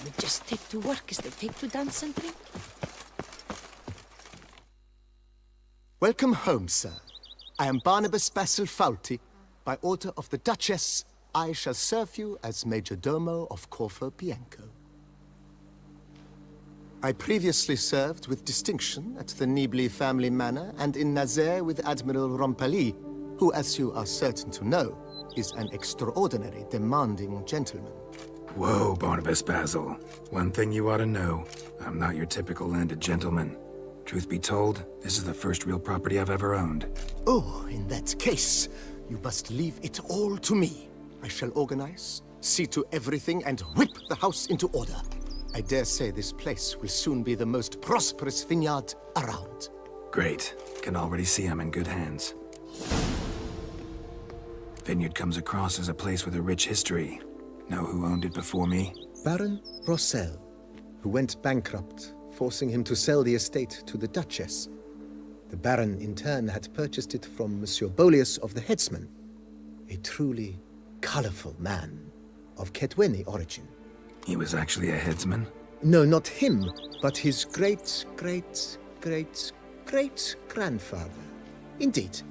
We just take to work as they take to dance and drink. Welcome home, sir. I am Barnabas Basil Faulty. By order of the Duchess, I shall serve you as Major Domo of Corfu Bianco. I previously served with distinction at the Nibli family manor and in Nazaire with Admiral Rompali, who, as you are certain to know, is an extraordinary, demanding gentleman. Whoa, Barnabas Basil. One thing you ought to know. I'm not your typical landed gentleman. Truth be told, this is the first real property I've ever owned. Oh, in that case, you must leave it all to me. I shall organize, see to everything, and whip the house into order. I dare say this place will soon be the most prosperous vineyard around. Great. Can already see I'm in good hands. Vineyard comes across as a place with a rich history. Know who owned it before me? Baron Rossel, who went bankrupt, forcing him to sell the estate to the Duchess. The Baron, in turn, had purchased it from Monsieur Boleus of the Headsman, a truly colorful man of Ketweni origin. He was actually a headsman? No, not him, but his great-great-great-great-grandfather. Indeed.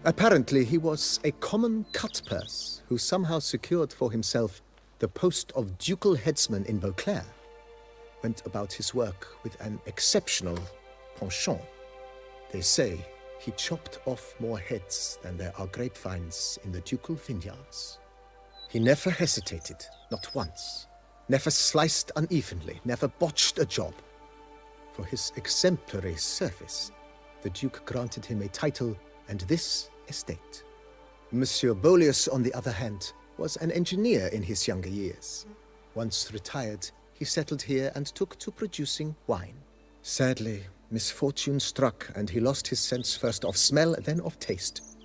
Apparently, he was a common cut-purse who somehow secured for himself the post of ducal headsman in Beauclair. Went about his work with an exceptional penchant. They say he chopped off more heads than there are grapevines in the ducal vineyards. He never hesitated, not once. Never sliced unevenly, never botched a job. For his exemplary service, the Duke granted him a title and this estate. Monsieur Boleus, on the other hand, was an engineer in his younger years. Once retired, he settled here and took to producing wine. Sadly, misfortune struck and he lost his sense first of smell, then of taste.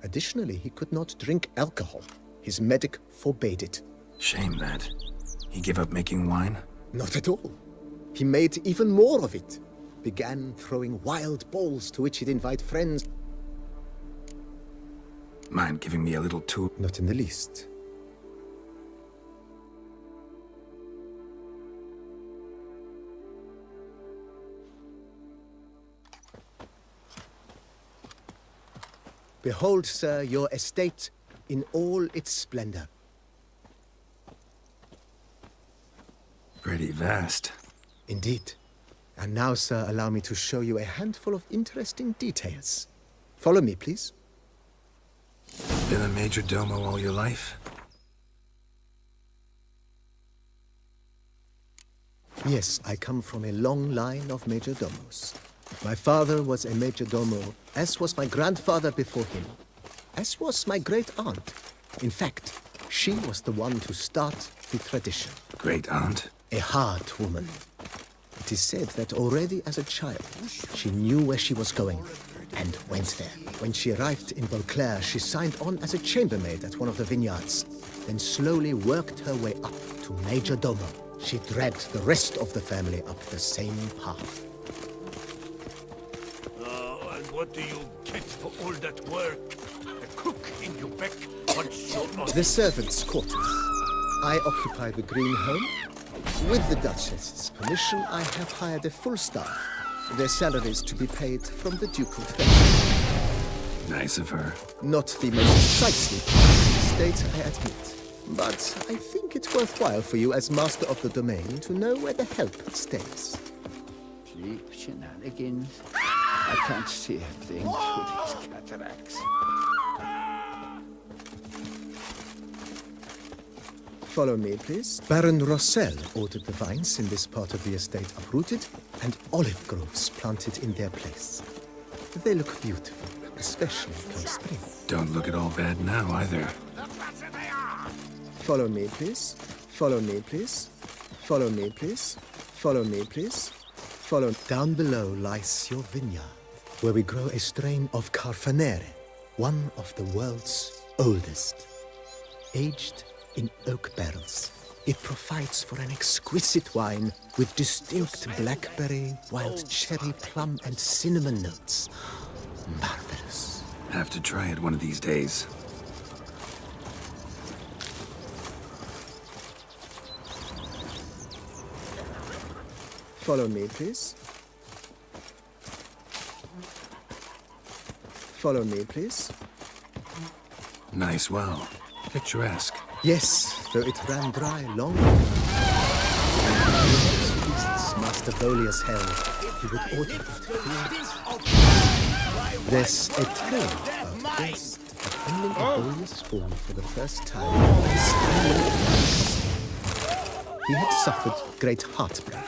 Additionally, he could not drink alcohol. His medic forbade it. Shame that. He gave up making wine? Not at all. He made even more of it. Began throwing wild balls to which he'd invite friends. Mind giving me a little tour? Not in the least. Behold, sir, your estate in all its splendor. Pretty vast. Indeed. And now, sir, allow me to show you a handful of interesting details. Follow me, please. Been a major domo all your life? Yes, I come from a long line of major domos. My father was a major domo, as was my grandfather before him, as was my great-aunt. In fact, she was the one to start the tradition. Great-aunt? A hard woman. It is said that already as a child, she knew where she was going and went there. When she arrived in Beauclair, she signed on as a chambermaid at one of the vineyards, then slowly worked her way up to major domo. She dragged the rest of the family up the same path. And what do you get for all that work? A cook in Quebec wants you not... The servants' quarters. I occupy the green home. With the Duchess's permission, I have hired a full staff. Their salaries to be paid from the ducal treasury. Nice of her. Not the most sightseeing estate, I admit. But I think it's worthwhile for you as master of the domain to know where the help stays. Cheap shenanigans. I can't see a thing with these cataracts. Follow me, please. Baron Rossel ordered the vines in this part of the estate uprooted and olive groves planted in their place. They look beautiful, especially come spring. Don't look at all bad now, either. Follow me, please. Follow me, please. Follow me, please. Follow me, please. Follow. Down below lies your vineyard, where we grow a strain of Carfanere, one of the world's oldest. Aged in oak barrels, it provides for an exquisite wine with distinct blackberry, wild cherry, plum, and cinnamon notes. Marvelous. Have to try it one of these days. Follow me, please. Follow me, please. Nice well. Picturesque. Yes, though it ran dry long feasts Master Bolius held, he would order it created. There's a tale about Guest attending a Bolius hall for the first time. He had suffered great heartbreak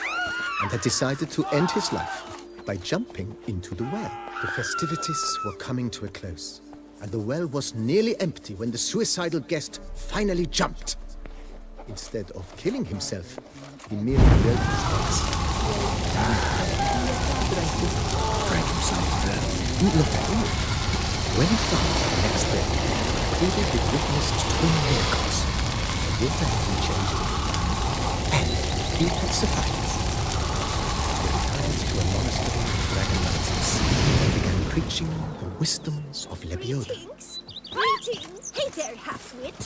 and had decided to end his life by jumping into the well. The festivities were coming to a close, and the well was nearly empty when the suicidal guest finally jumped. Instead of killing himself, he merely broke his legs. Drank himself to death. Not at all. When found the next day, pleaded with witnessed twin miracles, the water had been changing, and he had survived. He retired to a monastery in Dragon Mountains and began preaching the wisdoms of Lebioda. Greetings! Hey there, half-wit!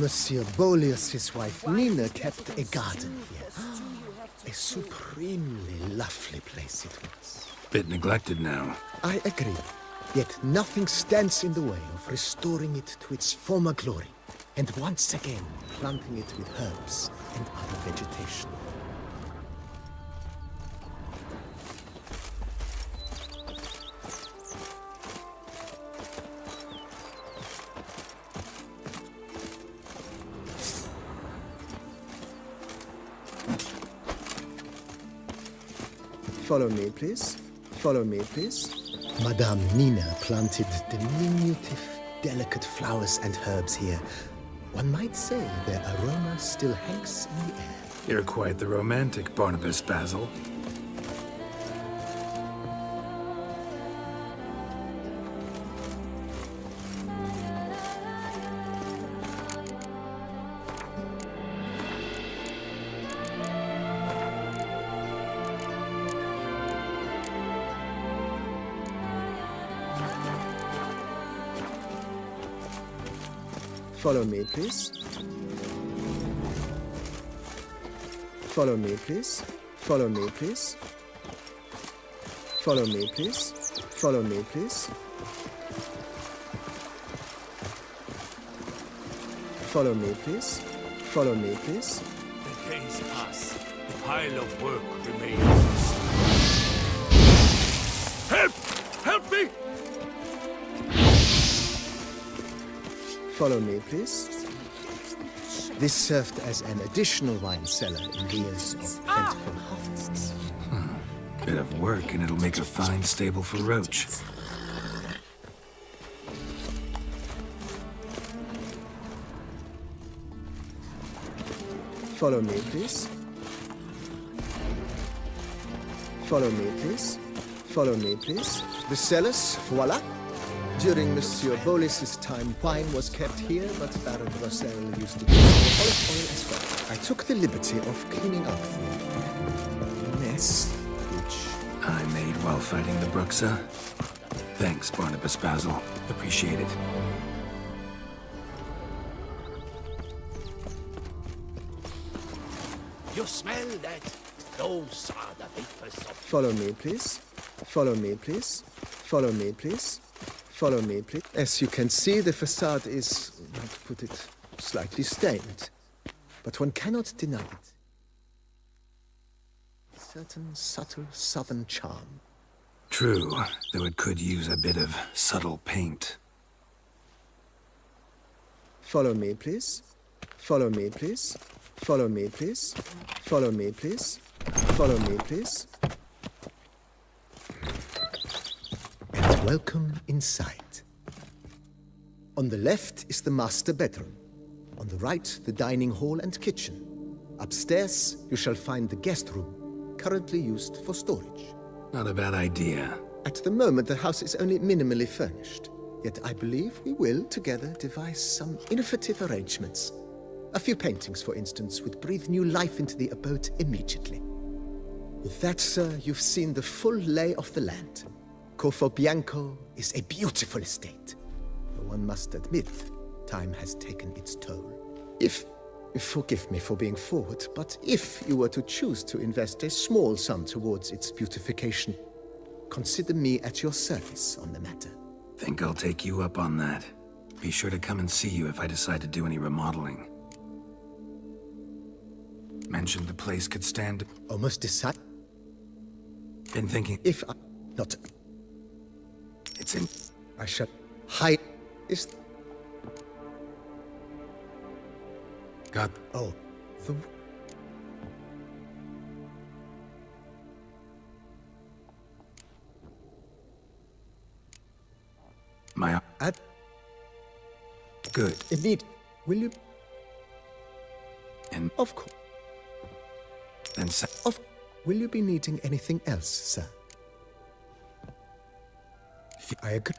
Monsieur Bolius' wife Nina kept a garden here. A supremely lovely place it was. Bit neglected now. I agree. Yet nothing stands in the way of restoring it to its former glory, and once again planting it with herbs and other vegetation. Follow me, please. Follow me, please. Madame Nina planted diminutive, delicate flowers and herbs here. One might say their aroma still hangs in the air. You're quite the romantic, Barnabas Basil. Follow me, please. Follow me, please. Follow me, please. Follow me, please. Follow me, please. Follow me, please. Follow me, please. The days pass. The pile of work remains. Help! Help me! Follow me, please. This served as an additional wine cellar in years of plentiful harvests. Bit of work and it'll make a fine stable for Roach. Follow me, please. Follow me, please. Follow me, please. The cellars, voila. During Monsieur Bolis's time, wine was kept here, but Baron Rossel used to use olive oil as well. I took the liberty of cleaning up the mess, which I made while fighting the Bruxa. Thanks, Barnabas Basil. Appreciate it. You smell that? Those are the vapors of... Follow me, please. Follow me, please. Follow me, please. Follow me, please. As you can see, the facade is, how to put it, slightly stained. But one cannot deny it. A certain subtle southern charm. True, though it could use a bit of subtle paint. Follow me, please. Follow me, please. Follow me, please. Follow me, please. Follow me, please. And welcome inside. On the left is the master bedroom. On the right, the dining hall and kitchen. Upstairs, you shall find the guest room, currently used for storage. Not a bad idea. At the moment, the house is only minimally furnished. Yet I believe we will, together, devise some innovative arrangements. A few paintings, for instance, would breathe new life into the abode immediately. With that, sir, you've seen the full lay of the land. Corfo Bianco is a beautiful estate. Though one must admit, time has taken its toll. Forgive me for being forward, but if you were to choose to invest a small sum towards its beautification, consider me at your service on the matter. Think I'll take you up on that. Be sure to come and see you if I decide to do any remodeling. Mentioned the place could stand. Almost decide. Been thinking. If I... not... It's in. I shall hide... is... Got. Oh, the... My. At... Good. Indeed. Will you... And. Of course. Then Of... Will you be needing anything else, sir? I agree.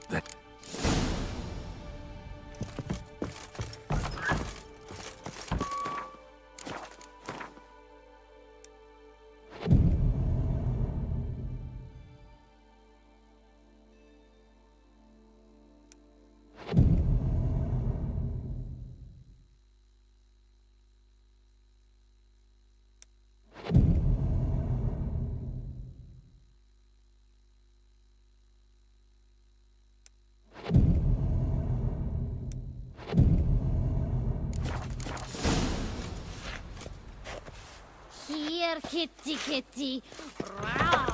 That. Here, kitty, kitty. Row.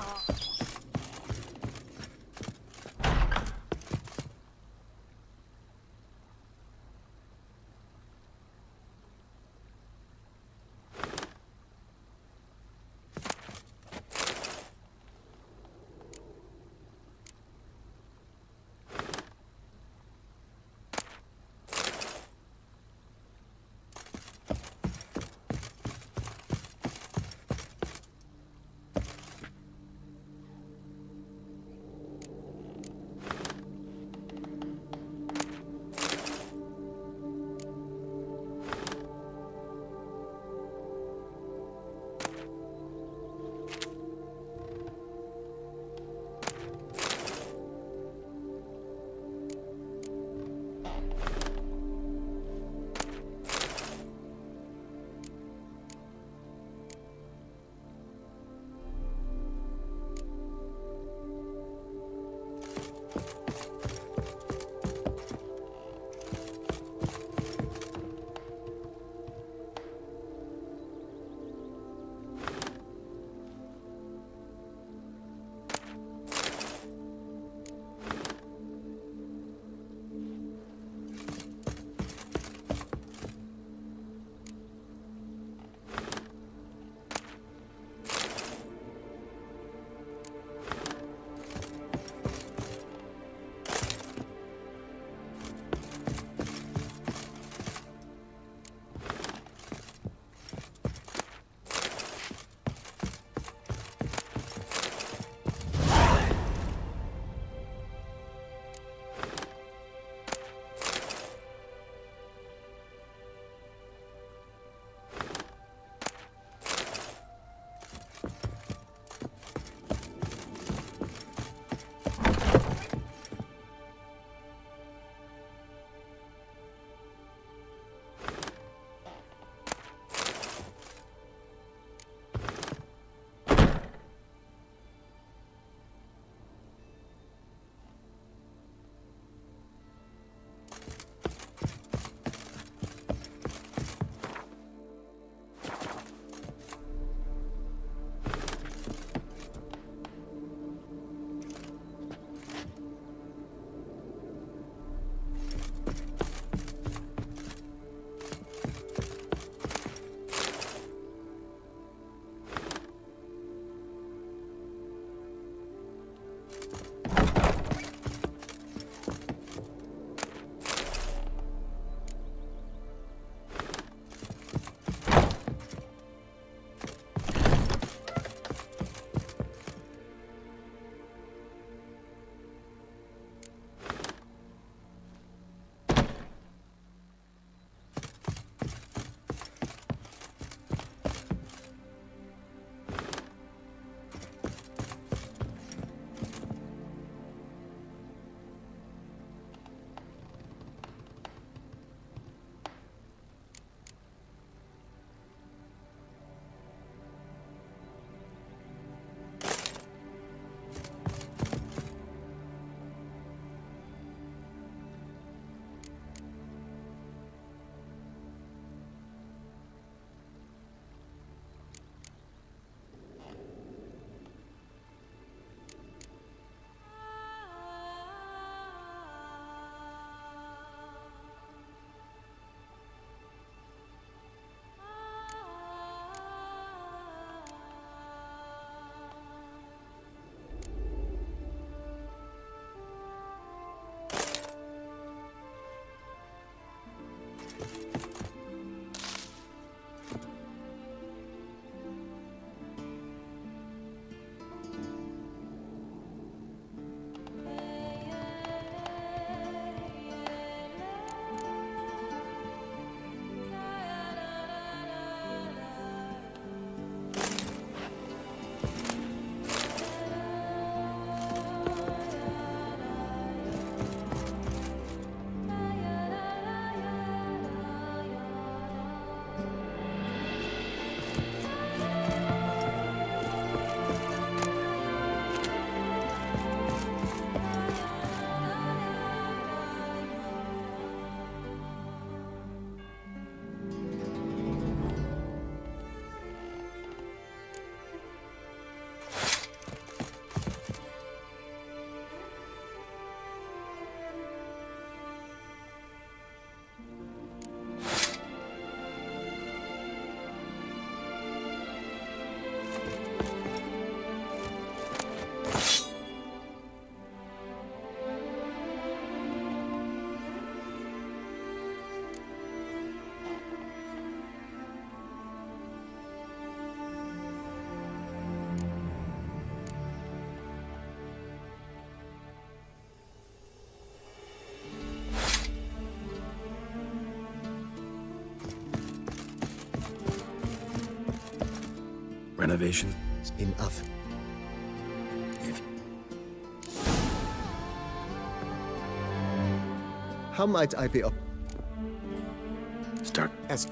Renovations? in Ath. If How might I be up start as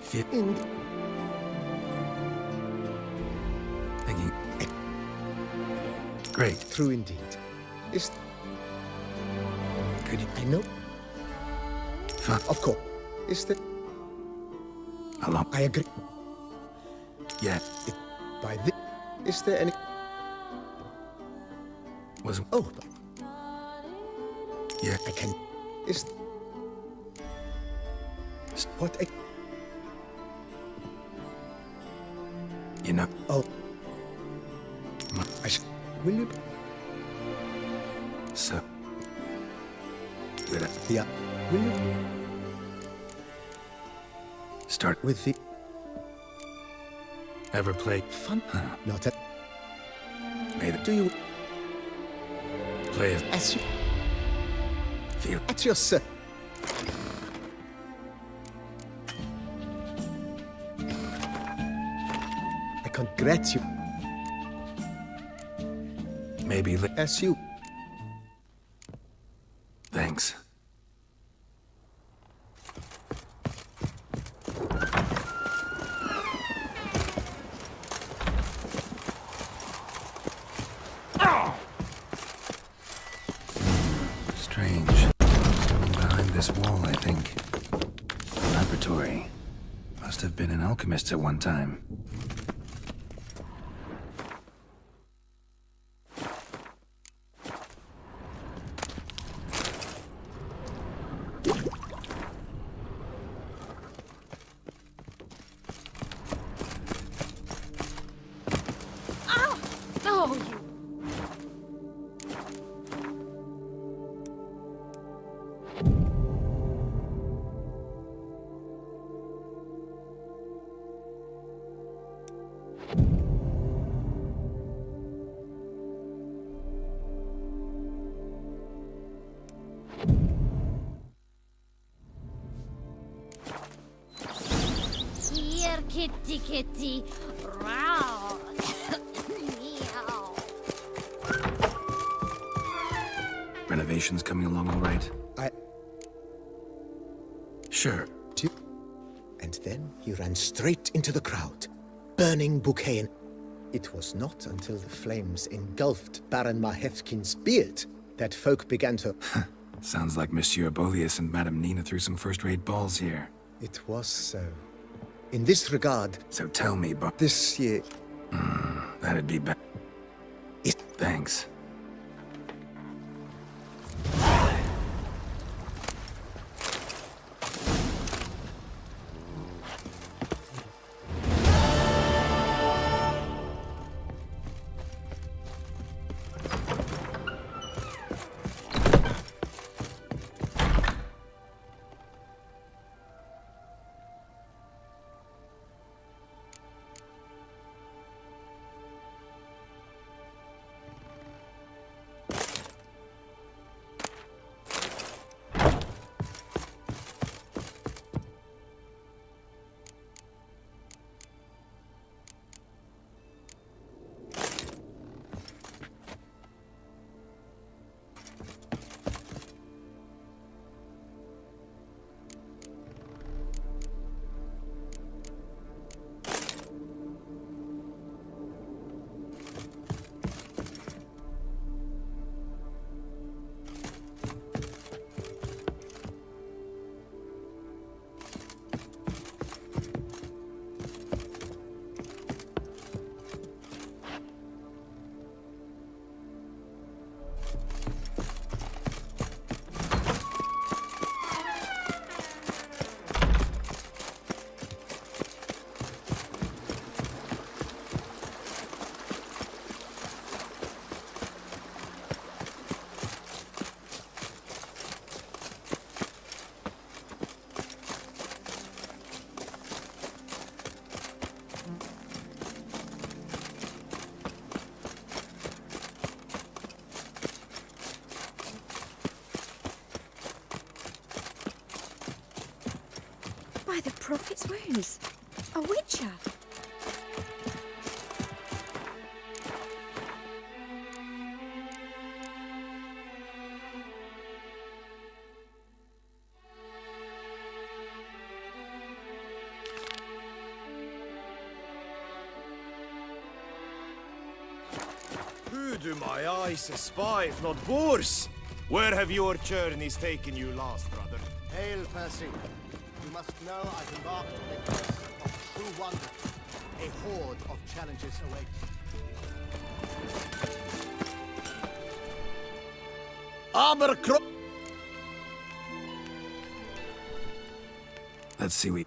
fit in thinking. Great. true indeed? Is Could you I know, fun of course. Is that along? I agree. Yeah. It, by this, is there any? Was Oh, yeah. I can. Is what? You know. Oh, I will you? So good. Yeah, will you Start with the ever play fun? Not at. May the Do you play as you feel at yourself? I congratulate you maybe as you. thanks. Strange. Something behind this wall, I think. Laboratory. Must have been an alchemist at one time. Oh, you. Here, kitty, kitty. Row. Meow. Renovations coming along all right? I Sure. do. And then he ran straight into the crowd, burning bouquet. And it was not until the flames engulfed Baron Mahevkin's beard that folk began to. Sounds like Monsieur Bolius and Madame Nina threw some first-rate balls here. It was so. In this regard, So tell me, but this year, that'd be better. it Thanks. By the prophet's wounds. A witcher. do my eyes espy, if not boars? Where have your journeys taken you last, brother? Hail, Percy. You must know I've embarked on a quest of true wonder. A horde of challenges awaits. Let's see we...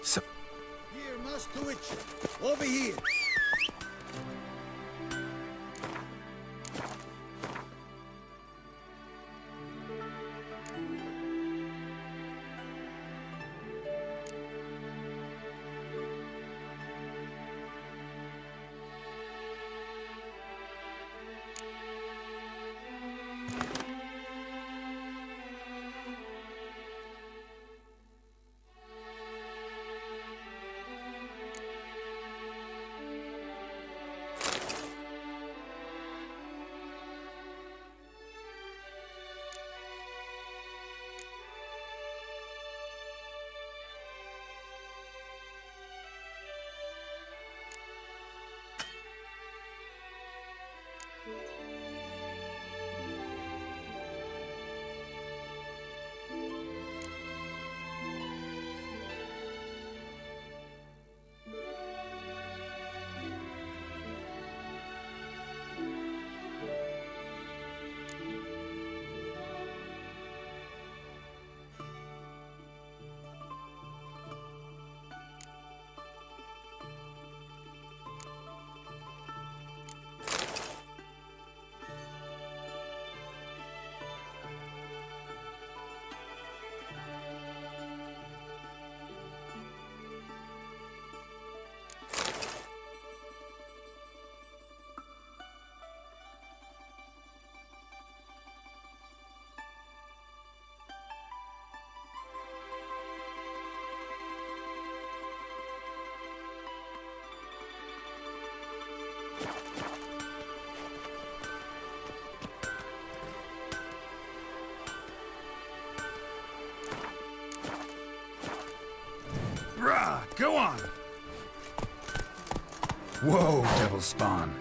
So... Here, Master Witch. Over here. Brah, go on! Whoa, devil spawn.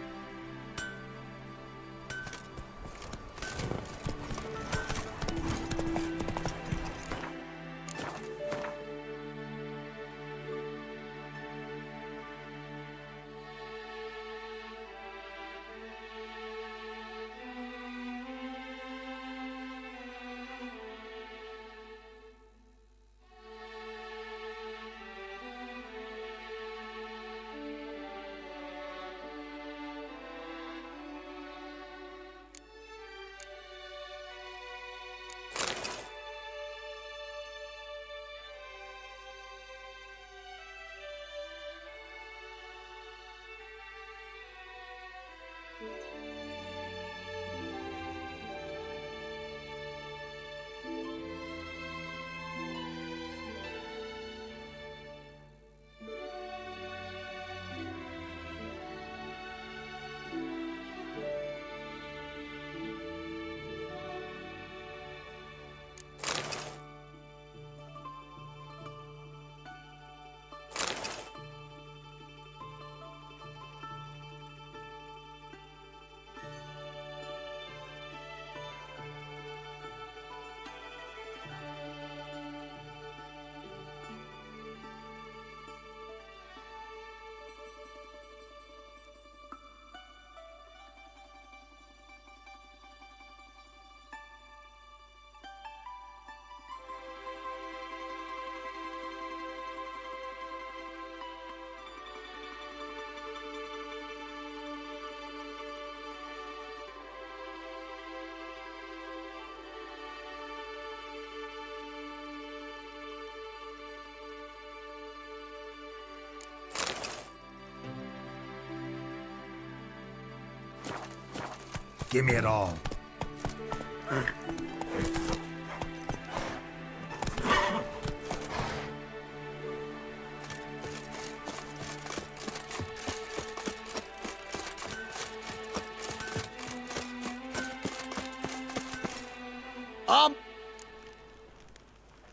Give me it all.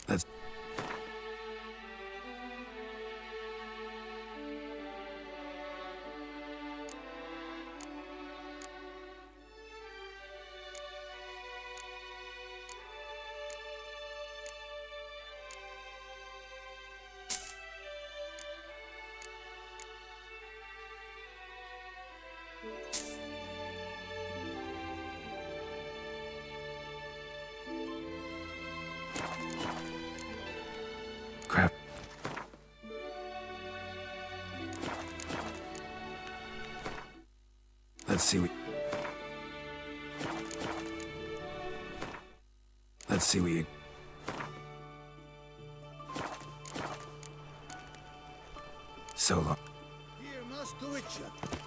Let's... Crap. Let's see what you... So long. Here must do it,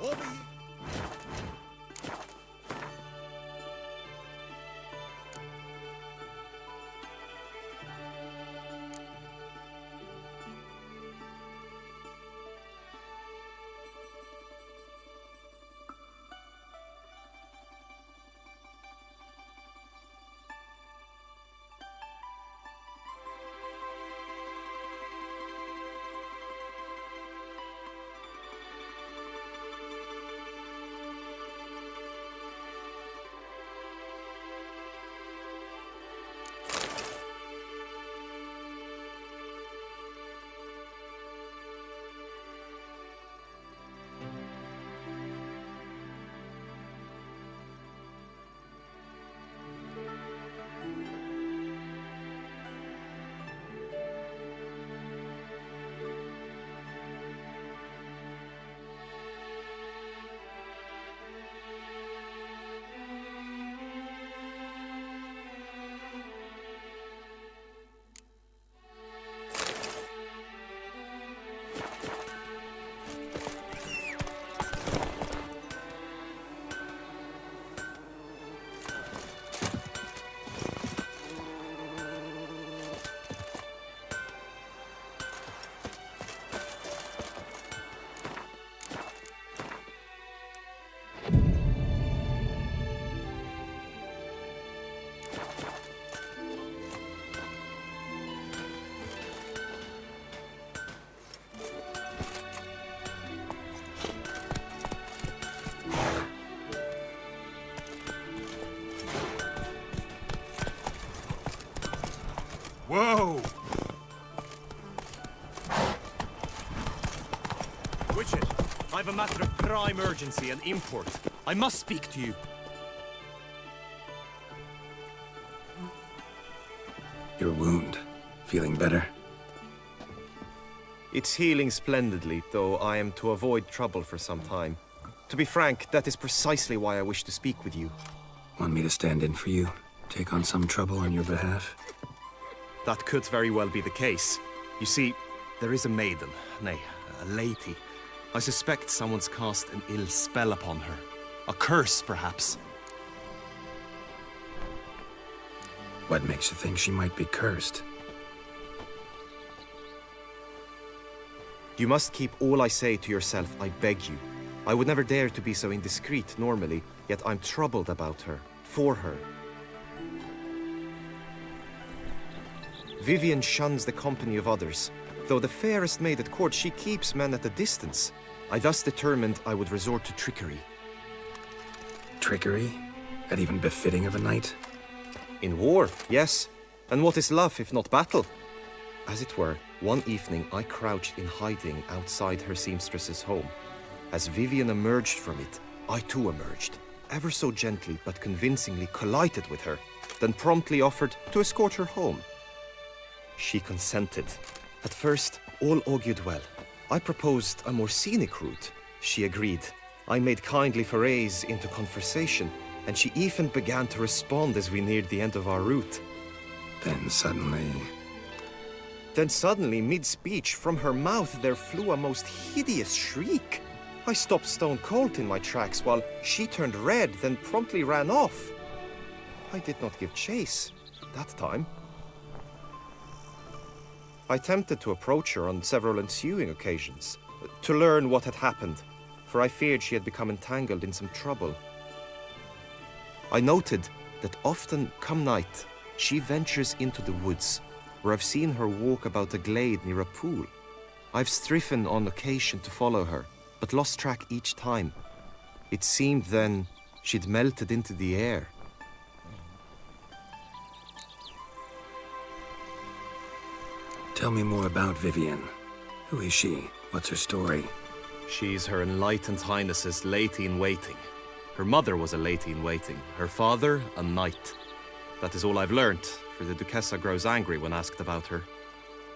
Over here. Whoa! Witcher, I've a matter of prime urgency and import. I must speak to you. Your wound. Feeling better? It's healing splendidly, though I am to avoid trouble for some time. To be frank, that is precisely why I wish to speak with you. Want me to stand in for you? Take on some trouble on your behalf? That could very well be the case. You see, there is a maiden, nay, a lady. I suspect someone's cast an ill spell upon her. A curse, perhaps. What makes you think she might be cursed? You must keep all I say to yourself, I beg you. I would never dare to be so indiscreet normally, yet I'm troubled about her, for her. Vivian shuns the company of others. Though the fairest maid at court, she keeps men at a distance. I thus determined I would resort to trickery. Trickery? That even befitting of a knight? In war, yes. And what is love if not battle? As it were, one evening I crouched in hiding outside her seamstress's home. As Vivian emerged from it, I too emerged, ever so gently but convincingly collided with her, then promptly offered to escort her home. She consented. At first, all augured well. I proposed a more scenic route. She agreed. I made kindly forays into conversation, and she even began to respond as we neared the end of our route. Then suddenly, mid-speech, from her mouth there flew a most hideous shriek. I stopped stone cold in my tracks while she turned red, then promptly ran off. I did not give chase that time. I attempted to approach her on several ensuing occasions, to learn what had happened, for I feared she had become entangled in some trouble. I noted that often, come night, she ventures into the woods, where I've seen her walk about a glade near a pool. I've striven on occasion to follow her, but lost track each time. It seemed then she'd melted into the air. Tell me more about Vivian. Who is she? What's her story? She's Her Enlightened Highness's lady-in-waiting. Her mother was a lady-in-waiting, her father a knight. That is all I've learnt, for the Duchessa grows angry when asked about her.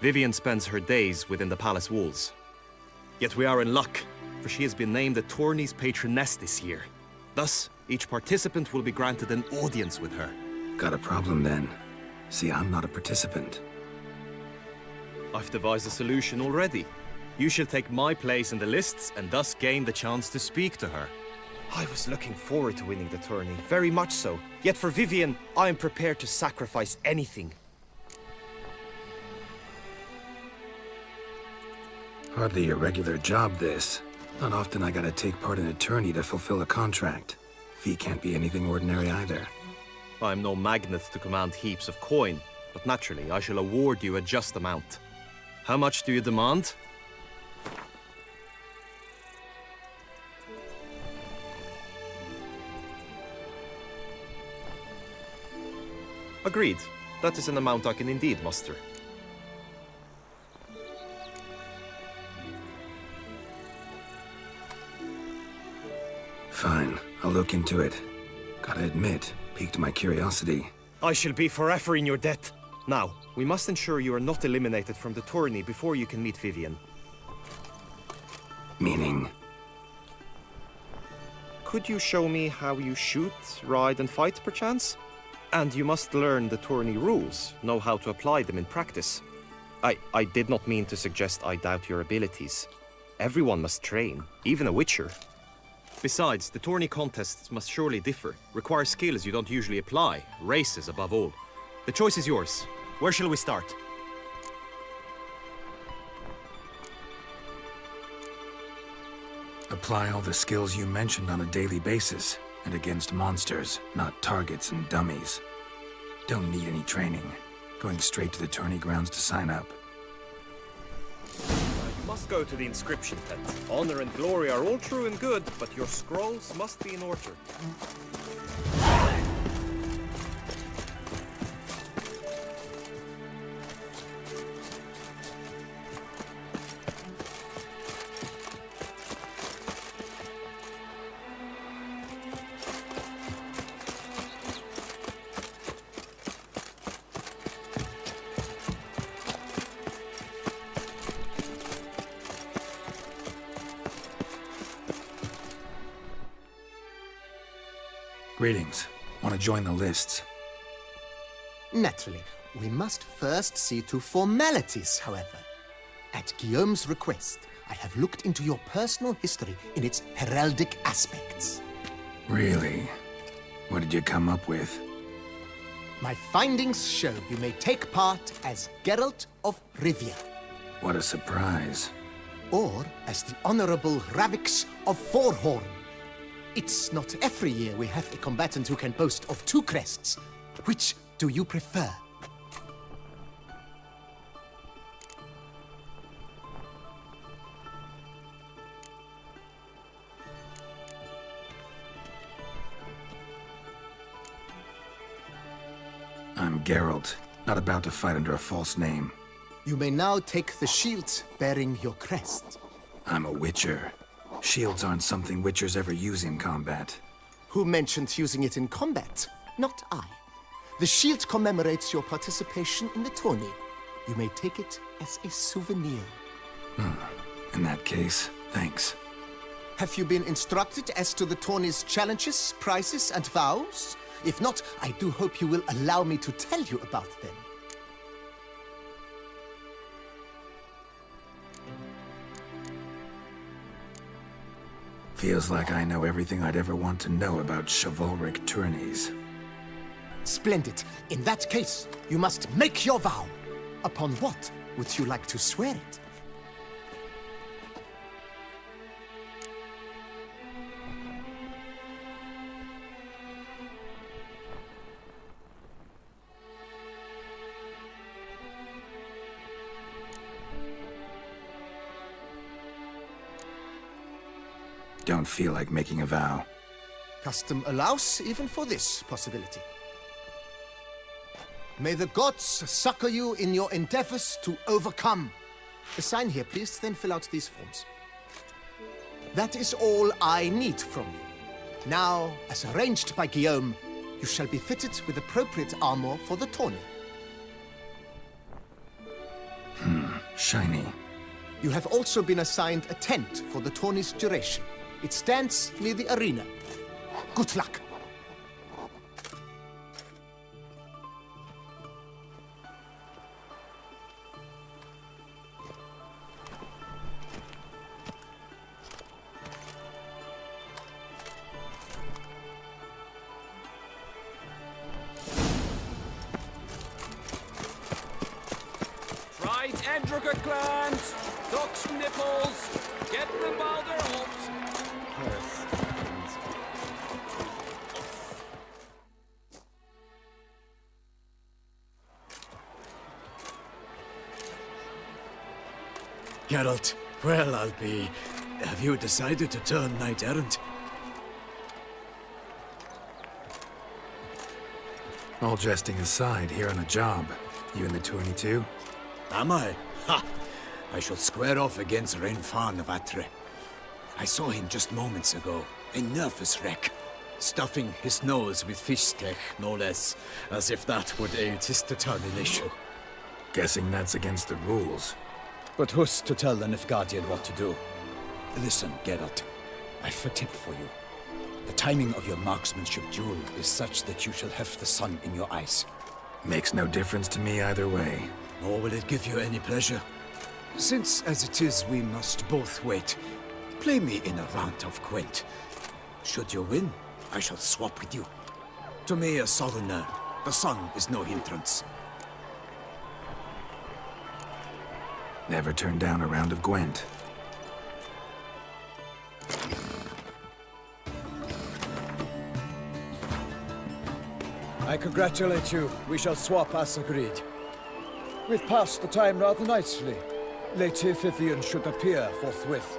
Vivian spends her days within the palace walls. Yet we are in luck, for she has been named the tourney's patroness this year. Thus, each participant will be granted an audience with her. Got a problem then. See, I'm not a participant. I've devised a solution already. You shall take my place in the lists and thus gain the chance to speak to her. I was looking forward to winning the tourney, very much so. Yet for Vivian, I am prepared to sacrifice anything. Hardly a regular job, this. Not often I gotta take part in a tourney to fulfill a contract. Fee can't be anything ordinary either. I am no magnet to command heaps of coin, but naturally I shall award you a just amount. How much do you demand? Agreed. That is an amount I can indeed muster. Fine, I'll look into it. Gotta admit, piqued my curiosity. I shall be forever in your debt. Now, we must ensure you are not eliminated from the tourney before you can meet Vivian. Meaning? Could you show me how you shoot, ride and fight, perchance? And you must learn the tourney rules, know how to apply them in practice. I did not mean to suggest I doubt your abilities. Everyone must train, even a witcher. Besides, the tourney contests must surely differ, require skills you don't usually apply, races above all. The choice is yours. Where shall we start? Apply all the skills you mentioned on a daily basis, and against monsters, not targets and dummies. Don't need any training. Going straight to the tourney grounds to sign up. You must go to the inscription tent. Honor and glory are all true and good, but your scrolls must be in order. Greetings. Want to join the lists? Naturally, we must first see to formalities, however. At Guillaume's request, I have looked into your personal history in its heraldic aspects. Really? What did you come up with? My findings show you may take part as Geralt of Rivia, What a surprise. or as the Honorable Ravix of Forhorn. It's not every year we have a combatant who can boast of 2 crests. Which do you prefer? I'm Geralt, not about to fight under a false name. You may now take the shield bearing your crest. I'm a witcher. Shields aren't something witchers ever use in combat. Who mentioned using it in combat? Not I. The shield commemorates your participation in the tourney. You may take it as a souvenir. In that case, thanks. Have you been instructed as to the tourney's challenges, prizes, and vows? If not, I do hope you will allow me to tell you about them. Feels like I know everything I'd ever want to know about chivalric tourneys. Splendid. In that case, you must make your vow. Upon what would you like to swear it? Don't feel like making a vow. Custom allows even for this possibility. May the gods succor you in your endeavors to overcome. Sign here, please, then fill out these forms. That is all I need from you. Now, as arranged by Guillaume, you shall be fitted with appropriate armor for the tourney. Shiny. You have also been assigned a tent for the tourney's duration. It stands near the arena. Good luck. Right, Endricker clans, ducks nipples, get the balder hops. Geralt, well, I'll be... Have you decided to turn knight-errant? All jesting aside, here on a job. You in the tourney too? Am I? Ha! I shall square off against Renfan of Atre. I saw him just moments ago, a nervous wreck, stuffing his nose with fish steak, no less, as if that would aid his determination. Guessing that's against the rules. But who's to tell the Nilfgaardian what to do? Listen, Geralt, I've a tip for you. The timing of your marksmanship duel is such that you shall have the sun in your eyes. Makes no difference to me either way. Nor will it give you any pleasure. Since, as it is, we must both wait, play me in a round of Gwent. Should you win, I shall swap with you. To me, a southerner, the sun is no hindrance. Never turn down a round of Gwent. I congratulate you. We shall swap as agreed. We've passed the time rather nicely. Lady Vivian should appear forthwith.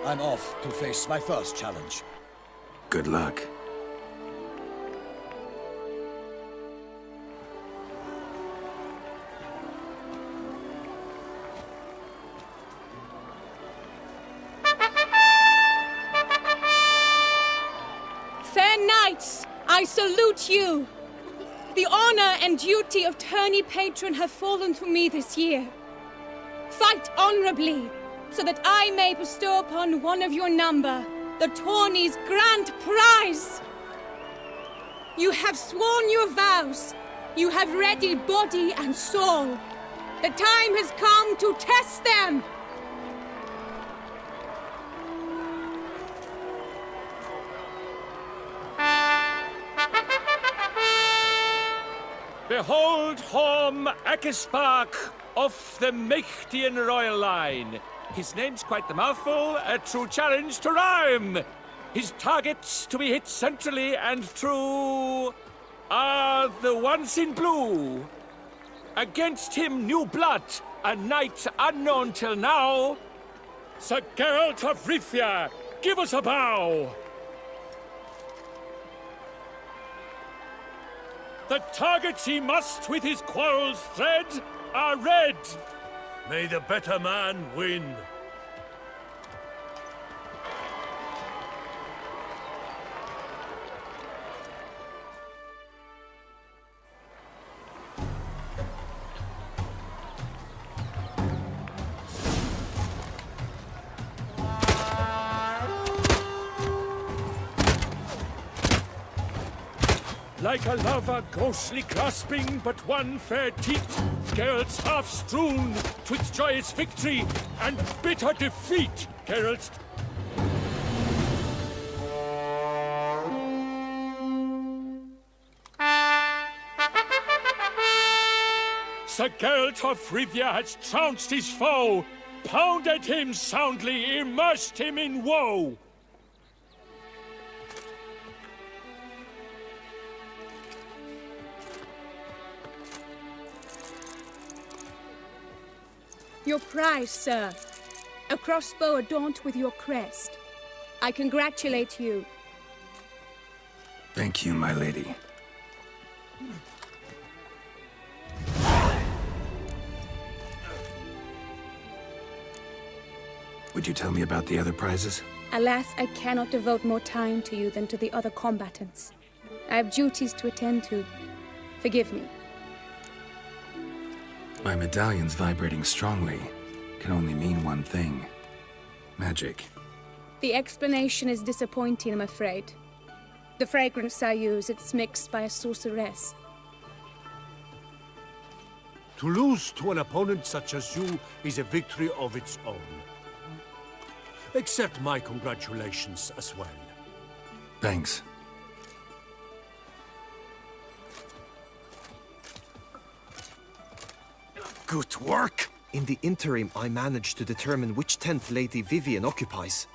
I'm off to face my first challenge. Good luck. Fair knights, I salute you. The honor and duty of tourney patron have fallen to me this year. Fight honorably, so that I may bestow upon one of your number the tourney's grand prize. You have sworn your vows. You have ready body and soul. The time has come to test them. Behold Horm Akispark of the Mächtigen Royal Line. His name's quite the mouthful, a true challenge to rhyme. His targets to be hit centrally and true are the ones in blue. Against him new blood, a knight unknown till now. Sir Geralt of Rivia, give us a bow. The targets he must with his quarrels thread are red. May the better man win. Like a lover ghostly clasping but one fair teat, Geralt's half strewn twixt joyous victory and bitter defeat. Geralt. Sir Geralt of Rivia has trounced his foe, pounded him soundly, immersed him in woe. Your prize, sir. A crossbow adorned with your crest. I congratulate you. Thank you, my lady. Would you tell me about the other prizes? Alas, I cannot devote more time to you than to the other combatants. I have duties to attend to. Forgive me. My medallion's vibrating strongly. Can only mean one thing. Magic. The explanation is disappointing, I'm afraid. The fragrance I use, it's mixed by a sorceress. To lose to an opponent such as you is a victory of its own. Accept my congratulations as well. Thanks. Good work! In the interim, I managed to determine which tent Lady Vivian occupies.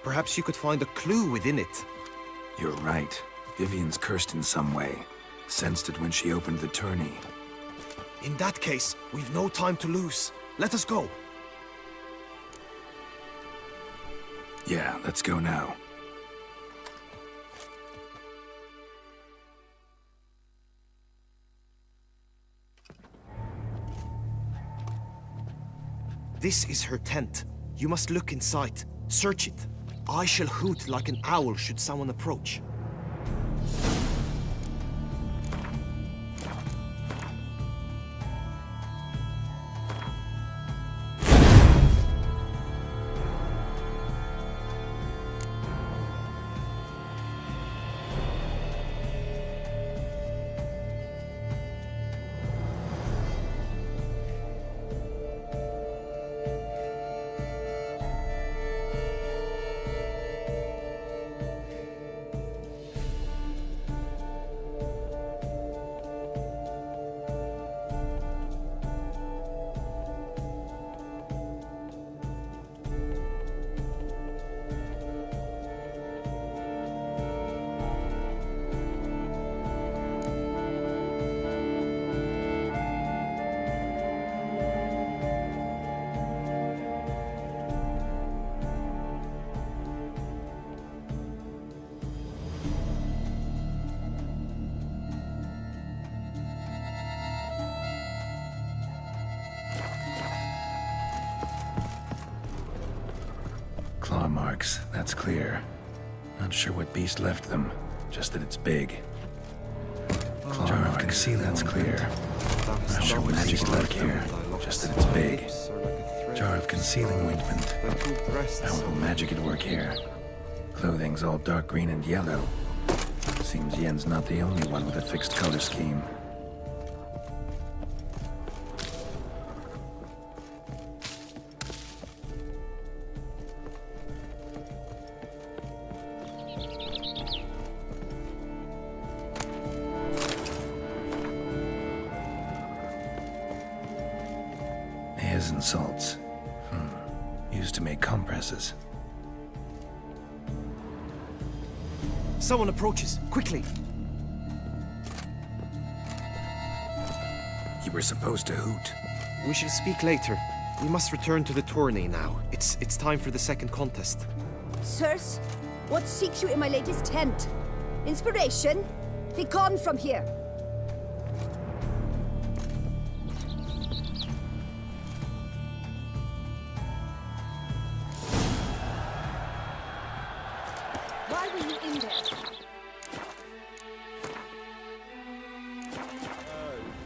Perhaps you could find a clue within it. You're right. Vivian's cursed in some way. Sensed it when she opened the tourney. In that case, we've no time to lose. Let us go. Yeah, let's go now. This is her tent. You must look inside. Search it. I shall hoot like an owl should someone approach. Claw marks, that's clear. Not sure what beast left them, just that it's big. Jar of concealing, that's clear. Not sure what magic left here, just that it's big. Jar of concealing ointment. Powerful magic at work here. Clothing's all dark green and yellow. Seems Yen's not the only one with a fixed color scheme. And salts. Used to make compresses. Someone approaches. Quickly! You were supposed to hoot. We shall speak later. We must return to the tourney now. It's time for the second contest. Sirs, what seeks you in my lady's tent? Inspiration? Be gone from here! Why were you in there?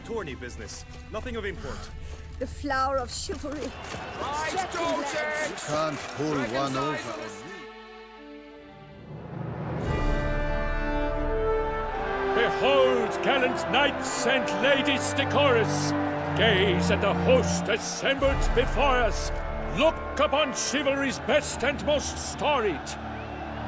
Tourney business. Nothing of import. The flower of chivalry. Strapping lads. Can't pull one over. Behold, gallant knights and ladies decorous! Gaze at the host assembled before us! Look upon chivalry's best and most storied!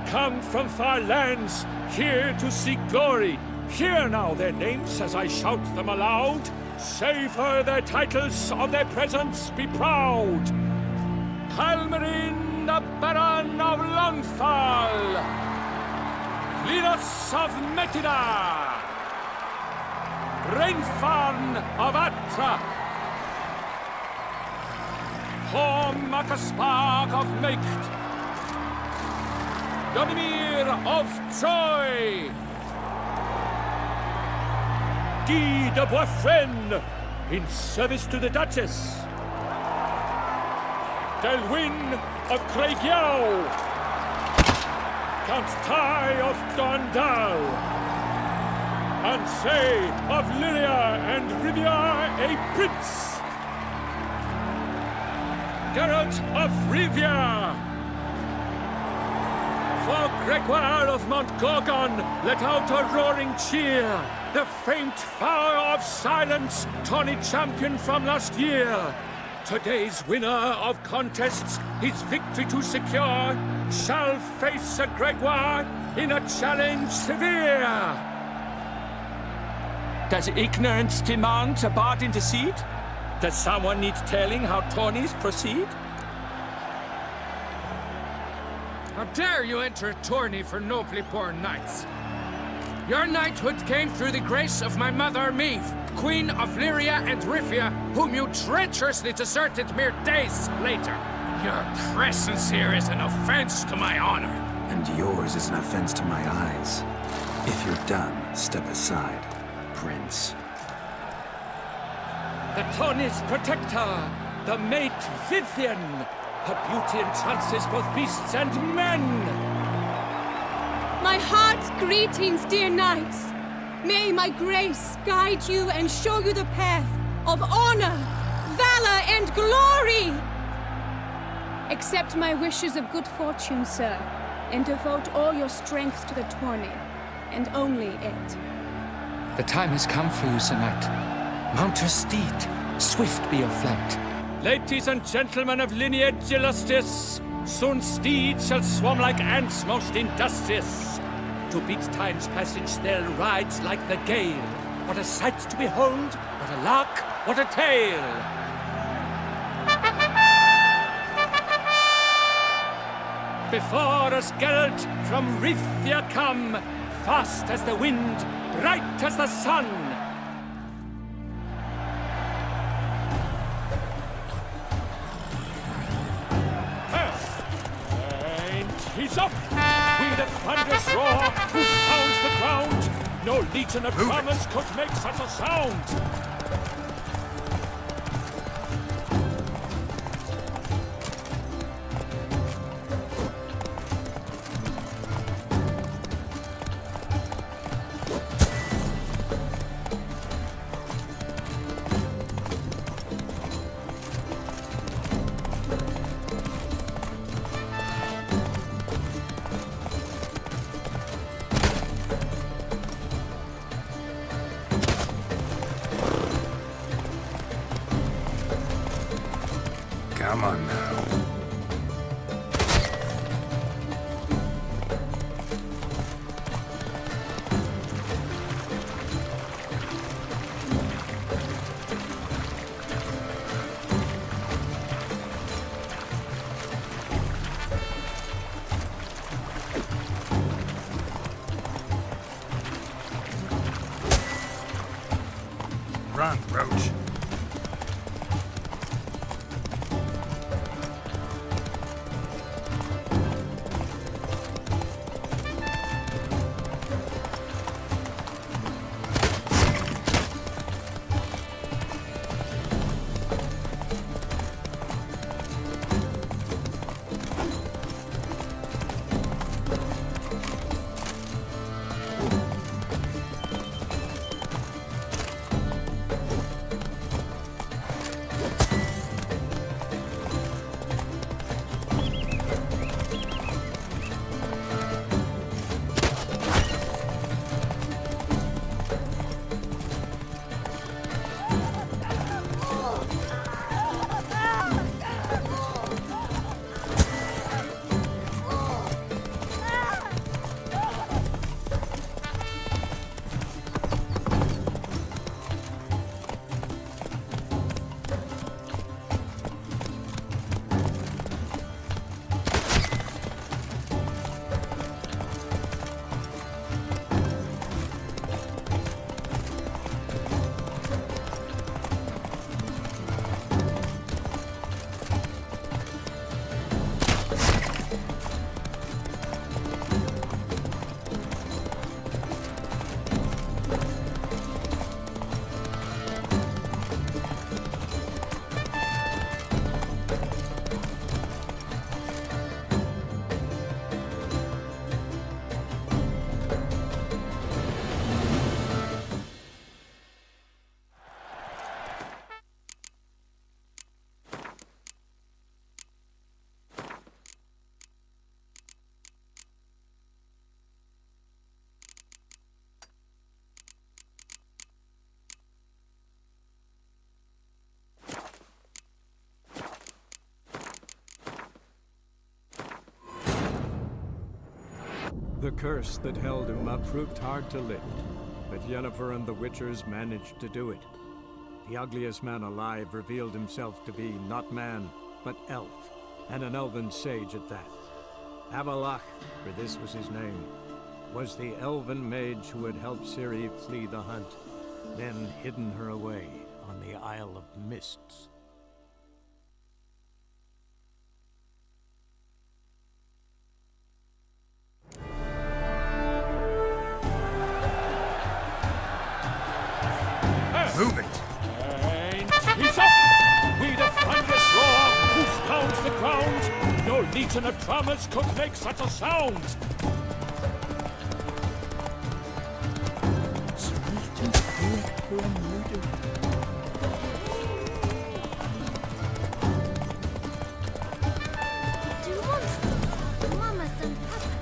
Come from far lands, here to seek glory! Hear now their names as I shout them aloud! savor their titles of their presence, be proud. Halmarin, the Baron of Longfall, Linus of Metida, Reinfarn of Atra, Horm Akaspark of Meicht, Donimir of Troy, Guy de Boisfren in service to the Duchess, Delwyn of Craigiau, Count Tai of Dondal, Ansay of Lyria and Rivia a prince, Geralt of Rivia. For Gregoire of Montgorgon, let out a roaring cheer. The faint fire of silence, tawny champion from last year. Today's winner of contests, his victory to secure, shall face Sir Gregoire in a challenge severe. Does ignorance demand a bard intercede? Does someone need telling how tourneys proceed? How dare you enter a tourney for nobly born knights? Your knighthood came through the grace of my mother Meve, Queen of Lyria and Rivia, whom you treacherously deserted mere days later. Your presence here is an offense to my honor. And yours is an offense to my eyes. If you're done, step aside, Prince. The tourney's protector, the mate Vivian. Her beauty entrances both beasts and men. My heart's greetings, dear knights. May my grace guide you and show you the path of honor, valor, and glory. Accept my wishes of good fortune, sir, and devote all your strength to the tourney, and only it. The time has come for you, Sir Knight. Mount your steed, swift be your flight. Ladies and gentlemen of lineage illustrious, soon steeds shall swarm like ants most industrious. To beat time's passage they'll ride like the gale. What a sight to behold, what a lark, what a tale! Before us Geralt from Rithia come, fast as the wind, bright as the sun. He's up! We the thunderous roar, who pounds the ground. No legion of drummers could make such a sound. Come on now. Run, Roach. The curse that held Uma proved hard to lift, but Yennefer and the Witchers managed to do it. The ugliest man alive revealed himself to be not man, but elf, and an elven sage at that. Avalach, for this was his name, was the elven mage who had helped Ciri flee the hunt, then hidden her away on the Isle of Mists. Move it! And he's up! We the thunderous roar, who pounds the ground. No legion of drummers could make such a sound. Do monsters have mamas and papas?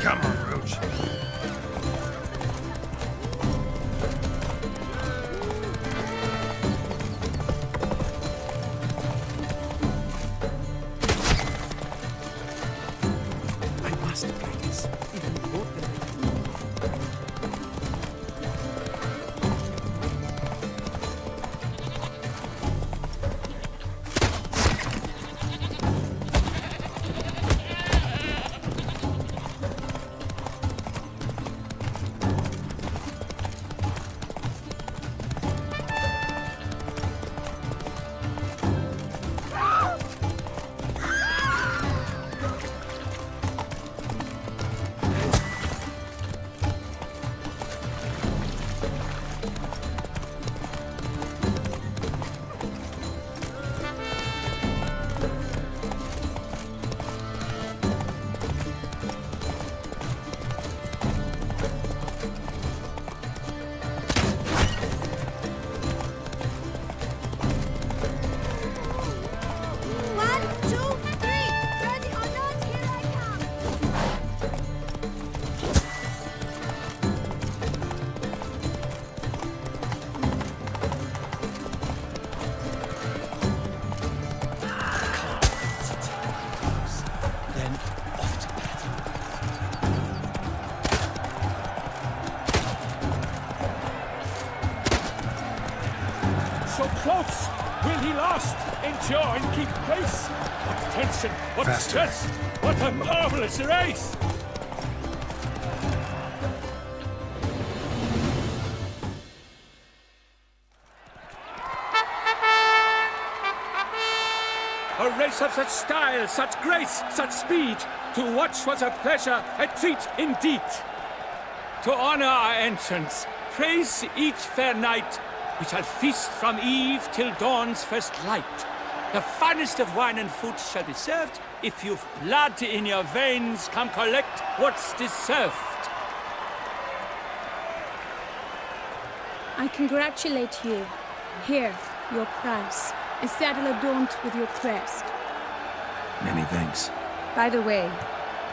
Come on, Roach. I mustn't break this. Even both the So close! Will he last? Endure and keep pace? What tension, what Faster. stress, what a marvelous race! A race of such style, such grace, such speed. To watch was a pleasure, a treat indeed. To honor our entrance, praise each fair knight. We shall feast from eve till dawn's first light. The finest of wine and food shall be served. If you've blood in your veins, come collect what's deserved. I congratulate you. Here, your prize. A saddle adorned with your crest. Many thanks. By the way,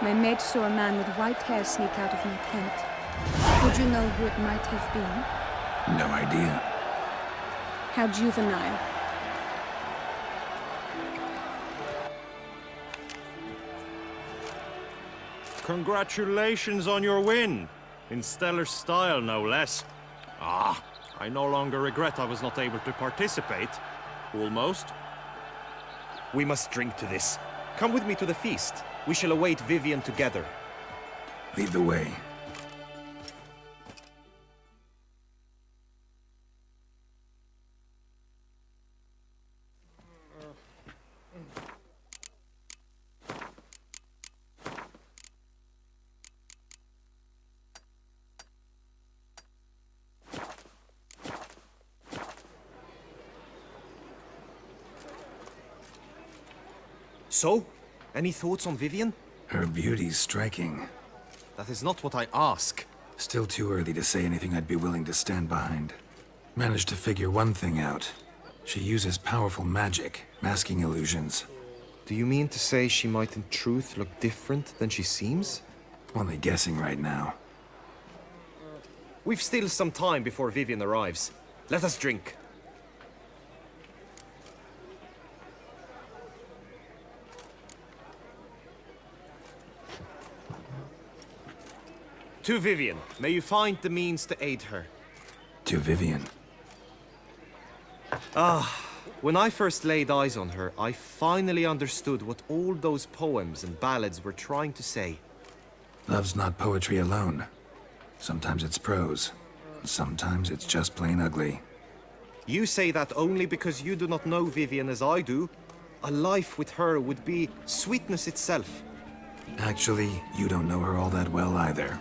my maid saw a man with white hair sneak out of my tent. Would you know who it might have been? No idea. How juvenile. Congratulations on your win. In stellar style, no less. Ah, I no longer regret I was not able to participate. Almost. We must drink to this. Come with me to the feast. We shall await Vivian together. Lead the way. So, any thoughts on Vivian? Her beauty's striking. That is not what I ask. Still too early to say anything I'd be willing to stand behind. Managed to figure one thing out. She uses powerful magic, masking illusions. Do you mean to say she might in truth look different than she seems? Only guessing right now. We've still some time before Vivian arrives. Let us drink. To Vivian, may you find the means to aid her. To Vivian. When I first laid eyes on her, I finally understood what all those poems and ballads were trying to say. Love's not poetry alone. Sometimes it's prose. Sometimes it's just plain ugly. You say that only because you do not know Vivian as I do. A life with her would be sweetness itself. Actually, you don't know her all that well either.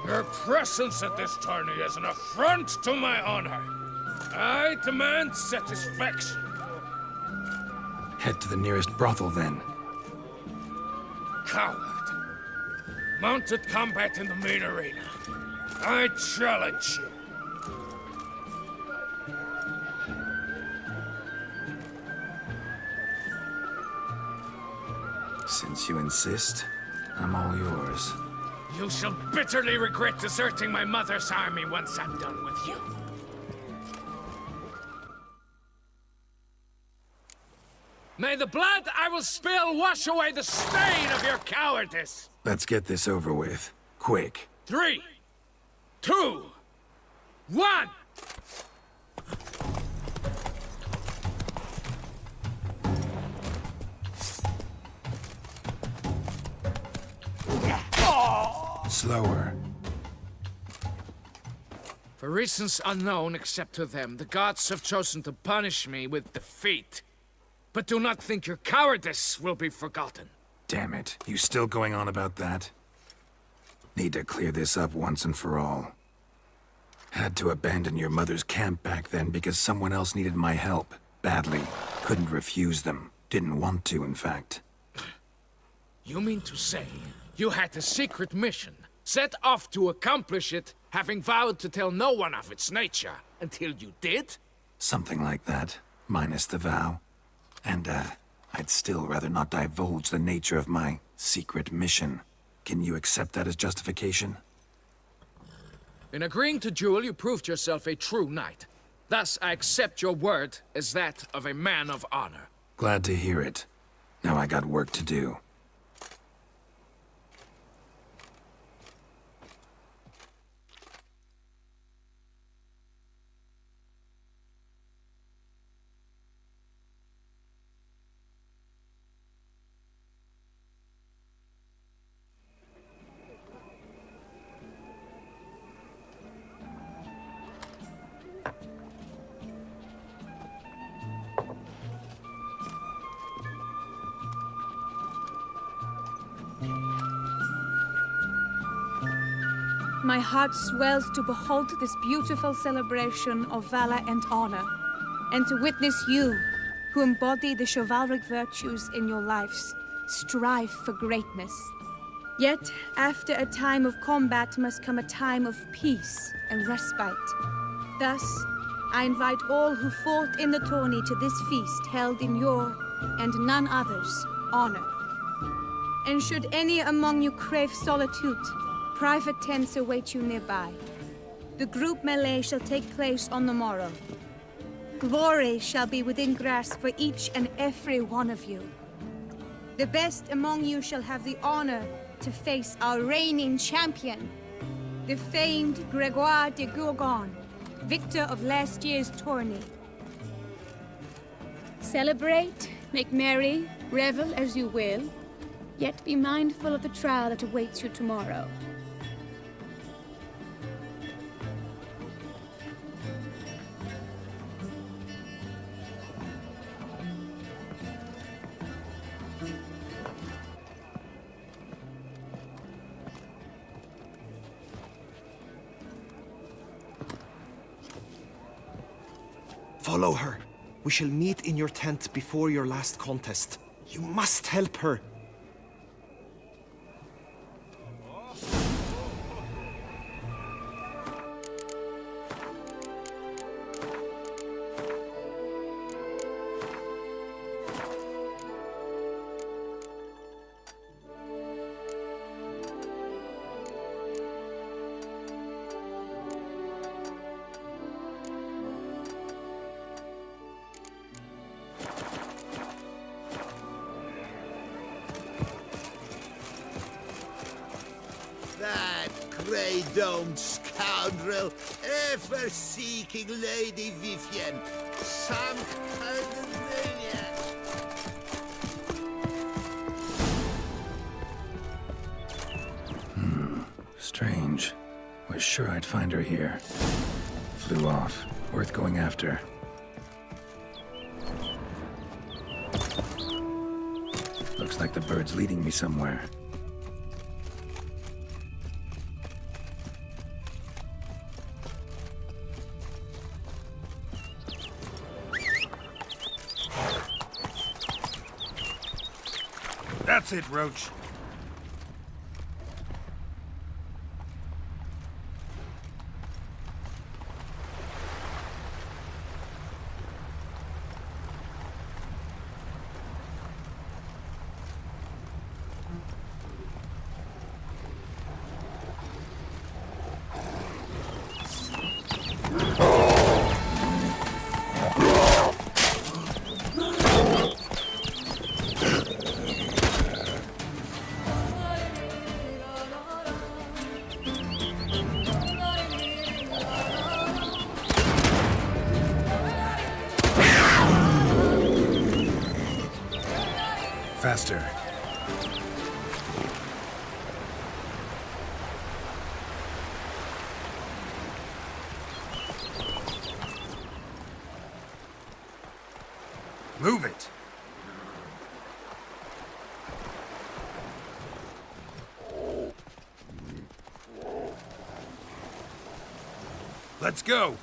Your presence at this tourney is an affront to my honor. I demand satisfaction. Head to the nearest brothel, then. Coward. Mounted combat in the main arena. I challenge you. Since you insist, I'm all yours. You shall bitterly regret deserting my mother's army once I'm done with you. May the blood I will spill wash away the stain of your cowardice! Let's get this over with. Quick. 3, 2, 1! Slower. For reasons unknown except to them, the gods have chosen to punish me with defeat. But do not think your cowardice will be forgotten. Damn it. You still going on about that? Need to clear this up once and for all. Had to abandon your mother's camp back then because someone else needed my help. Badly. Couldn't refuse them. Didn't want to, in fact. You mean to say you had a secret mission, set off to accomplish it, having vowed to tell no one of its nature, until you did? Something like that. Minus the vow. And, I'd still rather not divulge the nature of my secret mission. Can you accept that as justification? In agreeing to duel, you proved yourself a true knight. Thus, I accept your word as that of a man of honor. Glad to hear it. Now I got work to do. My heart swells to behold this beautiful celebration of valor and honor, and to witness you, who embody the chivalric virtues in your lives, strive for greatness. Yet, after a time of combat must come a time of peace and respite. Thus, I invite all who fought in the tourney to this feast held in your, and none other's, honor. And should any among you crave solitude, private tents await you nearby. The group melee shall take place on the morrow. Glory shall be within grasp for each and every one of you. The best among you shall have the honor to face our reigning champion, the famed Gregoire de Gourgon, victor of last year's tourney. Celebrate, make merry, revel as you will, yet be mindful of the trial that awaits you tomorrow. Follow her. We shall meet in your tent before your last contest. You must help her. That grey-domed scoundrel, ever seeking Lady Vivienne, some kind of maniac. Strange. Was sure I'd find her here. Flew off. Worth going after. Looks like the bird's leading me somewhere. That's it, Roach. Faster. Move it. Let's go.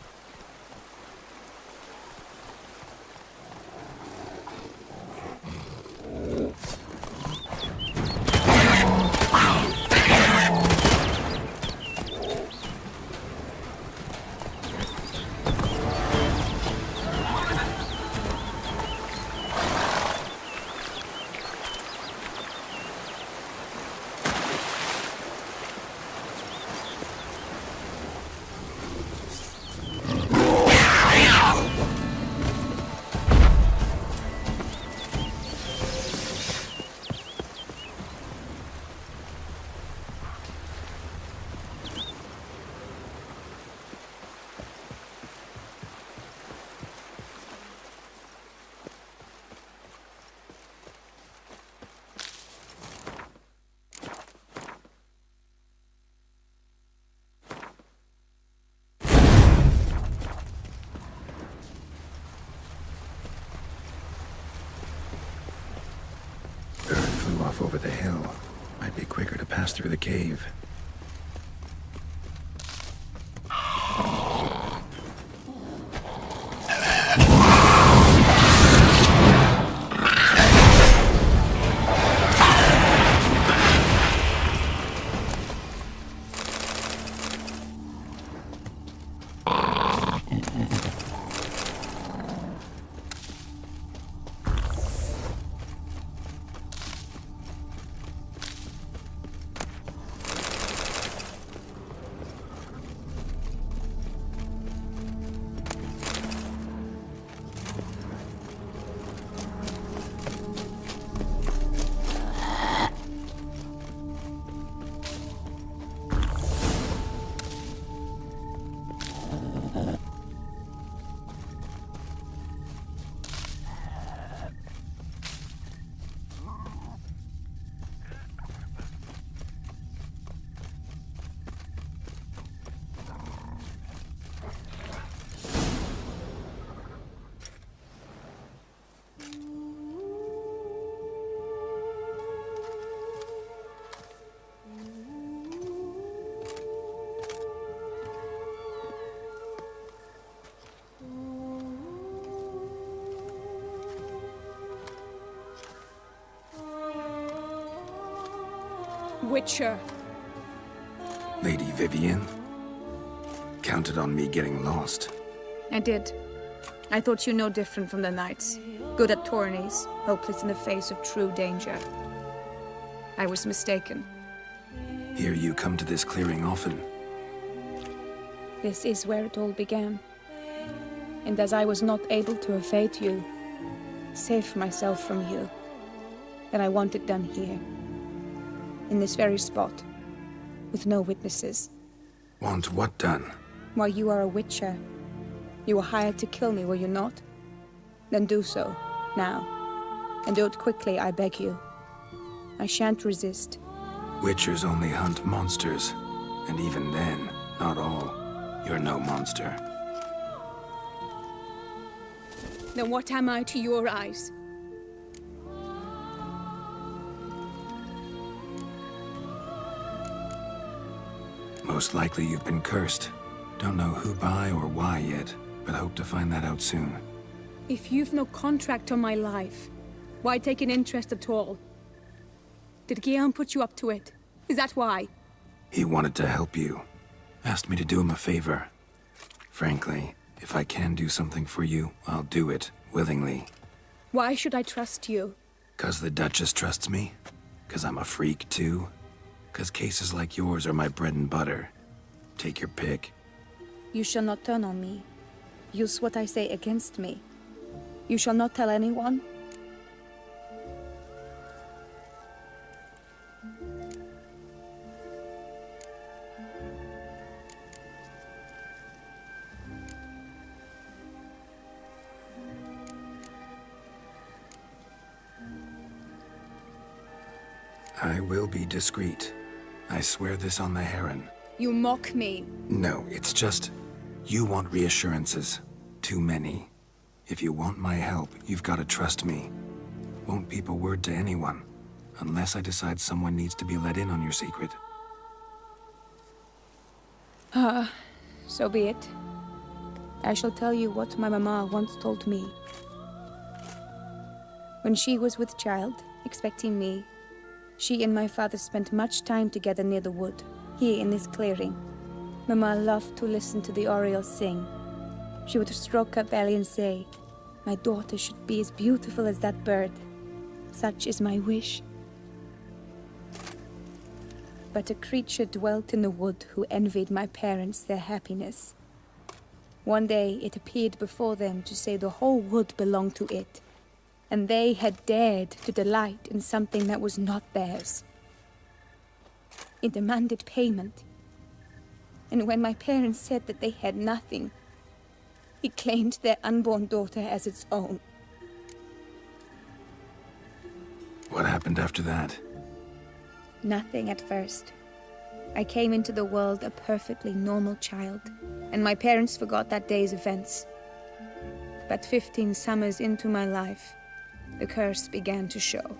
Over the hill. Might be quicker to pass through the cave. Witcher. Lady Vivian? Counted on me getting lost. I did. I thought you no different from the knights. Good at tourneys, hopeless in the face of true danger. I was mistaken. Hear you come to this clearing often. This is where it all began. And as I was not able to evade you, save myself from you, then I want it done here. In this very spot. With no witnesses. Want what done? While you are a witcher, you were hired to kill me, were you not? Then do so, now. And do it quickly, I beg you. I shan't resist. Witchers only hunt monsters. And even then, not all. You're no monster. Then what am I to your eyes? Most likely you've been cursed. Don't know who by or why yet, but hope to find that out soon. If you've no contract on my life, why take an interest at all? Did Guillaume put you up to it? Is that why? He wanted to help you. Asked me to do him a favor. Frankly, if I can do something for you, I'll do it, willingly. Why should I trust you? 'Cause the Duchess trusts me? 'Cause I'm a freak, too? 'Cause cases like yours are my bread and butter. Take your pick. You shall not turn on me. Use what I say against me. You shall not tell anyone? I will be discreet. I swear this on the Heron. You mock me. No, it's just... You want reassurances. Too many. If you want my help, you've got to trust me. Won't peep a word to anyone. Unless I decide someone needs to be let in on your secret. So be it. I shall tell you what my mama once told me. When she was with child, expecting me, she and my father spent much time together near the wood, here in this clearing. Mama loved to listen to the orioles sing. She would stroke her belly and say, "My daughter should be as beautiful as that bird. Such is my wish." But a creature dwelt in the wood who envied my parents their happiness. One day it appeared before them to say the whole wood belonged to it, and they had dared to delight in something that was not theirs. It demanded payment. And when my parents said that they had nothing, it claimed their unborn daughter as its own. What happened after that? Nothing at first. I came into the world a perfectly normal child, and my parents forgot that day's events. But 15 summers into my life, the curse began to show.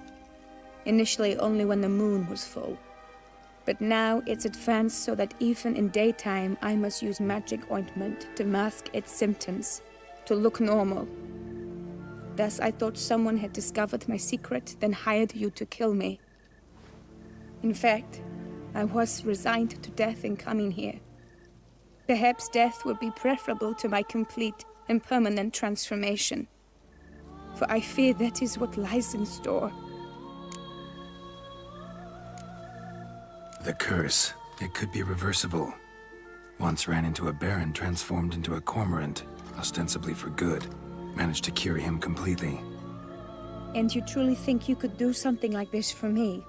Initially only when the moon was full. But now it's advanced so that even in daytime I must use magic ointment to mask its symptoms, to look normal. Thus I thought someone had discovered my secret, then hired you to kill me. In fact, I was resigned to death in coming here. Perhaps death would be preferable to my complete and permanent transformation. For I fear that is what lies in store. The curse. It could be reversible. Once ran into a baron transformed into a cormorant, ostensibly for good. Managed to cure him completely. And you truly think you could do something like this for me?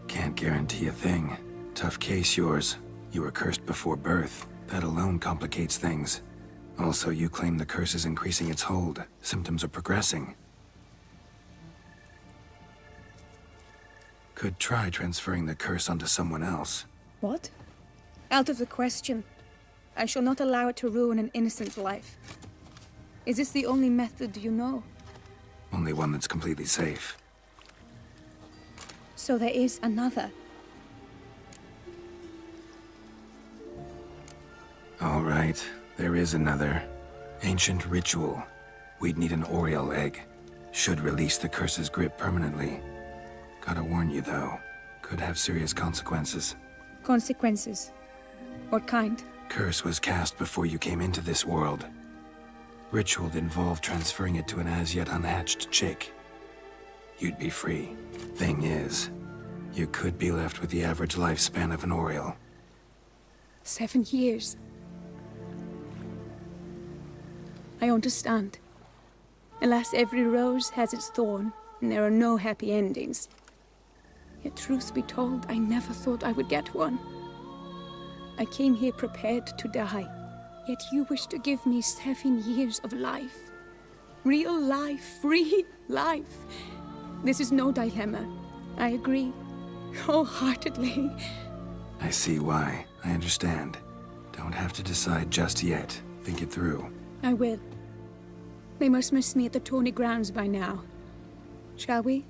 Can't guarantee a thing. Tough case, yours. You were cursed before birth. That alone complicates things. Also, you claim the curse is increasing its hold. Symptoms are progressing. Could try transferring the curse onto someone else. What? Out of the question. I shall not allow it to ruin an innocent life. Is this the only method you know? Only one that's completely safe. So there is another. All right, there is another. Ancient ritual. We'd need an Oriole egg. Should release the curse's grip permanently. Gotta warn you, though. Could have serious consequences. Consequences? What kind? Curse was cast before you came into this world. Ritual involved transferring it to an as-yet unhatched chick. You'd be free. Thing is, you could be left with the average lifespan of an Oriole. 7 years. I understand. Alas, every rose has its thorn, and there are no happy endings. Yet truth be told, I never thought I would get one. I came here prepared to die, yet you wish to give me 7 years of life. Real life, free life. This is no dilemma. I agree, wholeheartedly. I see why. I understand. Don't have to decide just yet. Think it through. I will. They must miss me at the tourney grounds by now. Shall we?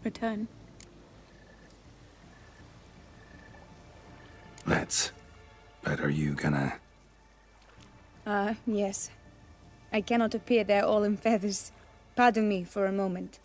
Return. Let's. But are you gonna... Yes. I cannot appear there all in feathers. Pardon me for a moment.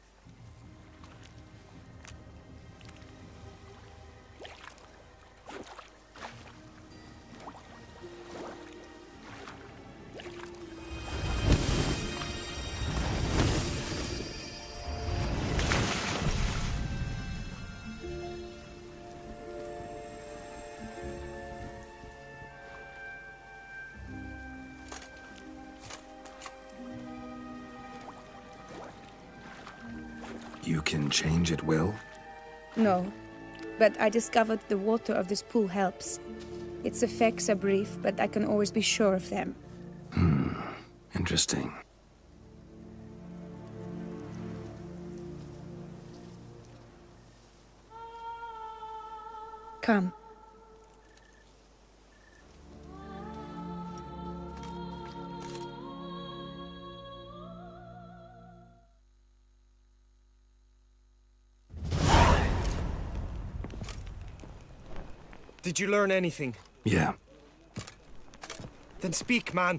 You can change at will? No, but I discovered the water of this pool helps. Its effects are brief, but I can always be sure of them. Interesting. Come. Did you learn anything? Yeah. Then speak, man.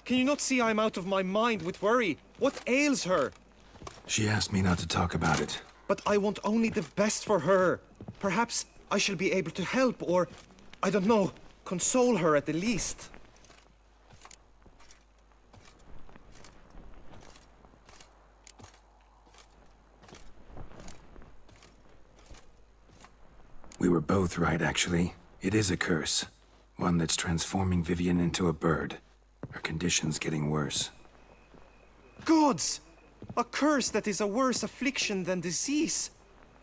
Can you not see I'm out of my mind with worry? What ails her? She asked me not to talk about it. But I want only the best for her. Perhaps I shall be able to help or, I don't know, console her at the least. We were both right, actually. It is a curse. One that's transforming Vivian into a bird. Her condition's getting worse. Gods! A curse that is a worse affliction than disease.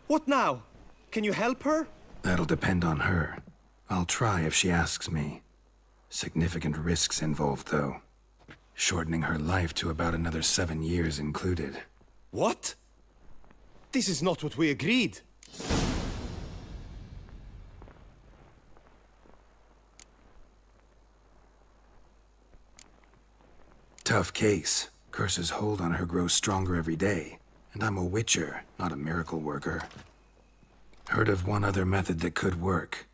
What now? Can you help her? That'll depend on her. I'll try if she asks me. Significant risks involved, though. Shortening her life to about another 7 years included. What? This is not what we agreed. Tough case. Curse's hold on her grows stronger every day. And I'm a witcher, not a miracle worker. Heard of one other method that could work.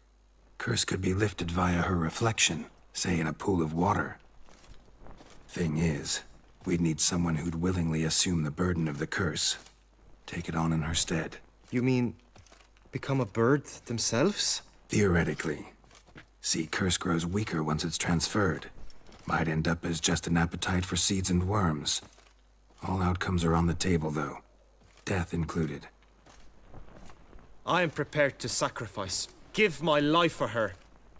Curse could be lifted via her reflection, say in a pool of water. Thing is, we'd need someone who'd willingly assume the burden of the curse. Take it on in her stead. You mean, become a bird themselves? Theoretically. See, curse grows weaker once it's transferred. Might end up as just an appetite for seeds and worms. All outcomes are on the table, though. Death included. I am prepared to sacrifice. Give my life for her.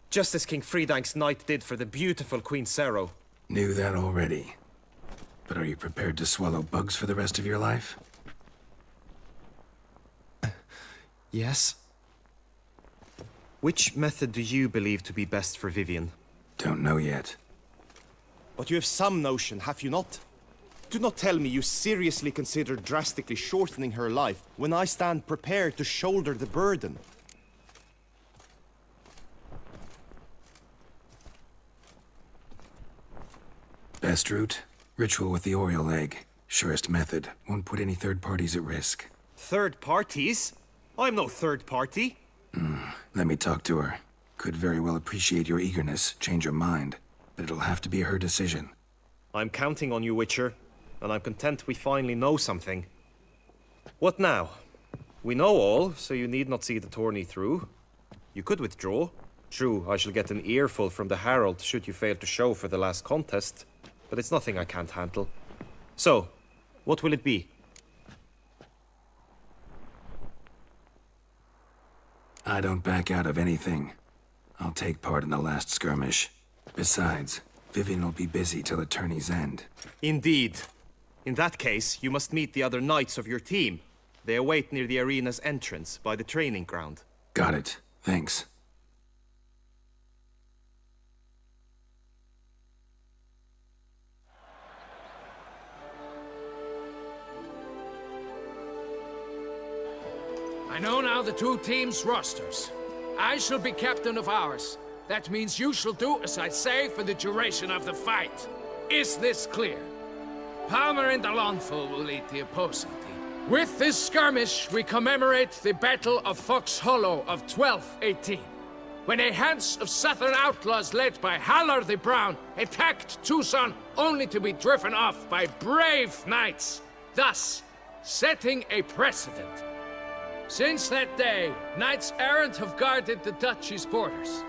Just as King Fridank's knight did for the beautiful Queen Sero. Knew that already. But are you prepared to swallow bugs for the rest of your life? Yes. Which method do you believe to be best for Vivian? Don't know yet. But you have some notion, have you not? Do not tell me you seriously consider drastically shortening her life when I stand prepared to shoulder the burden. Best route? Ritual with the Oriole egg. Surest method. Won't put any third parties at risk. Third parties? I'm no third party. Let me talk to her. Could very well appreciate your eagerness, change her mind. But it'll have to be her decision. I'm counting on you, Witcher. And I'm content we finally know something. What now? We know all, so you need not see the tourney through. You could withdraw. True, I shall get an earful from the Herald should you fail to show for the last contest, but it's nothing I can't handle. So, what will it be? I don't back out of anything. I'll take part in the last skirmish. Besides, Vivian will be busy till the tourney's end. Indeed. In that case, you must meet the other knights of your team. They await near the arena's entrance, by the training ground. Got it. Thanks. I know now the two teams' rosters. I shall be captain of ours. That means you shall do as I say for the duration of the fight. Is this clear? Palmer and Alonful will lead the opposing team. With this skirmish, we commemorate the Battle of Fox Hollow of 1218, when a hands of southern outlaws led by Halar the Brown attacked Tucson only to be driven off by brave knights, thus setting a precedent. Since that day, knights errant have guarded the duchy's borders.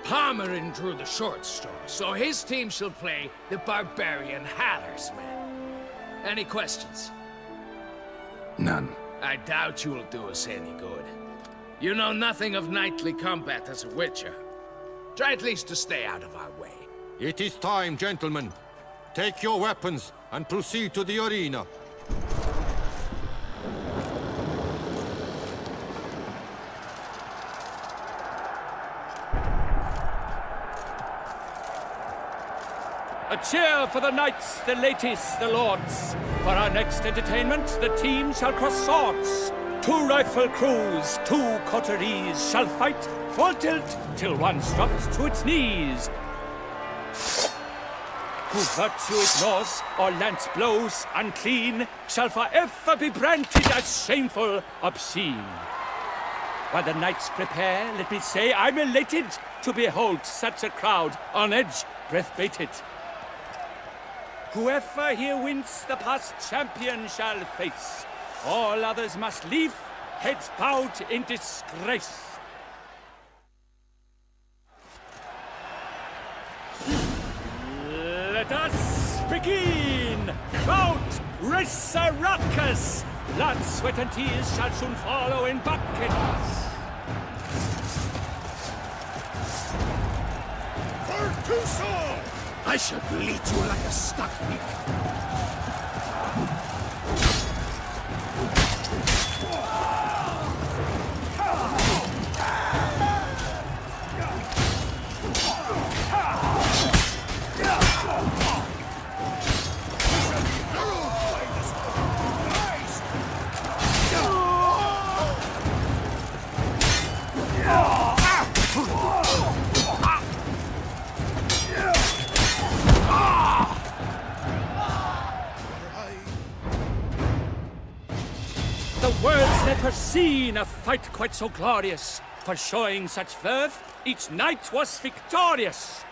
Palmerin drew the short straw, so his team shall play the barbarian Halar's men. Any questions? None. I doubt you will do us any good. You know nothing of knightly combat as a witcher. Try at least to stay out of our way. It is time, gentlemen. Take your weapons and proceed to the arena. A cheer for the knights, the ladies, the lords. For our next entertainment, the team shall cross swords. 2 rifle crews, 2 coteries shall fight full tilt till one drops to its knees. Who virtue ignores or lance blows unclean shall forever be branded as shameful, obscene. While the knights prepare, let me say I'm elated to behold such a crowd on edge, breath-baited. Whoever here wins the past champion shall face. All others must leave, heads bowed in disgrace. Let us begin! Crowd, race a ruckus! Blood, sweat and tears shall soon follow in buckets. For Tucson! I shall bleed you like a stuck pig. The world's never seen a fight quite so glorious. For showing such verve, each knight was victorious.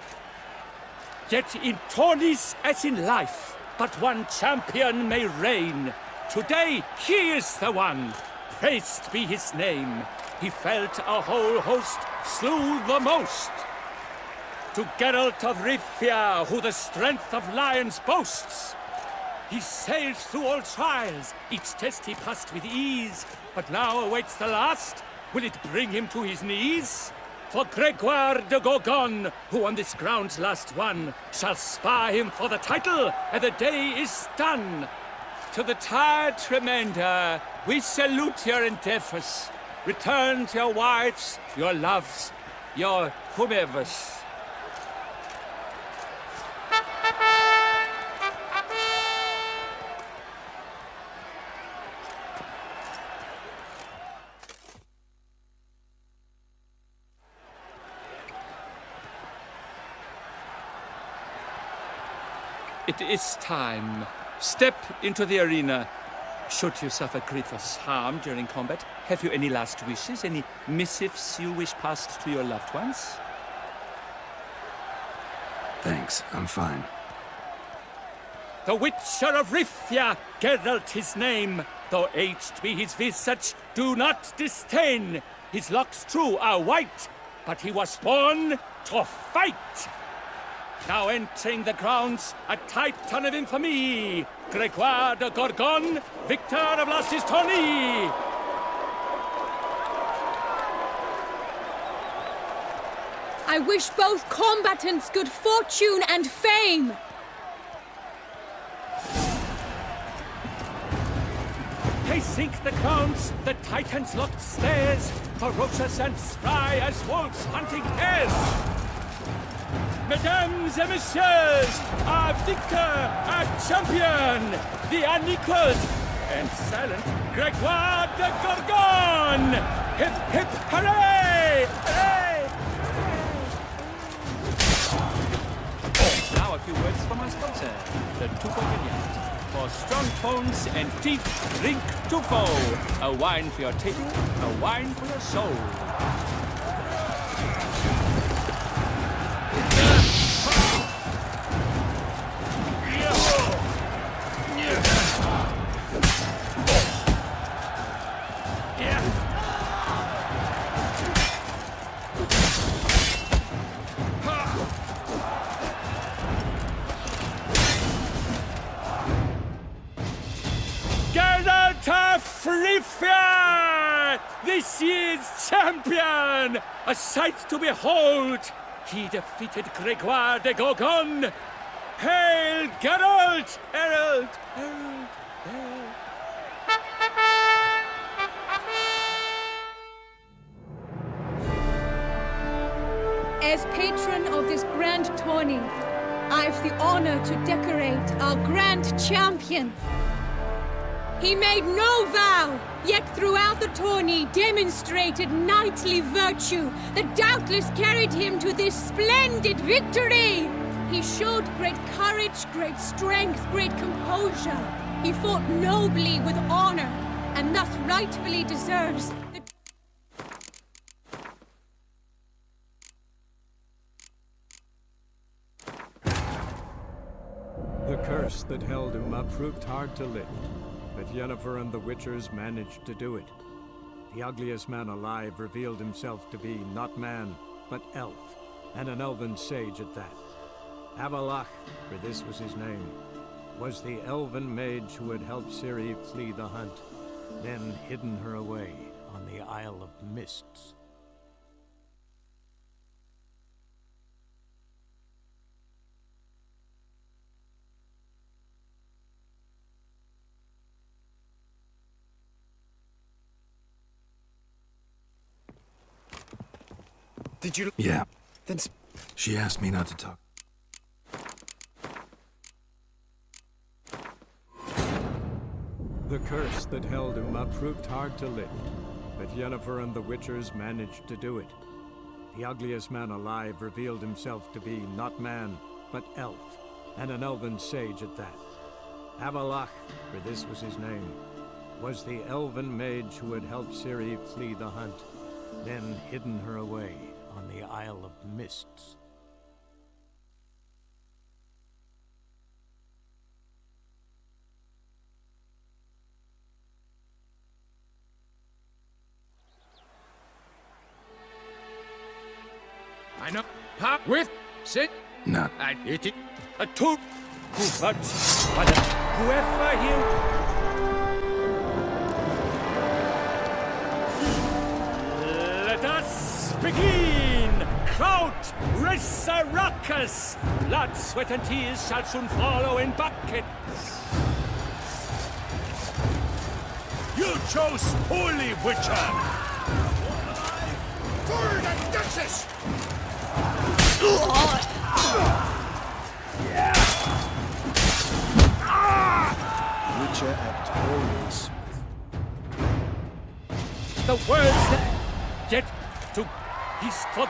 Yet in tourneys as in life, but one champion may reign. Today he is the one, praised be his name. He felt a whole host, slew the most. To Geralt of Rivia, who the strength of lions boasts. He sailed through all trials, each test he passed with ease. But now awaits the last. Will it bring him to his knees? For Gregoire de Gorgon, who on this ground's last won, shall spar him for the title, and the day is done. To the tired remainder, we salute your endeavors. Return to your wives, your loves, your whomevers. It is time. Step into the arena. Should you suffer grievous harm during combat, have you any last wishes, any missives you wish passed to your loved ones? Thanks, I'm fine. The Witcher of Rifia, Geralt his name. Though aged be his visage, do not disdain. His locks true are white, but he was born to fight. Now entering the grounds, a titan of infamy, Gregoire de Gorgon, victor of Lasses Tourney. I wish both combatants good fortune and fame. They sink the grounds, the titans locked stairs, ferocious and spry as wolves hunting hares. Mesdames et messieurs, our victor, our champion, the unequaled and silent Gregoire de Gorgon! Hip, hip, hooray! Hooray! Now a few words from my sponsor, the Tuco Vineyard. For strong bones and teeth, drink Tufo. A wine for your table, a wine for your soul. Rifia! This year's champion! A sight to behold! He defeated Gregoire de Gorgon! Hail, Geralt! Herald! Herald! Herald! As patron of this grand tourney, I've the honor to decorate our grand champion. He made no vow, yet throughout the tourney demonstrated knightly virtue that doubtless carried him to this splendid victory. He showed great courage, great strength, great composure. He fought nobly with honor, and thus rightfully deserves the... The curse that held Uma proved hard to lift. But Yennefer and the Witchers managed to do it. The ugliest man alive revealed himself to be not man, but elf, and an elven sage at that. Avalach, for this was his name, was the elven mage who had helped Ciri flee the hunt, then hidden her away on the Isle of Mists. Did you... Yeah. Then... She asked me not to talk. The curse that held Uma proved hard to lift, but Yennefer and the Witchers managed to do it. The ugliest man alive revealed himself to be not man, but elf, and an elven sage at that. Avalach, for this was his name, was the elven mage who had helped Ciri flee the hunt, then hidden her away on the Isle of Mists. I know. Pop with sit. Not. I eat it. A two. But whoever you. Let us begin. Kraut, Resurrecus. Blood, sweat, and tears shall soon follow in buckets. You chose poorly, Witcher! Forward and Duchess! Witcher act always. The words that get to his throat.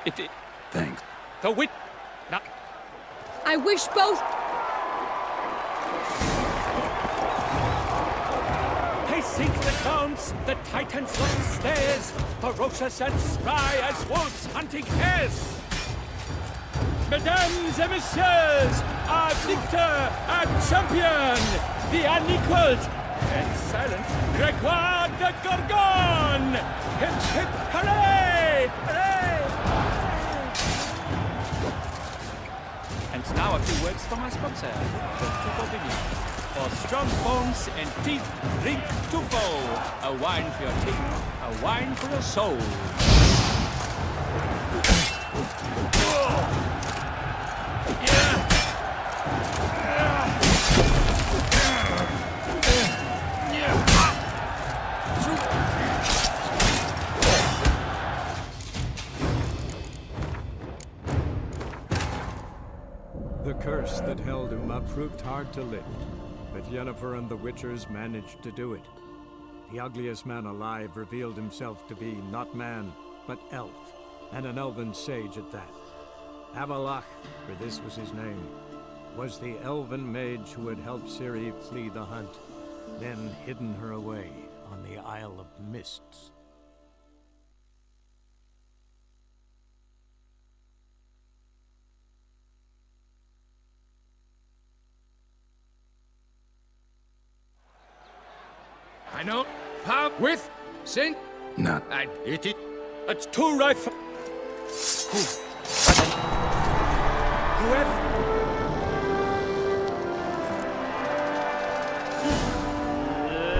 It. Thanks. The wit. Now. I wish both. They sink the grounds, the titans lock stairs, ferocious and spry as wolves hunting hares. Mesdames et messieurs, our victor and champion, the unequaled and silent Gregoire de Gorgon! Hip hip hooray! Hooray! And now a few words from our sponsor, the Tufo Vineyard. For strong bones and teeth, drink Tufo. A wine for your teeth, a wine for your soul. The curse that held Uma proved hard to lift, but Yennefer and the Witchers managed to do it. The ugliest man alive revealed himself to be not man, but elf, and an elven sage at that. Avalach, for this was his name, was the elven mage who had helped Ciri flee the hunt, then hidden her away on the Isle of Mists. I know. How? With? Sin? None. I eat it. It's too right for... Whoever...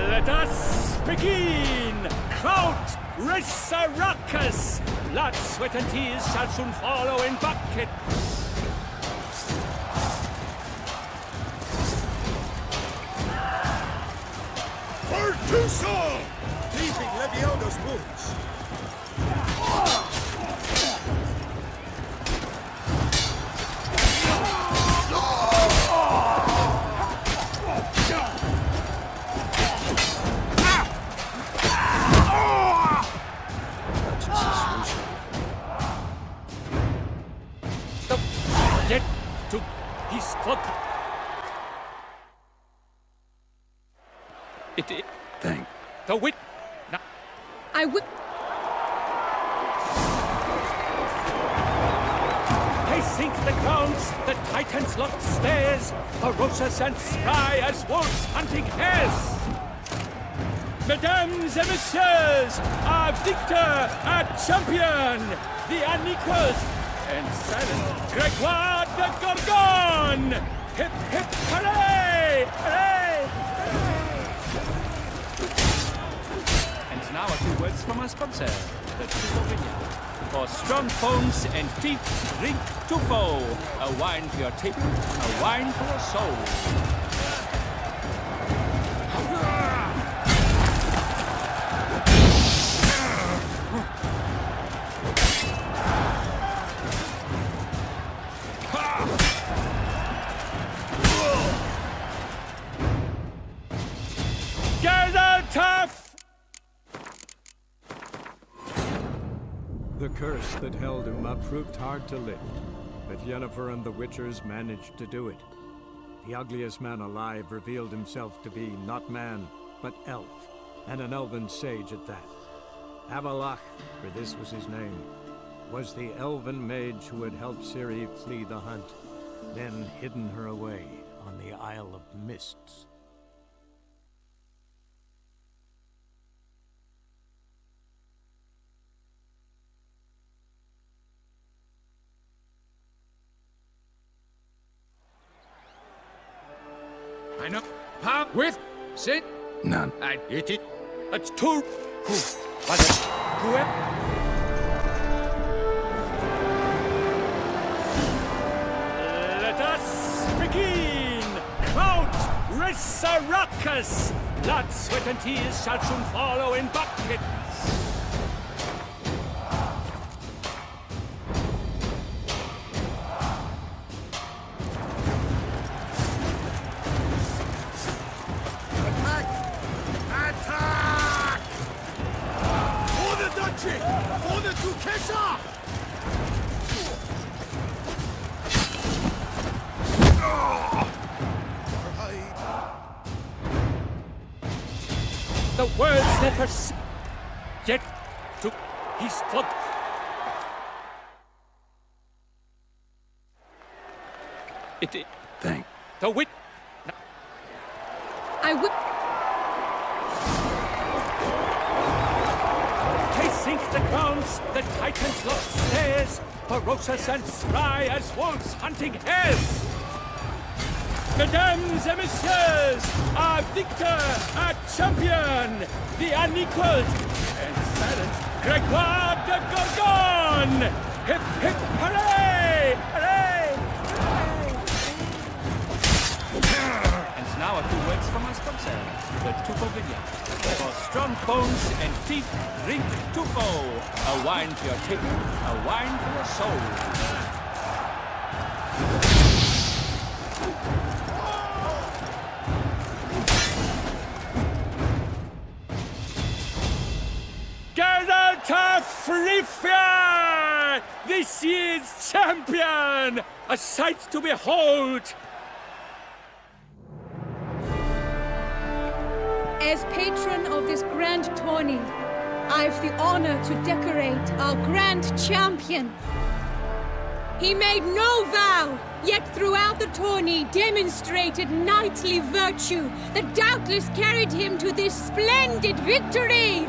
Let us begin! Kraut, Resurrecus! Blood, sweat, and tears shall soon follow in buckets. Pertuso! Leaping Leviosa's wounds. Get to his foot. It Thank. the wit. I would. Pacing the grounds, the Titans locked stairs, ferocious and spry as wolves hunting hares. Mesdames et messieurs, our victor, our champion, the unequaled and silent Gregoire de Gorgon! Hip hip hooray! Hooray! And now a few words from our sponsor, the Tufo Vineyard. For strong bones and teeth, drink Tufo. A wine for your teeth, a wine for your soul. Tough! The curse that held Uma proved hard to lift, but Yennefer and the Witchers managed to do it. The ugliest man alive revealed himself to be not man, but elf, and an elven sage at that. Avalach, for this was his name, was the elven mage who had helped Ciri flee the hunt, then hidden her away on the Isle of Mists. I know. How? With? Sin? None. I eat it. It's too... Whoever... Let us begin! Kraut, Resurrecus! Blood, sweat, and tears shall soon follow in buckets. The words never yet to his foot. Thank. The wit. I will. They sink the grounds, the Titans lost stairs, ferocious and spry as wolves hunting hares. Mesdames et messieurs, our victor, our champion, the unequaled and silent Gregoire de Gorgon! Hip, hip, hooray! Hooray! And now a few words from our sponsor, the Tufo Vineyard. For strong bones and teeth, drink Tufo. A wine for your teeth, a wine for your soul. Rifia! This year's champion! A sight to behold! As patron of this grand tourney, I've the honor to decorate our grand champion. He made no vow, yet throughout the tourney demonstrated knightly virtue that doubtless carried him to this splendid victory.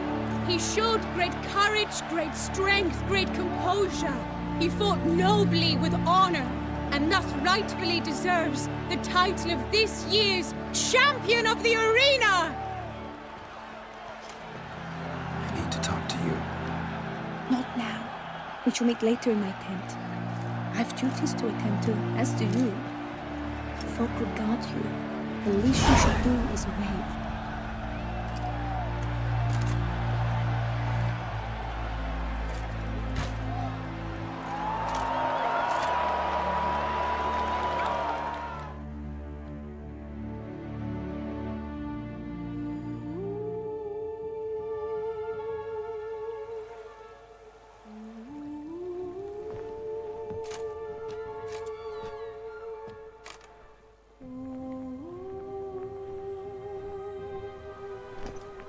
He showed great courage, great strength, great composure. He fought nobly with honor, and thus rightfully deserves the title of this year's Champion of the Arena! I need to talk to you. Not now. We shall meet later in my tent. I've duties to attend to, as do you. Folk regard you. The least you should do is wave.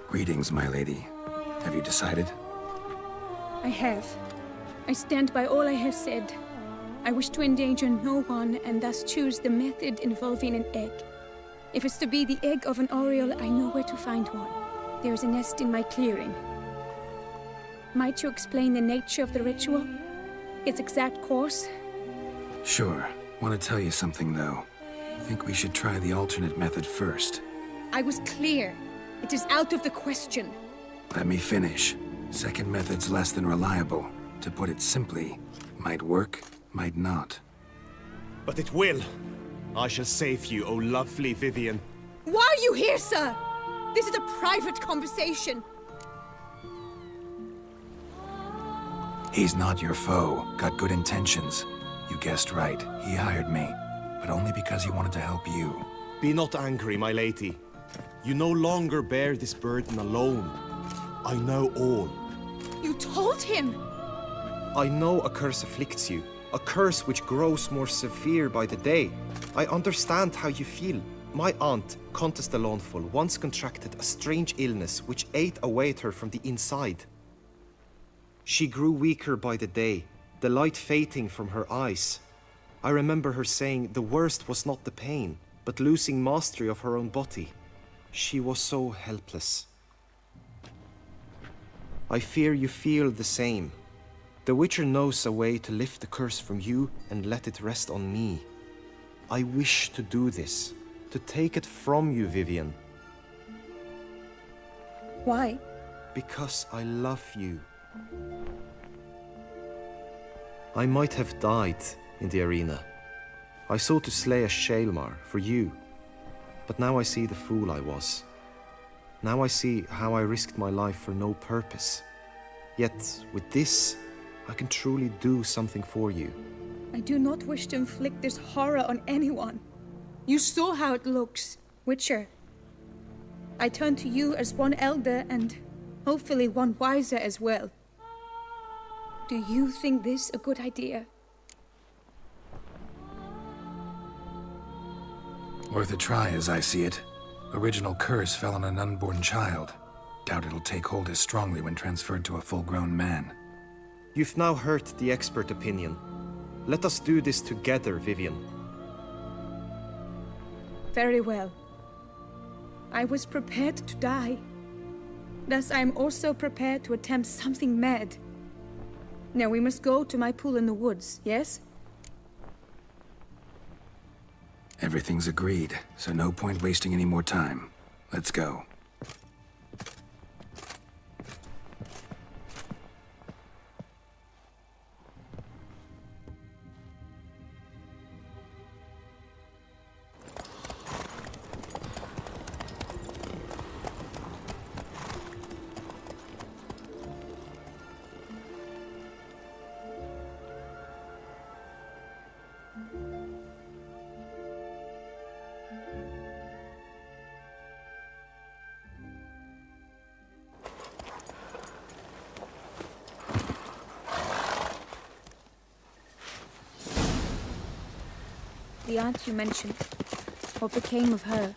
Greetings, my lady. Have you decided? I have. I stand by all I have said. I wish to endanger no one and thus choose the method involving an egg. If it's to be the egg of an oriole, I know where to find one. There is a nest in my clearing. Might you explain the nature of the ritual? Its exact course? Sure. Want to tell you something, though. Think we should try the alternate method first. I was clear. It is out of the question. Let me finish. Second method's less than reliable. To put it simply, might work, might not. But it will. I shall save you, O lovely Vivian. Why are you here, sir? This is a private conversation. He's not your foe. Got good intentions. You guessed right. He hired me. But only because he wanted to help you. Be not angry, my lady. You no longer bear this burden alone. I know all. You told him? I know a curse afflicts you. A curse which grows more severe by the day. I understand how you feel. My aunt, Countess de Lawnful, once contracted a strange illness which ate away at her from the inside. She grew weaker by the day, the light fading from her eyes. I remember her saying the worst was not the pain, but losing mastery of her own body. She was so helpless. I fear you feel the same. The Witcher knows a way to lift the curse from you and let it rest on me. I wish to do this, to take it from you, Vivian. Why? Because I love you. I might have died in the arena. I sought to slay a Shaelmar for you. But now I see the fool I was. Now I see how I risked my life for no purpose. Yet, with this, I can truly do something for you. I do not wish to inflict this horror on anyone. You saw how it looks, Witcher. I turn to you as one elder and hopefully one wiser as well. Do you think this a good idea? Worth a try, as I see it. Original curse fell on an unborn child. Doubt it'll take hold as strongly when transferred to a full-grown man. You've now heard the expert opinion. Let us do this together, Vivian. Very well. I was prepared to die. Thus I am also prepared to attempt something mad. Now we must go to my pool in the woods, yes? Everything's agreed, so no point wasting any more time. Let's go. The aunt you mentioned, what became of her?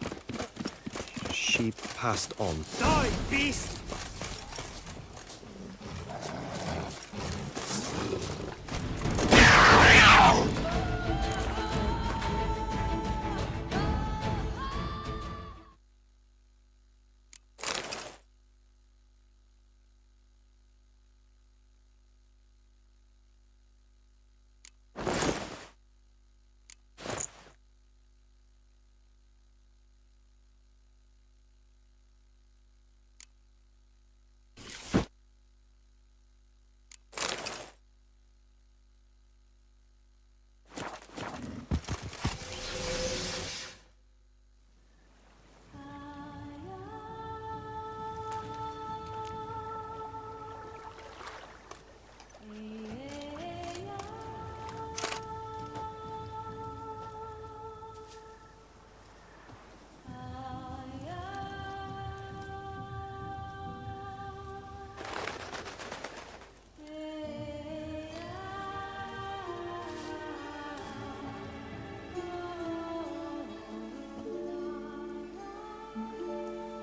She passed on. Die, beast!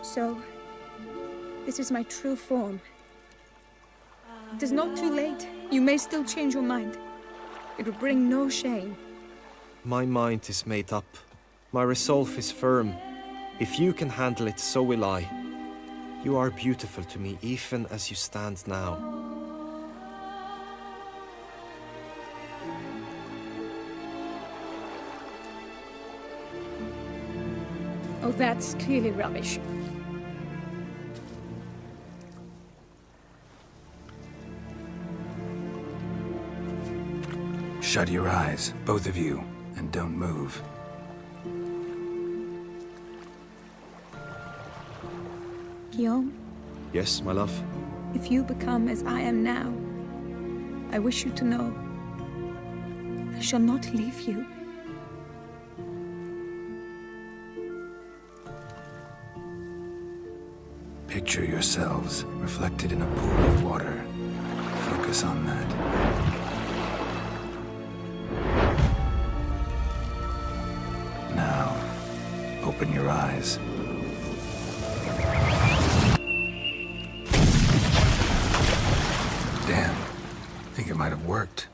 So, this is my true form. It is not too late. You may still change your mind. It will bring no shame. My mind is made up. My resolve is firm. If you can handle it, so will I. You are beautiful to me, even as you stand now. Oh, that's clearly rubbish. Shut your eyes, both of you, and don't move. Guillaume, Yes, my love? if you become as I am now, I wish you to know I shall not leave you. Picture yourselves reflected in a pool of water. Focus on that. Now, open your eyes. Damn, think it might have worked.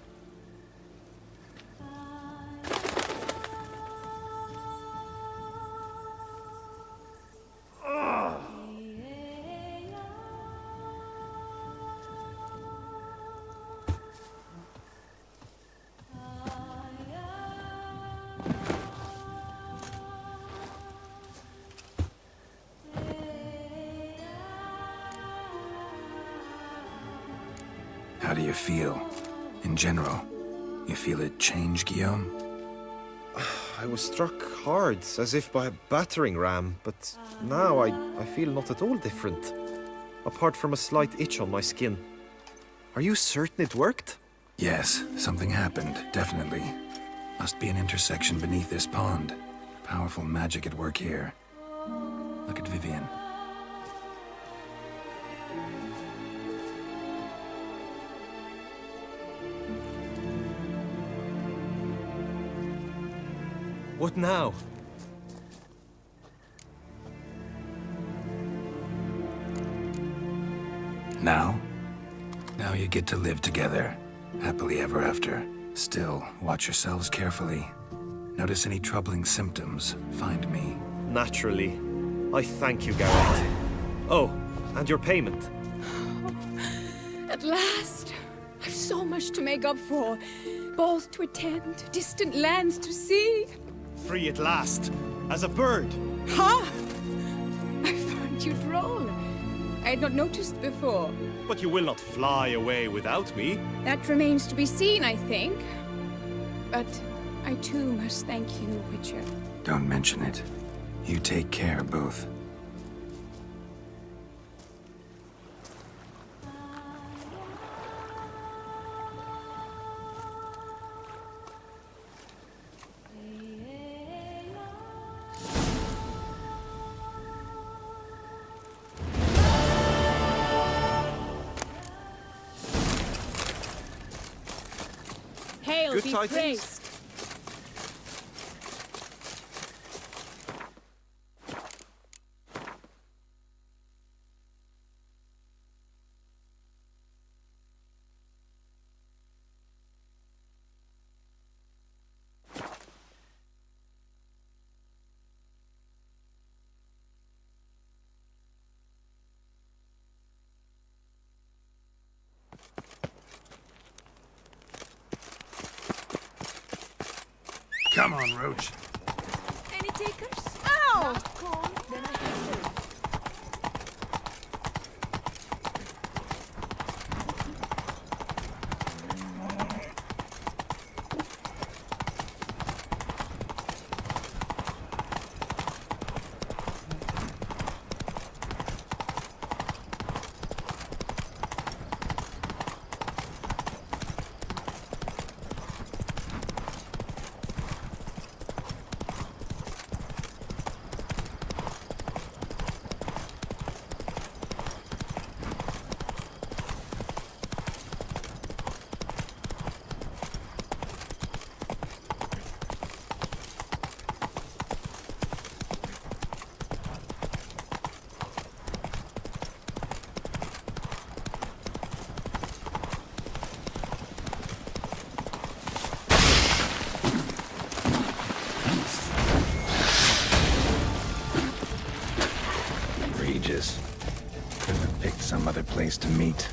How do you feel? In general, you feel it change, Guillaume? I was struck hard, as if by a battering ram, but now I feel not at all different. Apart from a slight itch on my skin. Are you certain it worked? Yes, something happened, definitely. Must be an intersection beneath this pond. Powerful magic at work here. Look at Vivian. What now? Now? Now you get to live together. Happily ever after. Still, watch yourselves carefully. Notice any troubling symptoms, find me. Naturally. I thank you, Garrett. Oh, and your payment. At last! I've so much to make up for. Balls to attend, distant lands to see. Free at last, as a bird. Ha! I found you droll. I had not noticed before. But you will not fly away without me. That remains to be seen, I think. But I too must thank you, Witcher. Don't mention it. You take care, both. Hail Good be tidings? praised. Come on, Roach. Any takers? Ow! Corn, then I have to. Could have picked some other place to meet.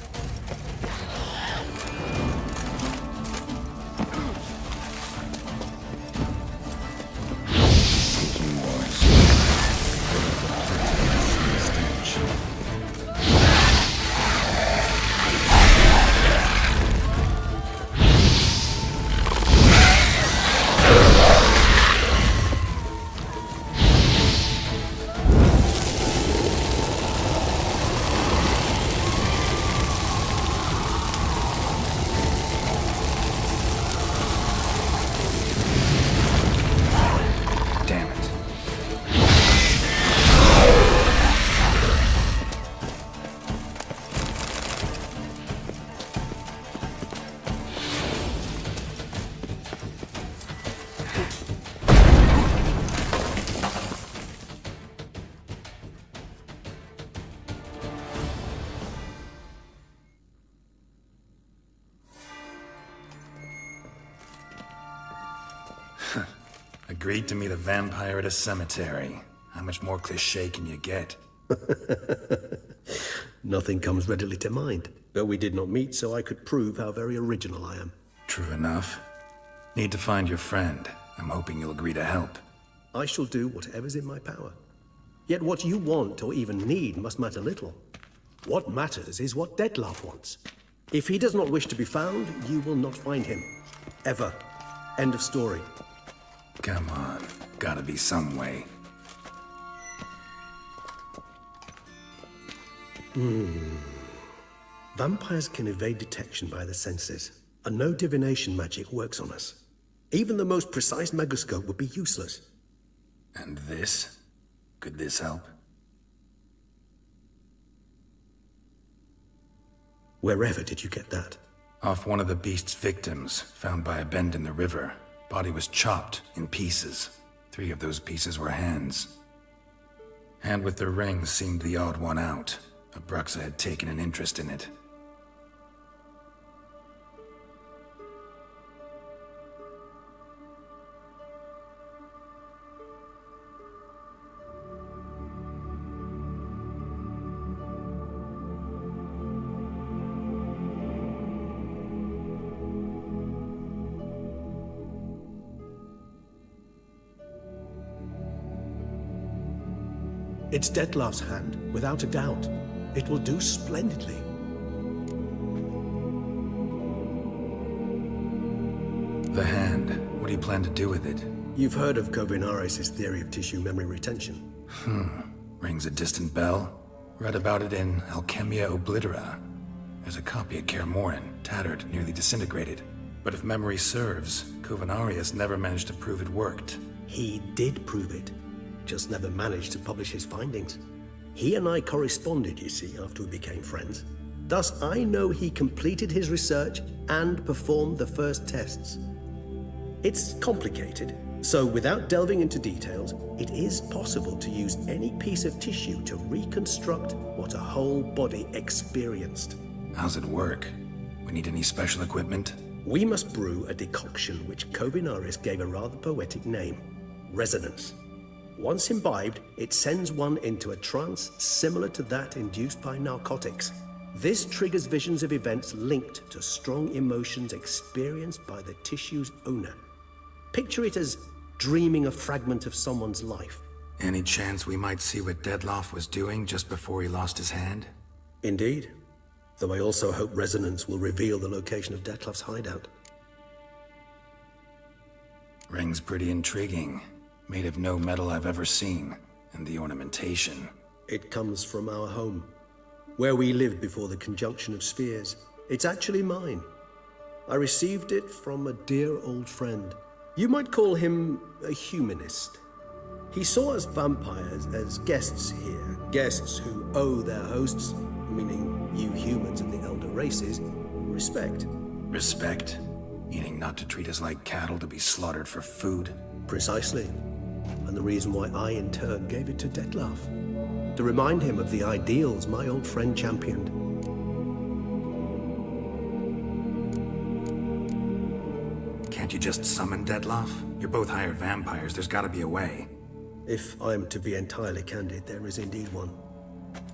Agreed to meet a vampire at a cemetery. How much more cliché can you get? Nothing comes readily to mind. But we did not meet, so I could prove how very original I am. True enough. Need to find your friend. I'm hoping you'll agree to help. I shall do whatever's in my power. Yet what you want or even need must matter little. What matters is what Dettlaff wants. If he does not wish to be found, you will not find him. Ever. End of story. Come on. Gotta be some way. Vampires can evade detection by the senses, and no divination magic works on us. Even the most precise megascope would be useless. And this? Could this help? Wherever did you get that? Off one of the beast's victims, found by a bend in the river. Body was chopped in pieces. 3 of those pieces were hands. Hand with the ring seemed the odd one out. Abruxa had taken an interest in it. It's Detlef's hand, without a doubt. It will do splendidly. The hand. What do you plan to do with it? You've heard of Kovinaris' theory of tissue memory retention. Rings a distant bell. Read about it in Alchemia Oblitera. There's a copy at Kaer Morhen, tattered, nearly disintegrated. But if memory serves, Kovinaris never managed to prove it worked. He did prove it, just never managed to publish his findings. He and I corresponded, you see, after we became friends. Thus, I know he completed his research and performed the first tests. It's complicated, so without delving into details, it is possible to use any piece of tissue to reconstruct what a whole body experienced. How's it work? We need any special equipment? We must brew a decoction which Kovinaris gave a rather poetic name, resonance. Once imbibed, it sends one into a trance similar to that induced by narcotics. This triggers visions of events linked to strong emotions experienced by the tissue's owner. Picture it as dreaming a fragment of someone's life. Any chance we might see what Detlef was doing just before he lost his hand? Indeed. Though I also hope resonance will reveal the location of Detlef's hideout. Ring's pretty intriguing. Made of no metal I've ever seen. And the ornamentation. It comes from our home, where we lived before the conjunction of spheres. It's actually mine. I received it from a dear old friend. You might call him a humanist. He saw us vampires as guests here, guests who owe their hosts, meaning you humans and the elder races, respect. Respect? Meaning not to treat us like cattle to be slaughtered for food? Precisely. And the reason why I, in turn, gave it to Detlef. To remind him of the ideals my old friend championed. Can't you just summon Detlef? You're both hired vampires, there's gotta be a way. If I'm to be entirely candid, there is indeed one.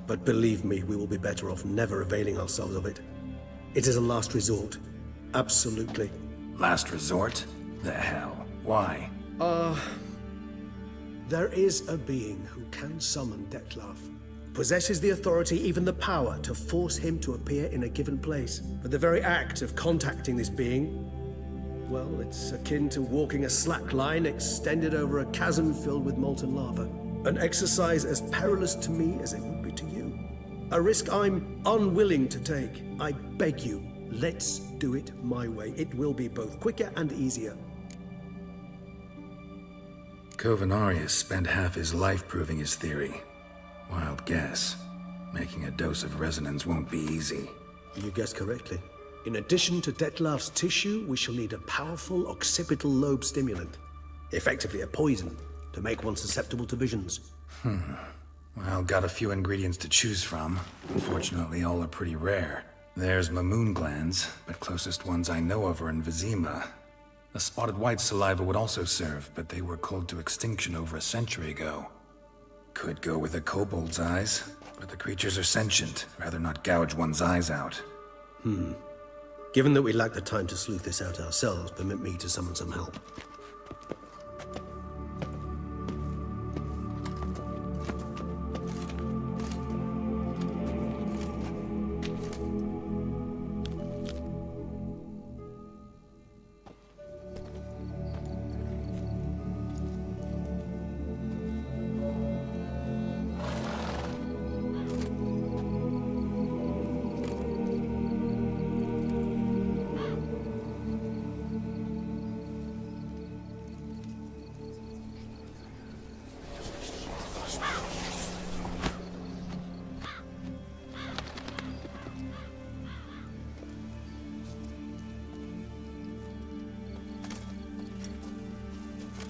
But believe me, we will be better off never availing ourselves of it. It is a last resort. Absolutely. Last resort? The hell? Why? There is a being who can summon Detlef. Possesses the authority, even the power, to force him to appear in a given place. But the very act of contacting this being, well, it's akin to walking a slack line extended over a chasm filled with molten lava. An exercise as perilous to me as it would be to you. A risk I'm unwilling to take. I beg you, let's do it my way. It will be both quicker and easier. Kovinaris spent half his life proving his theory. Wild guess. Making a dose of resonance won't be easy. You guessed correctly. In addition to Detlef's tissue, we shall need a powerful occipital lobe stimulant. Effectively a poison, to make one susceptible to visions. Well, got a few ingredients to choose from. Unfortunately, all are pretty rare. There's Mamoon glands, but closest ones I know of are in Vizima. A spotted white saliva would also serve, but they were cold to extinction over a century ago. Could go with a kobold's eyes, but the creatures are sentient. Rather not gouge one's eyes out. Given that we lack the time to sleuth this out ourselves, permit me to summon some help.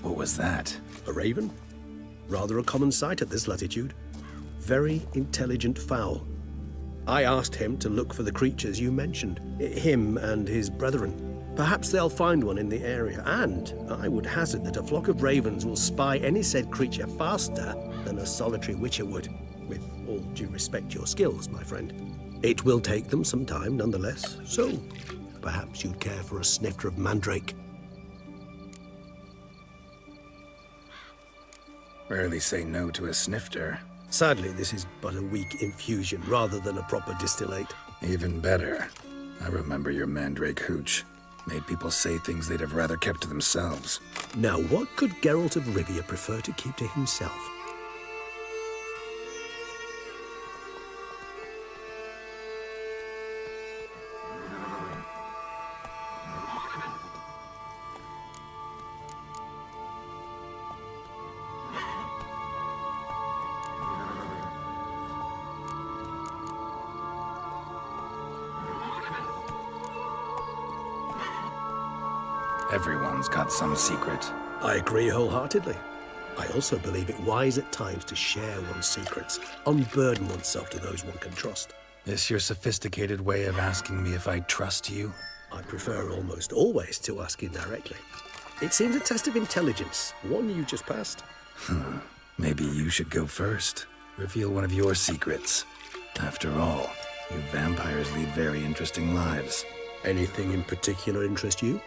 What was that? A raven? Rather a common sight at this latitude. Very intelligent fowl. I asked him to look for the creatures you mentioned, him and his brethren. Perhaps they'll find one in the area, and I would hazard that a flock of ravens will spy any said creature faster than a solitary witcher would. With all due respect to your skills, my friend. It will take them some time nonetheless, so perhaps you'd care for a snifter of mandrake. Rarely say no to a snifter. Sadly, this is but a weak infusion rather than a proper distillate. Even better. I remember your mandrake hooch. Made people say things they'd have rather kept to themselves. Now, what could Geralt of Rivia prefer to keep to himself? Everyone's got some secret. I agree wholeheartedly. I also believe it wise at times to share one's secrets, unburden oneself to those one can trust. This your sophisticated way of asking me if I trust you? I prefer almost always to ask indirectly. It seems a test of intelligence, one you just passed. Maybe you should go first. Reveal one of your secrets. After all, you vampires lead very interesting lives. Anything in particular interest you?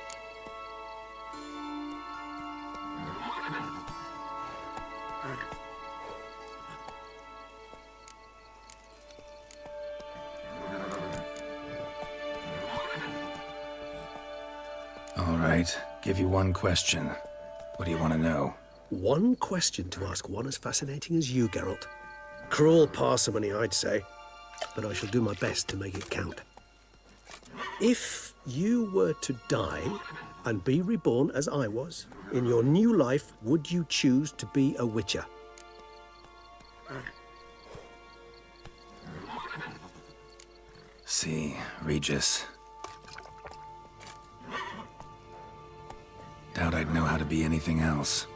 All right, give you one question. What do you want to know? One question to ask one as fascinating as you, Geralt. Cruel parsimony, I'd say, but I shall do my best to make it count. If you were to die and be reborn as I was, in your new life, would you choose to be a witcher? See, Regis. Doubt I'd know how to be anything else.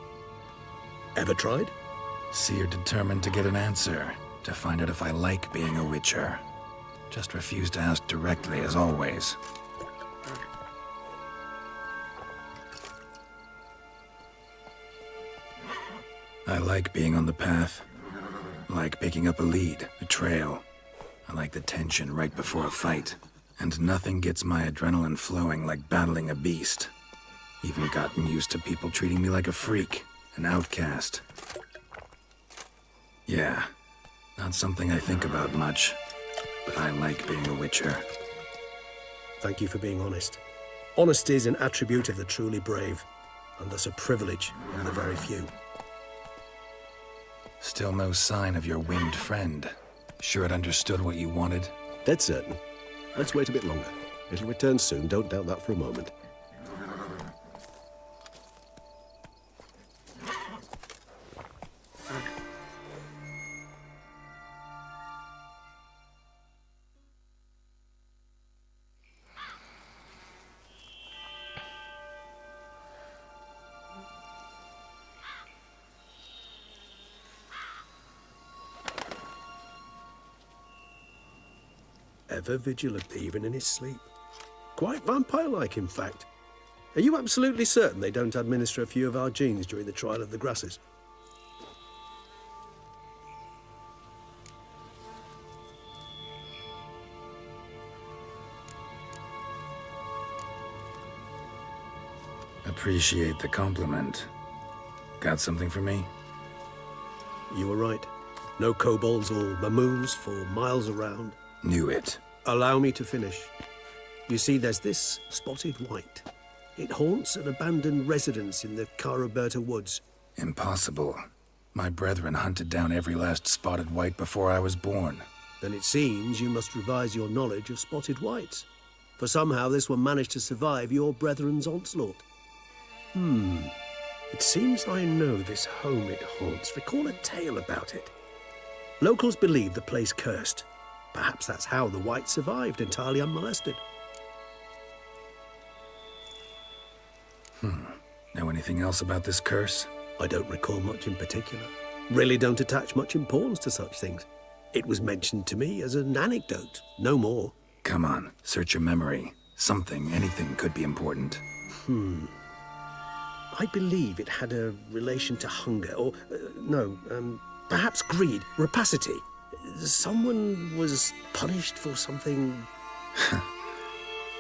Ever tried? See, you're determined to get an answer, to find out if I like being a witcher. Just refuse to ask directly, as always. I like being on the path. I like picking up a lead, a trail. I like the tension right before a fight. And nothing gets my adrenaline flowing like battling a beast. Even gotten used to people treating me like a freak, an outcast. Yeah, not something I think about much, but I like being a witcher. Thank you for being honest. Honesty is an attribute of the truly brave, and thus a privilege of the very few. Still no sign of your winged friend. Sure it understood what you wanted? Dead certain. Let's wait a bit longer. It'll return soon, don't doubt that for a moment. Ever vigilant, even in his sleep. Quite vampire-like, in fact. Are you absolutely certain they don't administer a few of our genes during the trial of the grasses? Appreciate the compliment. Got something for me? You were right. No kobolds or mamoons for miles around. Knew it. Allow me to finish. You see, there's this spotted white. It haunts an abandoned residence in the Caraberta woods. Impossible. My brethren hunted down every last spotted white before I was born. Then it seems you must revise your knowledge of spotted whites. For somehow this one managed to survive your brethren's onslaught. It seems I know this home it haunts. Recall a tale about it. Locals believe the place cursed. Perhaps that's how the whites survived, entirely unmolested. Know anything else about this curse? I don't recall much in particular. Really don't attach much importance to such things. It was mentioned to me as an anecdote, no more. Come on, search your memory. Something, anything could be important. I believe it had a relation to hunger, or, perhaps greed, rapacity. Someone was punished for something...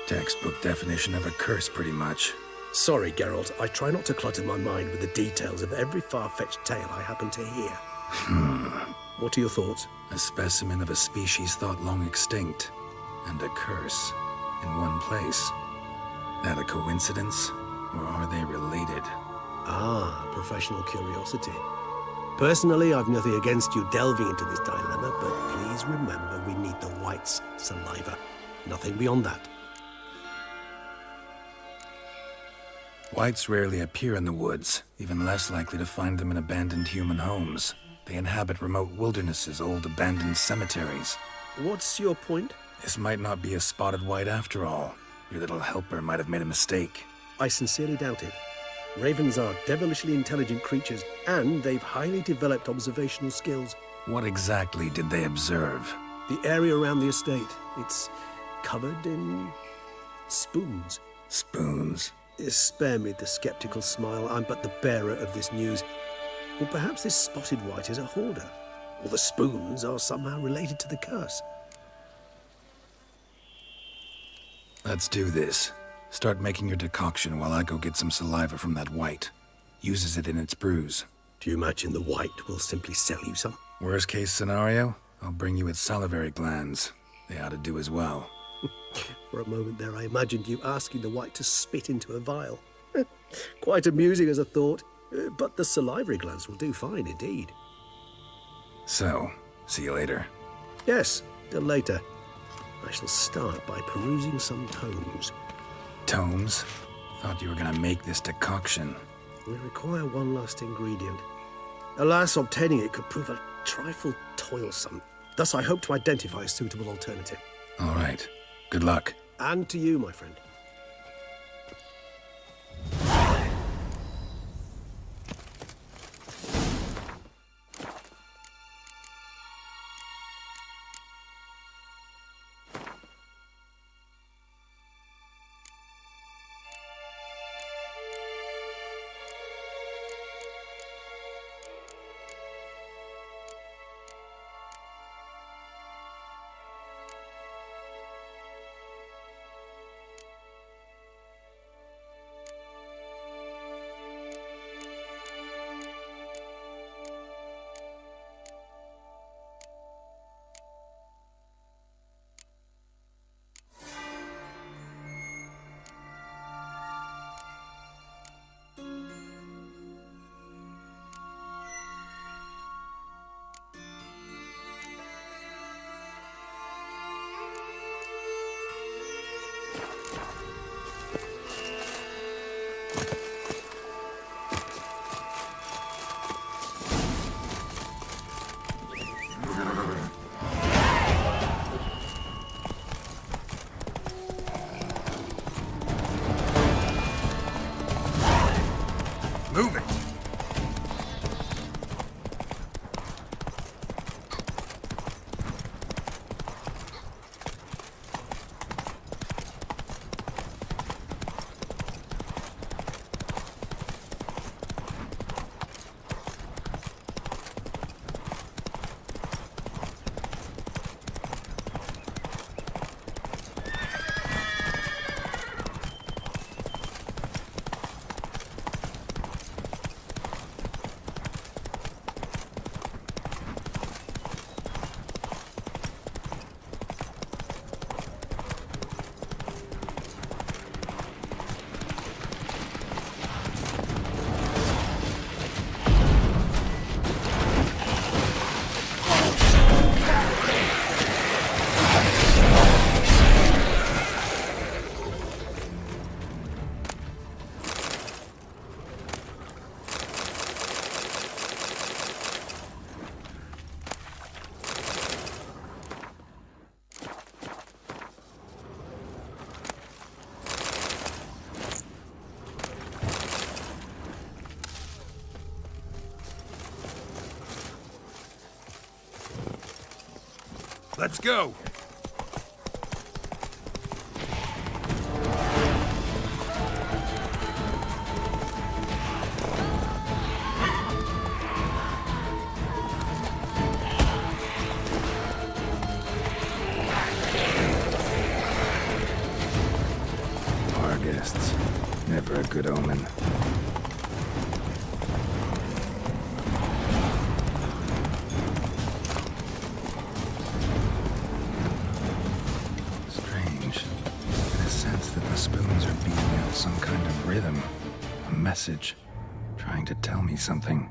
Textbook definition of a curse, pretty much. Sorry, Geralt, I try not to clutter my mind with the details of every far-fetched tale I happen to hear. What are your thoughts? A specimen of a species thought long extinct, and a curse in one place. That a coincidence, or are they related? Ah, professional curiosity. Personally, I've nothing against you delving into this dilemma, but please remember we need the white's saliva. Nothing beyond that. Whites rarely appear in the woods, even less likely to find them in abandoned human homes. They inhabit remote wildernesses, old abandoned cemeteries. What's your point? This might not be a spotted white after all. Your little helper might have made a mistake. I sincerely doubt it. Ravens are devilishly intelligent creatures, and they've highly developed observational skills. What exactly did they observe? The area around the estate. It's covered in spoons. Spoons? Spare me the skeptical smile. I'm but the bearer of this news. Or perhaps this spotted white is a hoarder. Or the spoons are somehow related to the curse. Let's do this. Start making your decoction while I go get some saliva from that white. Uses it in its brews. Do you imagine the white will simply sell you some? Worst case scenario, I'll bring you its salivary glands. They ought to do as well. For a moment there, I imagined you asking the white to spit into a vial. Quite amusing as a thought, but the salivary glands will do fine indeed. So, see you later. Yes, till later. I shall start by perusing some tomes. Tomes? Thought you were gonna make this decoction. We require one last ingredient. Alas, obtaining it could prove a trifle toilsome. Thus, I hope to identify a suitable alternative. All right. Good luck. And to you, my friend. Move it! Let's go! Our guests. Never a good omen. rhythm. A message. Trying to tell me something.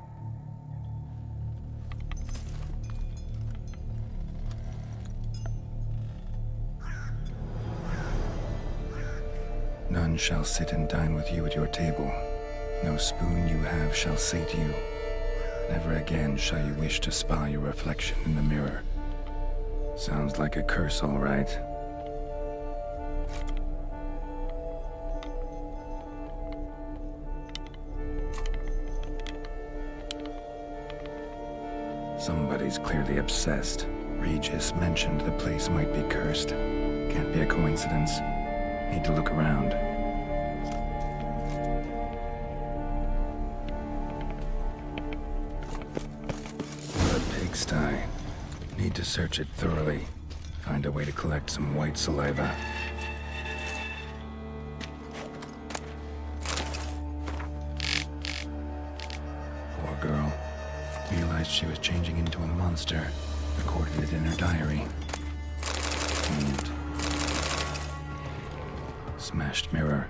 None shall sit and dine with you at your table. No spoon you have shall sate you. Never again shall you wish to spy your reflection in the mirror. Sounds like a curse, all right. Somebody's clearly obsessed. Regis mentioned the place might be cursed. Can't be a coincidence. Need to look around. A pigsty. Need to search it thoroughly. Find a way to collect some white saliva. Poor girl. Realized she was changing into a monster. Recorded it in her diary. And smashed mirror.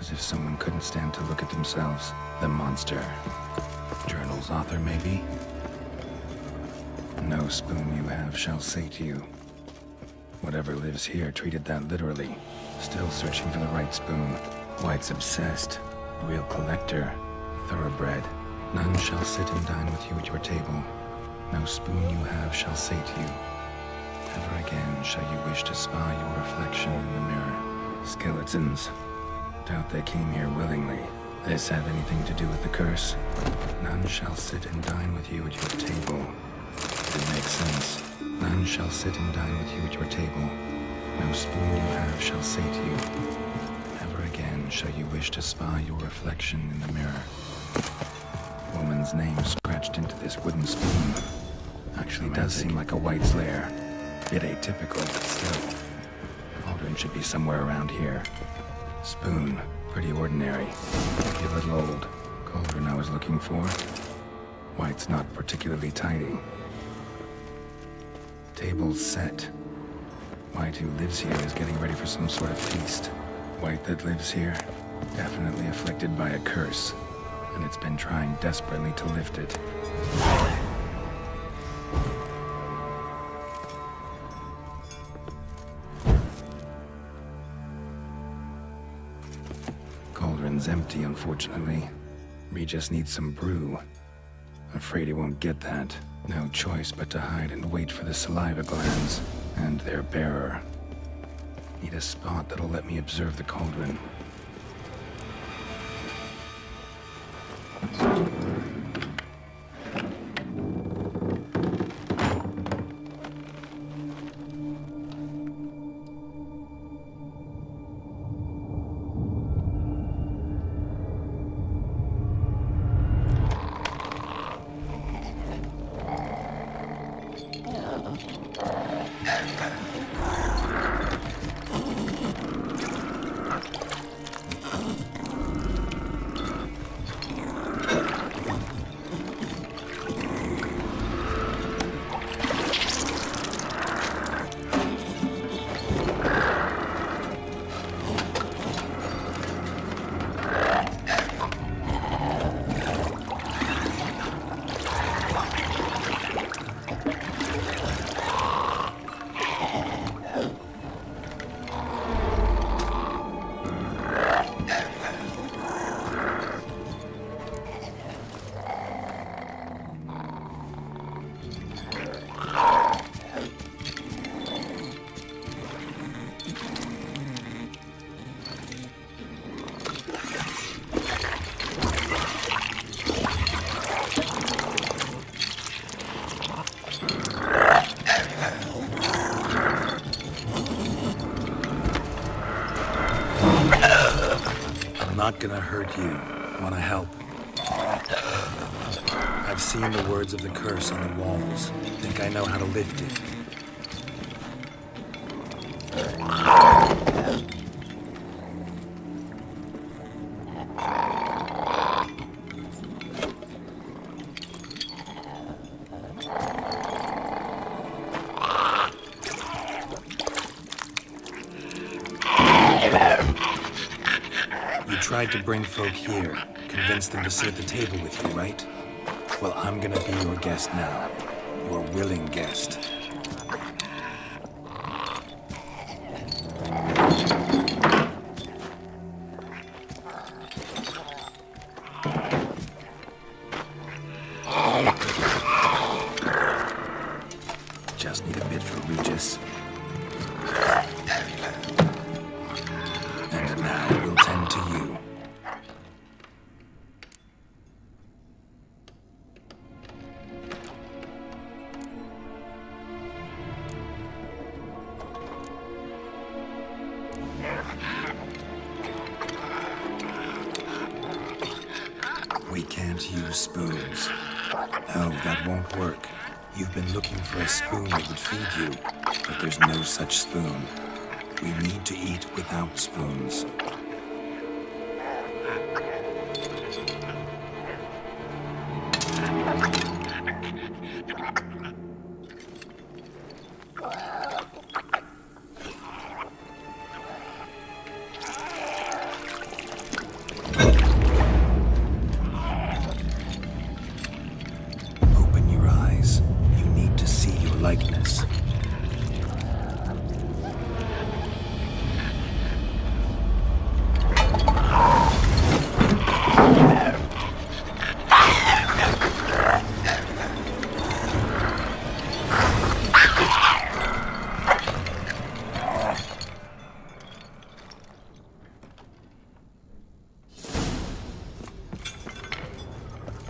As if someone couldn't stand to look at themselves. The monster. Journal's author, maybe? No spoon you have shall sate you. Whatever lives here treated that literally. Still searching for the right spoon. White's obsessed. Real collector. Thoroughbred. None shall sit and dine with you at your table. No spoon you have shall sate you. Never again shall you wish to spy your reflection in the mirror. Skeletons. Doubt they came here willingly. This have anything to do with the curse? None shall sit and dine with you at your table. It makes sense. None shall sit and dine with you at your table. No spoon you have shall sate you. Never again shall you wish to spy your reflection in the mirror. Woman's name scratched into this wooden spoon. Actually does seem like a White's lair. Bit atypical, but still. Cauldron should be somewhere around here. Spoon, pretty ordinary. Maybe a little old. Cauldron I was looking for. White's not particularly tidy. Table's set. White who lives here is getting ready for some sort of feast. White that lives here, definitely afflicted by a curse. And it's been trying desperately to lift it. Cauldron's empty, unfortunately. Regis needs some brew. Afraid he won't get that. No choice but to hide and wait for the saliva glands and their bearer. Need a spot that'll let me observe the cauldron. Not gonna hurt you. Wanna help? I've seen the words of the curse on the walls. Think I know how to lift it. tried to bring folk here, convince them to sit at the table with you, right? Well, I'm gonna be your guest now. Your willing guest. Just need a bit for Regis. And now we'll tend to you. We can't use spoons. No, that won't work. You've been looking for a spoon that would feed you, but there's no such spoon. We need to eat without spoons. Open your eyes. You need to see your likeness.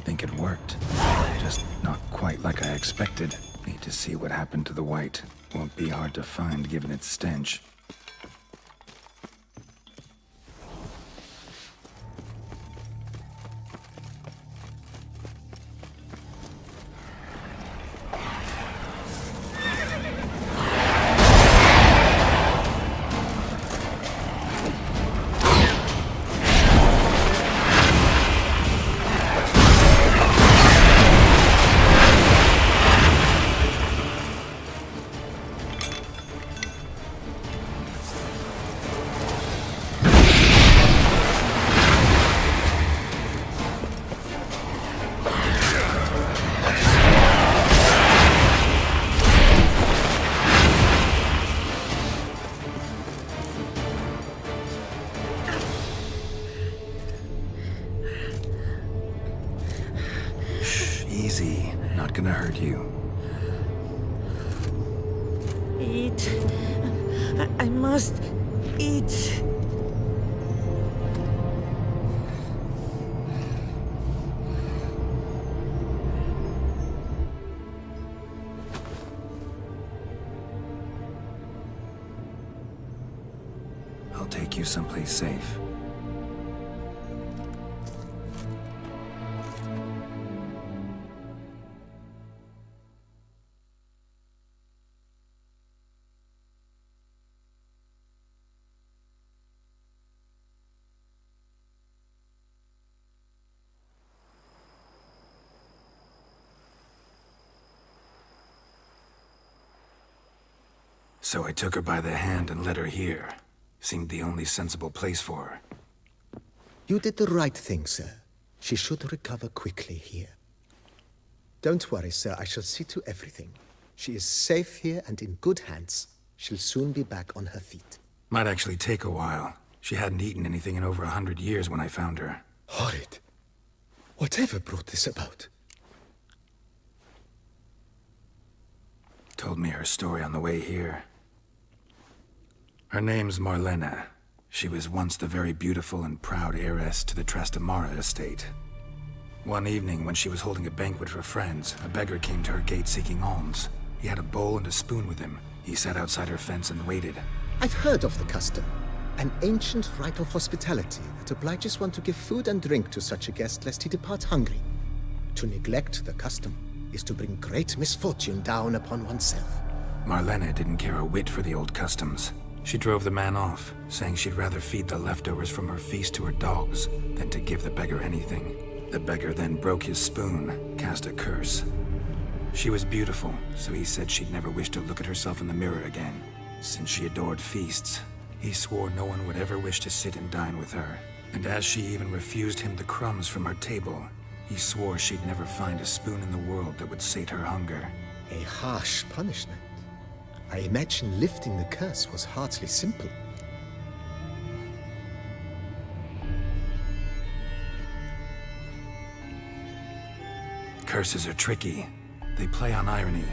Think it worked. Just not quite like I expected. Need to see what happened to the white. Won't be hard to find given its stench. Easy. Not gonna hurt you. Eat. I must eat. I'll take you someplace safe. So I took her by the hand and led her here. Seemed the only sensible place for her. You did the right thing, sir. She should recover quickly here. Don't worry, sir. I shall see to everything. She is safe here and in good hands. She'll soon be back on her feet. Might actually take a while. She hadn't eaten anything in over 100 years when I found her. Horrid. Whatever brought this about? Told me her story on the way here. Her name's Marlena. She was once the very beautiful and proud heiress to the Trastamara estate. One evening, when she was holding a banquet for friends, a beggar came to her gate seeking alms. He had a bowl and a spoon with him. He sat outside her fence and waited. I've heard of the custom. An ancient rite of hospitality that obliges one to give food and drink to such a guest lest he depart hungry. To neglect the custom is to bring great misfortune down upon oneself. Marlena didn't care a whit for the old customs. She drove the man off, saying she'd rather feed the leftovers from her feast to her dogs than to give the beggar anything. The beggar then broke his spoon, cast a curse. She was beautiful, so he said she'd never wish to look at herself in the mirror again. Since she adored feasts, he swore no one would ever wish to sit and dine with her. And as she even refused him the crumbs from her table, he swore she'd never find a spoon in the world that would sate her hunger. A harsh punishment. I imagine lifting the curse was hardly simple. Curses are tricky. They play on irony.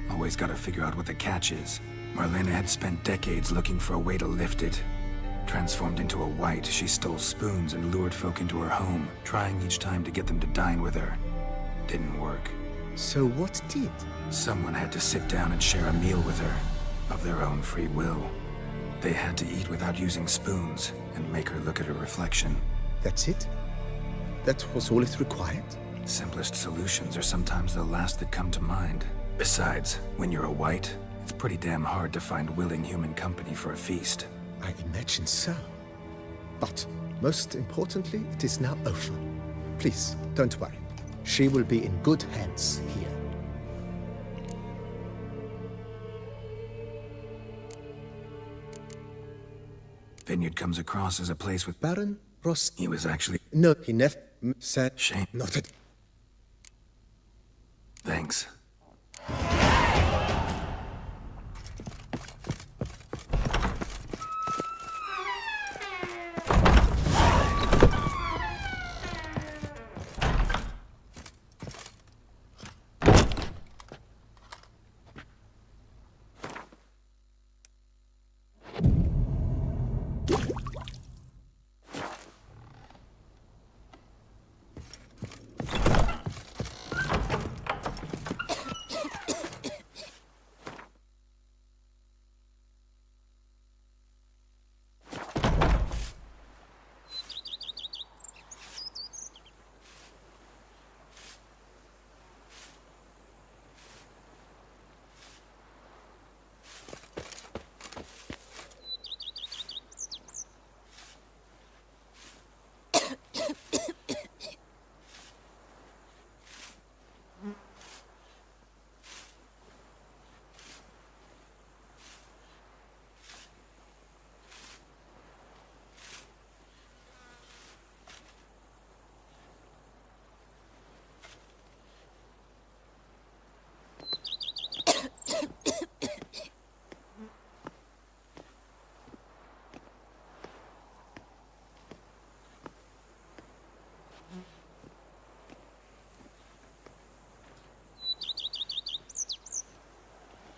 Always gotta figure out what the catch is. Marlena had spent decades looking for a way to lift it. Transformed into a wight, she stole spoons and lured folk into her home, trying each time to get them to dine with her. Didn't work. So what did? Someone had to sit down and share a meal with her, of their own free will. They had to eat without using spoons, and make her look at her reflection. That's it? That was all it required? Simplest solutions are sometimes the last that come to mind. Besides, when you're a wight, it's pretty damn hard to find willing human company for a feast. I imagine so. But, most importantly, it is now over. Please, don't worry. She will be in good hands here. Vineyard comes across as a place with Baron Ross. He was actually... No, he never said... Shame. Not at... Thanks.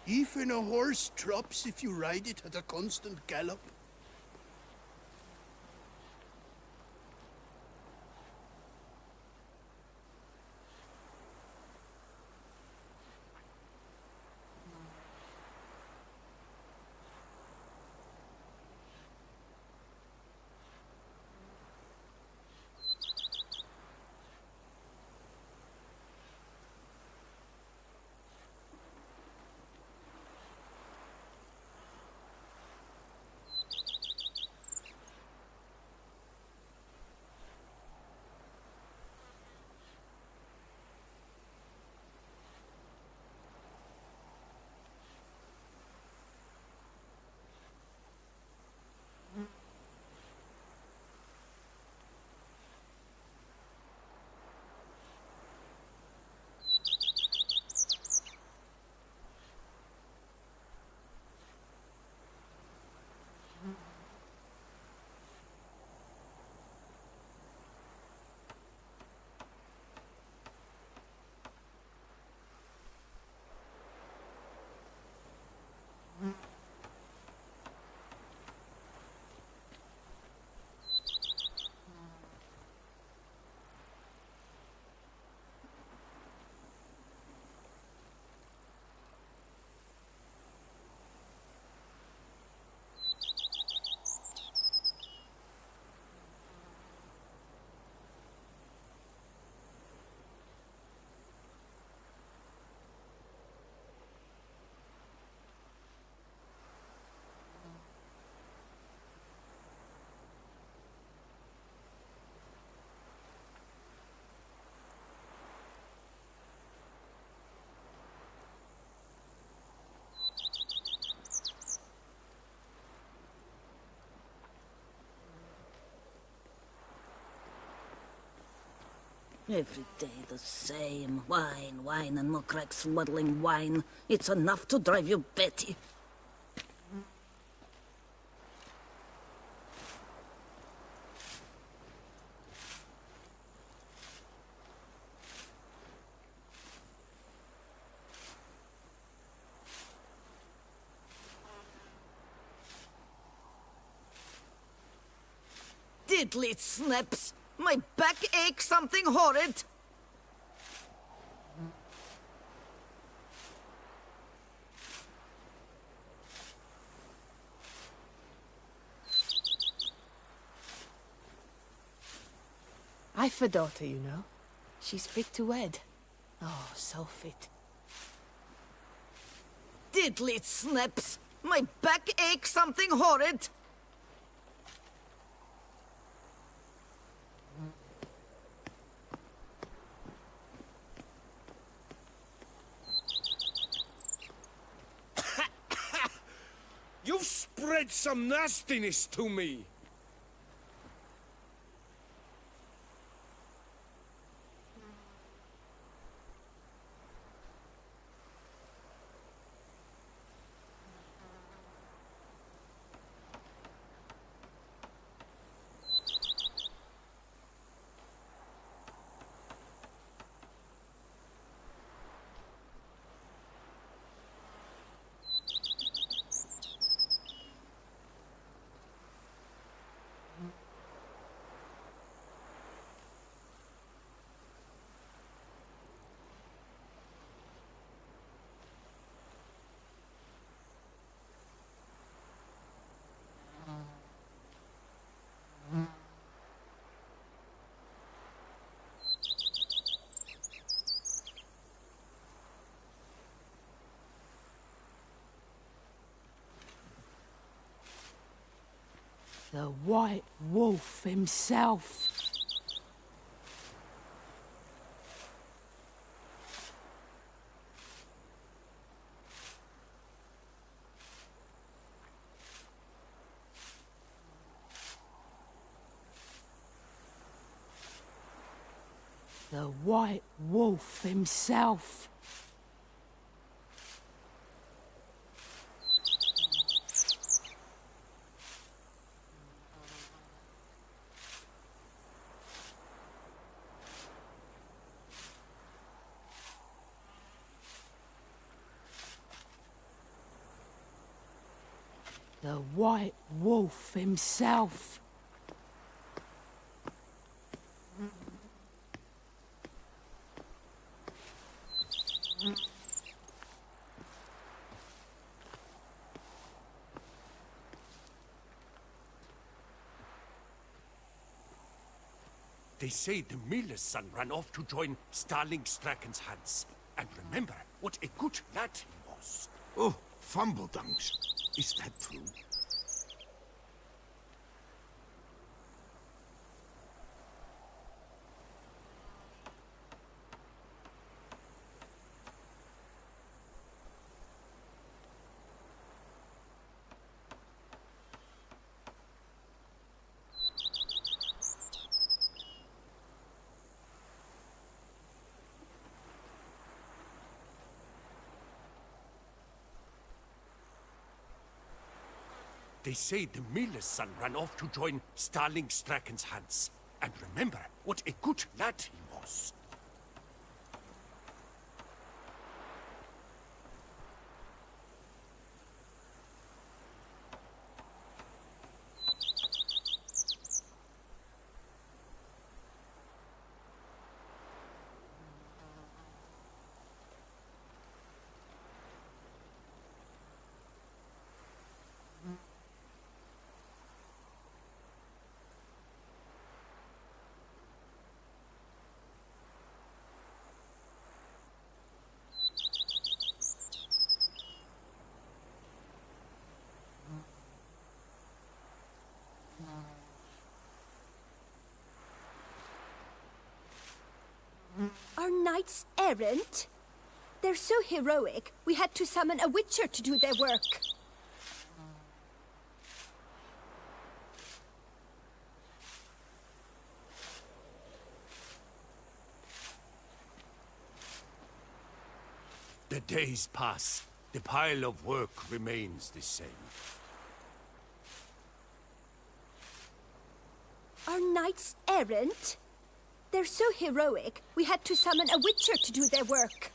Even a horse drops if you ride it at a constant gallop. Every day the same. Wine, wine, and more crack smuddling wine. It's enough to drive you batty. Diddly snaps! My back aches something horrid! I've a daughter, you know. She's fit to wed. Oh, so fit. Diddly snaps! My back aches something horrid! You've spread some nastiness to me. The White Wolf himself. The White Wolf himself. The White Wolf himself. They say the miller's son ran off to join Starling Strachan's hands. And remember what a good lad he was. Oh, Fumbledunks. Is that true? They say the miller's son ran off to join Starling Strachan's hands. And remember what a good lad he was. Are knights errant? They're so heroic, we had to summon a witcher to do their work. The days pass. The pile of work remains the same. Are knights errant? They're so heroic, we had to summon a witcher to do their work.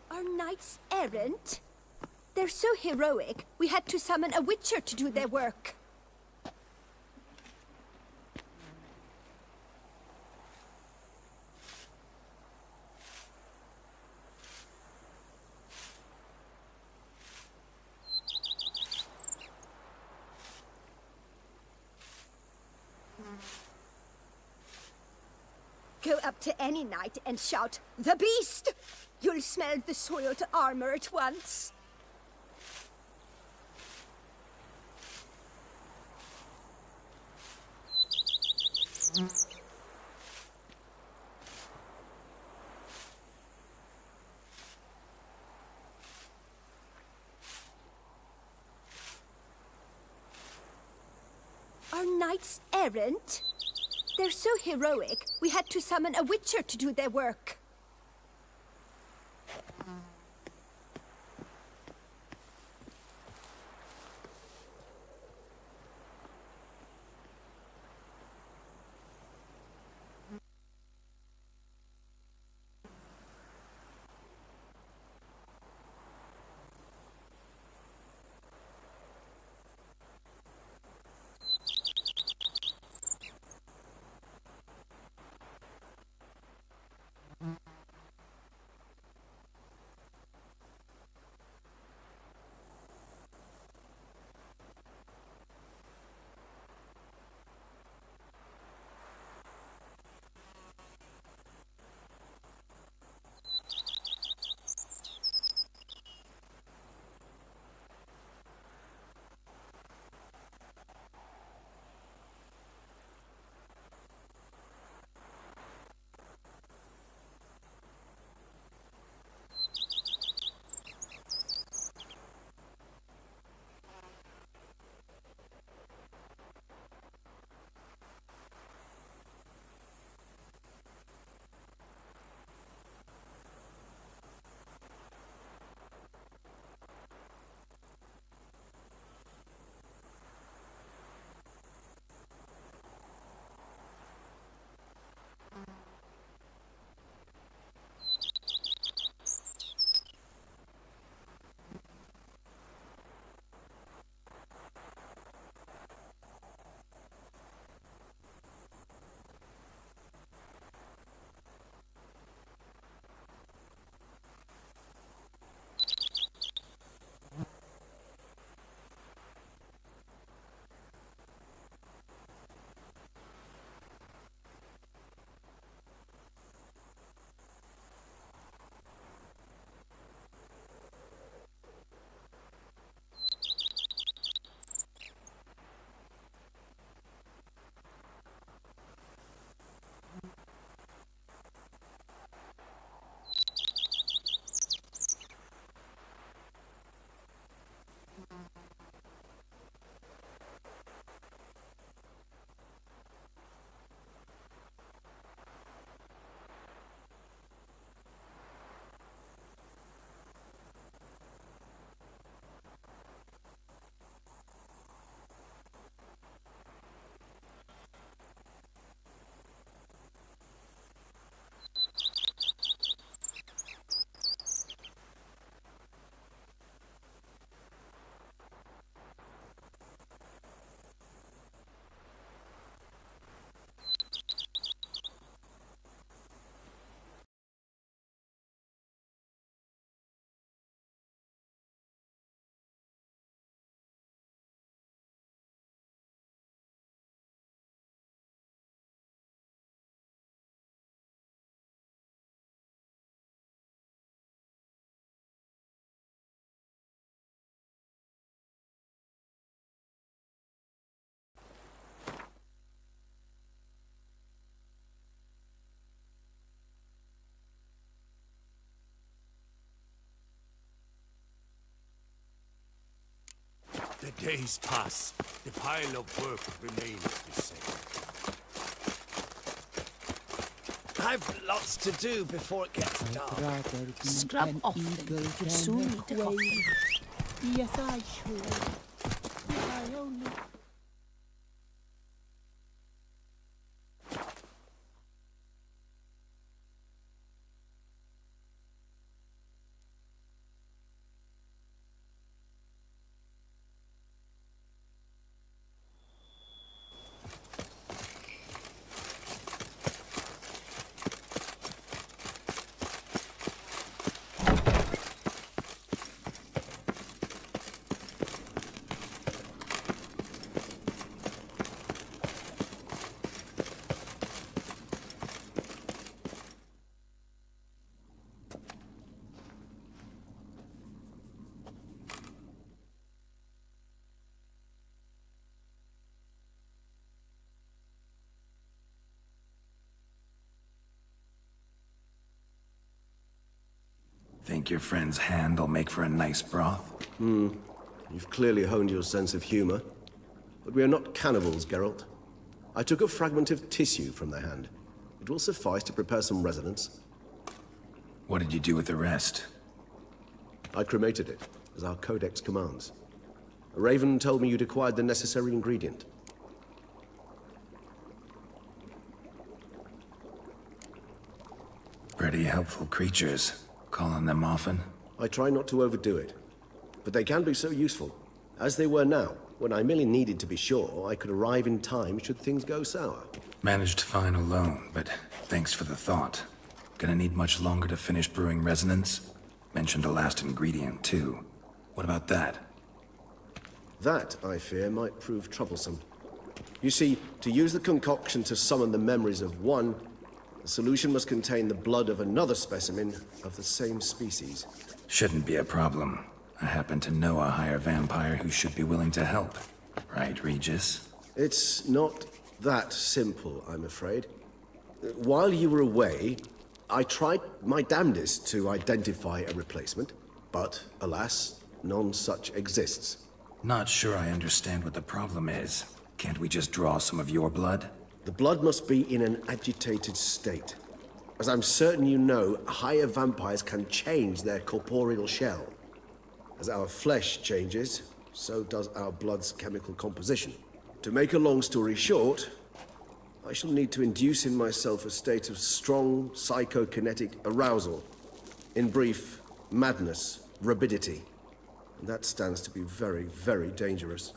Are knights errant? They're so heroic, we had to summon a witcher to do their work. Go up to any knight and shout, "The beast!" You'll smell the soiled armor at once. Are knights errant? They're so heroic, we had to summon a witcher to do their work. The days pass. The pile of work remains the same. I've lots to do before it gets dark. Scrub off then. You'd soon need a coffee. Yes, I should. If I only... Think your friend's hand will make for a nice broth? You've clearly honed your sense of humor. But we are not cannibals, Geralt. I took a fragment of tissue from the hand. It will suffice to prepare some resonance. What did you do with the rest? I cremated it, as our codex commands. A raven told me you'd acquired the necessary ingredient. Pretty helpful creatures. Call on them often? I try not to overdo it, but they can be so useful. As they were now, when I merely needed to be sure I could arrive in time should things go sour. Managed fine alone, but thanks for the thought. Gonna need much longer to finish brewing resonance? Mentioned a last ingredient, too. What about that? That, I fear, might prove troublesome. You see, to use the concoction to summon the memories of one, the solution must contain the blood of another specimen of the same species. Shouldn't be a problem. I happen to know a higher vampire who should be willing to help. Right, Regis? It's not that simple, I'm afraid. While you were away, I tried my damnedest to identify a replacement, but alas, none such exists. Not sure I understand what the problem is. Can't we just draw some of your blood? The blood must be in an agitated state. As I'm certain you know, higher vampires can change their corporeal shell. As our flesh changes, so does our blood's chemical composition. To make a long story short, I shall need to induce in myself a state of strong psychokinetic arousal. In brief, madness, rabidity. And that stands to be very, very dangerous.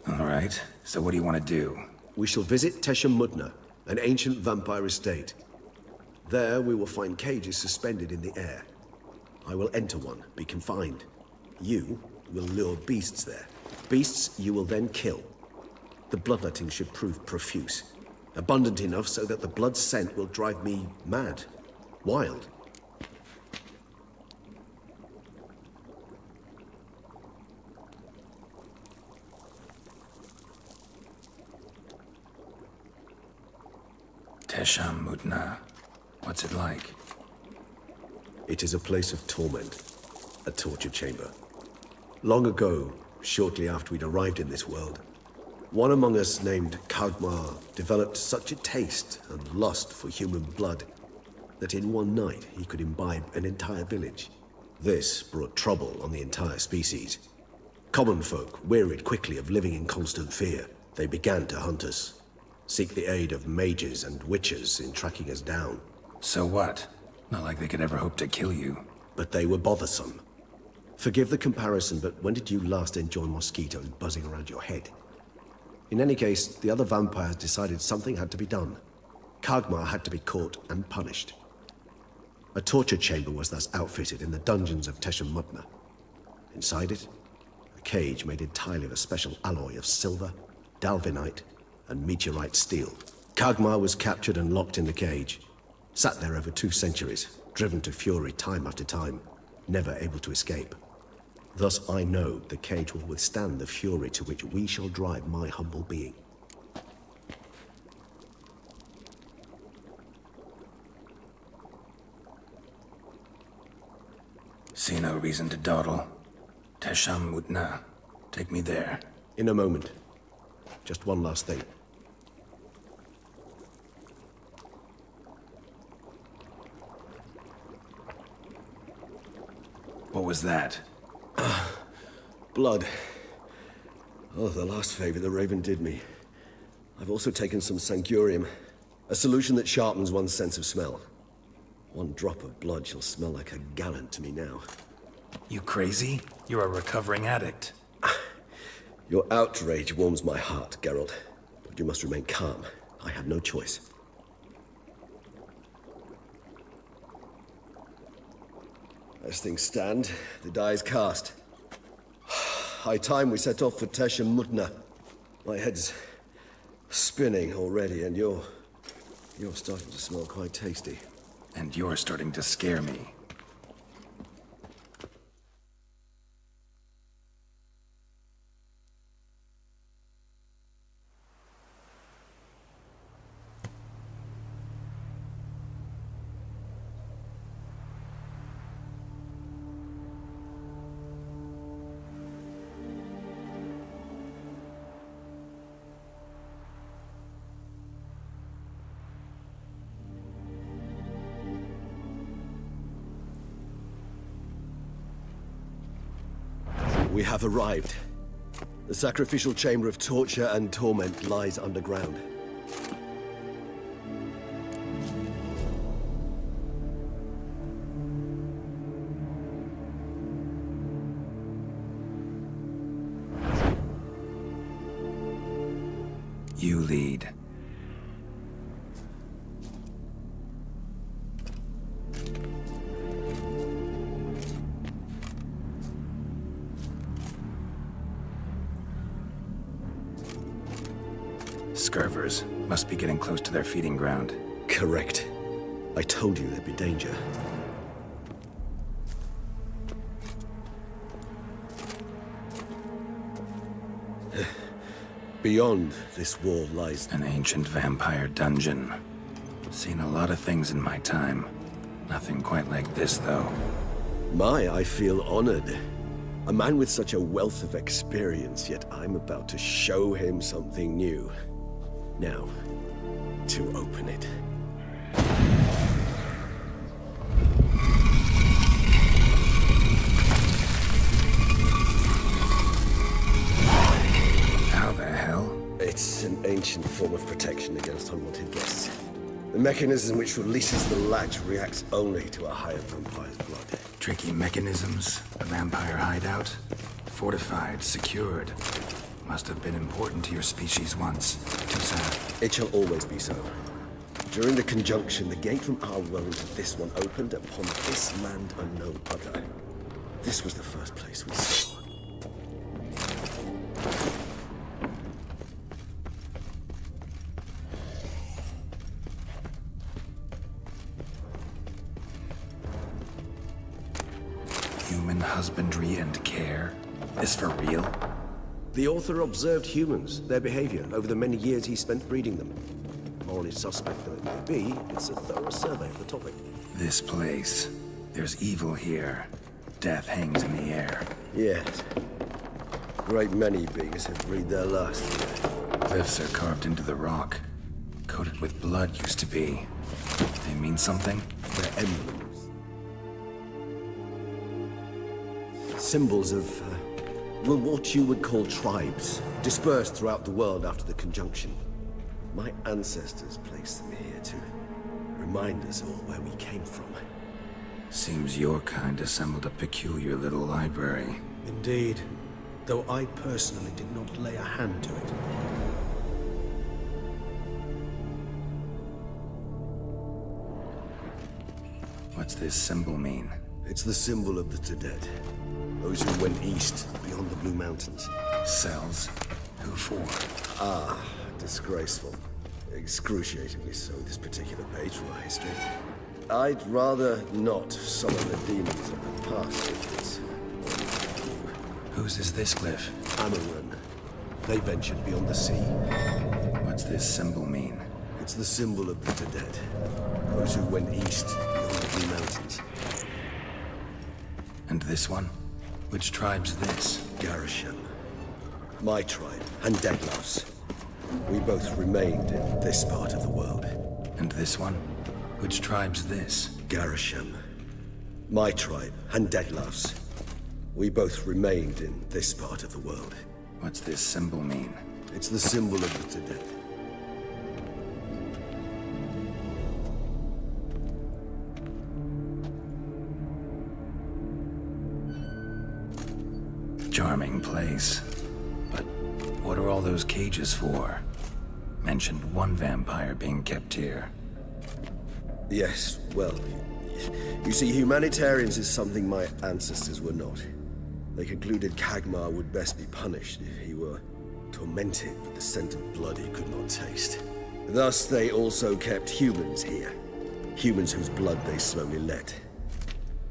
All right, so what do you want to do? We shall visit Tesha Mudna, an ancient vampire estate. There we will find cages suspended in the air. I will enter one, be confined. You will lure beasts there. Beasts you will then kill. The bloodletting should prove profuse. Abundant enough so that the blood scent will drive me mad. Wild. Tesha Mudna. What's it like? It is a place of torment. A torture chamber. Long ago, shortly after we'd arrived in this world, one among us named Kagmar developed such a taste and lust for human blood that in one night he could imbibe an entire village. This brought trouble on the entire species. Common folk wearied quickly of living in constant fear. They began to hunt us, seek the aid of mages and witches in tracking us down. So what? Not like they could ever hope to kill you. But they were bothersome. Forgive the comparison, but when did you last enjoy mosquitoes buzzing around your head? In any case, the other vampires decided something had to be done. Kagmar had to be caught and punished. A torture chamber was thus outfitted in the dungeons of Tesha Mudna. Inside it, a cage made entirely of a special alloy of silver, dalvinite, and meteorite steel. Kagmar was captured and locked in the cage. Sat there over 2 centuries, driven to fury time after time, never able to escape. Thus I know the cage will withstand the fury to which we shall drive my humble being. See no reason to dawdle. Tesham Mutna. Take me there. In a moment. Just one last thing. What was that? Blood. Oh, the last favor the Raven did me. I've also taken some Sancurium, a solution that sharpens one's sense of smell. One drop of blood shall smell like a gallon to me now. You crazy? You're a recovering addict. Your outrage warms my heart, Geralt. But you must remain calm. I have no choice. As things stand, the die is cast. High time we set off for Tesham Mutna. My head's spinning already, and you're starting to smell quite tasty. And you're starting to scare me. We have arrived. The sacrificial chamber of torture and torment lies underground. You lead. Scurvers must be getting close to their feeding ground. Correct. I told you there'd be danger. Beyond this wall lies an ancient vampire dungeon. Seen a lot of things in my time. Nothing quite like this, though. I feel honored. A man with such a wealth of experience, yet I'm about to show him something new. Now, to open it. How the hell? It's an ancient form of protection against unwanted guests. The mechanism which releases the latch reacts only to a higher vampire's blood. Tricky mechanisms, a vampire hideout. Fortified, secured. Must have been important to your species once. Too sad. It shall always be so. During the conjunction, the gate from our world into this one opened upon this land and no other. This was the first place we saw. Human husbandry and care? Is for real? The author observed humans, their behavior, over the many years he spent breeding them. Morally suspect though it may be, it's a thorough survey of the topic. This place. There's evil here. Death hangs in the air. Yes. Great many beings have breathed their last here. Cliffs are carved into the rock. Coated with blood used to be. They mean something? They're emblems. Symbols of, well, what you would call tribes, dispersed throughout the world after the conjunction. My ancestors placed them here to remind us all where we came from. Seems your kind assembled a peculiar little library. Indeed, though I personally did not lay a hand to it. What's this symbol mean? It's the symbol of the Dead. Those who went east, beyond the Blue Mountains. Cells? Who for? Ah, disgraceful. Excruciatingly so, this particular page from our history. I'd rather not summon the demons of the past if it's... Whose is this cliff? Amaran. They ventured beyond the sea. What's this symbol mean? It's the symbol of the Dead. Those who went east, beyond the Blue Mountains. And this one? Which tribe's this? Garisham. My tribe, and Deadloves. We both remained in this part of the world. And this one? Which tribe's this? Garisham. My tribe, and Deadloves. We both remained in this part of the world. What's this symbol mean? It's the symbol of the Tedet. Charming place. But what are all those cages for? Mentioned one vampire being kept here. Yes, well, you see, humanitarians is something my ancestors were not. They concluded Kagmar would best be punished if he were tormented with the scent of blood he could not taste. Thus, they also kept humans here. Humans whose blood they slowly let.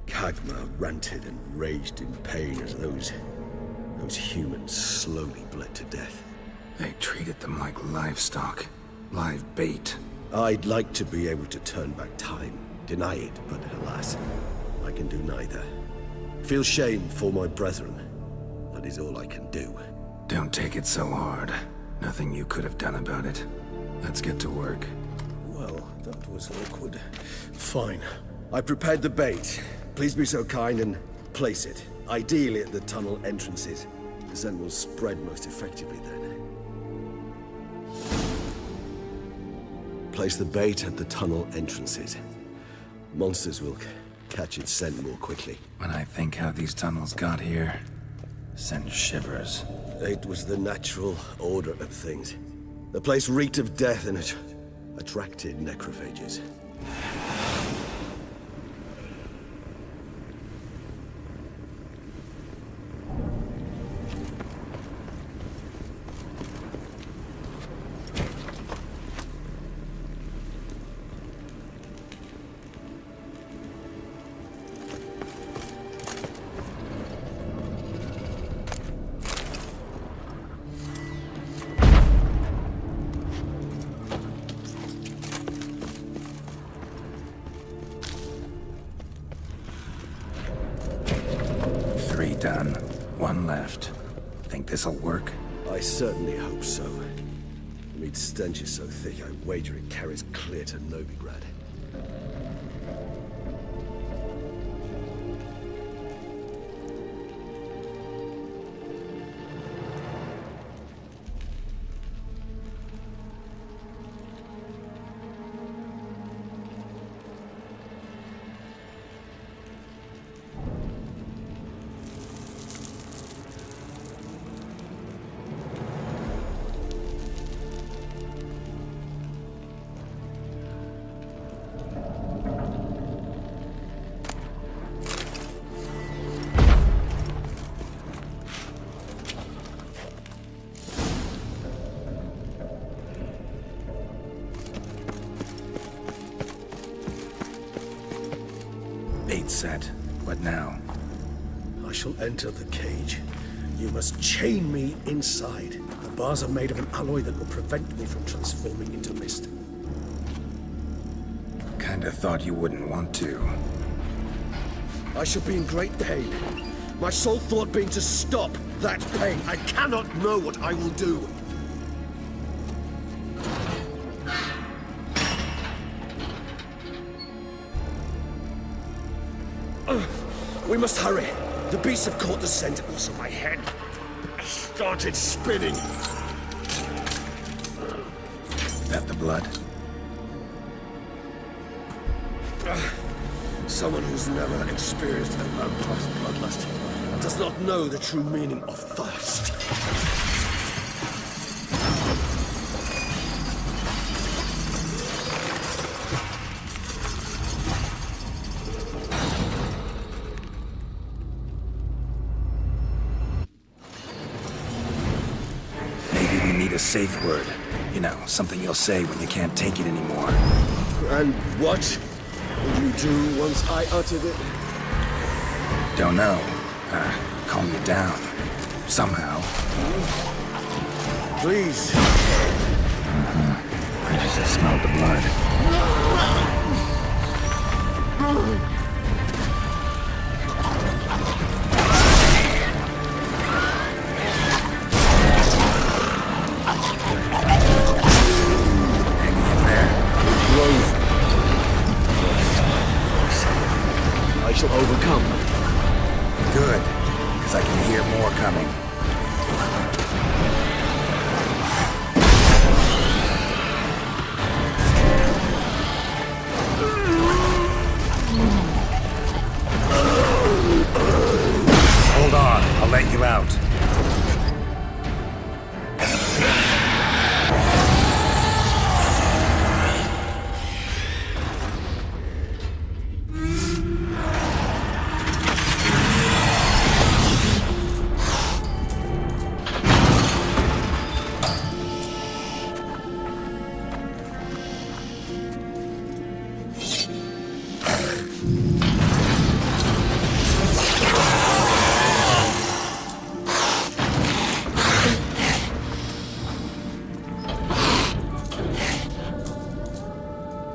Kagmar ranted and raged in pain as those humans slowly bled to death. They treated them like livestock. Live bait. I'd like to be able to turn back time, deny it, but alas, I can do neither. Feel shame for my brethren. That is all I can do. Don't take it so hard. Nothing you could have done about it. Let's get to work. Well, that was awkward. Fine. I prepared the bait. Please be so kind and place it. Ideally at the tunnel entrances. The scent will spread most effectively then. Place the bait at the tunnel entrances. Monsters will catch its scent more quickly. When I think how these tunnels got here, sends shivers. It was the natural order of things. The place reeked of death and it attracted necrophages. Done. One left. Think this'll work? I certainly hope so. The meat stench is so thick, I wager it carries clear to Novigrad. Bait set. What now? I shall enter the cage. You must chain me inside. The bars are made of an alloy that will prevent me from transforming into mist. Kinda thought you wouldn't want to. I shall be in great pain. My sole thought being to stop that pain. I cannot know what I will do. We must hurry. The beasts have caught the scent, also my head. I started spinning. That the blood? Someone who's never experienced a vampire's bloodlust does not know the true meaning of thirst. A safe word. You know, something you'll say when you can't take it anymore. And what would you do once I uttered it? Don't know. Calm you down. Somehow. Please. I just smelled the blood. shall overcome. Good, because I can hear more coming. Hold on, I'll let you out.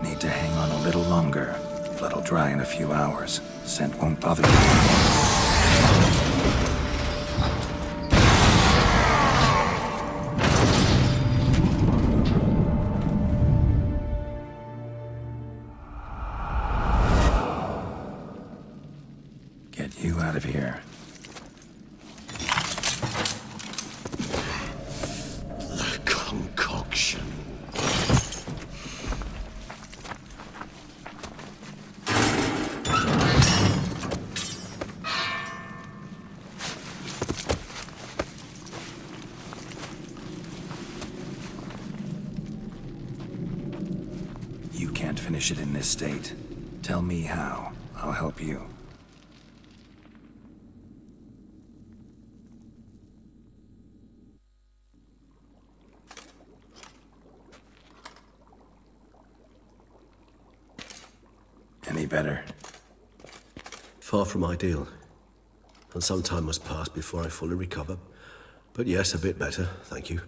Need to hang on a little longer. Blood'll dry in a few hours. Scent won't bother you. Get you out of here. The concoction. You can't finish it in this state. Tell me how. I'll help you. Any better? Far from ideal. And some time must pass before I fully recover. But yes, a bit better, thank you.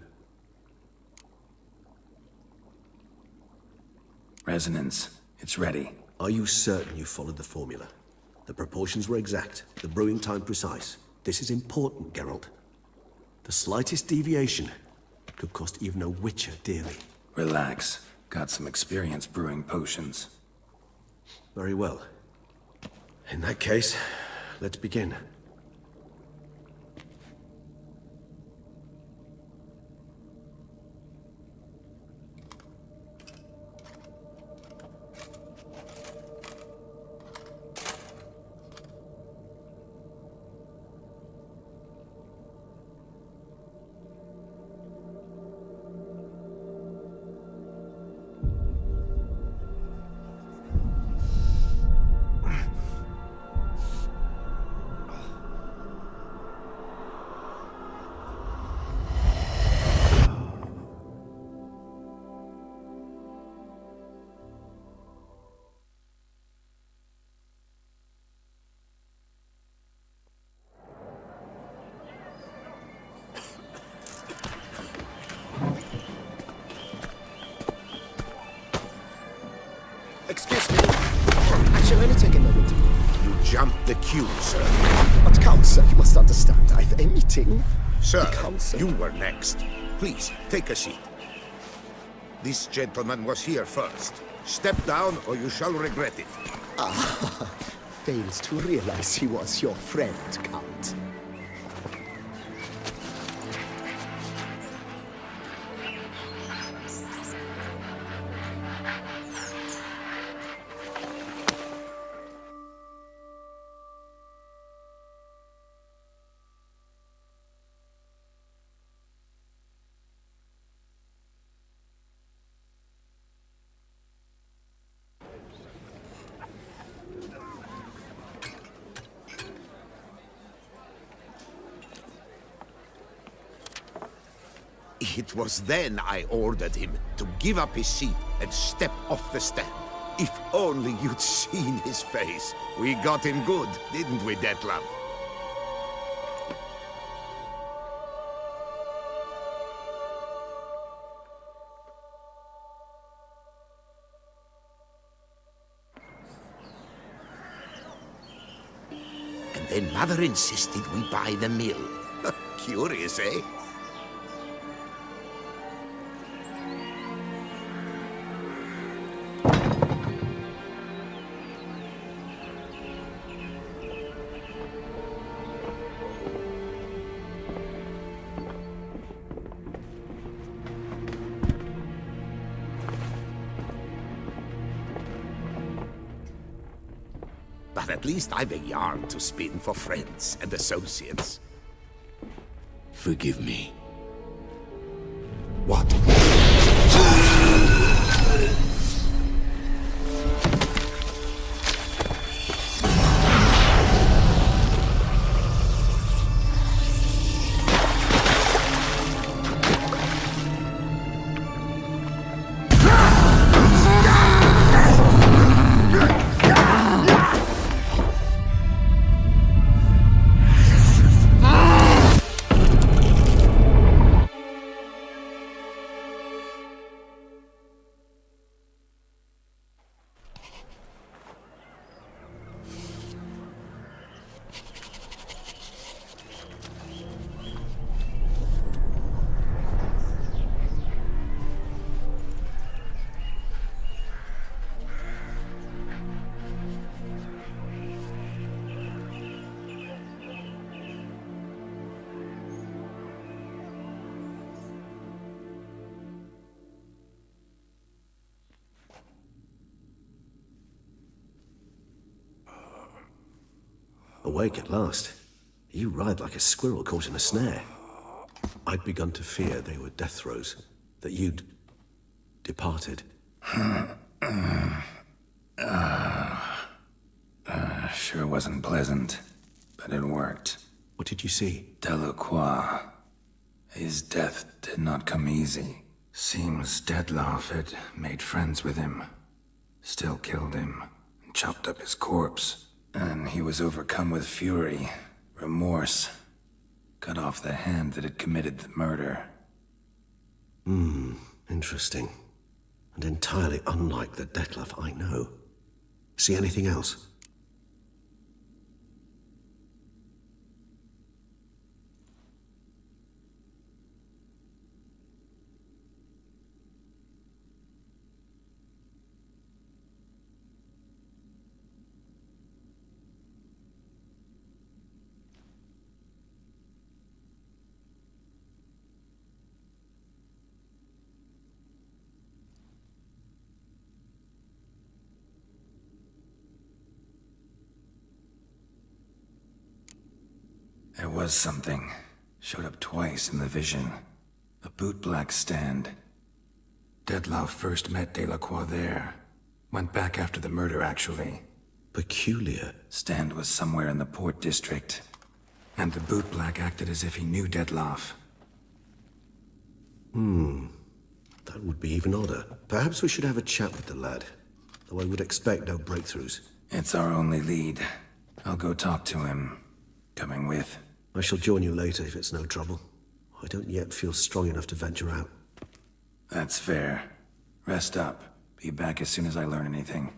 Resonance. It's ready. Are you certain you followed the formula? The proportions were exact, the brewing time precise. This is important, Geralt. The slightest deviation could cost even a witcher dearly. Relax. Got some experience brewing potions. Very well. In that case, let's begin. Excuse me. Actually, only take a moment. You jumped the queue, sir. But Count, sir, you must understand. I've a meeting. Sir, The Council. you were next. Please, take a seat. This gentleman was here first. Step down or you shall regret it. Ah, fails to realize he was your friend, Count. It was then I ordered him to give up his seat and step off the stand. If only you'd seen his face. We got him good, didn't we, Detlef? And then Mother insisted we buy the mill. Curious, eh? But at least I've a yarn to spin for friends and associates. Forgive me. What? Awake at last. You ride like a squirrel caught in a snare. I'd begun to fear they were death throes, that you'd departed. Sure wasn't pleasant, but it worked. What did you see? Delacroix. His death did not come easy. Seems Detloff had made friends with him, still killed him, and chopped up his corpse. And he was overcome with fury, remorse, cut off the hand that had committed the murder. Interesting. And entirely unlike the Detloff I know. See anything else? There was something. Showed up twice in the vision. A bootblack stand. Detloff first met Delacroix there. Went back after the murder, actually. Peculiar. Stand was somewhere in the Port District. And the bootblack acted as if he knew Detloff. That would be even odder. Perhaps we should have a chat with the lad. Though I would expect no breakthroughs. It's our only lead. I'll go talk to him. Coming with? I shall join you later if it's no trouble. I don't yet feel strong enough to venture out. That's fair. Rest up. Be back as soon as I learn anything.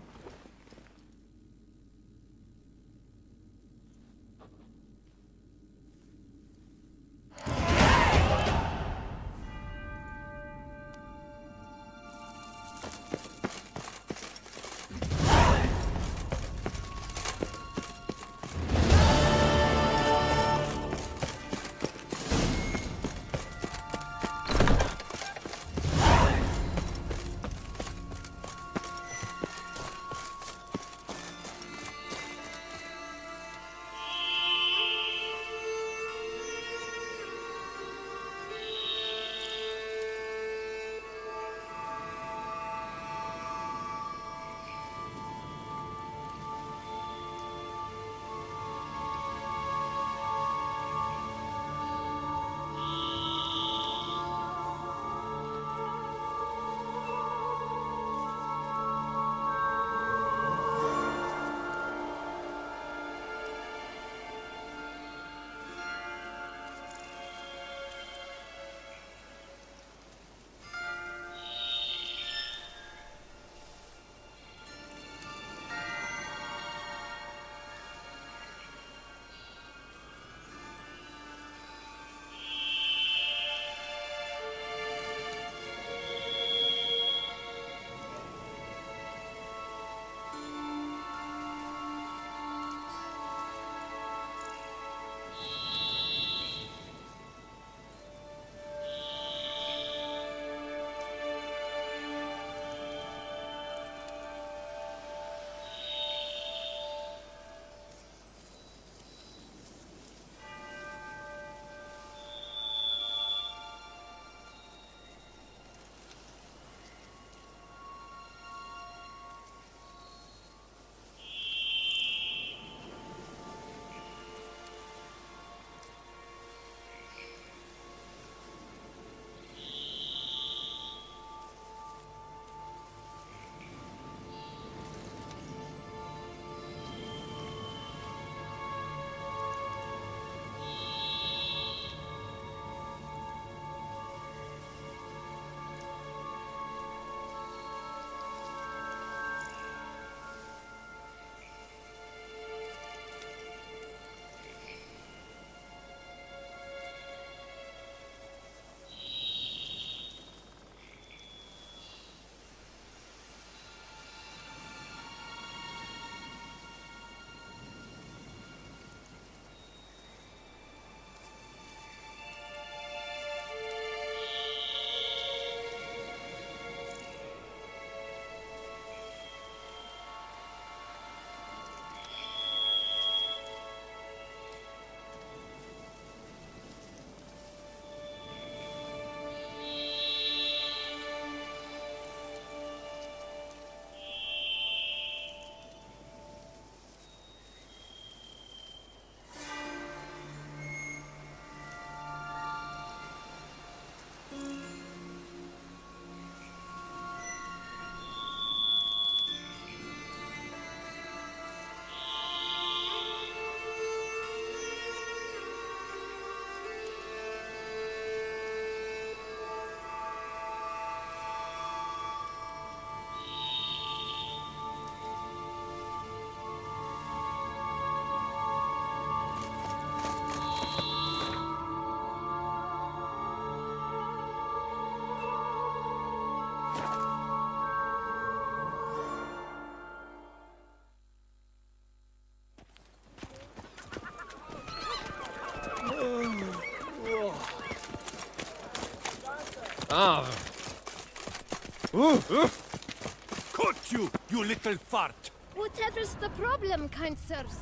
Caught you, you little fart! Whatever's the problem, kind sirs?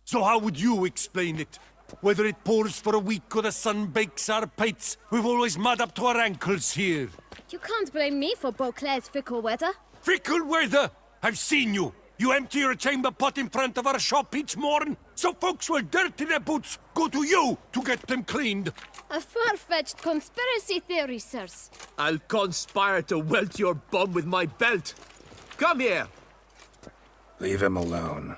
So how would you explain it? Whether it pours for a week or the sun bakes our pates, we've always mud up to our ankles here. You can't blame me for Beauclair's fickle weather. Fickle weather? I've seen you. You empty your chamber pot in front of our shop each morn, so folks will dirty their boots, go to you to get them cleaned. A far-fetched conspiracy theory, sirs. I'll conspire to welt your bum with my belt. Come here. Leave him alone.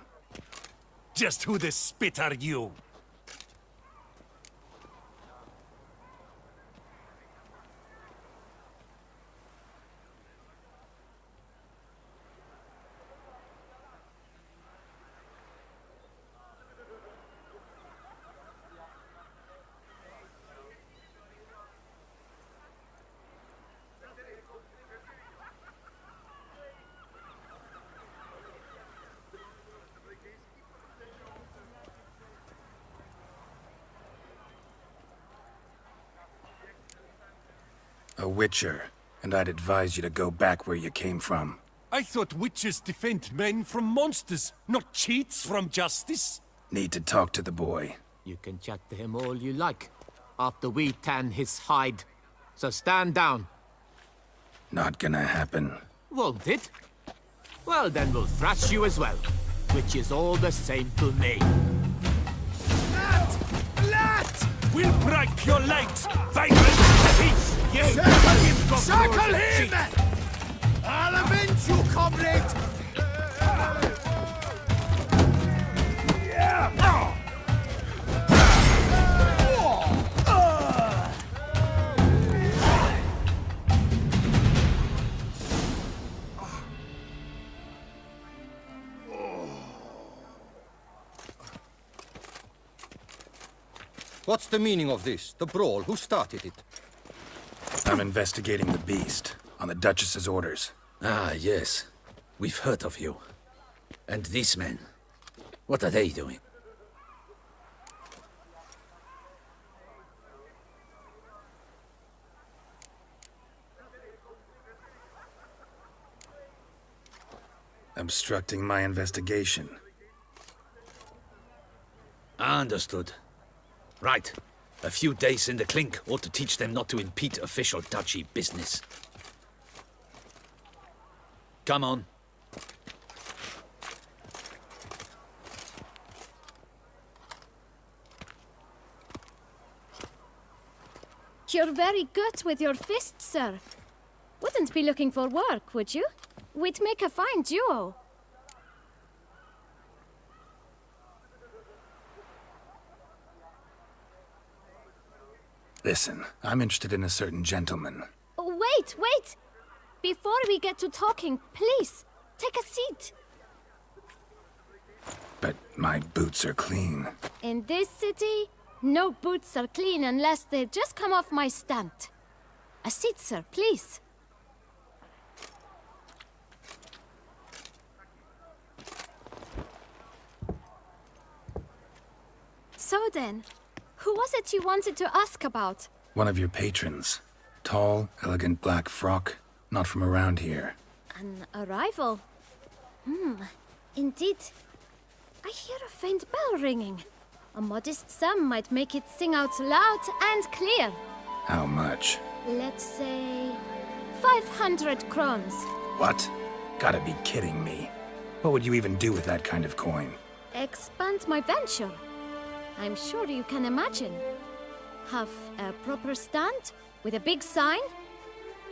Just who the spit are you? A witcher, and I'd advise you to go back where you came from. I thought witches defend men from monsters, not cheats from justice. Need to talk to the boy. You can chat to him all you like, after we tan his hide. So stand down. Not gonna happen. Won't it? Well, then we'll thrash you as well, which is all the same to me. Lat! We'll break your legs! Vagrant peace! Circle him! I'll avenge you, comrade! What's the meaning of this? The brawl? Who started it? I'm investigating the beast, on the Duchess's orders. Ah, yes. We've heard of you. And these men, what are they doing? Obstructing my investigation. Understood. Right. A few days in the clink ought to teach them not to impede official duchy business. Come on. You're very good with your fists, sir. Wouldn't be looking for work, would you? We'd make a fine duo. Listen, I'm interested in a certain gentleman. Wait, wait! Before we get to talking, please, take a seat. But my boots are clean. In this city, no boots are clean unless they just come off my stand. A seat, sir, please. So then, who was it you wanted to ask about? One of your patrons. Tall, elegant black frock. Not from around here. An arrival? Indeed. I hear a faint bell ringing. A modest sum might make it sing out loud and clear. How much? Let's say 500 crowns. What? Gotta be kidding me. What would you even do with that kind of coin? Expand my venture. I'm sure you can imagine. Have a proper stand with a big sign.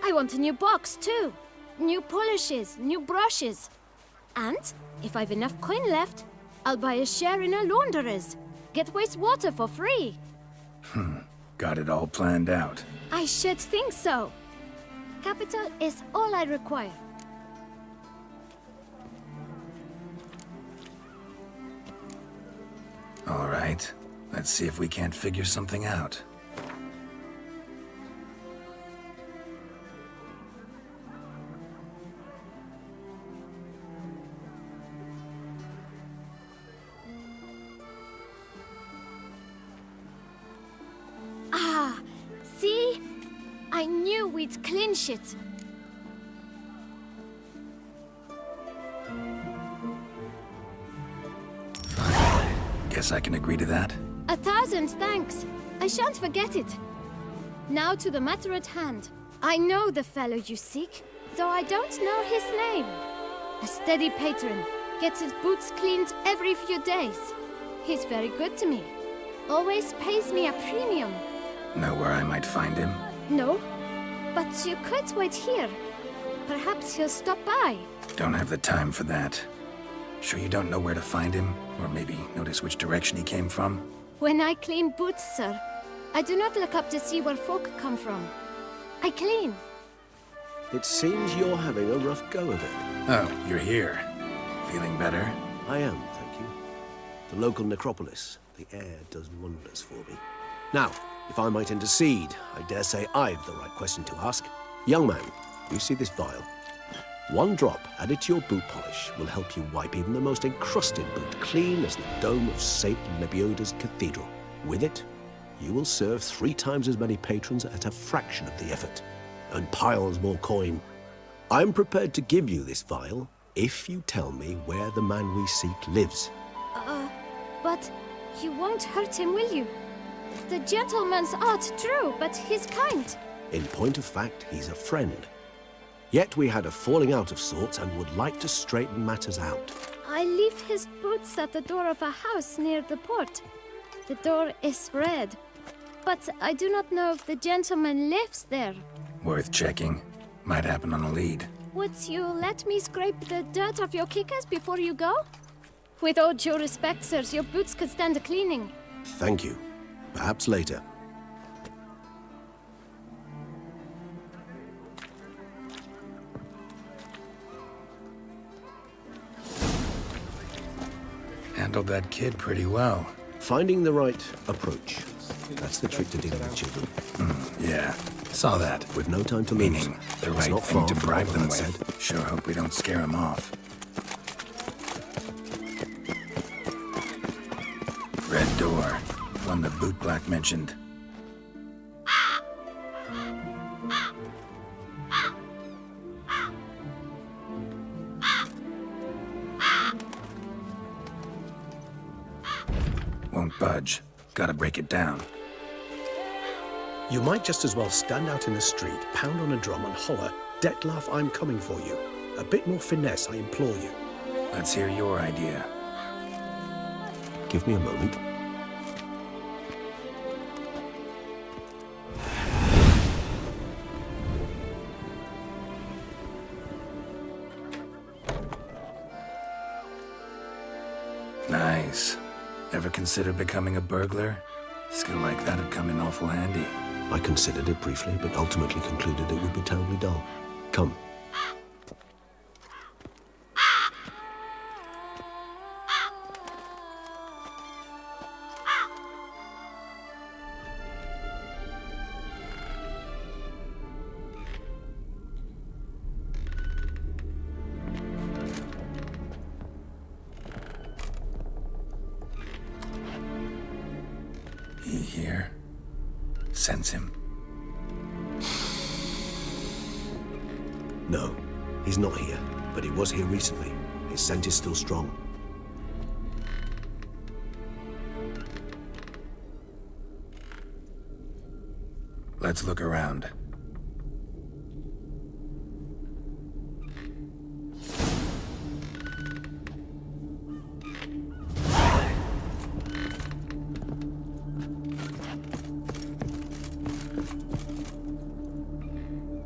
I want a new box too. New polishes, new brushes. And if I've enough coin left, I'll buy a share in a launderer's. Get wastewater for free. Got it all planned out. I should think so. Capital is all I require. All right. Let's see if we can't figure something out. See? we'd clinch it. Fine. Guess I can agree to that. 1,000 thanks. I shan't forget it. Now to the matter at hand. I know the fellow you seek, though I don't know his name. A steady patron, gets his boots cleaned every few days. He's very good to me. Always pays me a premium. Know where I might find him? No, but you could wait here. Perhaps he'll stop by. Don't have the time for that. Sure you don't know where to find him? Or maybe notice which direction he came from? When I clean boots, sir, I do not look up to see where folk come from. I clean. It seems you're having a rough go of it. Oh, you're here. Feeling better? I am, thank you. The local necropolis. The air does wonders for me. Now, if I might intercede, I dare say I've the right question to ask. Young man, you see this vial? One drop added to your boot polish will help you wipe even the most encrusted boot clean as the dome of St. Lebioda's cathedral. With it, you will serve 3 times as many patrons at a fraction of the effort, and piles more coin. I'm prepared to give you this vial if you tell me where the man we seek lives. But you won't hurt him, will you? The gentleman's art true, but he's kind. In point of fact, he's a friend. Yet we had a falling out of sorts and would like to straighten matters out. I leave his boots at the door of a house near the port. The door is red, but I do not know if the gentleman lives there. Worth checking. Might happen on a lead. Would you let me scrape the dirt off your kickers before you go? With all due respect, sirs, your boots could stand a cleaning. Thank you. Perhaps later. Handled that kid pretty well. Finding the right approach. That's the trick to dealing with children. Yeah, saw that. With no time to lose. Meaning, the It's right not thing far to from bribe what them I with. said. Sure hope we don't scare him off. Red door. One the boot black mentioned. Won't budge. Gotta break it down. You might just as well stand out in the street, pound on a drum and holler, "Detlef, I'm coming for you." A bit more finesse, I implore you. Let's hear your idea. Give me a moment. Nice. Ever consider becoming a burglar? Skill like that'd come in awful handy. I considered it briefly, but ultimately concluded it would be terribly dull. Come. He here? Sense him. No, he's not here, but he was here recently. His scent is still strong. Let's look around.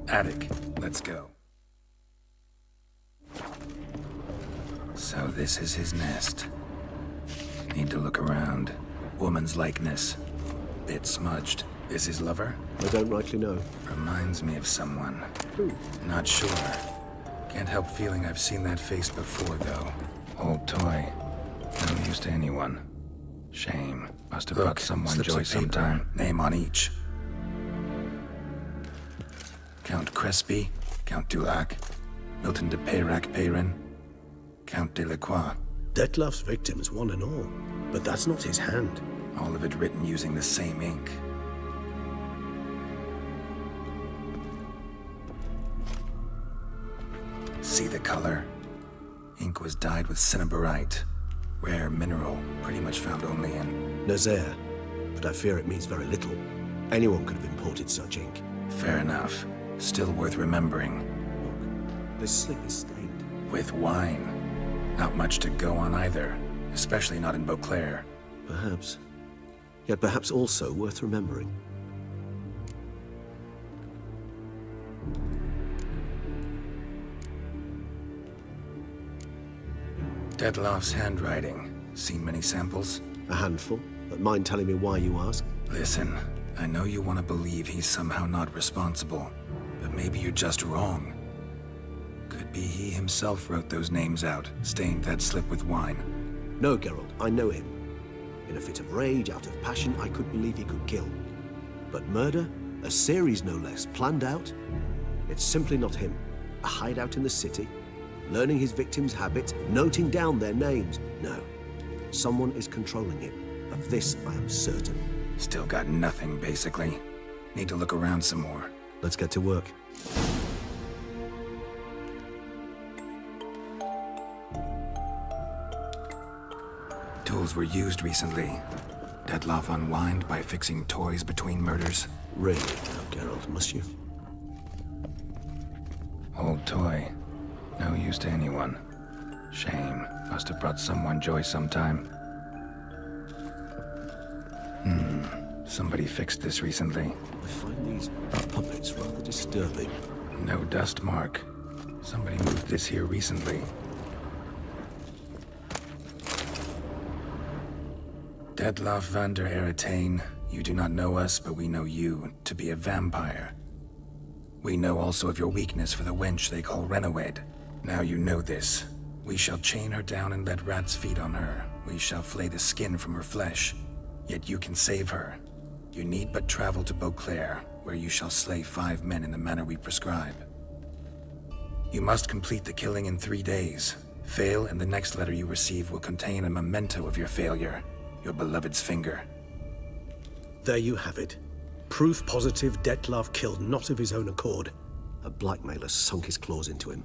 Attic. Let's go. So this is his nest. Need to look around. Woman's likeness. Bit smudged. Is his lover? I don't rightly know. Reminds me of someone. Who? Not sure. Can't help feeling I've seen that face before, though. Old toy. No use to anyone. Shame. Must have brought someone joy sometime. Name on each. Count Crespi, Count Dulac, Milton de Peyrac-Peyrin, Count de la Croix. Detlef's victims, one and all. But that's not his hand. All of it written using the same ink. See the color? Ink was dyed with cinnabarite. Rare mineral, pretty much found only in Nazaire, but I fear it means very little. Anyone could have imported such ink. Fair enough. Still worth remembering. Look, this slip is stained. With wine. Not much to go on either, especially not in Beauclair. Perhaps. Yet perhaps also worth remembering. Detloff's handwriting. Seen many samples? A handful, but mind telling me why you ask? Listen, I know you want to believe he's somehow not responsible, but maybe you're just wrong. Could be he himself wrote those names out, stained that slip with wine. No, Geralt, I know him. In a fit of rage, out of passion, I could believe he could kill. But murder, a series no less, planned out? It's simply not him. A hideout in the city, learning his victims' habits, noting down their names. No. Someone is controlling him. Of this I am certain. Still got nothing, basically. Need to look around some more. Let's get to work. Tools were used recently. Detloff unwind by fixing toys between murders. Really, now, Geralt, must you? Old toy. No use to anyone. Shame. Must have brought someone joy sometime. Somebody fixed this recently. I find these puppets rather disturbing. No dust mark. Somebody moved this here recently. Detloff van der Eretain, you do not know us, but we know you to be a vampire. We know also of your weakness for the wench they call Renawed. Now you know this. We shall chain her down and let rats feed on her. We shall flay the skin from her flesh. Yet you can save her. You need but travel to Beauclair, where you shall slay 5 men in the manner we prescribe. You must complete the killing in 3 days. Fail, and the next letter you receive will contain a memento of your failure. Your beloved's finger. There you have it. Proof positive Detloff killed not of his own accord. A blackmailer sunk his claws into him.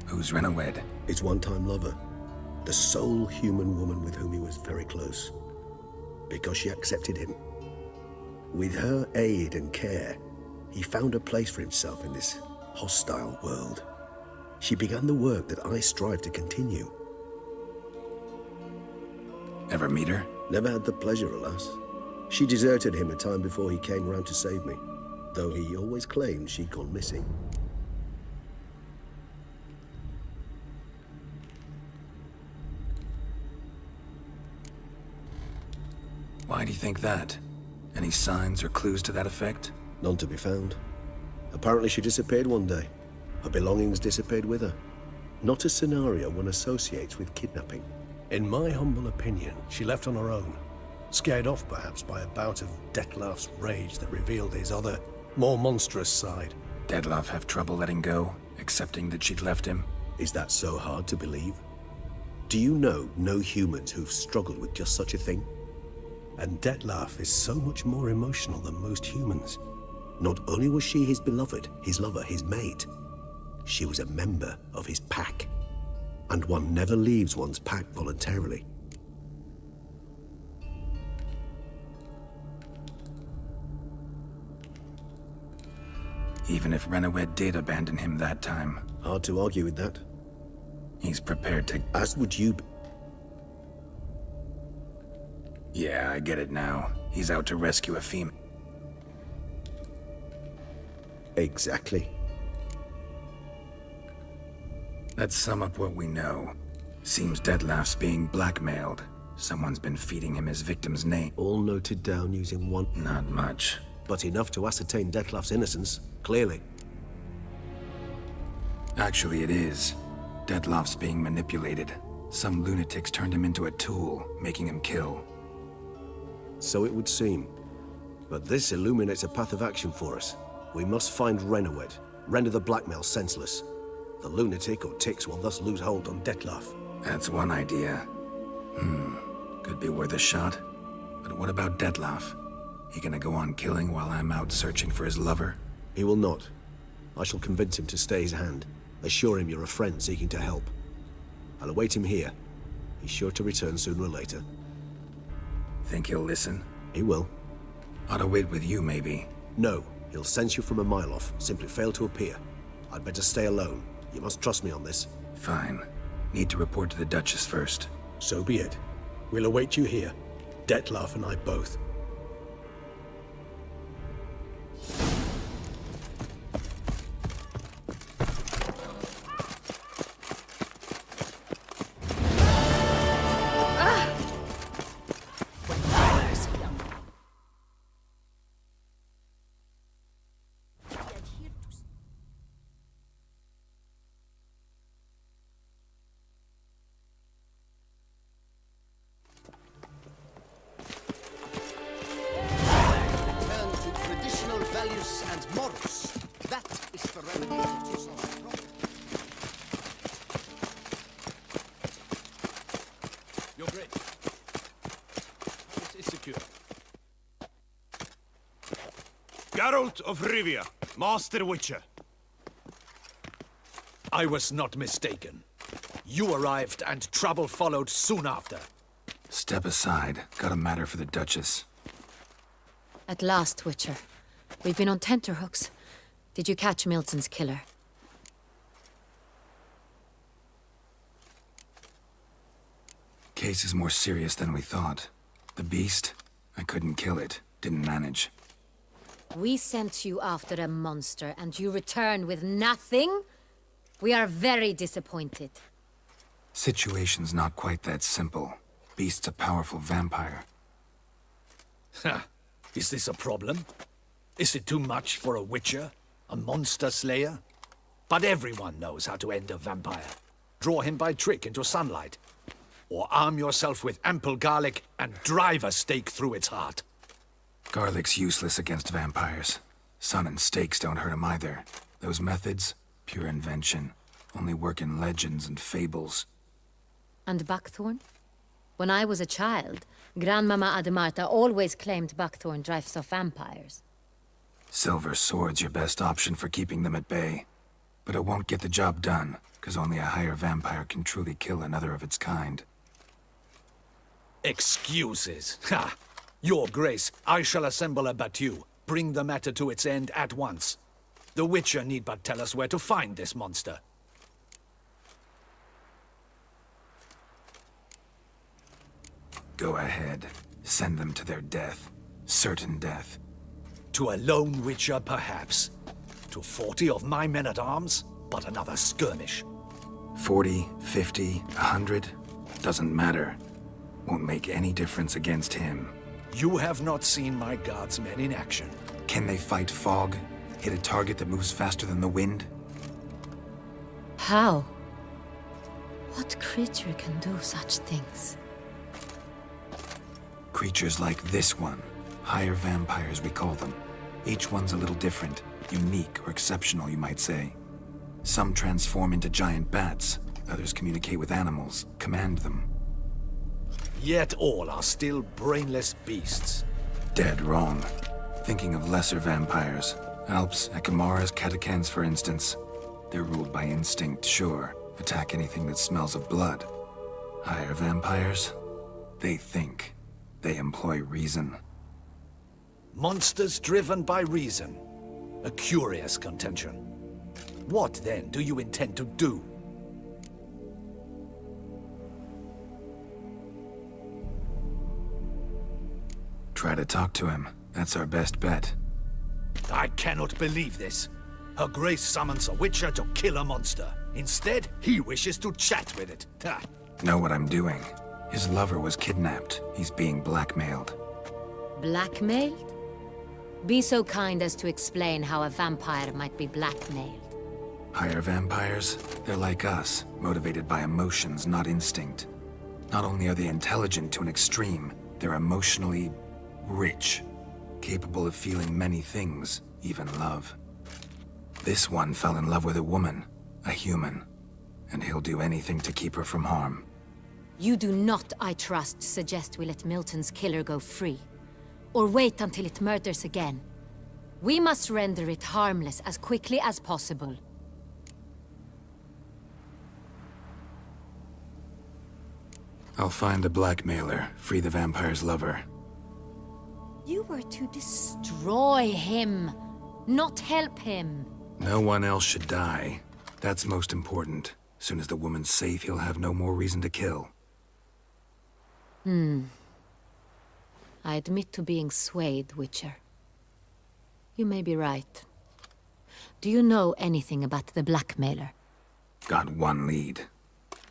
Who's Renawed? His one-time lover. The sole human woman with whom he was very close. Because she accepted him. With her aid and care, he found a place for himself in this hostile world. She began the work that I strive to continue. Ever meet her? Never had the pleasure, alas. She deserted him a time before he came round to save me, though he always claimed she'd gone missing. Why do you think that? Any signs or clues to that effect? None to be found. Apparently she disappeared one day. Her belongings disappeared with her. Not a scenario one associates with kidnapping. In my humble opinion, she left on her own. Scared off, perhaps, by a bout of Detloff's rage that revealed his other, more monstrous side. Detloff have trouble letting go, accepting that she'd left him? Is that so hard to believe? Do you know no humans who've struggled with just such a thing? And Detloff is so much more emotional than most humans. Not only was she his beloved, his lover, his mate, she was a member of his pack. And one never leaves one's pack voluntarily. Even if Renawed did abandon him that time. Hard to argue with that. He's prepared to... As would you be. Yeah, I get it now. He's out to rescue a female. Exactly. Let's sum up what we know. Seems Detloff's being blackmailed. Someone's been feeding him his victim's name. All noted down using one... Not much. But enough to ascertain Detloff's innocence, clearly. Actually, it is. Detloff's being manipulated. Some lunatics turned him into a tool, making him kill. So it would seem. But this illuminates a path of action for us. We must find Renawed, render the blackmail senseless. The lunatic or ticks will thus lose hold on Detloff. That's one idea. Could be worth a shot. But what about Detloff? He gonna go on killing while I'm out searching for his lover? He will not. I shall convince him to stay his hand. Assure him you're a friend seeking to help. I'll await him here. He's sure to return sooner or later. Think he'll listen? He will. Ought to wait with you, maybe. No. He'll sense you from a mile off. Simply fail to appear. I'd better stay alone. You must trust me on this. Fine. Need to report to the Duchess first. So be it. We'll await you here. Dettlaff and I both. Geralt of Rivia, Master Witcher. I was not mistaken. You arrived and trouble followed soon after. Step aside. Got a matter for the Duchess. At last, Witcher. We've been on tenterhooks. Did you catch Milton's killer? Case is more serious than we thought. The beast? I couldn't kill it. Didn't manage. We sent you after a monster, and you return with nothing? We are very disappointed. Situation's not quite that simple. Beast's a powerful vampire. Ha! Is this a problem? Is it too much for a witcher? A monster slayer? But everyone knows how to end a vampire. Draw him by trick into sunlight. Or arm yourself with ample garlic and drive a stake through its heart. Garlic's useless against vampires. Sun and stakes don't hurt him either. Those methods, pure invention. Only work in legends and fables. And buckthorn? When I was a child, Grandmama Ademarta always claimed buckthorn drives off vampires. Silver sword's your best option for keeping them at bay. But it won't get the job done, because only a higher vampire can truly kill another of its kind. Excuses. Ha! Your Grace, I shall assemble a battue. Bring the matter to its end at once. The Witcher need but tell us where to find this monster. Go ahead. Send them to their death. Certain death. To a lone Witcher, perhaps. To 40 of my men-at-arms, but another skirmish. 40, 50, 100? Doesn't matter. Won't make any difference against him. You have not seen my guardsmen in action. Can they fight fog? Hit a target that moves faster than the wind? How? What creature can do such things? Creatures like this one. Higher vampires, we call them. Each one's a little different. Unique or exceptional, you might say. Some transform into giant bats. Others communicate with animals, command them. Yet all are still brainless beasts. Dead wrong. Thinking of lesser vampires. Alps, Ekamaras, Catacans, for instance. They're ruled by instinct, sure. Attack anything that smells of blood. Higher vampires? They think. They employ reason. Monsters driven by reason. A curious contention. What, then, do you intend to do? Try to talk to him. That's our best bet. I cannot believe this. Her Grace summons a Witcher to kill a monster. Instead, he wishes to chat with it. Ha. Know what I'm doing. His lover was kidnapped. He's being blackmailed. Blackmailed? Be so kind as to explain how a vampire might be blackmailed. Higher vampires? They're like us, motivated by emotions, not instinct. Not only are they intelligent to an extreme, they're emotionally rich, capable of feeling many things, even love. This one fell in love with a woman, a human, and he'll do anything to keep her from harm. You do not, I trust, suggest we let Milton's killer go free. or wait until it murders again. We must render it harmless as quickly as possible. I'll find the blackmailer, free the vampire's lover. You were to destroy him, not help him. No one else should die. That's most important. As soon as the woman's safe, he'll have no more reason to kill. I admit to being swayed, Witcher. You may be right. Do you know anything about the blackmailer? Got one lead.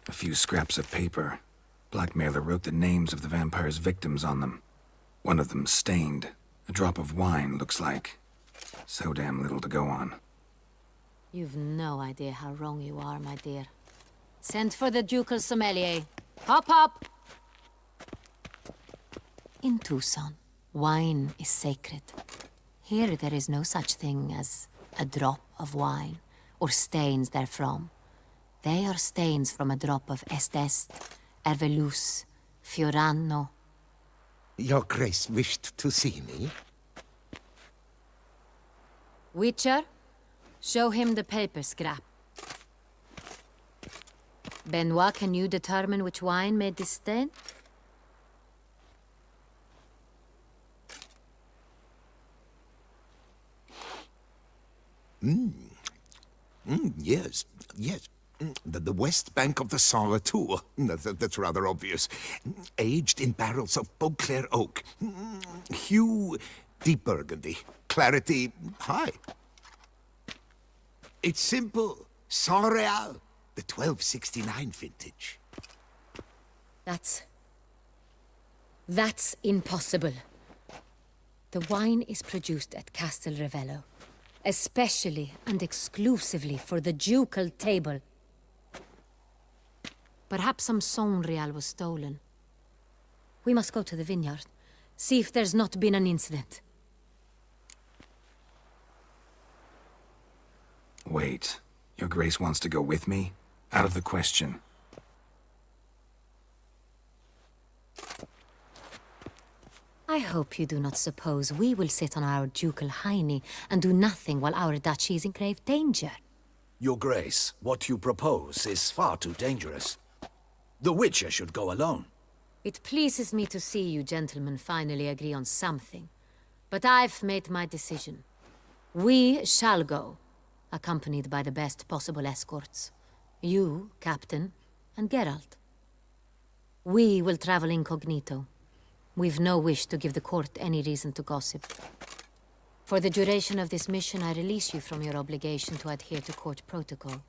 A few scraps of paper. Blackmailer wrote the names of the vampire's victims on them. One of them stained. A drop of wine, looks like. So damn little to go on. You've no idea how wrong you are, my dear. Send for the ducal sommelier. Hop, hop! In Tucson, wine is sacred. Here there is no such thing as a drop of wine, or stains therefrom. They are stains from a drop of Estest, Ervelus, Fiorano. Your Grace wished to see me? Witcher, show him the paper scrap. Benoit, can you determine which wine made this stain? Yes, yes. The west bank of the Saar too. That's rather obvious. Aged in barrels of Beauclair oak. Hue, deep burgundy. Clarity, high. It's simple. Saint-Réal, the 1269 vintage. That's impossible. The wine is produced at Castel Ravello, especially and exclusively for the ducal table. Perhaps some Saint-Réal was stolen. We must go to the vineyard, see if there's not been an incident. Wait. Your Grace wants to go with me? Out of the question. I hope you do not suppose we will sit on our ducal hiney and do nothing while our duchy is in grave danger. Your Grace, what you propose is far too dangerous. The Witcher should go alone. It pleases me to see you gentlemen finally agree on something. But I've made my decision. We shall go, accompanied by the best possible escorts. You, Captain, and Geralt. We will travel incognito. We've no wish to give the court any reason to gossip. For the duration of this mission, I release you from your obligation to adhere to court protocol.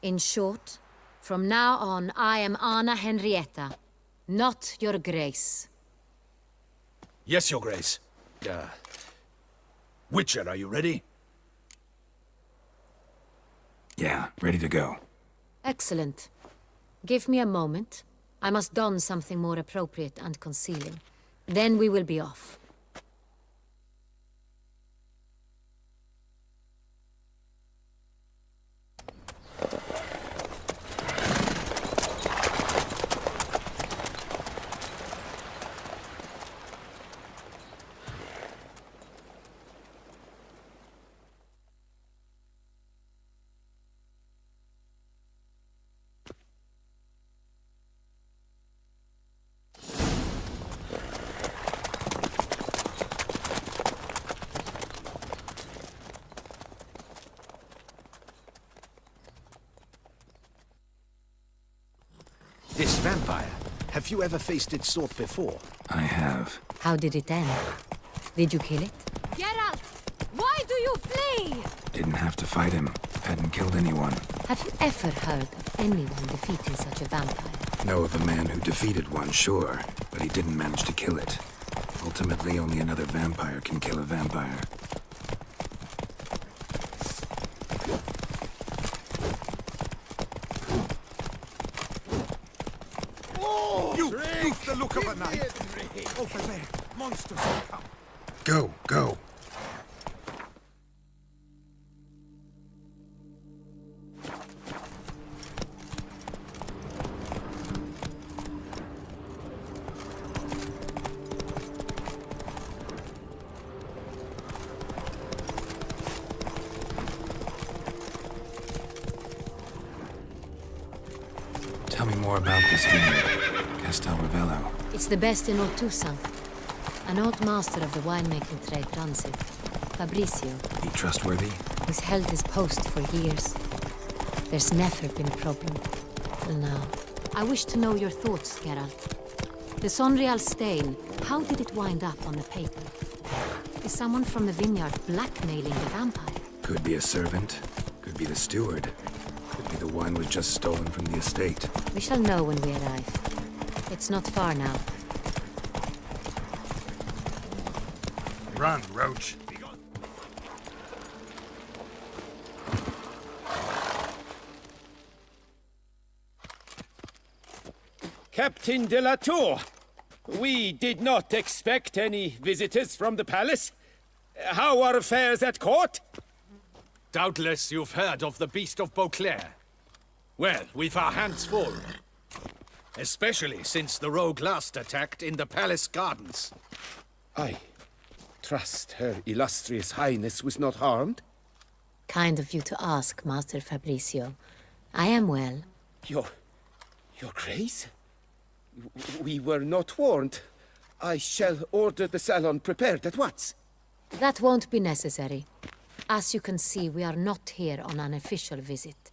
In short, from now on, I am Anna Henrietta, not your Grace. Yes, Your Grace. Witcher, are you ready? Yeah, ready to go. Excellent. Give me a moment. I must don something more appropriate and concealing. Then we will be off. This vampire, have you ever faced its sort before? I have. How did it end? Did you kill it? Geralt! Why do you flee? Didn't have to fight him. Hadn't killed anyone. Have you ever heard of anyone defeating such a vampire? Know of a man who defeated one, sure, but he didn't manage to kill it. Ultimately, only another vampire can kill a vampire. You've the look of a knight. Over there, monsters will come. Go, go. Tell me more about this vineyard, Castel Ravello. It's the best in all Toussaint. An old master of the winemaking trade runs it. Fabricio. He trustworthy? He's held his post for years. There's never been a problem. Till now. I wish to know your thoughts, Geralt. The Sonreal stain, how did it wind up on the paper? Is someone from the vineyard blackmailing the vampire? Could be a servant. Could be the steward. Could be the wine was just stolen from the estate. We shall know when we arrive. It's not far now. Run, Roach. Captain de la Tour, we did not expect any visitors from the palace. How are affairs at court? Doubtless you've heard of the Beast of Beauclair. Well, we've our hands full. Especially since the rogue last attacked in the palace gardens. I trust Her Illustrious Highness was not harmed? Kind of you to ask, Master Fabricio. I am well. Your Grace? We were not warned. I shall order the salon prepared at once. That won't be necessary. As you can see, we are not here on an official visit.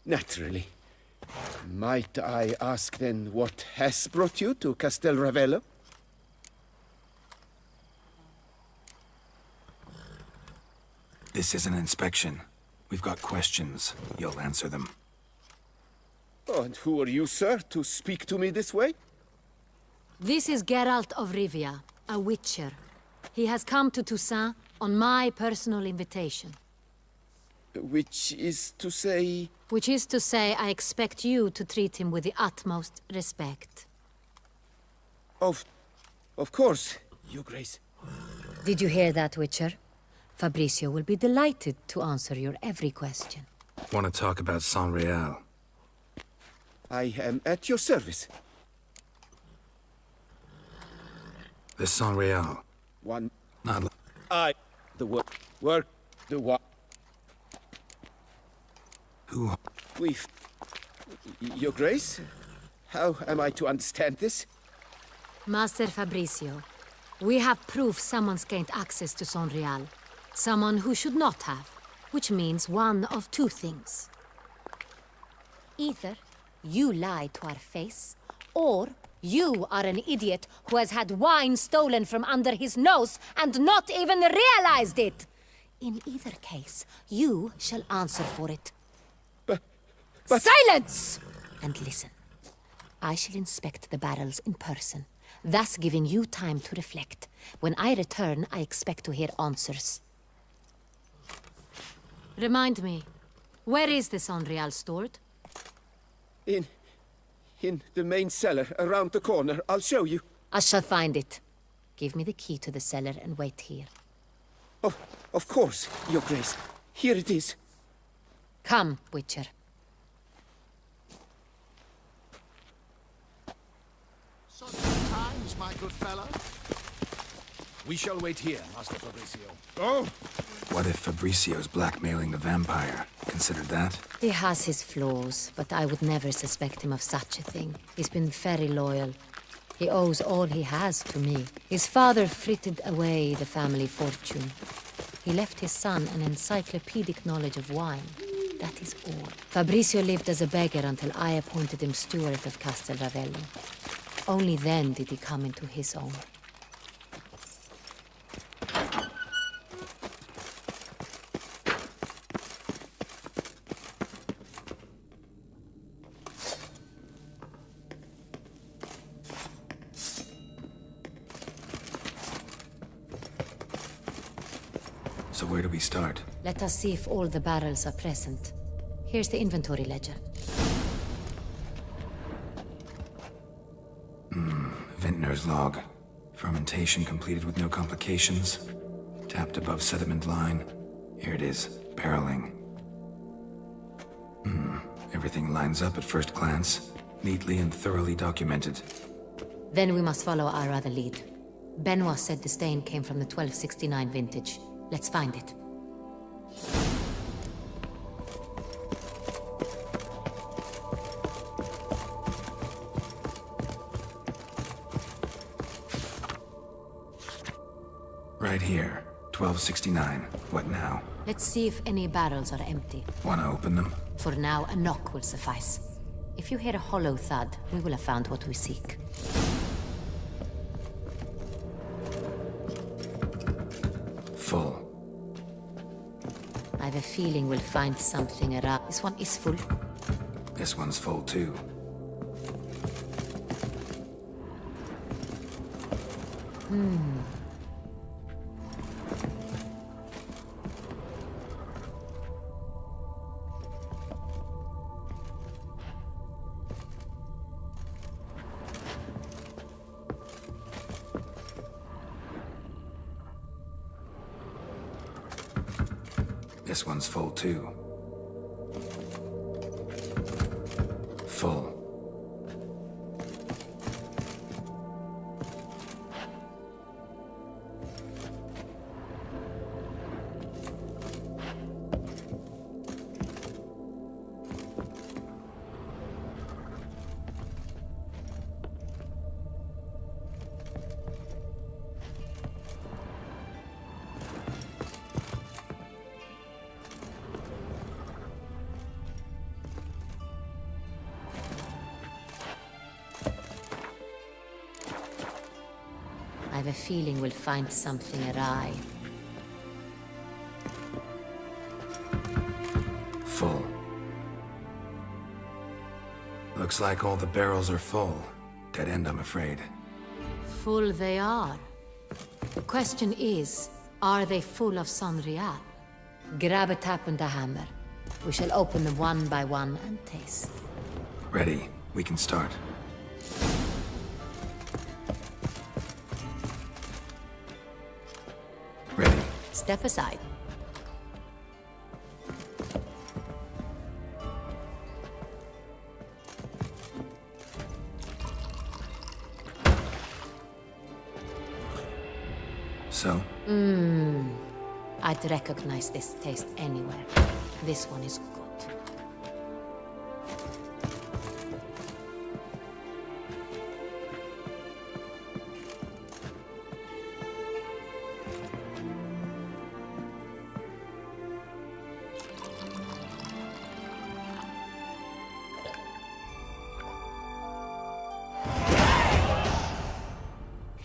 Naturally. Might I ask then what has brought you to Castel Ravello? This is an inspection. We've got questions. You'll answer them. Oh, and who are you, sir, to speak to me this way? This is Geralt of Rivia, a witcher. He has come to Toussaint on my personal invitation. Which is to say... Which is to say, I expect you to treat him with the utmost respect. Of course, Your Grace. Did you hear that, Witcher? Fabricio will be delighted to answer your every question. Want to talk about Sonreal? I am at your service. The Sonreal. One... Not... The work... The what? Who? We've... Your Grace? How am I to understand this? Master Fabricio, we have proof someone's gained access to Sonreal. Someone who should not have. Which means one of two things. Either you lie to our face, or you are an idiot who has had wine stolen from under his nose and not even realized it. In either case, you shall answer for it. But... Silence! And listen. I shall inspect the barrels in person, thus giving you time to reflect. When I return, I expect to hear answers. Remind me, where is the Sonreal stored? In the main cellar, around the corner. I'll show you. I shall find it. Give me the key to the cellar and wait here. Oh, of course, Your Grace. Here it is. Come, Witcher. Times, my good fellow. We shall wait here, Master Fabricio. Oh! What if Fabricio's blackmailing the vampire? Considered that? He has his flaws, but I would never suspect him of such a thing. He's been very loyal. He owes all he has to me. His father frittered away the family fortune. He left his son an encyclopedic knowledge of wine. That is all. Fabricio lived as a beggar until I appointed him steward of Castel Ravello. Only then did he come into his own. So where do we start? Let us see if all the barrels are present. Here's the inventory ledger. Vintner's log. Fermentation completed with no complications. Tapped above sediment line. Here it is. Barreling. Everything lines up at first glance. Neatly and thoroughly documented. Then we must follow our other lead. Benoit said the stain came from the 1269 vintage. Let's find it. right here. 1269. What now? Let's see if any barrels are empty. Wanna open them? For now, a knock will suffice. If you hear a hollow thud, we will have found what we seek. Full. I have a feeling we'll find something around. This one is full. This one's full too. This one's full too. Full. I have a feeling we'll find something awry. Full. Looks like all the barrels are full. Dead end, I'm afraid. Full they are. The question is, are they full of Sonrial? Grab a tap and a hammer. We shall open them one by one and taste. Ready. We can start. Ready. Step aside. So? I'd recognize this taste anywhere. This one is good.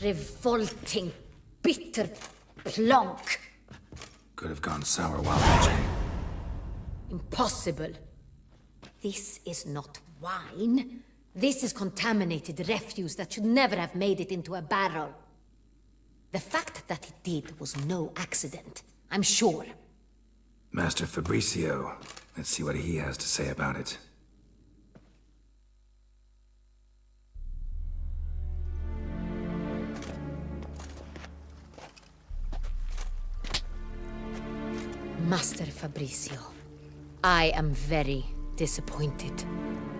Revolting, bitter plonk. Could have gone sour while hatching. Impossible. This is not wine. This is contaminated refuse that should never have made it into a barrel. The fact that it did was no accident, I'm sure. Master Fabricio. Let's see what he has to say about it. Master Fabricio, I am very disappointed.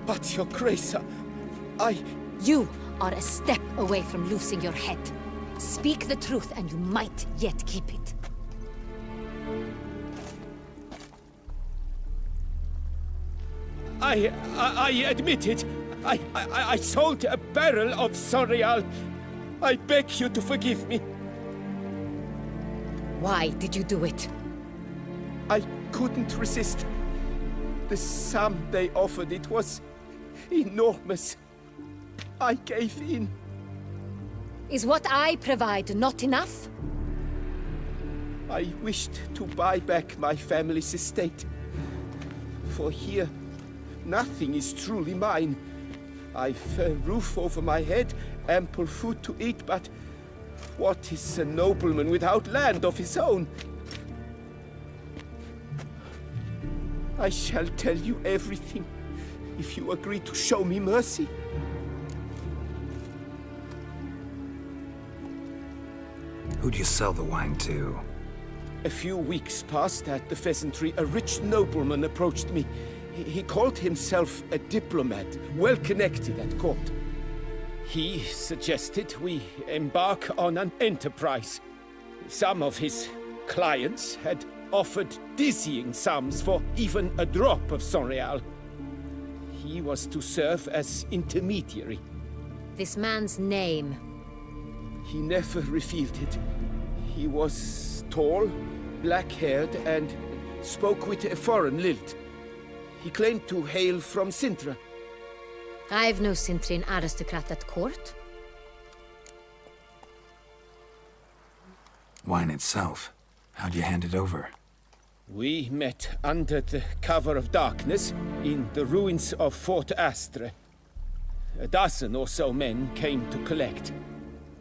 But, Your Grace, You are a step away from losing your head. Speak the truth and you might yet keep it. I admit it. I sold a barrel of Sonrial. I beg you to forgive me. Why did you do it? I couldn't resist. The sum they offered, it was enormous. I gave in. Is what I provide not enough? I wished to buy back my family's estate. For here, nothing is truly mine. I've a roof over my head, ample food to eat, but what is a nobleman without land of his own? I shall tell you everything, if you agree to show me mercy. Who'd you sell the wine to? A few weeks past at the pheasantry, a rich nobleman approached me. He called himself a diplomat, well connected at court. He suggested we embark on an enterprise. Some of his clients had offered dizzying sums for even a drop of Sonrial. He was to serve as intermediary. This man's name? He never revealed it. He was tall, black-haired, and spoke with a foreign lilt. He claimed to hail from Sintra. I've no Sintrian aristocrat at court. Wine itself. How'd you hand it over? We met under the cover of darkness in the ruins of Fort Astre. A dozen or so men came to collect.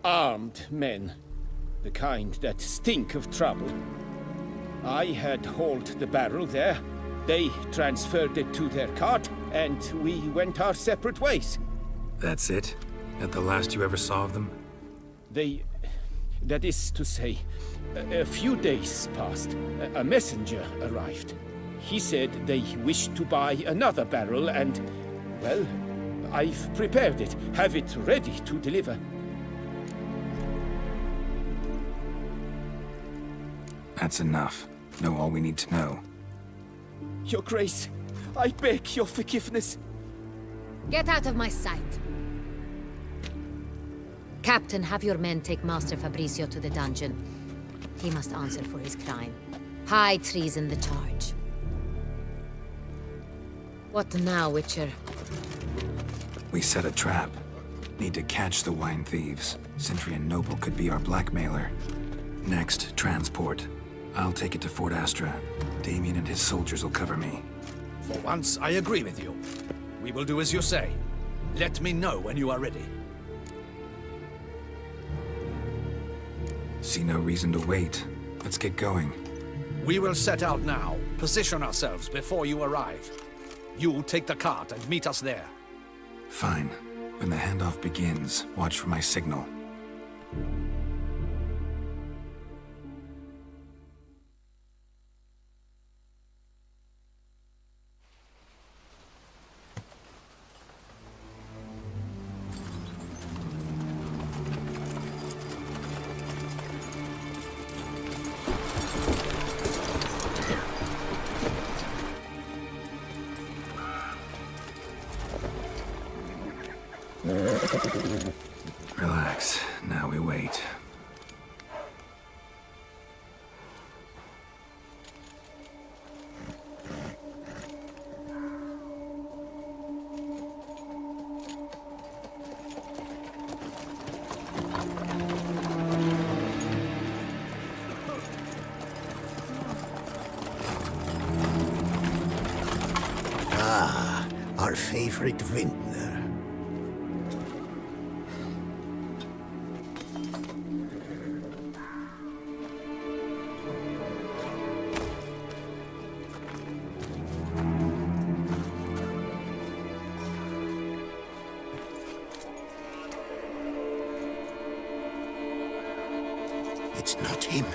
Armed men. The kind that stink of trouble. I had hauled the barrel there. They transferred it to their cart, and we went our separate ways. That's it? That the last you ever saw of them? That is to say, a few days passed. A messenger arrived. He said they wished to buy another barrel and, well, I've prepared it. Have it ready to deliver. That's enough. Know all we need to know. Your Grace, I beg your forgiveness. Get out of my sight. Captain, have your men take Master Fabrizio to the dungeon. He must answer for his crime. High treason the charge. What now, Witcher? We set a trap. Need to catch the wine thieves. Sintrian noble could be our blackmailer. Next, transport. I'll take it to Fort Astra. Damien and his soldiers will cover me. For once, I agree with you. We will do as you say. Let me know when you are ready. See no reason to wait. Let's get going. We will set out now. Position ourselves before you arrive. You take the cart and meet us there. Fine. When the handoff begins, watch for my signal. Relax. Now we wait. Ah, our favorite vintner. It's not him.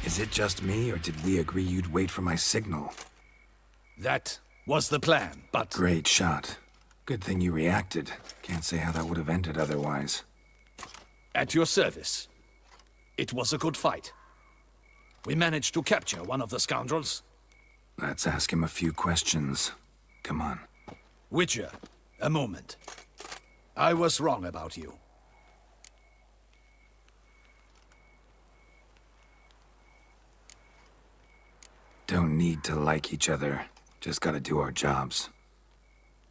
Is it just me, or did we agree you'd wait for my signal? That was the plan, but... Great shot. Good thing you reacted. Can't say how that would have ended otherwise. At your service. It was a good fight. We managed to capture one of the scoundrels. Let's ask him a few questions. Come on. Witcher, a moment. I was wrong about you. Don't need to like each other. Just gotta do our jobs.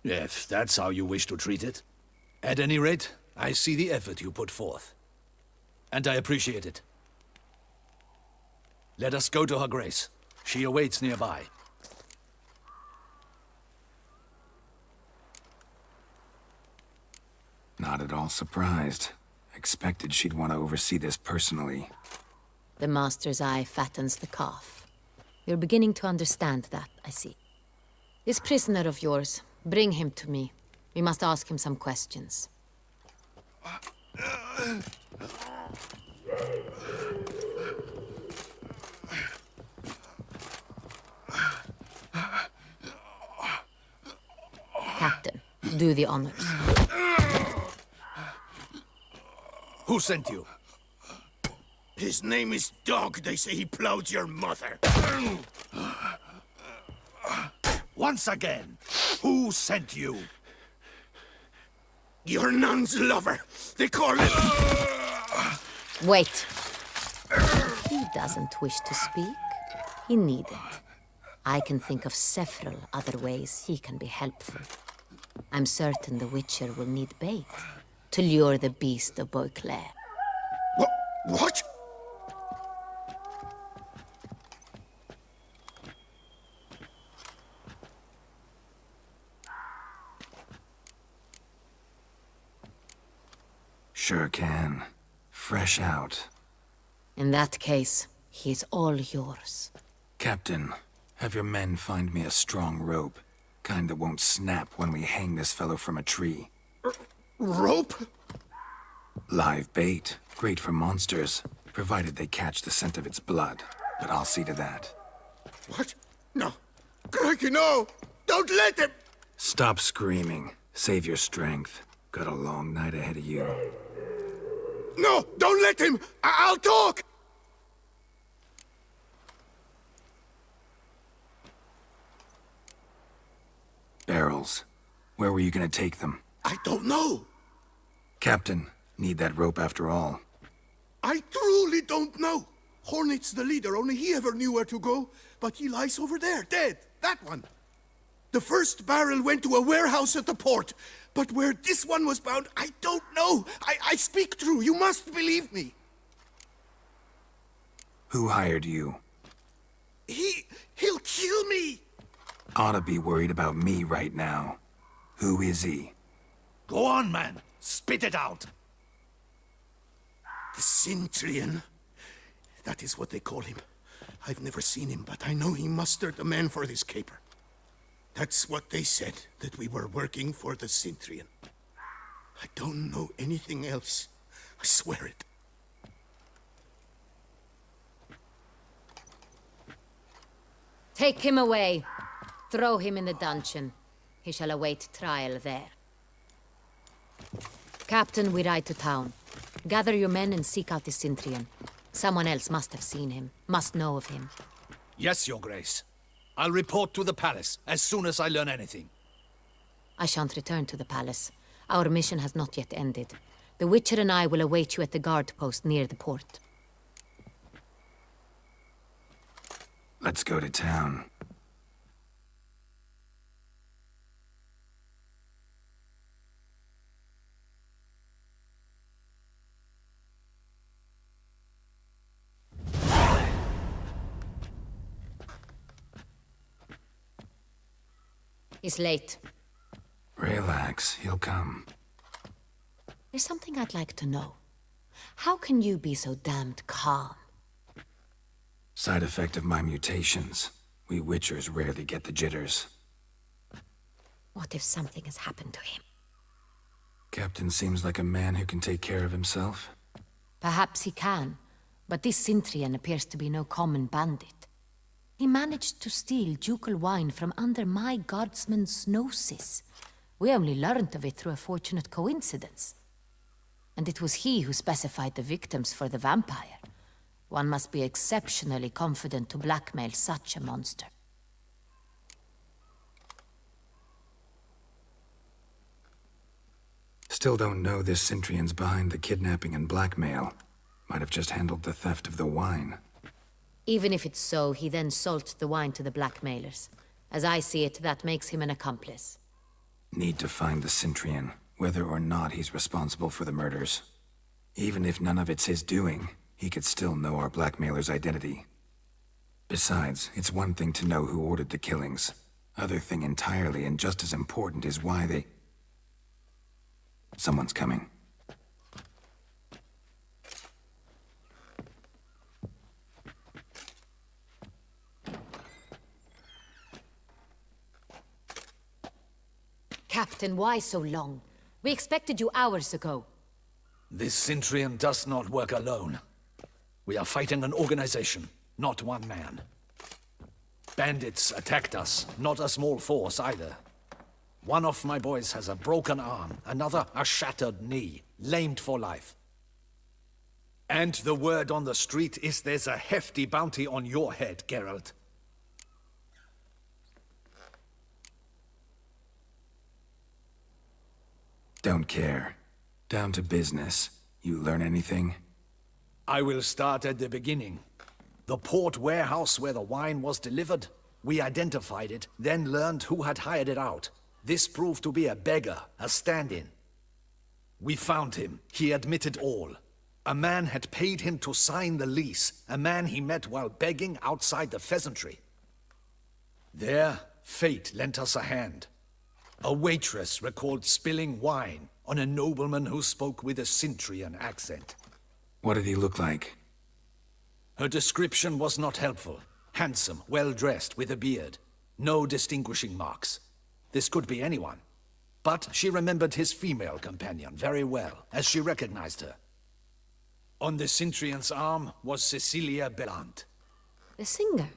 If that's how you wish to treat it. At any rate, I see the effort you put forth. And I appreciate it. Let us go to her grace. She awaits nearby. Not at all surprised. Expected she'd want to oversee this personally. The master's eye fattens the calf. You're beginning to understand that, I see. This prisoner of yours, bring him to me. We must ask him some questions. Captain, do the honors. Who sent you? His name is Dog. They say he plowed your mother. Once again, who sent you? Your nun's lover. They call him... Wait. He doesn't wish to speak. He needn't. I can think of several other ways he can be helpful. I'm certain the Witcher will need bait to lure the beast of Beauclair. What? Sure can. Fresh out. In that case, he is all yours. Captain, have your men find me a strong rope. Kind that won't snap when we hang this fellow from a tree. Rope? Live bait. Great for monsters, provided they catch the scent of its blood. But I'll see to that. What? No. Crikey, no! Don't let him! Stop screaming. Save your strength. Got a long night ahead of you. No! Don't let him! I'll talk! Barrels. Where were you gonna take them? I don't know. Captain, need that rope after all. I truly don't know. Hornet's the leader, only he ever knew where to go. But he lies over there, dead. That one. The first barrel went to a warehouse at the port. But where this one was bound, I don't know. I speak true. You must believe me. Who hired you? He'll kill me. Ought to be worried about me right now. Who is he? Go on, man. Spit it out. The Cintrian. That is what they call him. I've never seen him, but I know he mustered the men for this caper. That's what they said, that we were working for the Cintrian. I don't know anything else. I swear it. Take him away. Throw him in the dungeon. He shall await trial there. Captain, we ride to town. Gather your men and seek out the Cintrian. Someone else must have seen him, must know of him. Yes, Your Grace. I'll report to the palace as soon as I learn anything. I shan't return to the palace. Our mission has not yet ended. The Witcher and I will await you at the guard post near the port. Let's go to town. He's late. Relax, he'll come. There's something I'd like to know. How can you be so damned calm? Side effect of my mutations. We Witchers rarely get the jitters. What if something has happened to him? Captain seems like a man who can take care of himself. Perhaps he can, but this Cintrian appears to be no common bandit. He managed to steal ducal wine from under my guardsman's noses. We only learned of it through a fortunate coincidence. And it was he who specified the victims for the vampire. One must be exceptionally confident to blackmail such a monster. Still don't know this Cintrian's behind the kidnapping and blackmail. Might have just handled the theft of the wine. Even if it's so, he then sold the wine to the blackmailers. As I see it, that makes him an accomplice. Need to find the Cintrian, whether or not he's responsible for the murders. Even if none of it's his doing, he could still know our blackmailer's identity. Besides, it's one thing to know who ordered the killings. Other thing entirely, and just as important, is why they... Someone's coming. Captain, why so long? We expected you hours ago. This Cintrian does not work alone. We are fighting an organization, not one man. Bandits attacked us, not a small force either. One of my boys has a broken arm, another a shattered knee, lamed for life. And the word on the street is there's a hefty bounty on your head, Geralt. Don't care. Down to business. You learn anything? I will start at the beginning. The port warehouse where the wine was delivered. We identified it, then learned who had hired it out. This proved to be a beggar, a stand-in. We found him. He admitted all. A man had paid him to sign the lease, a man he met while begging outside the pheasantry. There, fate lent us a hand. A waitress recalled spilling wine on a nobleman who spoke with a Cintrian accent. What did he look like? Her description was not helpful. Handsome, well-dressed, with a beard. No distinguishing marks. This could be anyone. But she remembered his female companion very well, as she recognized her. On the Cintrian's arm was Cecilia Bellant. The singer?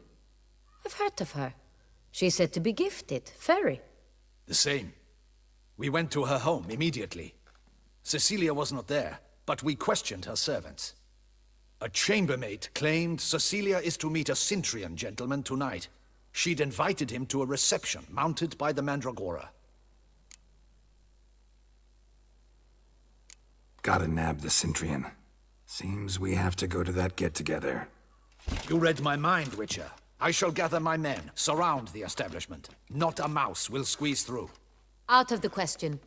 I've heard of her. She's said to be gifted, fairy. The same. We went to her home immediately. Cecilia was not there, but we questioned her servants. A chambermaid claimed Cecilia is to meet a Cintrian gentleman tonight. She'd invited him to a reception mounted by the Mandragora. Gotta nab the Cintrian. Seems we have to go to that get-together. You read my mind, Witcher. I shall gather my men, surround the establishment. Not a mouse will squeeze through. Out of the question.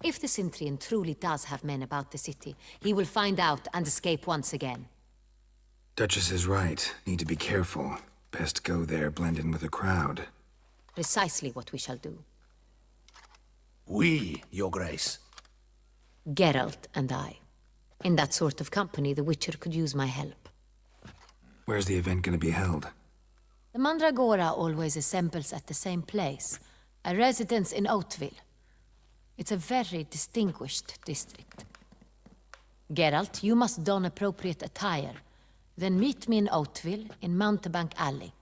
If the Cintrian truly does have men about the city, he will find out and escape once again. Duchess is right. Need to be careful. Best go there, blend in with the crowd. Precisely what we shall do. We, Your Grace. Geralt and I. In that sort of company, the Witcher could use my help. Where's the event gonna be held? The Mandragora always assembles at the same place, a residence in Oatville. It's a very distinguished district. Geralt, you must don appropriate attire. Then meet me in Oatville, in Mountebank Alley.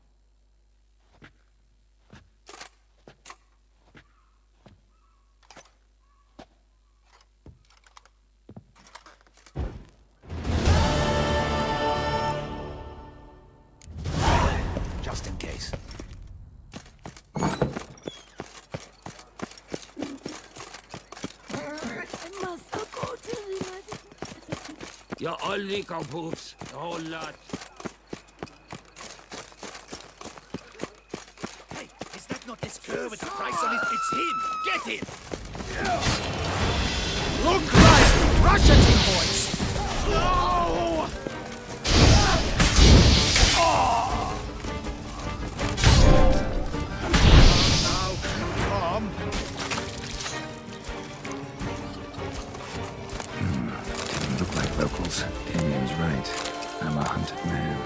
Just in case. Ja, ollie kampoops. The whole lot. Hey, is that not this cur with the price on it? It's him! Get him! Look right! Rush at him, boys! Oh! Oh! Now, calm. Look like locals. Damien's right. I'm a hunted man.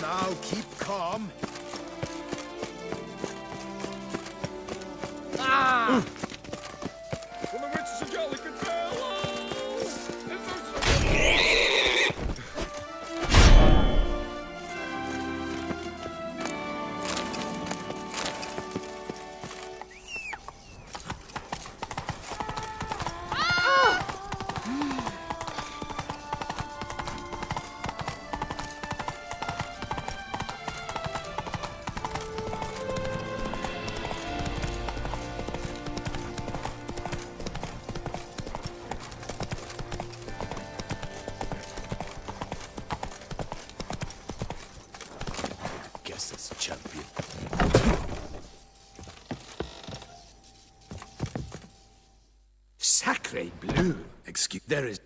Now, keep calm. Ah! Well, the witch is a jolly good fellow. Champion. Sacre bleu! Excuse... There is...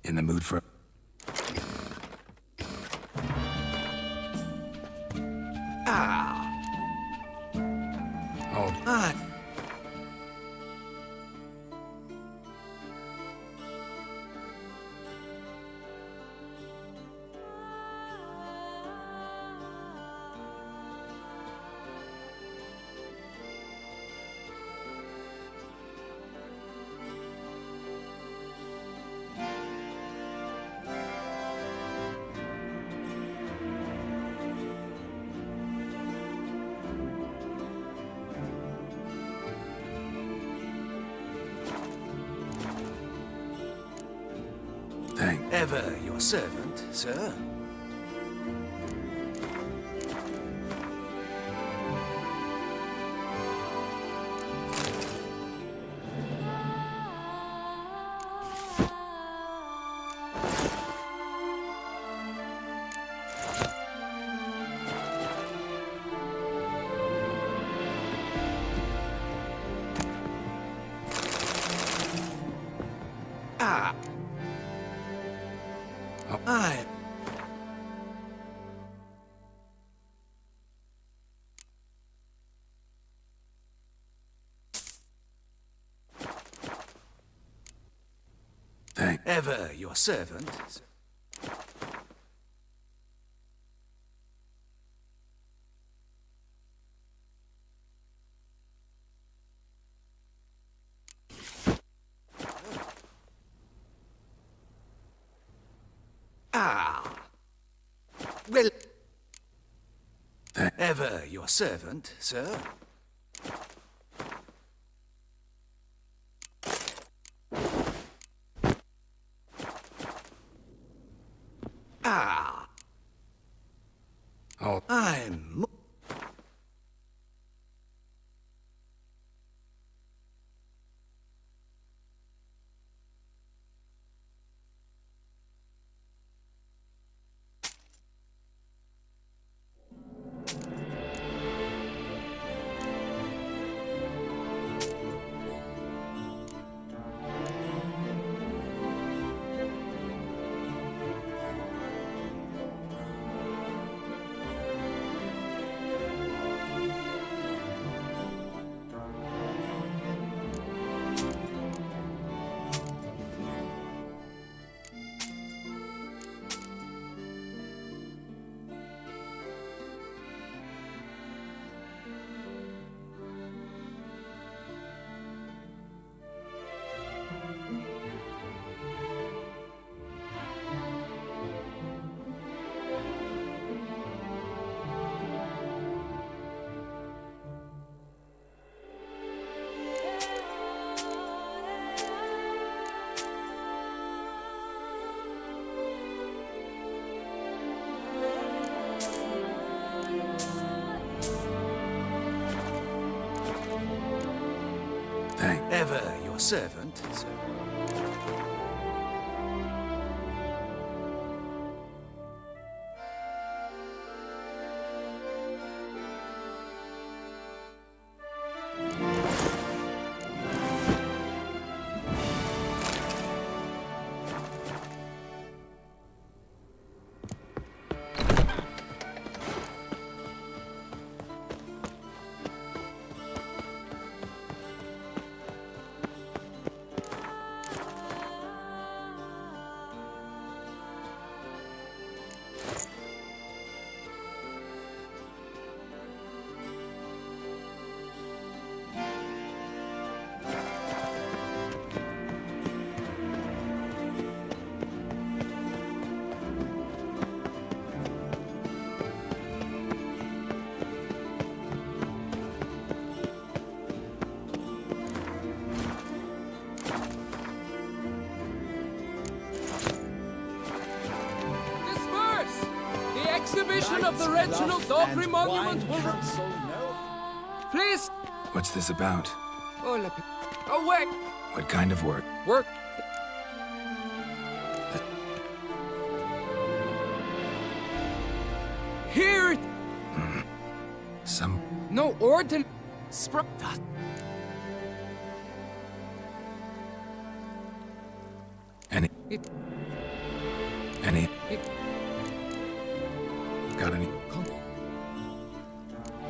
In the mood for... Oh. Ever your servant, sir. Ever your servant. Well, ever your servant, sir. Oh. I'm... Ever your servant, sir. Exhibition of the Reginald Dockery Monument will... Please! What's this about? Oh, wait! What kind of work? Work? Here it... Some... No ordinary... Any... It... Any? Got any?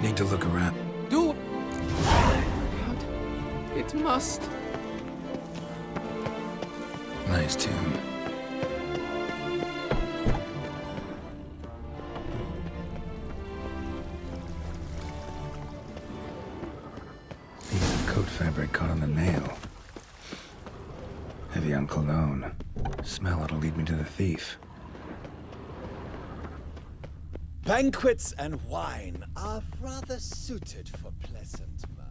Need to look around. Do... God, it must. Nice tune. Piece of coat fabric caught on the nail. Heavy on cologne. Smell it'll lead me to the thief. Banquets and wine are rather suited for pleasant mirth.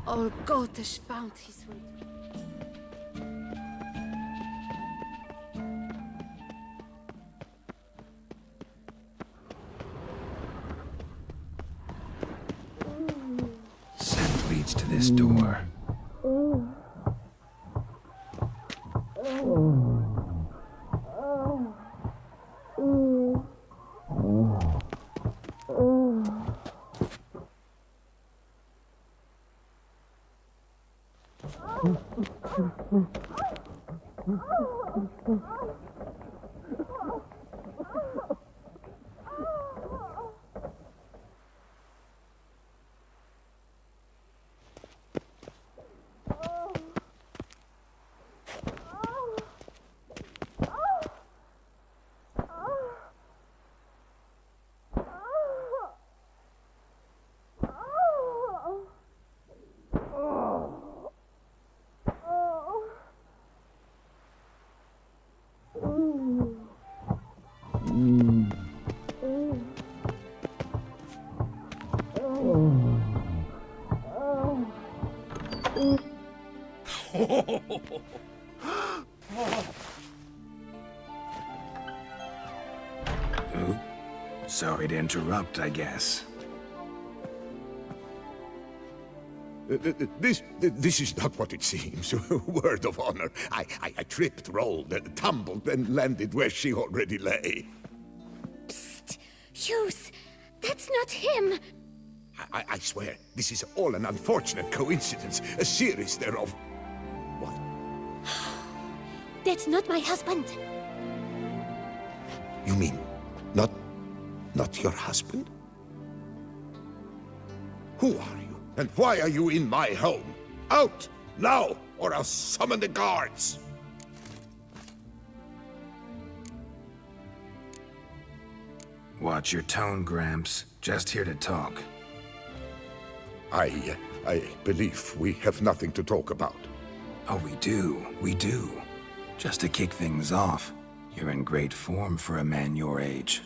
All Gotish found his way. Scent leads to this door. Sorry to interrupt, I guess. This is not what it seems. Word of honor. I tripped, rolled, tumbled, and landed where she already lay. Psst! Hughes! That's not him! I swear, this is all an unfortunate coincidence, a series thereof. What? That's not my husband! You mean, not your husband? Who are you, and why are you in my home? Out, now, or I'll summon the guards! Watch your tone, Gramps. Just here to talk. I believe we have nothing to talk about. Oh, we do. Just to kick things off, you're in great form for a man your age.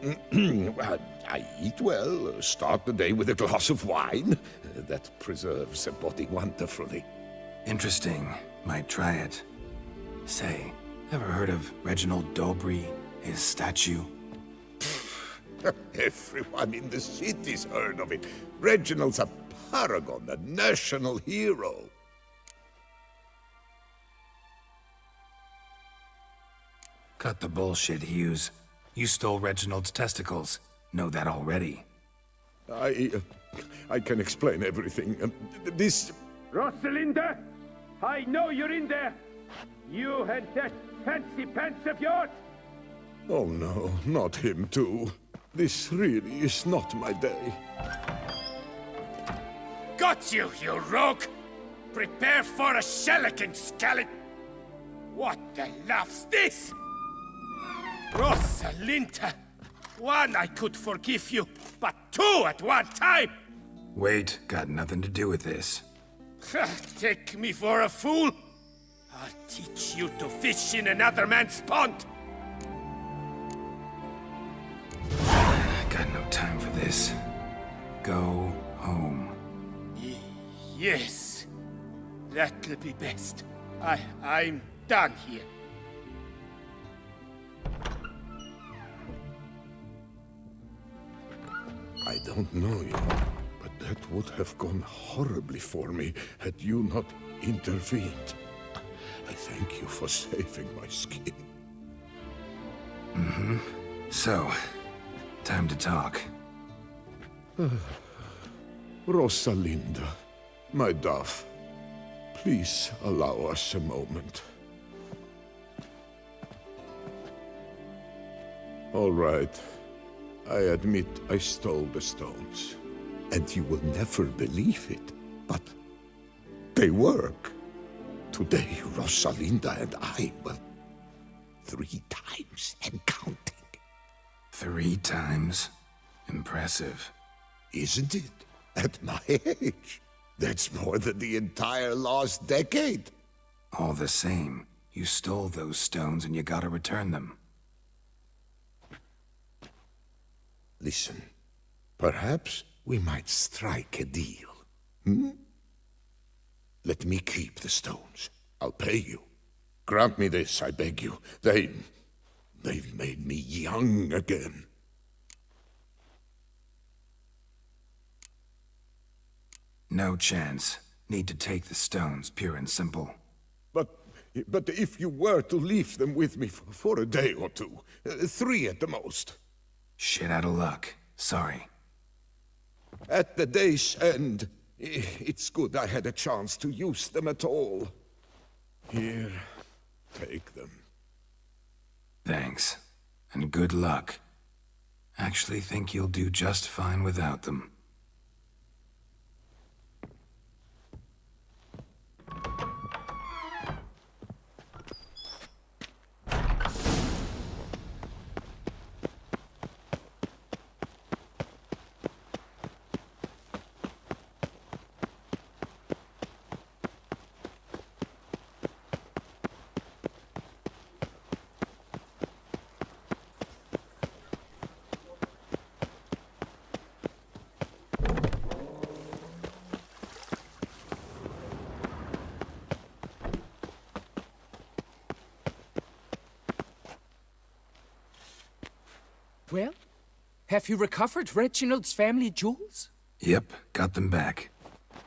I eat well, start the day with a glass of wine. That preserves a body wonderfully. Interesting. Might try it. Say, ever heard of Reginald Dobry, his statue? Everyone in the city's heard of it. Reginald's a paragon, a national hero. Cut the bullshit, Hughes. You stole Reginald's testicles. Know that already. I can explain everything. This... Rosalinda! I know you're in there! You and that fancy pants of yours! Oh no, not him too. This really is not my day. Got you, you rogue! Prepare for a shellacking, scallop! What the laugh's this? Rosalinda! One, I could forgive you, but two at one time! Wait, got nothing to do with this. Take me for a fool? I'll teach you to fish in another man's pond! Got no time for this. Go home. Yes, that'll be best. I'm done here. I don't know you, but that would have gone horribly for me had you not intervened. I thank you for saving my skin. Mm-hmm. So, time to talk. Rosalinda, my dove, Please allow us a moment. All right. I admit I stole the stones. And you will never believe it, but they work. Today, Rosalinda and I, well, 3 times and counting. 3 times? Impressive. Isn't it? At my age. That's more than the entire last decade. All the same, you stole those stones and you gotta return them. Listen, perhaps we might strike a deal. Hmm? Let me keep the stones. I'll pay you. Grant me this, I beg you. They've made me young again. No chance. Need to take the stones, pure and simple. But if you were to leave them with me for a day or 2, 3 at the most. Shit out of luck. Sorry. At the day's end, it's good I had a chance to use them at all. Here, take them. Thanks. And good luck. Actually think you'll do just fine without them. Well, have you recovered Reginald's family jewels? Yep, got them back.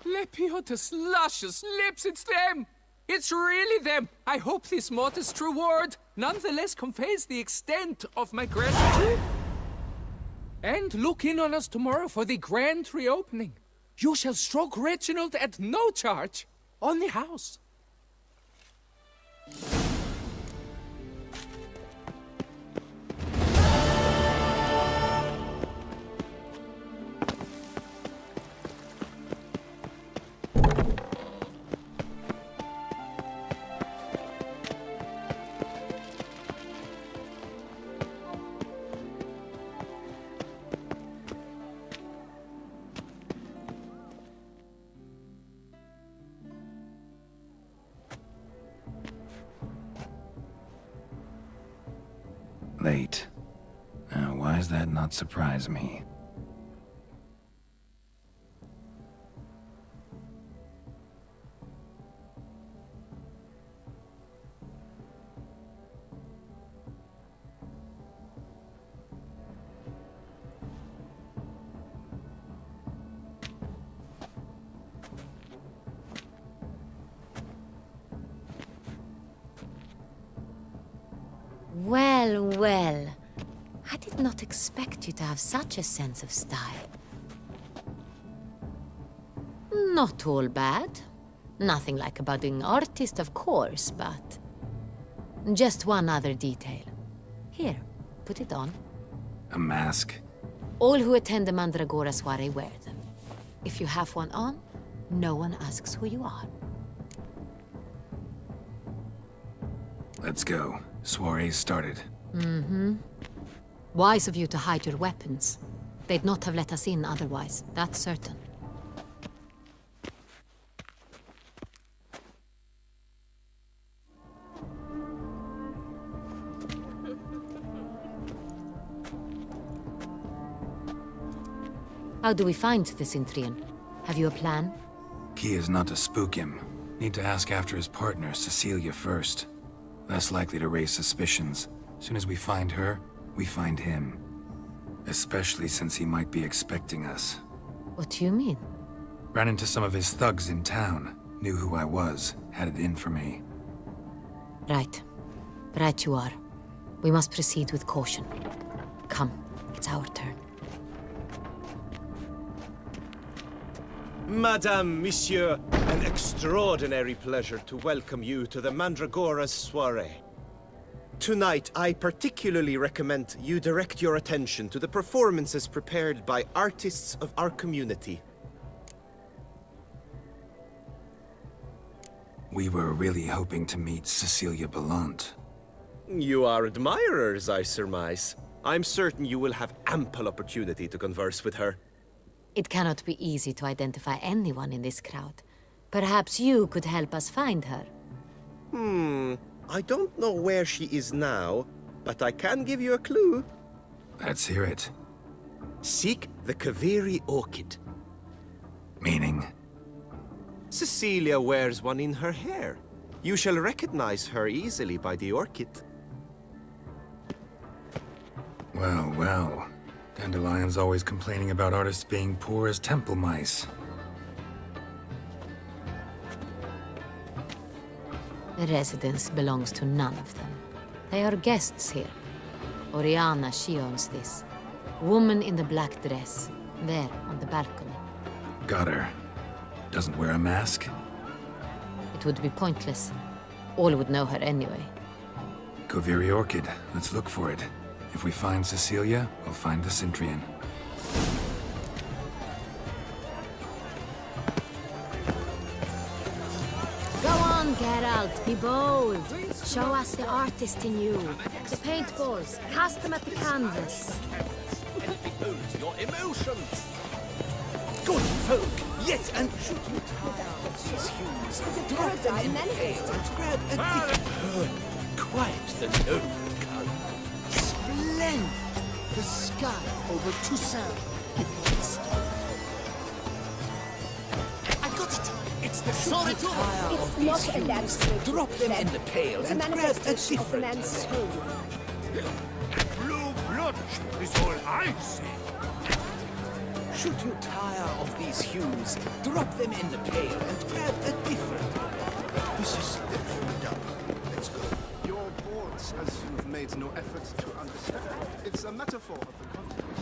Lepiota's luscious lips, it's them! It's really them! I hope this modest reward nonetheless conveys the extent of my gratitude. And look in on us tomorrow for the grand reopening. You shall stroke Reginald at no charge on the house. Late. Now, why does that not surprise me? Well, well. I did not expect you to have such a sense of style. Not all bad. Nothing like a budding artist, of course, but... just one other detail. Here, put it on. A mask? All who attend the Mandragora soiree wear them. If you have one on, no one asks who you are. Let's go. Soiree's started. Mm-hmm. Wise of you to hide your weapons. They'd not have let us in otherwise, that's certain. How do we find this Intrian? Have you a plan? Key is not to spook him. Need to ask after his partner, Cecilia, first. Less likely to raise suspicions. Soon as we find her, we find him. Especially since he might be expecting us. What do you mean? Ran into some of his thugs in town. Knew who I was. Had it in for me. Right. Right you are. We must proceed with caution. Come, it's our turn. Madame, Monsieur, an extraordinary pleasure to welcome you to the Mandragora's soiree. Tonight, I particularly recommend you direct your attention to the performances prepared by artists of our community. We were really hoping to meet Cecilia Bellant. You are admirers, I surmise. I'm certain you will have ample opportunity to converse with her. It cannot be easy to identify anyone in this crowd. Perhaps you could help us find her. I don't know where she is now, but I can give you a clue. Let's hear it. Seek the Kaveri orchid. Meaning? Cecilia wears one in her hair. You shall recognize her easily by the orchid. Well, well. Dandelion's always complaining about artists being poor as temple mice. The residence belongs to none of them. They are guests here. Oriana, she owns this. Woman in the black dress, there on the balcony. Got her. Doesn't wear a mask? It would be pointless. All would know her anyway. Kaveri Orchid. Let's look for it. If we find Cecilia, we'll find the Centrian. Go on, Geralt, be bold. Show us the artist in you. The paintballs, cast them at the canvas. And behold your emotions. Good folk, yet and should you these hues, drop them in the pale and grab a quite the noble color. Splendid! The sky over Toussaint. I got it! It's the Sorry, too. of these hues. Drop them in the pail It's a and grab a manifestation of the different. man's soul. Blue blood is all I see. Should you tire of these hues, drop them in the pail and grab a different. This is definitely done. Let's go. Your boards, as you've made no effort to understand. It's a metaphor of the continent.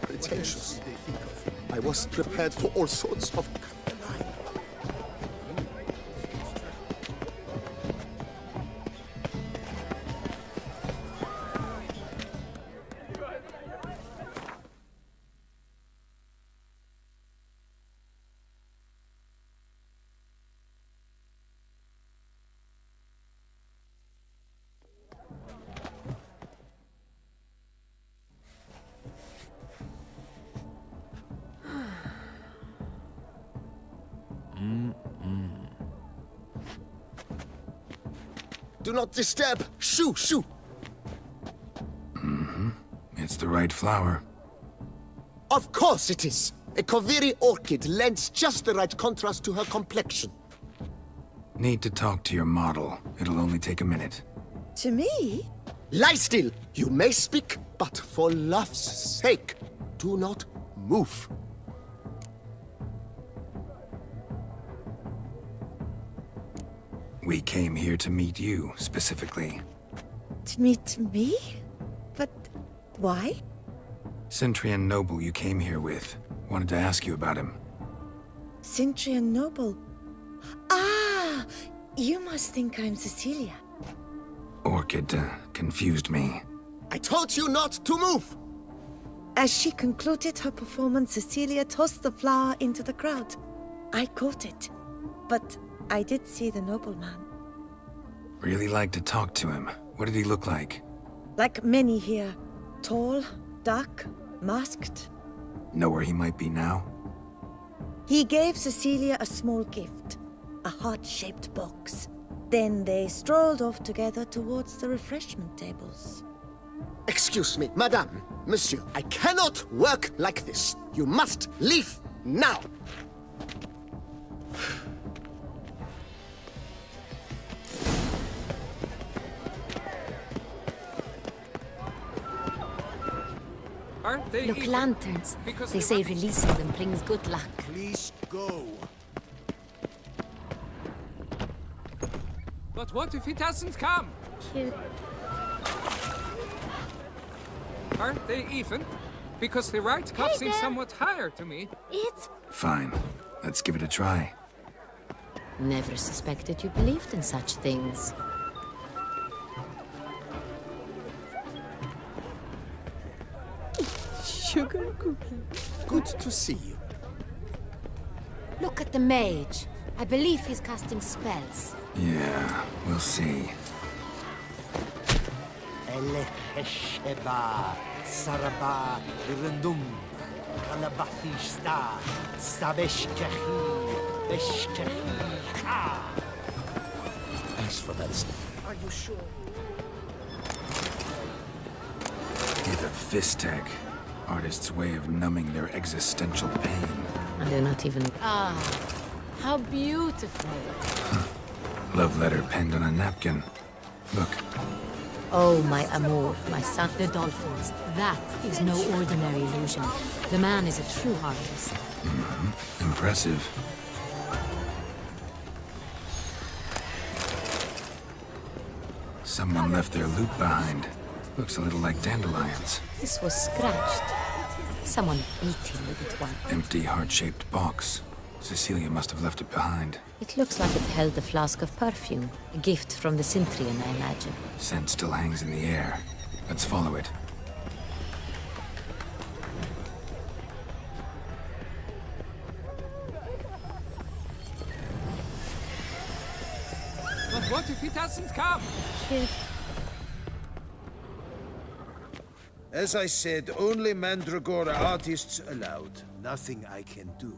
Pretentious. I was prepared for all sorts of... Do not disturb! Shoo! Shoo! It's the right flower. Of course it is! A Kaveri orchid lends just the right contrast to her complexion. Need to talk to your model. It'll only take a minute. To me? Lie still! You may speak, but for love's sake, do not move. We came here to meet you, specifically. To meet me? But why? Centrian noble you came here with. Wanted to ask you about him. Centrian noble. Ah! You must think I'm Cecilia. Orchid confused me. I told you not to move! As she concluded her performance, Cecilia tossed the flower into the crowd. I caught it, but I did see the nobleman. Really like to talk to him. What did he look like? Like many here. Tall, dark, masked. Know where he might be now? He gave Cecilia a small gift, a heart-shaped box. Then they strolled off together towards the refreshment tables. Excuse me, madame, monsieur, I cannot work like this. You must leave now. Aren't they Look, even- lanterns. Because They say releasing them brings good luck. Please go. But what if he doesn't come? Kill. Aren't they even? because the right cuff seems there. somewhat higher to me. It's... Fine. Let's give it a try. Never suspected you believed in such things. Sugar cookie. Good to see you. Look at the mage. I believe he's casting spells. Yeah, we'll see. Elekesheba, Saraba, Irundum, Kalabathista, Sabeshkehi, Beshkehi, Ha! Thanks for that. Are you sure? Either fist tag. Artist's way of numbing their existential pain. And they're not even... Ah, how beautiful. Love letter penned on a napkin. Look. Oh, my amour, my son, the dolphins. That is no ordinary illusion. The man is a true artist. Impressive. Someone left their loot behind. Looks a little like dandelions. This was scratched. Someone beat him with it once. Empty, heart-shaped box. Cecilia must have left it behind. It looks like it held a flask of perfume. A gift from the Cintrian, I imagine. Scent still hangs in the air. Let's follow it. But what if he doesn't come? As I said, only Mandragora artists allowed. Nothing I can do.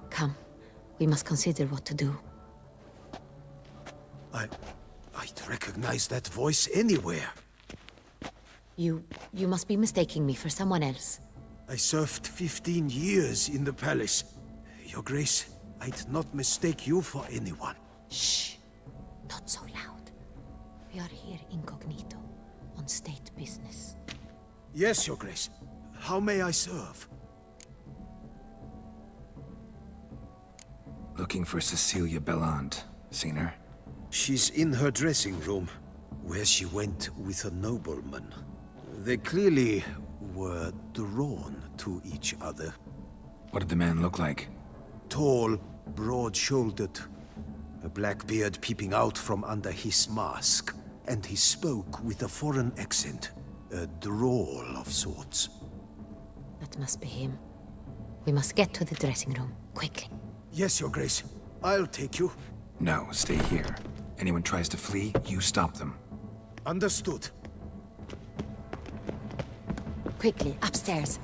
Come. We must consider what to do. I'd recognize that voice anywhere. You must be mistaking me for someone else. I served 15 years in the palace. Your Grace, I'd not mistake you for anyone. Shh. Not so loud. We are here incognito, on state business. Yes, Your Grace. How may I serve? Looking for Cecilia Bellant. Seen her? She's in her dressing room, where she went with a nobleman. They clearly were drawn to each other. What did the man look like? Tall, broad-shouldered, a black beard peeping out from under his mask, and he spoke with a foreign accent, a drawl of sorts. That must be him. We must get to the dressing room, quickly. Yes, Your Grace. I'll take you. No, stay here. Anyone tries to flee, you stop them. Understood. Quickly, upstairs.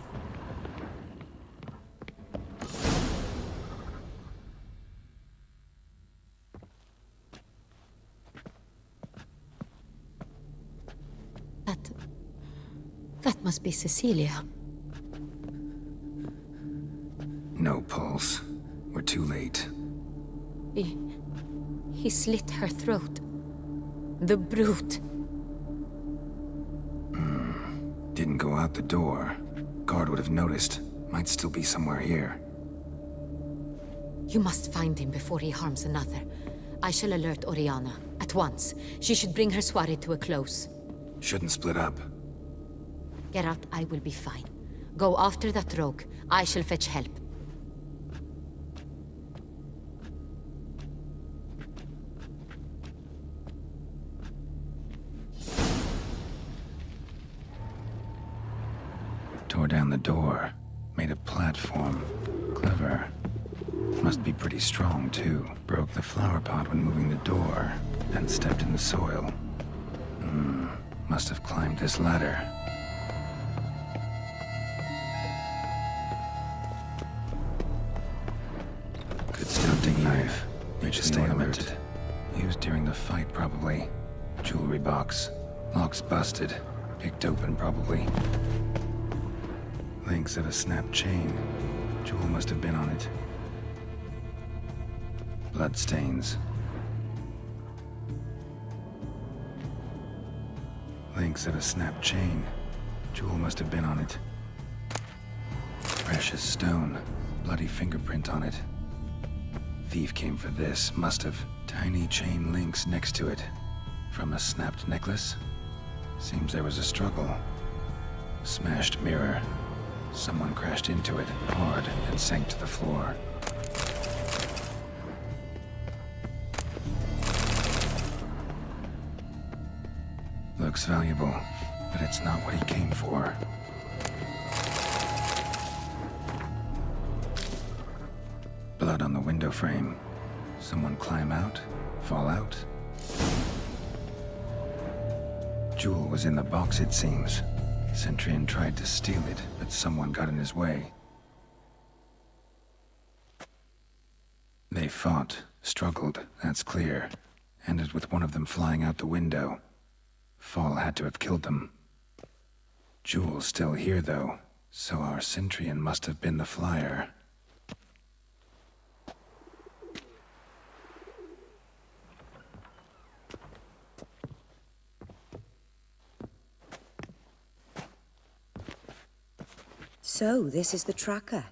That must be Cecilia. No pulse. We're too late. He slit her throat. The brute. Didn't go out the door. Guard would have noticed. Might still be somewhere here. You must find him before he harms another. I shall alert Oriana. At once. She should bring her soirée to a close. Shouldn't split up. Geralt, I will be fine. Go after that rogue. I shall fetch help. Tore down the door. Made a platform. Clever. Must be pretty strong, too. Broke the flower pot when moving the door. Then stepped in the soil. Must have climbed this ladder. Good stunting knife. Need to stay ornamented. Used during the fight, probably. Jewelry box. Lock's busted. Picked open, probably. Links of a snap chain. Jewel must have been on it. Bloodstains. Links of a snap chain. Jewel must have been on it. Precious stone. Bloody fingerprint on it. Thief came for this. Must have. Tiny chain links next to it. From a snapped necklace? Seems there was a struggle. Smashed mirror. Someone crashed into it hard and sank to the floor. Looks valuable, but it's not what he came for. Blood on the window frame. Someone climb out? Fall out? Jewel was in the box, it seems. Centurion tried to steal it, but someone got in his way. They fought, struggled, that's clear. Ended with one of them flying out the window. Fall had to have killed them. Jewel's still here, though, so our Centurion must have been the flyer. So, this is the tracker.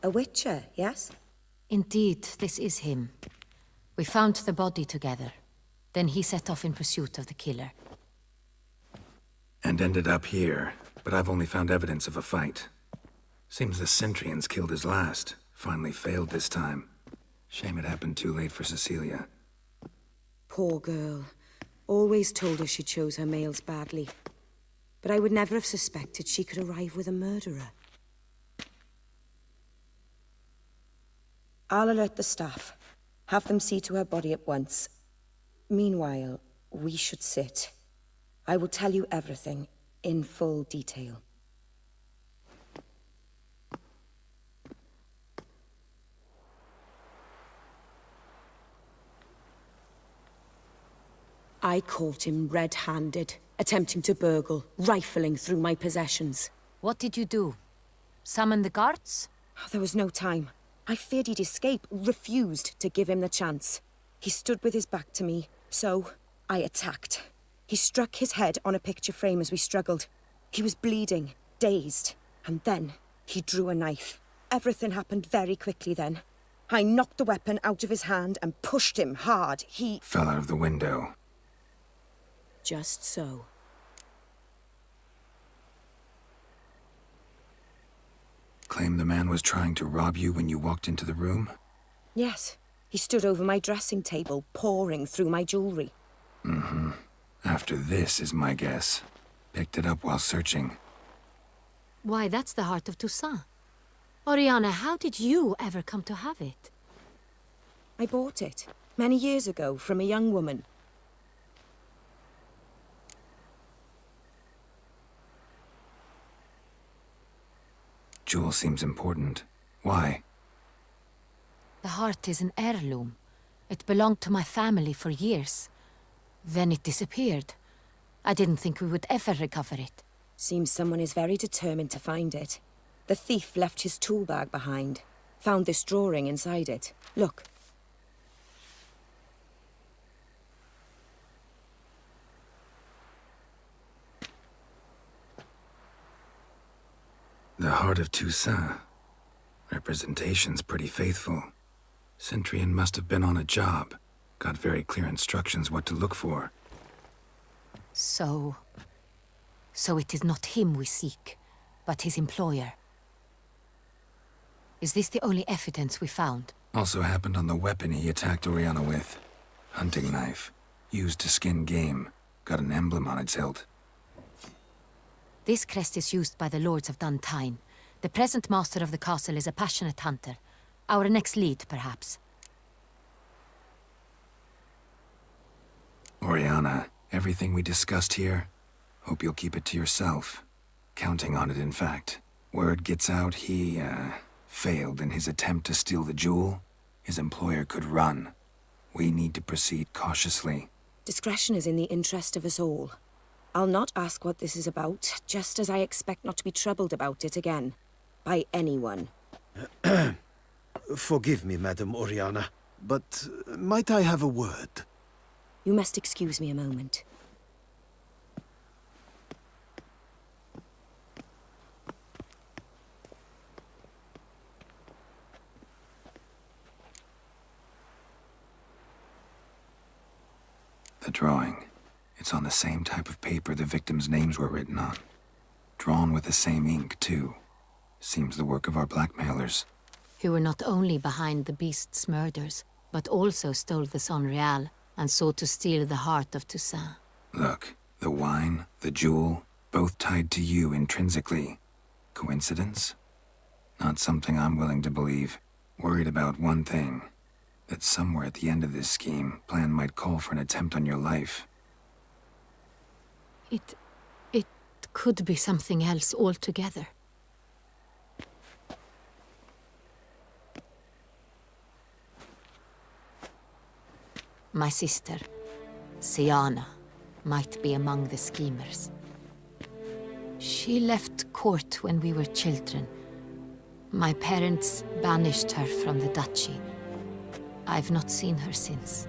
A witcher, yes? Indeed, this is him. We found the body together. Then he set off in pursuit of the killer. And ended up here, but I've only found evidence of a fight. Seems the Centurions killed his last. Finally failed this time. Shame it happened too late for Cecilia. Poor girl. Always told her she chose her males badly. But I would never have suspected she could arrive with a murderer. I'll alert the staff. Have them see to her body at once. Meanwhile, we should sit. I will tell you everything, in full detail. I caught him red-handed, attempting to burgle, rifling through my possessions. What did you do? Summon the guards? There was no time. I feared he'd escape, refused to give him the chance. He stood with his back to me, so I attacked. He struck his head on a picture frame as we struggled. He was bleeding, dazed, and then he drew a knife. Everything happened very quickly then. I knocked the weapon out of his hand and pushed him hard. He fell out of the window. Just so. Claim the man was trying to rob you when you walked into the room? Yes. He stood over my dressing table, pouring through my jewelry. Mm-hmm. After this is my guess. Picked it up while searching. Why, that's the heart of Toussaint. Oriana, how did you ever come to have it? I bought it, many years ago, from a young woman. Jewel seems important. Why? The heart is an heirloom. It belonged to my family for years. Then it disappeared. I didn't think we would ever recover it. Seems someone is very determined to find it. The thief left his tool bag behind. Found this drawing inside it. Look. The heart of Toussaint. Representation's pretty faithful. Centurion must have been on a job. Got very clear instructions what to look for. So it is not him we seek, but his employer. Is this the only evidence we found? Also happened on the weapon he attacked Oriana with. Hunting knife. Used to skin game. Got an emblem on its hilt. This crest is used by the lords of Duntine. The present master of the castle is a passionate hunter. Our next lead, perhaps. Oriana, everything we discussed here, hope you'll keep it to yourself. Counting on it, in fact. Word gets out he, failed in his attempt to steal the jewel. His employer could run. We need to proceed cautiously. Discretion is in the interest of us all. I'll not ask what this is about, just as I expect not to be troubled about it again. By anyone. Forgive me, Madam Oriana, but might I have a word? You must excuse me a moment. The drawing. It's on the same type of paper the victims' names were written on. Drawn with the same ink, too. Seems the work of our blackmailers. Who were not only behind the beast's murders, but also stole the Son Real and sought to steal the heart of Toussaint. Look, the wine, the jewel, both tied to you intrinsically. Coincidence? Not something I'm willing to believe. Worried about one thing. That somewhere at the end of this scheme, plan might call for an attempt on your life. It could be something else altogether. My sister, Siana, might be among the schemers. She left court when we were children. My parents banished her from the duchy. I've not seen her since.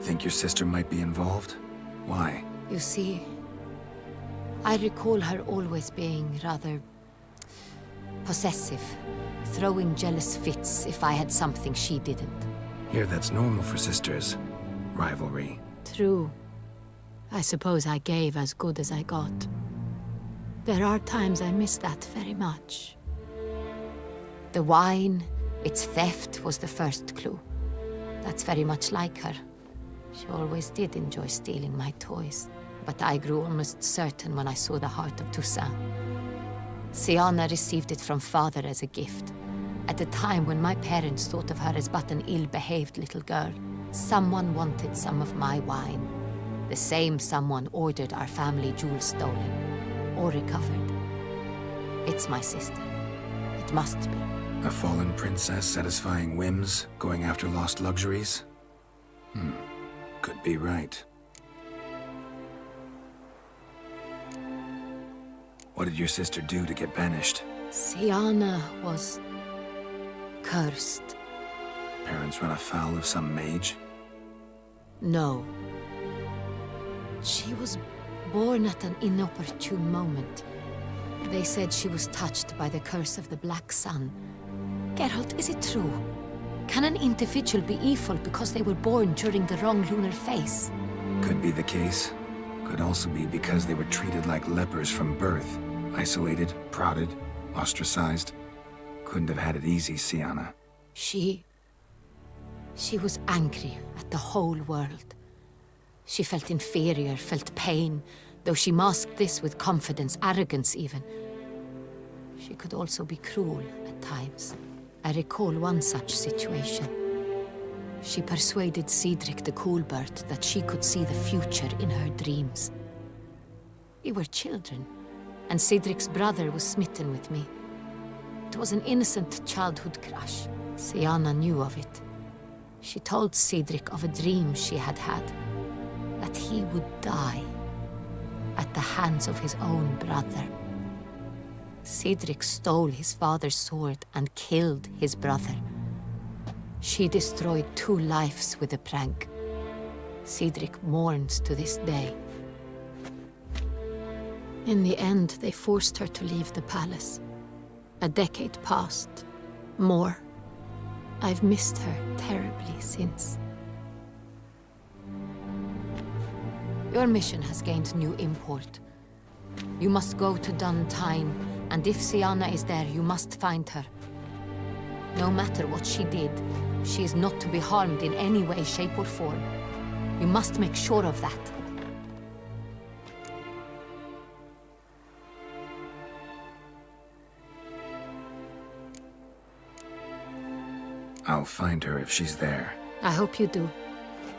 Think your sister might be involved? Why? You see, I recall her always being rather possessive, throwing jealous fits if I had something she didn't. Here, that's normal for sisters. Rivalry. True. I suppose I gave as good as I got. There are times I miss that very much. The wine, its theft, was the first clue. That's very much like her. She always did enjoy stealing my toys, but I grew almost certain when I saw the heart of Toussaint. Siana received it from father as a gift. At a time when my parents thought of her as but an ill-behaved little girl, someone wanted some of my wine. The same someone ordered our family jewels stolen, or recovered. It's my sister. It must be. A fallen princess satisfying whims, going after lost luxuries? Could be right. What did your sister do to get banished? Siana was cursed. Parents run afoul of some mage? No. She was born at an inopportune moment. They said she was touched by the curse of the Black Sun. Geralt, is it true? Can an individual be evil because they were born during the wrong lunar phase? Could be the case. Could also be because they were treated like lepers from birth. Isolated, prodded, ostracized. Couldn't have had it easy, Siana. She was angry at the whole world. She felt inferior, felt pain, though she masked this with confidence, arrogance even. She could also be cruel at times. I recall one such situation. She persuaded Cedric the Coolbird that she could see the future in her dreams. We were children, and Cedric's brother was smitten with me. It was an innocent childhood crush. Siana knew of it. She told Cedric of a dream she had had, that he would die at the hands of his own brother. Cedric stole his father's sword and killed his brother. She destroyed 2 lives with a prank. Cedric mourns to this day. In the end, they forced her to leave the palace. A decade passed. More. I've missed her terribly since. Your mission has gained new import. You must go to Duntine, and if Siana is there, you must find her. No matter what she did, she is not to be harmed in any way, shape, or form. You must make sure of that. I'll find her if she's there. I hope you do.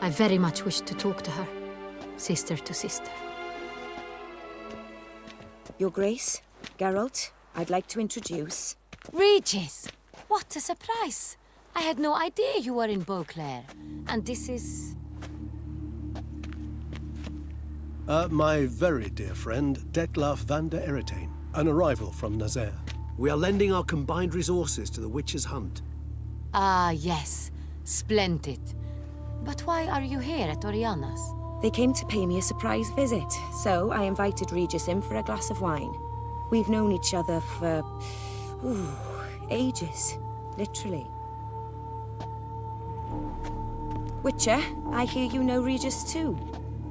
I very much wish to talk to her. Sister to sister. Your Grace, Geralt, I'd like to introduce... Regis! What a surprise! I had no idea you were in Beauclair. And this is... My very dear friend, Detlaf van der Eretain, an arrival from Nazaire. We are lending our combined resources to the Witch's Hunt. Ah, yes. Splendid. But why are you here at Oriana's? They came to pay me a surprise visit, so I invited Regis in for a glass of wine. We've known each other for... ages. Literally. Witcher, I hear you know Regis too.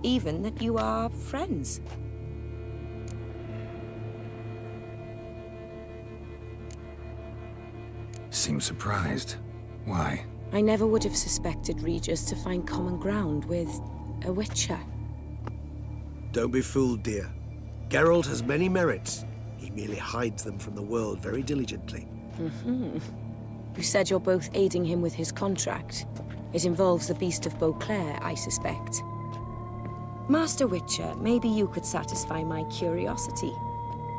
even that you are friends. Seems surprised. Why? I never would have suspected Regis to find common ground with a witcher. Don't be fooled, dear. Geralt has many merits. He merely hides them from the world very diligently. You said you're both aiding him with his contract. It involves the Beast of Beauclair, I suspect. Master Witcher, maybe you could satisfy my curiosity.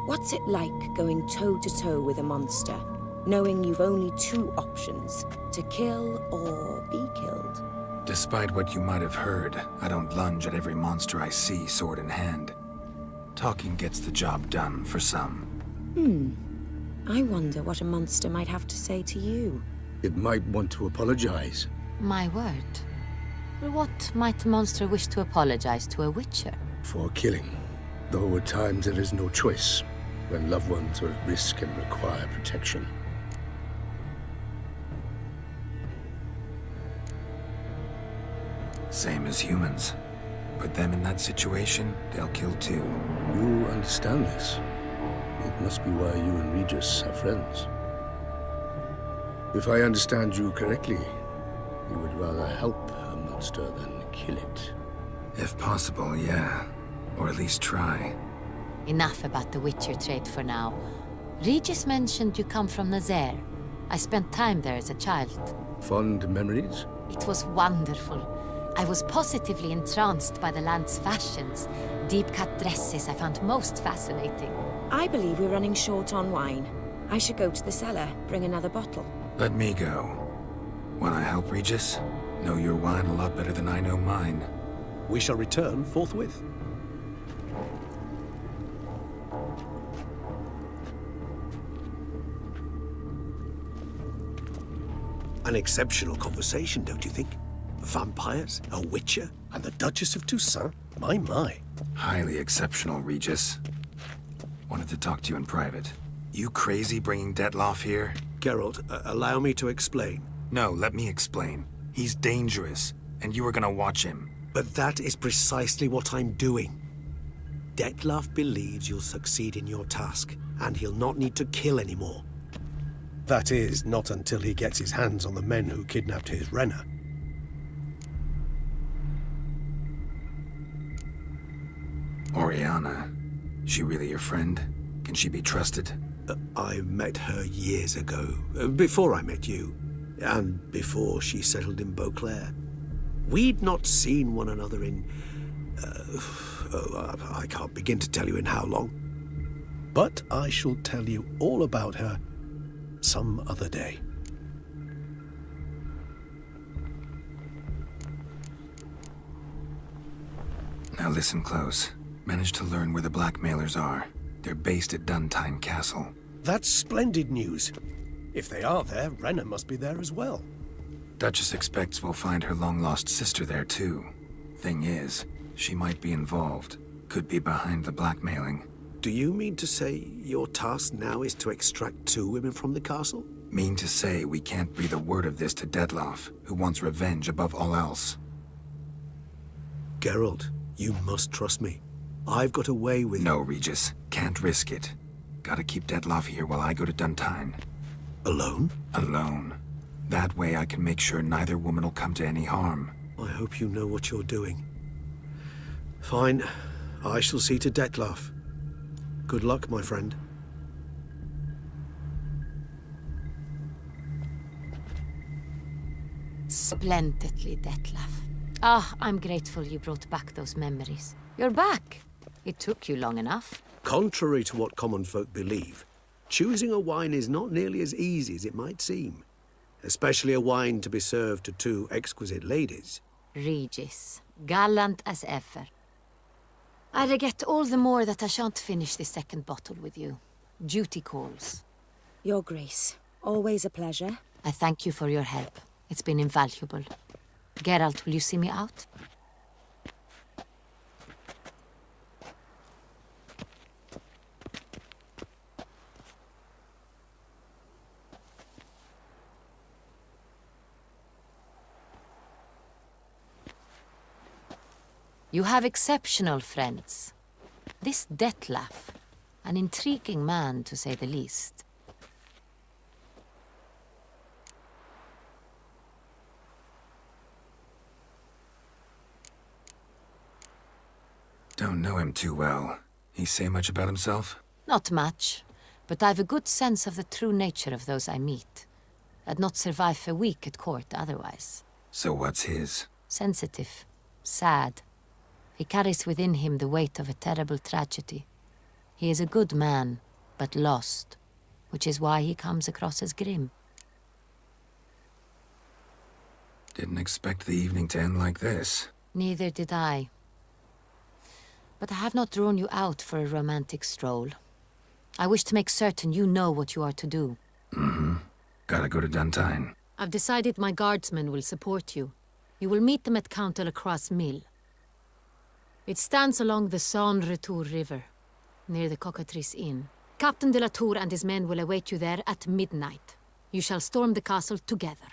What's it like going toe-to-toe with a monster, knowing you've only two options, to kill or be killed? Despite what you might have heard, I don't lunge at every monster I see sword in hand. Talking gets the job done for some. I wonder what a monster might have to say to you. It might want to apologize. My word. What might a monster wish to apologize to a witcher? For killing. Though at times there is no choice, when loved ones are at risk and require protection. Same as humans. Put them in that situation, they'll kill too. You understand this. It must be why you and Regis are friends. If I understand you correctly, you would rather help a monster than kill it. If possible, yeah. Or at least try. Enough about the witcher trade for now. Regis mentioned you come from Nazaire. I spent time there as a child. Fond memories? It was wonderful. I was positively entranced by the land's fashions. Deep-cut dresses I found most fascinating. I believe we're running short on wine. I should go to the cellar, bring another bottle. Let me go. Wanna help, Regis? Know your wine a lot better than I know mine. We shall return forthwith. An exceptional conversation, don't you think? Vampires, a witcher, and the Duchess of Toussaint? My. Highly exceptional, Regis. Wanted to talk to you in private. You crazy bringing Detloff here? Geralt, allow me to explain. No, let me explain. He's dangerous, and you were gonna watch him. But that is precisely what I'm doing. Detloff believes you'll succeed in your task, and he'll not need to kill anymore. That is, not until he gets his hands on the men who kidnapped his Renner. Oriana. She really your friend? Can she be trusted? I met her years ago, before I met you, and before she settled in Beauclair. We'd not seen one another in... I can't begin to tell you in how long. But I shall tell you all about her some other day. Now listen close. Managed to learn where the blackmailers are. They're based at Duntine Castle. That's splendid news. If they are there, Renner must be there as well. Duchess expects we'll find her long-lost sister there, too. Thing is, she might be involved. Could be behind the blackmailing. Do you mean to say your task now is to extract two women from the castle? Mean to say we can't breathe a word of this to Detloff, who wants revenge above all else. Geralt, you must trust me. I've got away with... No, Regis. Can't risk it. Gotta keep Detloff here while I go to Duntine. Alone? Alone. That way I can make sure neither woman will come to any harm. I hope you know what you're doing. Fine. I shall see to Detloff. Good luck, my friend. Splendidly, Detlaff. Ah, I'm grateful you brought back those memories. You're back. It took you long enough. Contrary to what common folk believe, choosing a wine is not nearly as easy as it might seem. Especially a wine to be served to two exquisite ladies. Regis, gallant as ever. I regret all the more that I shan't finish this second bottle with you. Duty calls. Your Grace, always a pleasure. I thank you for your help. It's been invaluable. Geralt, will you see me out? You have exceptional friends. This Detlef, an intriguing man to say the least. Don't know him too well. He say much about himself? Not much, but I've a good sense of the true nature of those I meet. I'd not survive a week at court otherwise. So what's his? Sensitive, sad. He carries within him the weight of a terrible tragedy. He is a good man, but lost, which is why he comes across as grim. Didn't expect the evening to end like this. Neither did I. But I have not drawn you out for a romantic stroll. I wish to make certain you know what you are to do. Mm-hmm. Gotta go to Duntine. I've decided my guardsmen will support you. You will meet them at Count de la Croix's mill. It stands along the Saône-Retour River, near the Cockatrice Inn. Captain de la Tour and his men will await you there at midnight. You shall storm the castle together.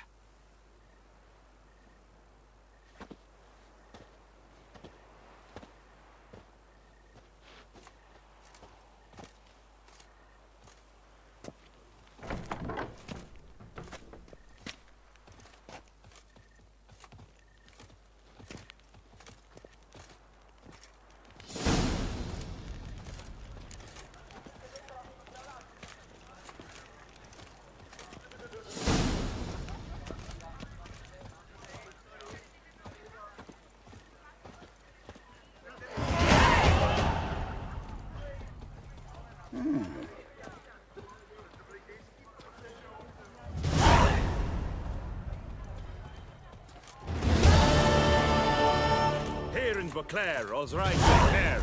Here in Beauclair, all's right with care.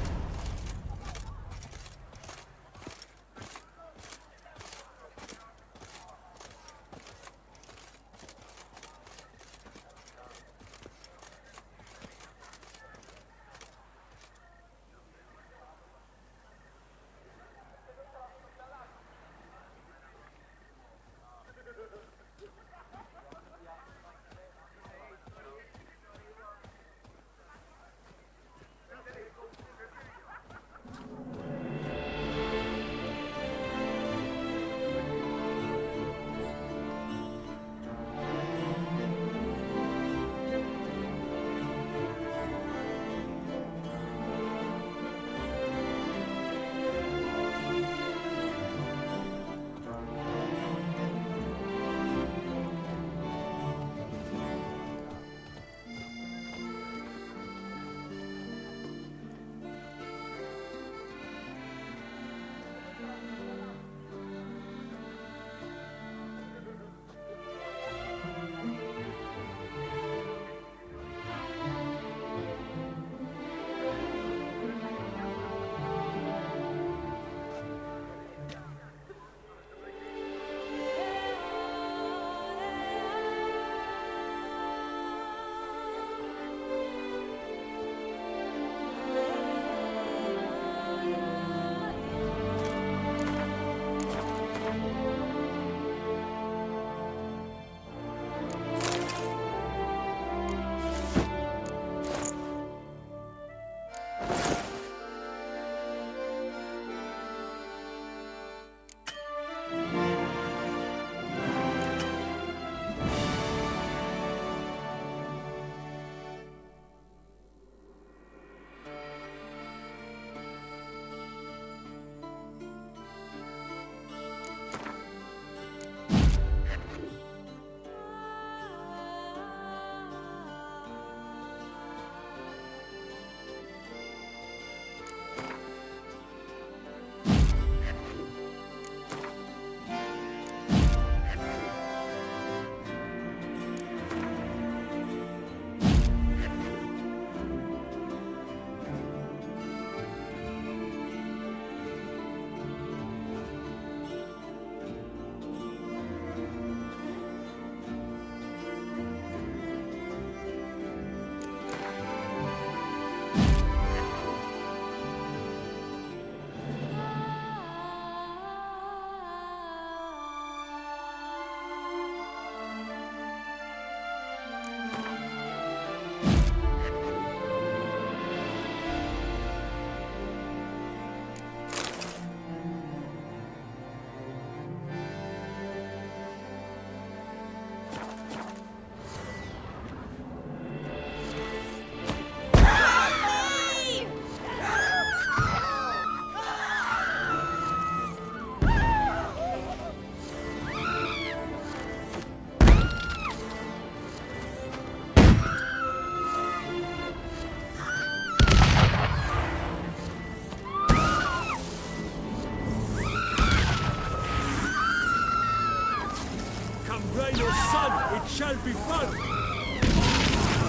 shall be fun!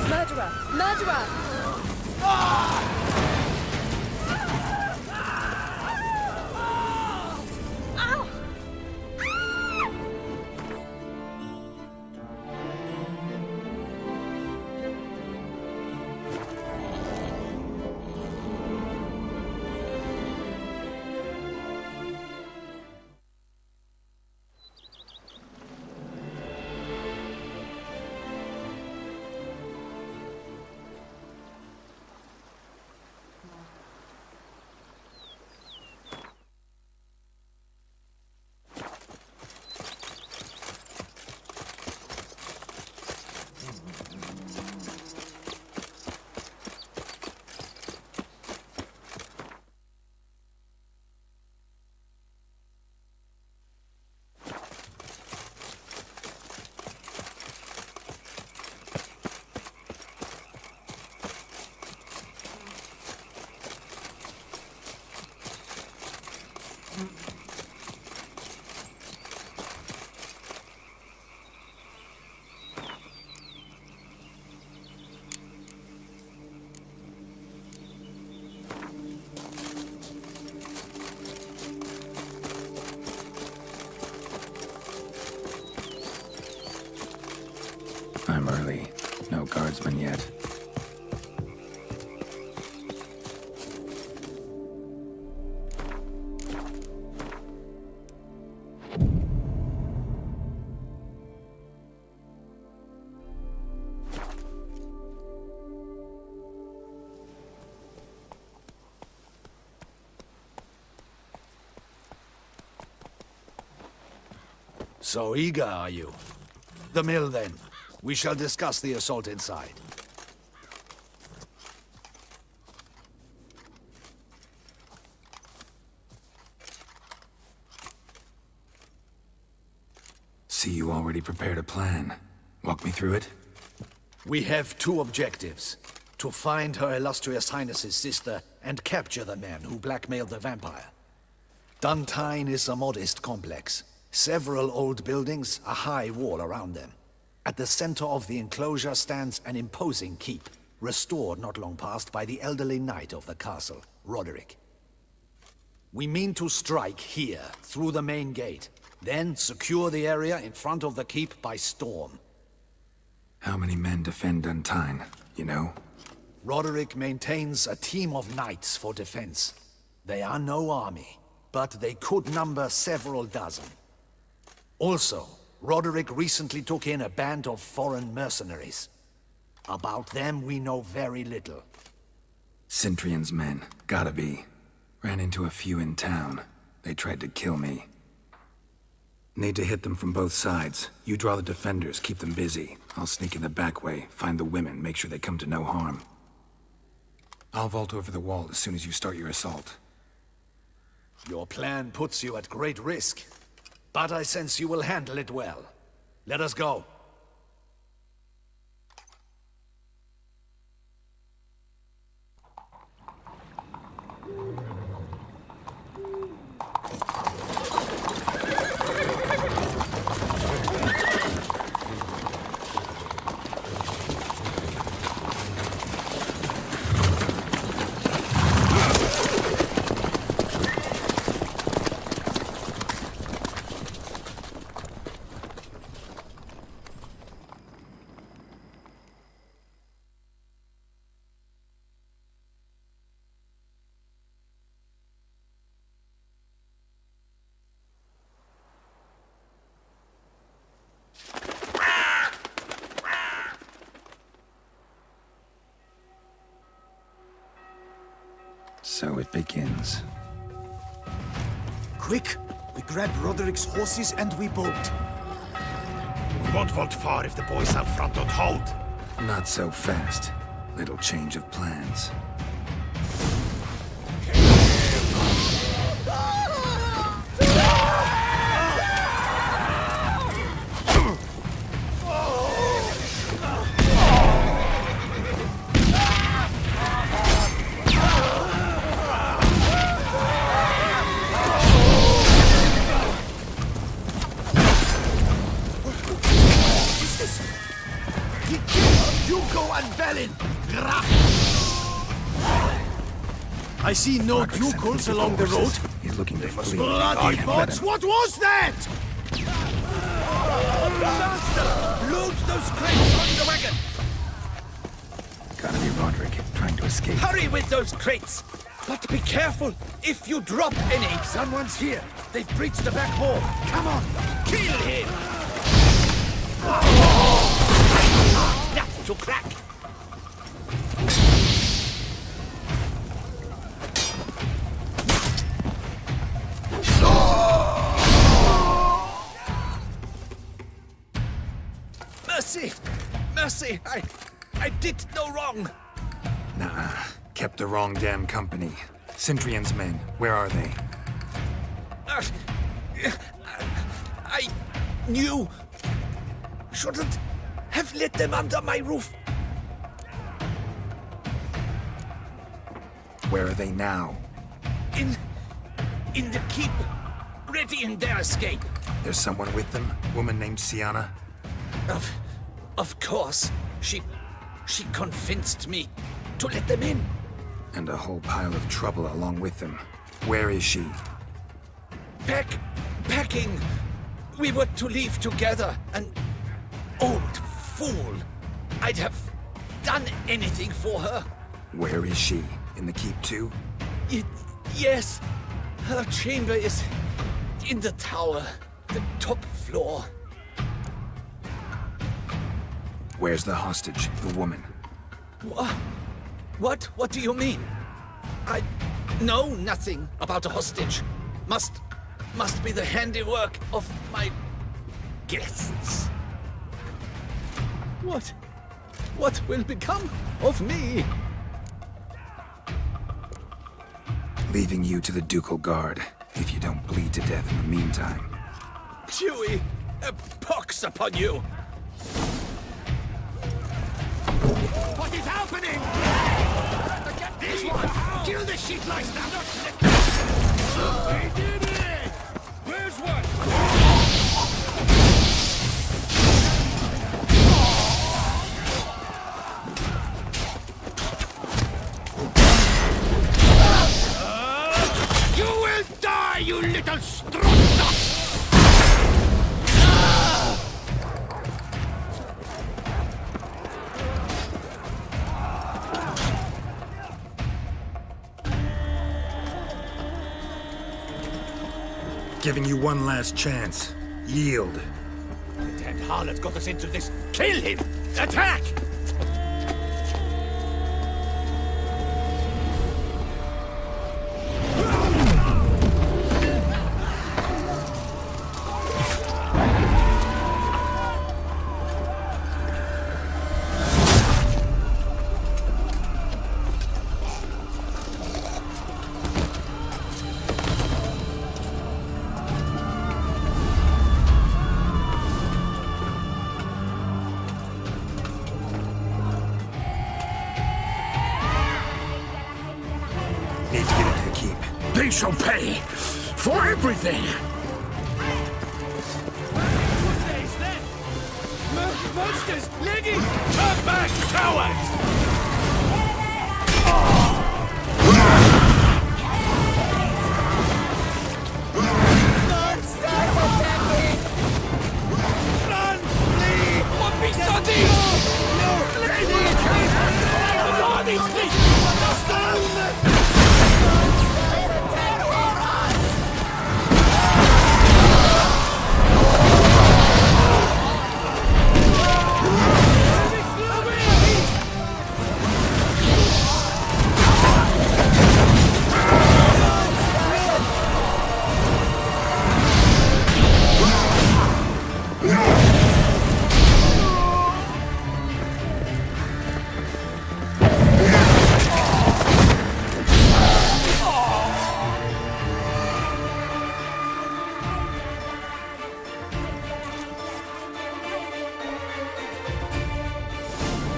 Murderer! Murderer! Ow! I'm early. No guardsmen yet. So eager, are you? The mill, then. We shall discuss the assault inside. See, you already prepared a plan. Walk me through it? We have two objectives. To find Her Illustrious Highness's sister and capture the man who blackmailed the vampire. Duntine is a modest complex. Several old buildings, a high wall around them. At the center of the enclosure stands an imposing keep, restored not long past by the elderly knight of the castle, Roderick. We mean to strike here, through the main gate, then secure the area in front of the keep by storm. How many men defend Duntine, you know? Roderick maintains a team of knights for defense. They are no army, but they could number several dozen. Also, Roderick recently took in a band of foreign mercenaries. About them we know very little. Cintrian's men, gotta be. Ran into a few in town. They tried to kill me. Need to hit them from both sides. You draw the defenders, keep them busy. I'll sneak in the back way, find the women, make sure they come to no harm. I'll vault over the wall as soon as you start your assault. Your plan puts you at great risk, but I sense you will handle it well. Let us go. So it begins. Quick! We grab Roderick's horses and we bolt. We won't vault far if the boys out front don't hold. Not so fast. Little change of plans. I see no ducals along the road. He's looking to flee. Bloody bots! What was that? Faster! Load those crates on the wagon! Gotta be Roderick, trying to escape. Hurry with those crates! But be careful! If you drop any, someone's here! They've breached the back wall! Come on! Kill him! Nuts to crack! Mercy! Mercy! I did no wrong! Nah, kept the wrong damn company. Centrion's men, where are they? I knew... Shouldn't have let them under my roof. Where are they now? In the keep, ready in their escape. There's someone with them? Woman named Sienna? Of course. She convinced me to let them in. And a whole pile of trouble along with them. Where is she? Packing. We were to leave together. An old fool. I'd have done anything for her. Where is she? In the keep too? Yes. Her chamber is in the tower. The top floor. Where's the hostage, the woman? What do you mean? I know nothing about a hostage. Must be the handiwork of my guests. What will become of me? Leaving you to the ducal guard, if you don't bleed to death in the meantime. Chewie, a pox upon you! What is happening? This one! Kill the shit lice now! We did it! Where's one? You will die, you little strutta! Giving you one last chance. Yield. The damned harlot got us into this. Kill him! Attack! Need to get into the keep. They shall pay for everything! Monsters! Ladies! Turn back, cowards! Run! Flee! What be something? Ladies! Ladies, please!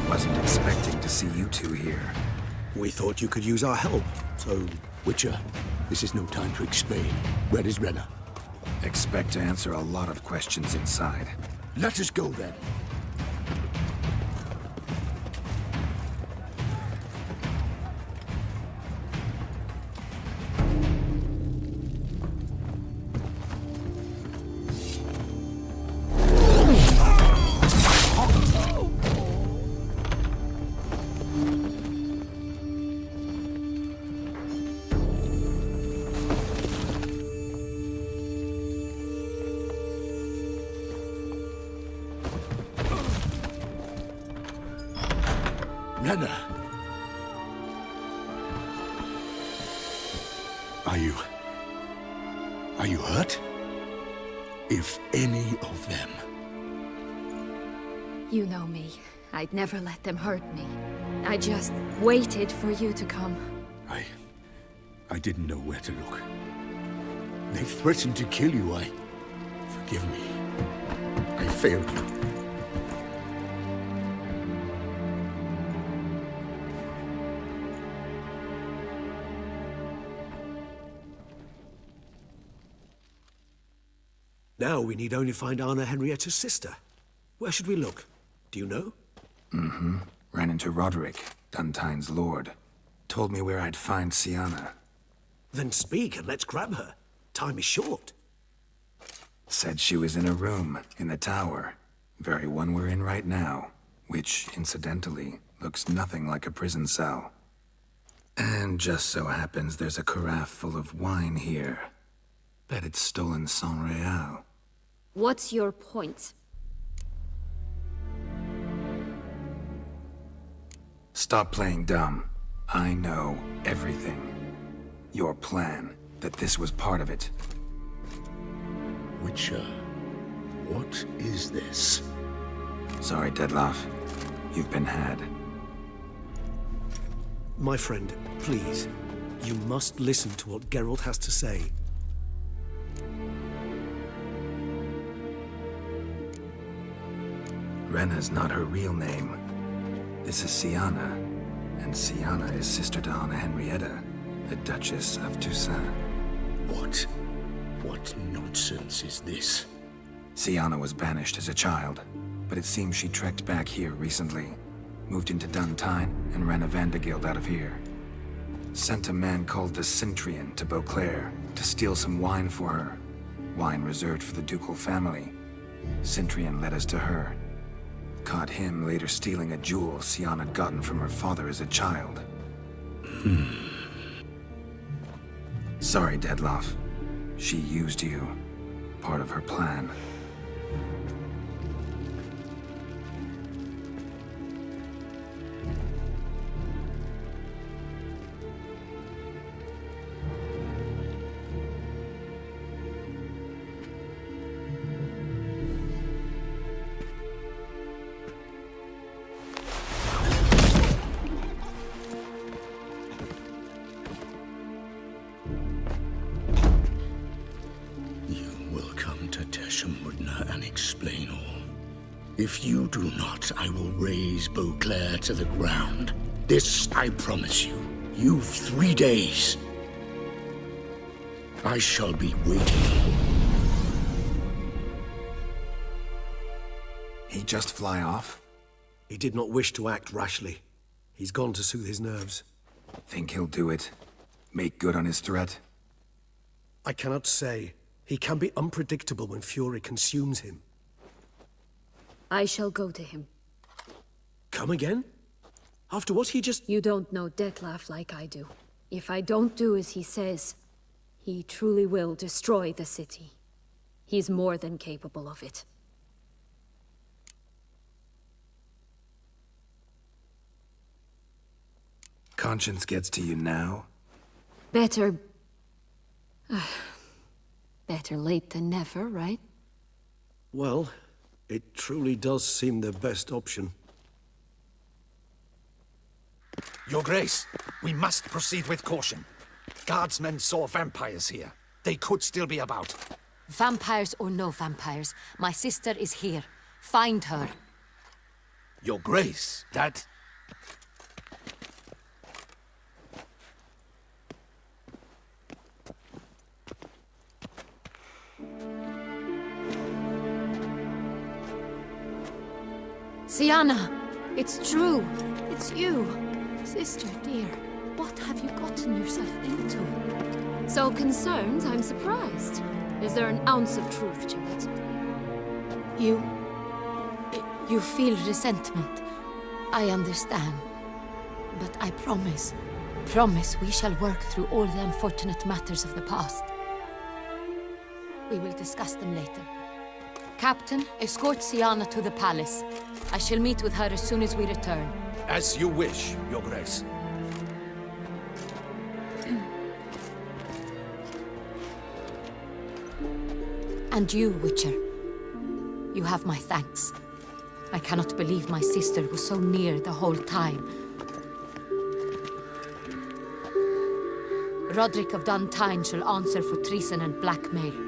Wasn't expecting to see you two here. We thought you could use our help, so... Witcher, this is no time to explain. Where is Renna? Expect to answer a lot of questions inside. Let us go then. Renna. Are you hurt? If any of them. You know me. I'd never let them hurt me. I just waited for you to come. I didn't know where to look. They threatened to kill you. Forgive me. I failed you. Now we need only find Anna Henrietta's sister. Where should we look? Do you know? Mm-hmm. Ran into Roderick, Duntine's lord. Told me where I'd find Sienna. Then speak and let's grab her. Time is short. Said she was in a room in the tower. Very one we're in right now. Which, incidentally, looks nothing like a prison cell. And just so happens there's a carafe full of wine here. Bet it's stolen San Real. What's your point? Stop playing dumb. I know everything. Your plan, that this was part of it. Witcher, what is this? Sorry, Dettlaff. You've been had. My friend, please. You must listen to what Geralt has to say. Renna's not her real name. This is Sienna, and Sienna is sister to Anna Henrietta, the Duchess of Toussaint. What nonsense is this? Sienna was banished as a child, but it seems she trekked back here recently. Moved into Duntine and ran a Vandergild out of here. Sent a man called the Centrian to Beauclair to steal some wine for her. Wine reserved for the ducal family. Centrian led us to her. Caught him later stealing a jewel Sienna had gotten from her father as a child. Sorry, Dettlaff. She used you. Part of her plan. And explain all. If you do not, I will raise Beauclair to the ground. This I promise you. You've 3 days. I shall be waiting. He just fly off? He did not wish to act rashly. He's gone to soothe his nerves. Think he'll do it? Make good on his threat? I cannot say. He can be unpredictable when fury consumes him. I shall go to him. Come again? After what he just... You don't know Dettlaff like I do. If I don't do as he says, he truly will destroy the city. He's more than capable of it. Conscience gets to you now? Better... better late than never, right? Well, it truly does seem the best option. Your Grace, we must proceed with caution. Guardsmen saw vampires here. They could still be about. Vampires or no vampires, my sister is here. Find her. Your Grace, that... Sienna! It's true! It's you! Sister, dear, what have you gotten yourself into? So concerned, I'm surprised. Is there an ounce of truth to it? You feel resentment. I understand. But I promise we shall work through all the unfortunate matters of the past. We will discuss them later. Captain, escort Sienna to the palace. I shall meet with her as soon as we return. As you wish, Your Grace. And you, Witcher. You have my thanks. I cannot believe my sister was so near the whole time. Roderick of Duntine shall answer for treason and blackmail.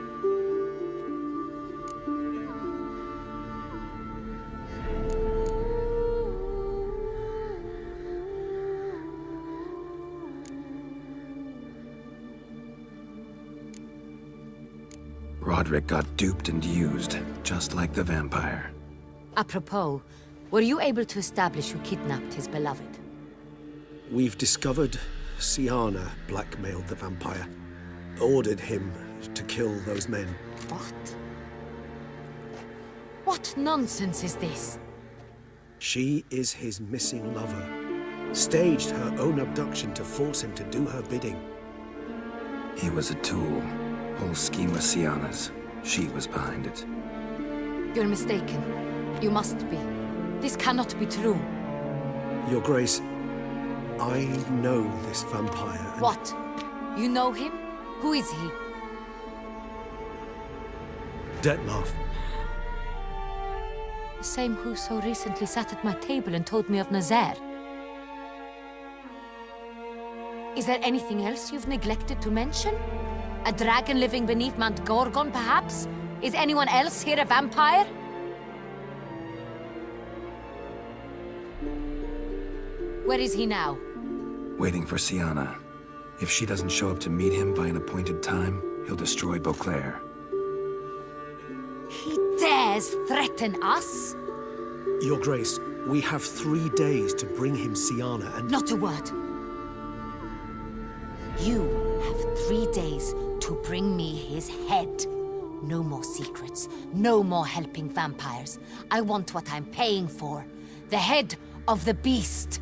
Roderick got duped and used, just like the vampire. Apropos, were you able to establish who kidnapped his beloved? We've discovered Siana blackmailed the vampire, ordered him to kill those men. What? What nonsense is this? She is his missing lover. Staged her own abduction to force him to do her bidding. He was a tool. Whole scheme was Siana's. She was behind it. You're mistaken. You must be. This cannot be true. Your Grace, I know this vampire. And what? You know him? Who is he? Dettlaff. The same who so recently sat at my table and told me of Nazaire. Is there anything else you've neglected to mention? A dragon living beneath Mount Gorgon, perhaps? Is anyone else here a vampire? Where is he now? Waiting for Siana. If she doesn't show up to meet him by an appointed time, he'll destroy Beauclair. He dares threaten us? Your Grace, we have 3 days to bring him Siana and... Not a word. You have 3 days to bring me his head. No more secrets. No more helping vampires. I want what I'm paying for. The head of the beast.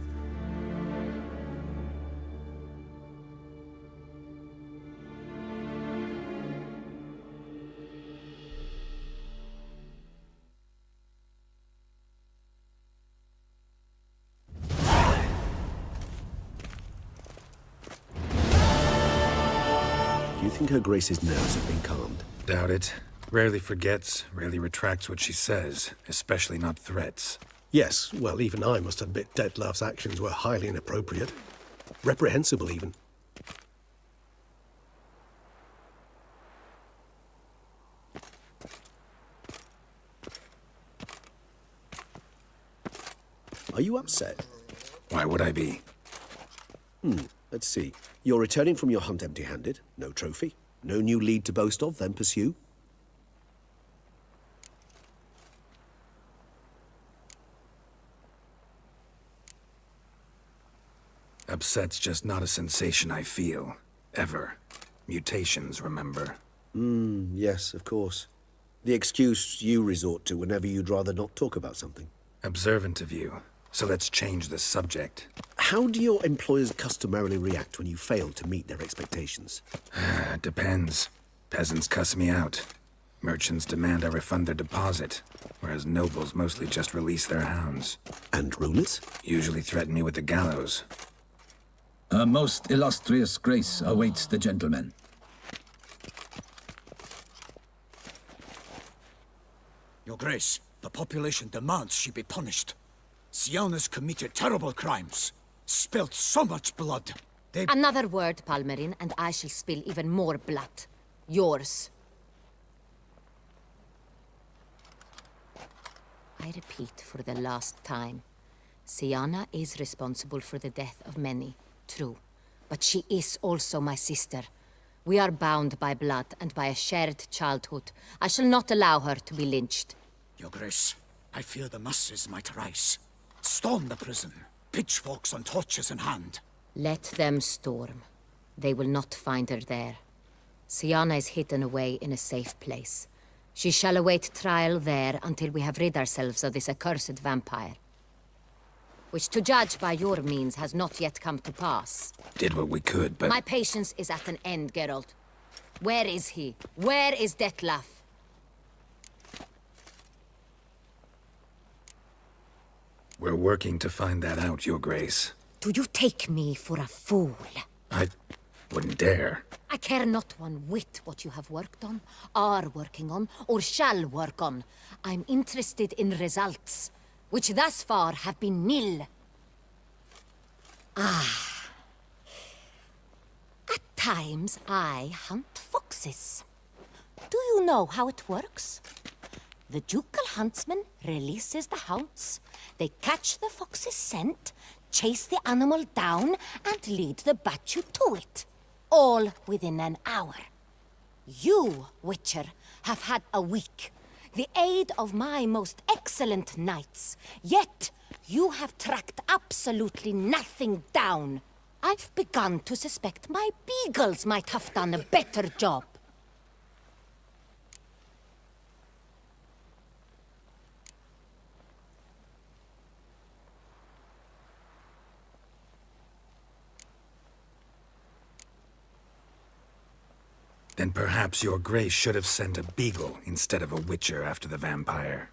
Do you think Her Grace's nerves have been calmed? Doubt it. Rarely forgets, rarely retracts what she says, especially not threats. Yes, well, even I must admit Dettlaff's actions were highly inappropriate. Reprehensible, even. Are you upset? Why would I be? Let's see. You're returning from your hunt empty-handed. No trophy. No new lead to boast of, then pursue. Upset's just not a sensation I feel. Ever. Mutations, remember? Yes, of course. The excuse you resort to whenever you'd rather not talk about something. Observant of you. So let's change the subject. How do your employers customarily react when you fail to meet their expectations? Depends. Peasants cuss me out. Merchants demand I refund their deposit, whereas nobles mostly just release their hounds. And rulers? Usually threaten me with the gallows. A most illustrious grace awaits the gentleman. Your Grace, the population demands she be punished. Siana's committed terrible crimes. Spilt so much blood. Another word, Palmerin, and I shall spill even more blood. Yours. I repeat for the last time. Siana is responsible for the death of many, true. But she is also my sister. We are bound by blood and by a shared childhood. I shall not allow her to be lynched. Your Grace, I fear the masses might rise. Storm the prison, pitchforks and torches in hand. Let them storm. They will not find her there. Siana is hidden away in a safe place. She shall await trial there until we have rid ourselves of this accursed vampire. Which, to judge by your means, has not yet come to pass. Did what we could, but... My patience is at an end, Geralt. Where is he? Where is Dettlaff? We're working to find that out, Your Grace. Do you take me for a fool? I wouldn't dare. I care not one whit what you have worked on, are working on, or shall work on. I'm interested in results, which thus far have been nil. At times, I hunt foxes. Do you know how it works? The ducal huntsman releases the hounds. They catch the fox's scent, chase the animal down, and lead the battue to it. All within an hour. You, Witcher, have had a week. The aid of my most excellent knights. Yet, you have tracked absolutely nothing down. I've begun to suspect my beagles might have done a better job. Then perhaps Your Grace should have sent a beagle instead of a witcher after the vampire.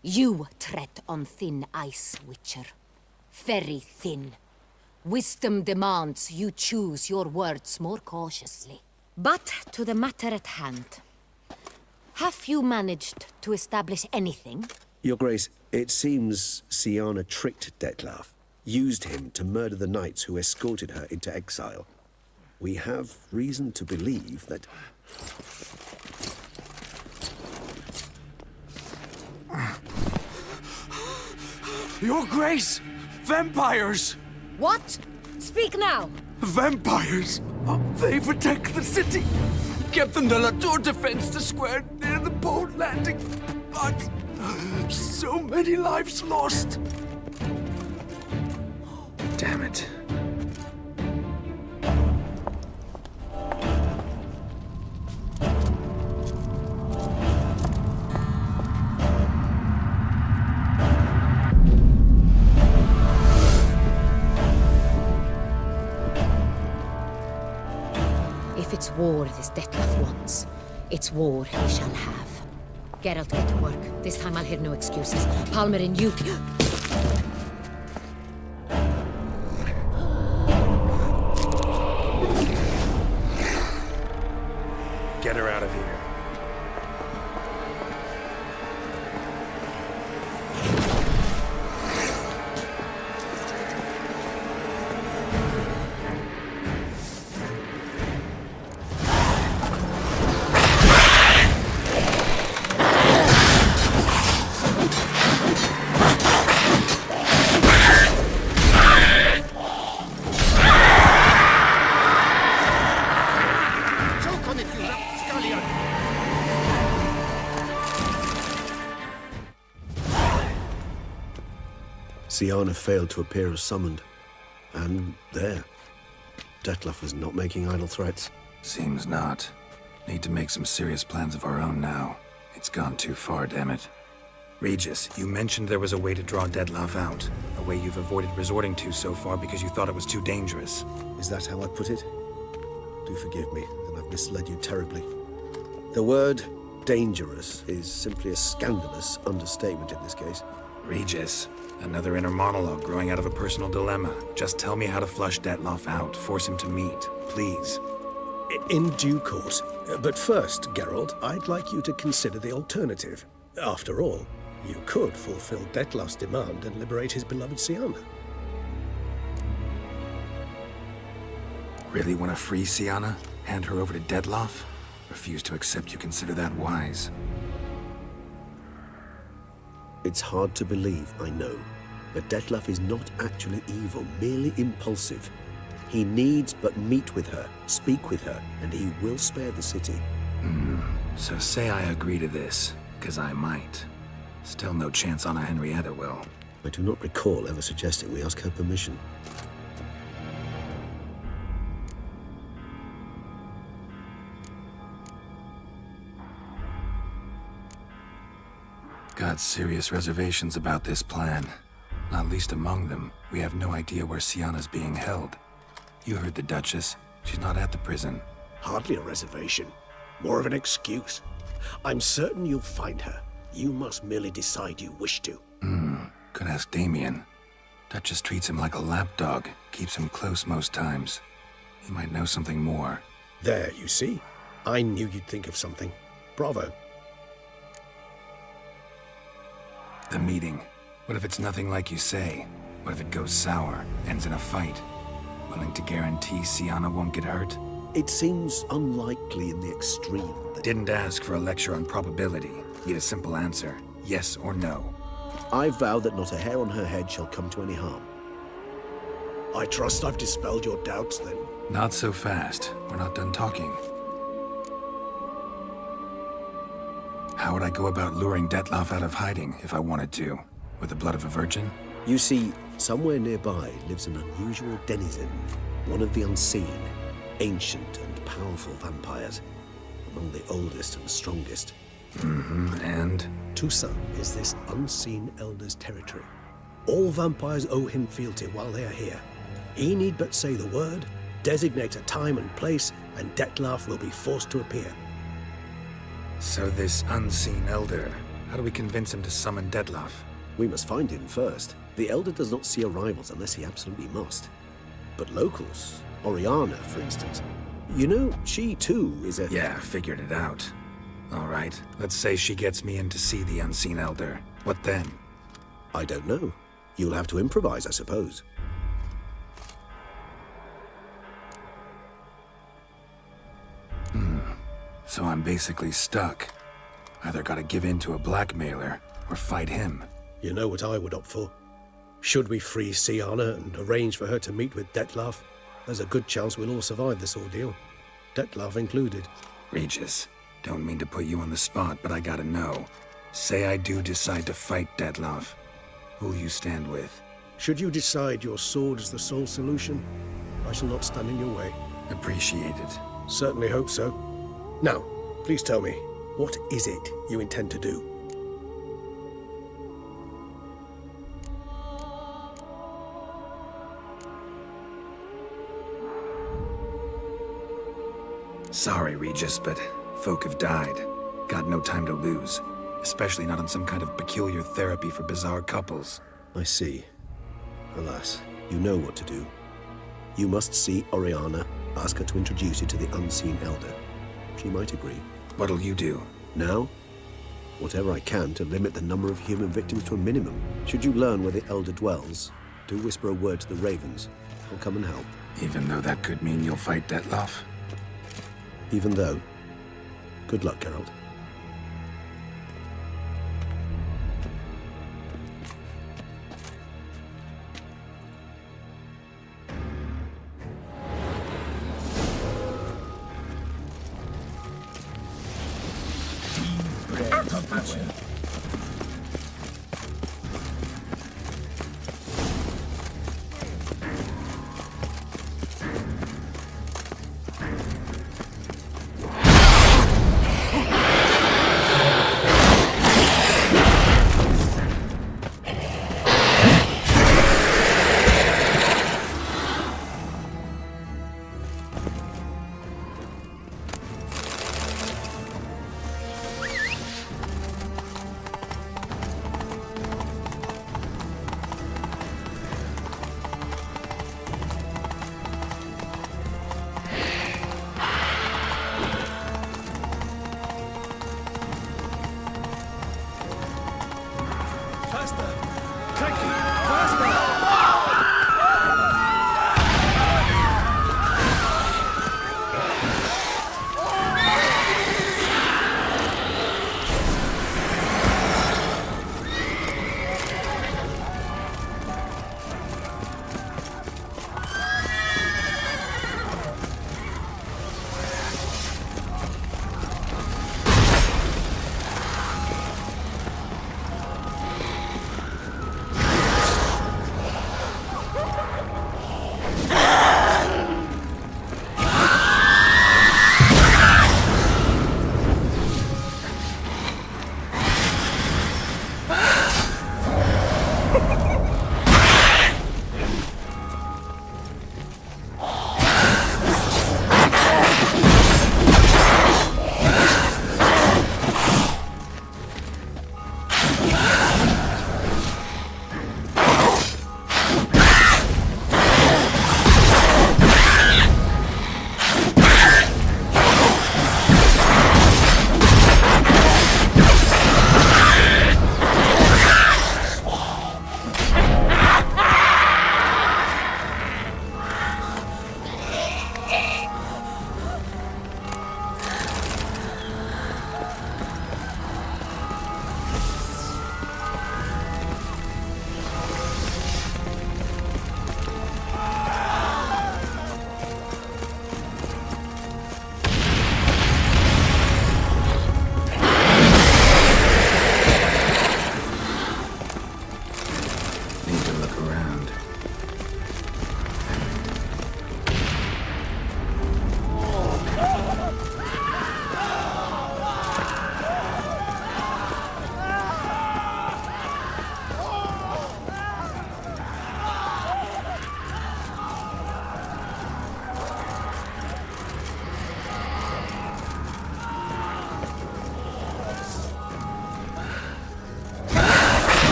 You tread on thin ice, Witcher. Very thin. Wisdom demands you choose your words more cautiously. But to the matter at hand. Have you managed to establish anything? Your Grace, it seems Siana tricked Detlef, used him to murder the knights who escorted her into exile. We have reason to believe that... Your Grace! Vampires! What? Speak now! Vampires! They've attacked the city! Captain de la Tour defends the square near the boat landing, but... so many lives lost! Damn it. If it's war this Detlef wants, it's war he shall have. Geralt, get to work. This time I'll hear no excuses. Palmer and you... Get her out of here. Siana failed to appear as summoned. And there. Detlef was not making idle threats. Seems not. Need to make some serious plans of our own now. It's gone too far, damn it. Regis, you mentioned there was a way to draw Detlef out. A way you've avoided resorting to so far because you thought it was too dangerous. Is that how I put it? Do forgive me, that I've misled you terribly. The word dangerous is simply a scandalous understatement in this case. Regis, another inner monologue growing out of a personal dilemma. Just tell me how to flush Detlef out. Force him to meet, please. In due course. But first, Geralt, I'd like you to consider the alternative. After all, you could fulfill Detlef's demand and liberate his beloved Siana. Really want to free Siana? Hand her over to Detlef? Refuse to accept you consider that wise. It's hard to believe, I know, but Detlef is not actually evil, merely impulsive. He needs but meet with her, speak with her, and he will spare the city. So say I agree to this, because I might. Still no chance Anna Henrietta will. I do not recall ever suggesting we ask her permission. Got serious reservations about this plan. Not least among them, we have no idea where Siana's being held. You heard the Duchess. She's not at the prison. Hardly a reservation. More of an excuse. I'm certain you'll find her. You must merely decide you wish to. Could ask Damien. Duchess treats him like a lapdog, keeps him close most times. He might know something more. There, you see? I knew you'd think of something. Bravo. The meeting. What if it's nothing like you say? What if it goes sour, ends in a fight? Willing to guarantee Sienna won't get hurt? It seems unlikely in the extreme. Didn't ask for a lecture on probability. Need a simple answer. Yes or no. I vow that not a hair on her head shall come to any harm. I trust I've dispelled your doubts, then. Not so fast. We're not done talking. How would I go about luring Detloff out of hiding if I wanted to? With the blood of a virgin? You see, somewhere nearby lives an unusual denizen, one of the unseen, ancient and powerful vampires, among the oldest and strongest. And? Tusa is this unseen elder's territory. All vampires owe him fealty while they are here. He need but say the word, designate a time and place, and Detloff will be forced to appear. So this unseen elder, how do we convince him to summon Detloff? We must find him first. The elder does not see arrivals unless he absolutely must. But locals, Oriana, for instance, you know, she too is a... Yeah, figured it out. All right, let's say she gets me in to see the unseen elder. What then? I don't know. You'll have to improvise, I suppose. So I'm basically stuck. Either gotta give in to a blackmailer, or fight him. You know what I would opt for? Should we free Sienna and arrange for her to meet with Detloff, there's a good chance we'll all survive this ordeal. Detloff included. Regis, don't mean to put you on the spot, but I gotta know. Say I do decide to fight Detloff. Who'll you stand with? Should you decide your sword is the sole solution, I shall not stand in your way. Appreciated. Certainly hope so. Now, please tell me, what is it you intend to do? Sorry, Regis, but folk have died. Got no time to lose. Especially not on some kind of peculiar therapy for bizarre couples. I see. Alas, you know what to do. You must see Oriana, ask her to introduce you to the unseen elder. She might agree. What'll you do? Now? Whatever I can to limit the number of human victims to a minimum. Should you learn where the elder dwells, do whisper a word to the ravens. I'll come and help. Even though that could mean you'll fight Detloff? Even though. Good luck, Geralt.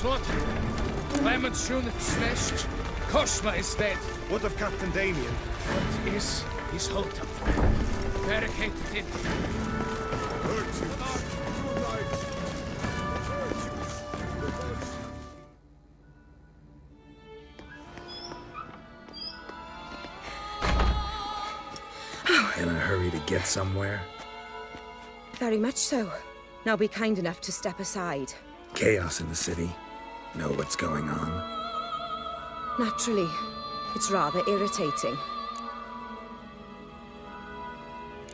what? Clement Shunit smashed. Koshma is dead. What of Captain Damien? What is his hold-up? Barricaded in. In a hurry to get somewhere? Very much so. Now be kind enough to step aside. Chaos in the city. Know what's going on? Naturally. It's rather irritating.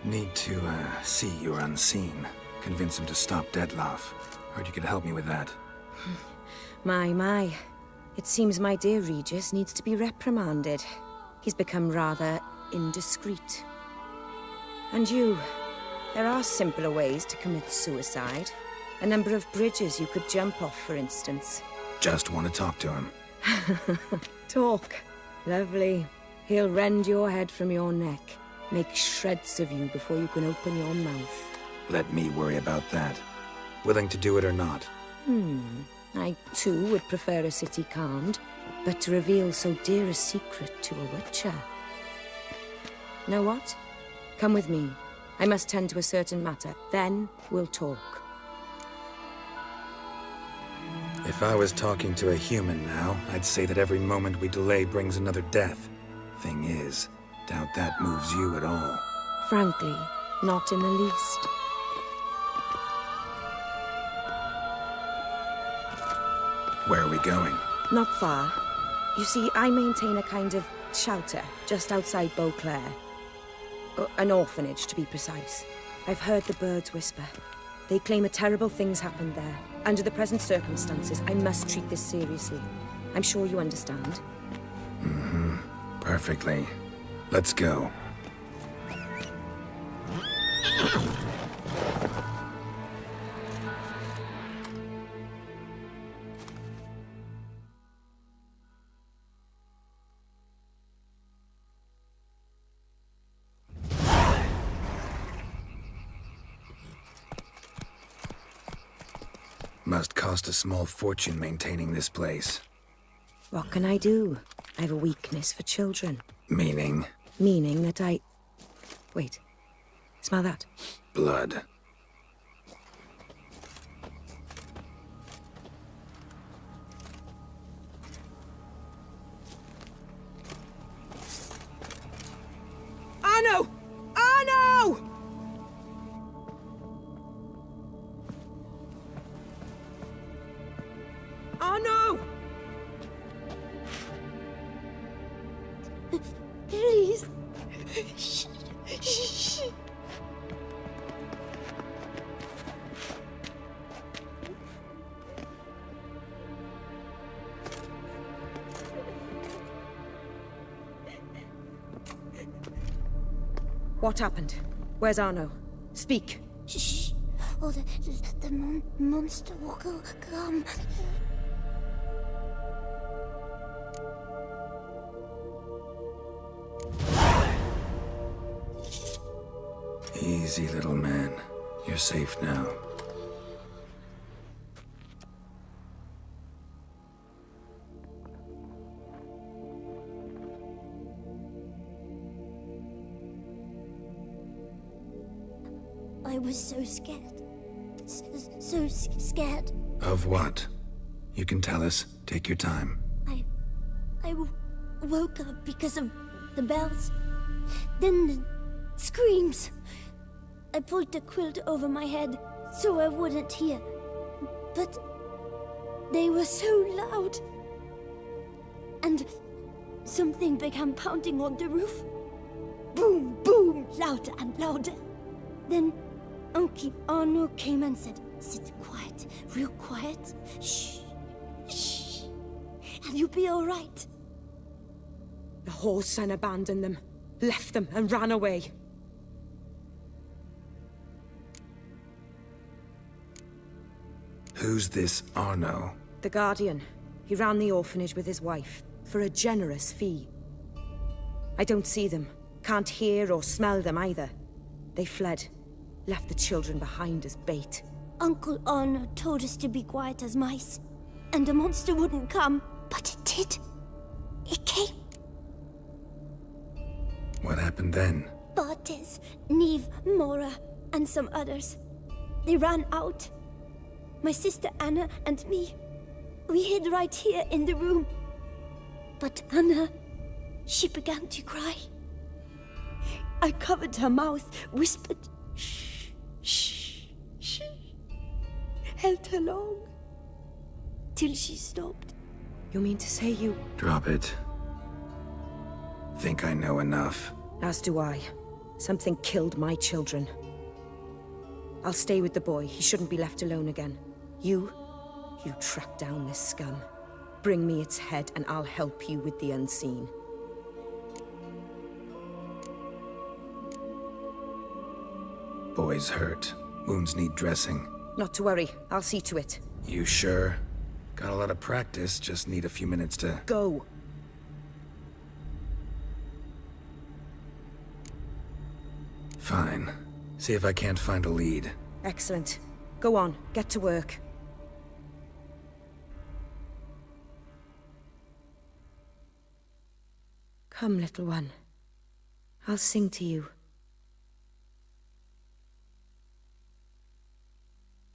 Need to, see you're unseen. Convince him to stop Dettlaff. Heard you could help me with that. My. It seems my dear Regis needs to be reprimanded. He's become rather indiscreet. And you, there are simpler ways to commit suicide. A number of bridges you could jump off, for instance. Just want to talk to him. Talk. Lovely. He'll rend your head from your neck. Make shreds of you before you can open your mouth. Let me worry about that. Willing to do it or not? I, too, would prefer a city calmed, but to reveal so dear a secret to a witcher. Know what? Come with me. I must tend to a certain matter. Then we'll talk. If I was talking to a human now, I'd say that every moment we delay brings another death. Thing is, doubt that moves you at all. Frankly, not in the least. Where are we going? Not far. You see, I maintain a kind of shelter just outside Beauclair. An orphanage, to be precise. I've heard the birds whisper. They claim a terrible thing's happened there. Under the present circumstances, I must treat this seriously. I'm sure you understand. Perfectly. Let's go. Must cost a small fortune maintaining this place. What can I do? I have a weakness for children. Meaning? Meaning that I... Wait. Smell that? Blood. Arno! Arno! Arno! Please. Shh. What happened? Where's Arno? Speak. Shh. Oh, the monster will come. Easy, little man. You're safe now. I was so scared. So scared. Of what? You can tell us. Take your time. I woke up because of the bells. Then the screams. I pulled the quilt over my head so I wouldn't hear. But they were so loud. And something began pounding on the roof. Boom, boom, louder and louder. Then Uncle Arno came and said, "Sit quiet, real quiet. Shh, shh, and you'll be all right." The whole son abandoned them, left them and ran away. Who's this Arno? The Guardian. He ran the orphanage with his wife, for a generous fee. I don't see them, can't hear or smell them either. They fled, left the children behind as bait. Uncle Arno told us to be quiet as mice. and the monster wouldn't come. But it did. It came. What happened then? Bartes, Neve, Mora, and some others. They ran out. My sister Anna and me, we hid right here in the room. But Anna, she began to cry. I covered her mouth, whispered, shh, shh, shh. Held her long, till she stopped. You mean to say you... Drop it. Think I know enough. As do I. Something killed my children. I'll stay with the boy. He shouldn't be left alone again. You track down this scum. Bring me its head and I'll help you with the unseen. Boy's hurt. Wounds need dressing. Not to worry. I'll see to it. You sure? Got a lot of practice, just need a few minutes to... Go! Fine. See if I can't find a lead. Excellent. Go on, get to work. Come, little one. I'll sing to you.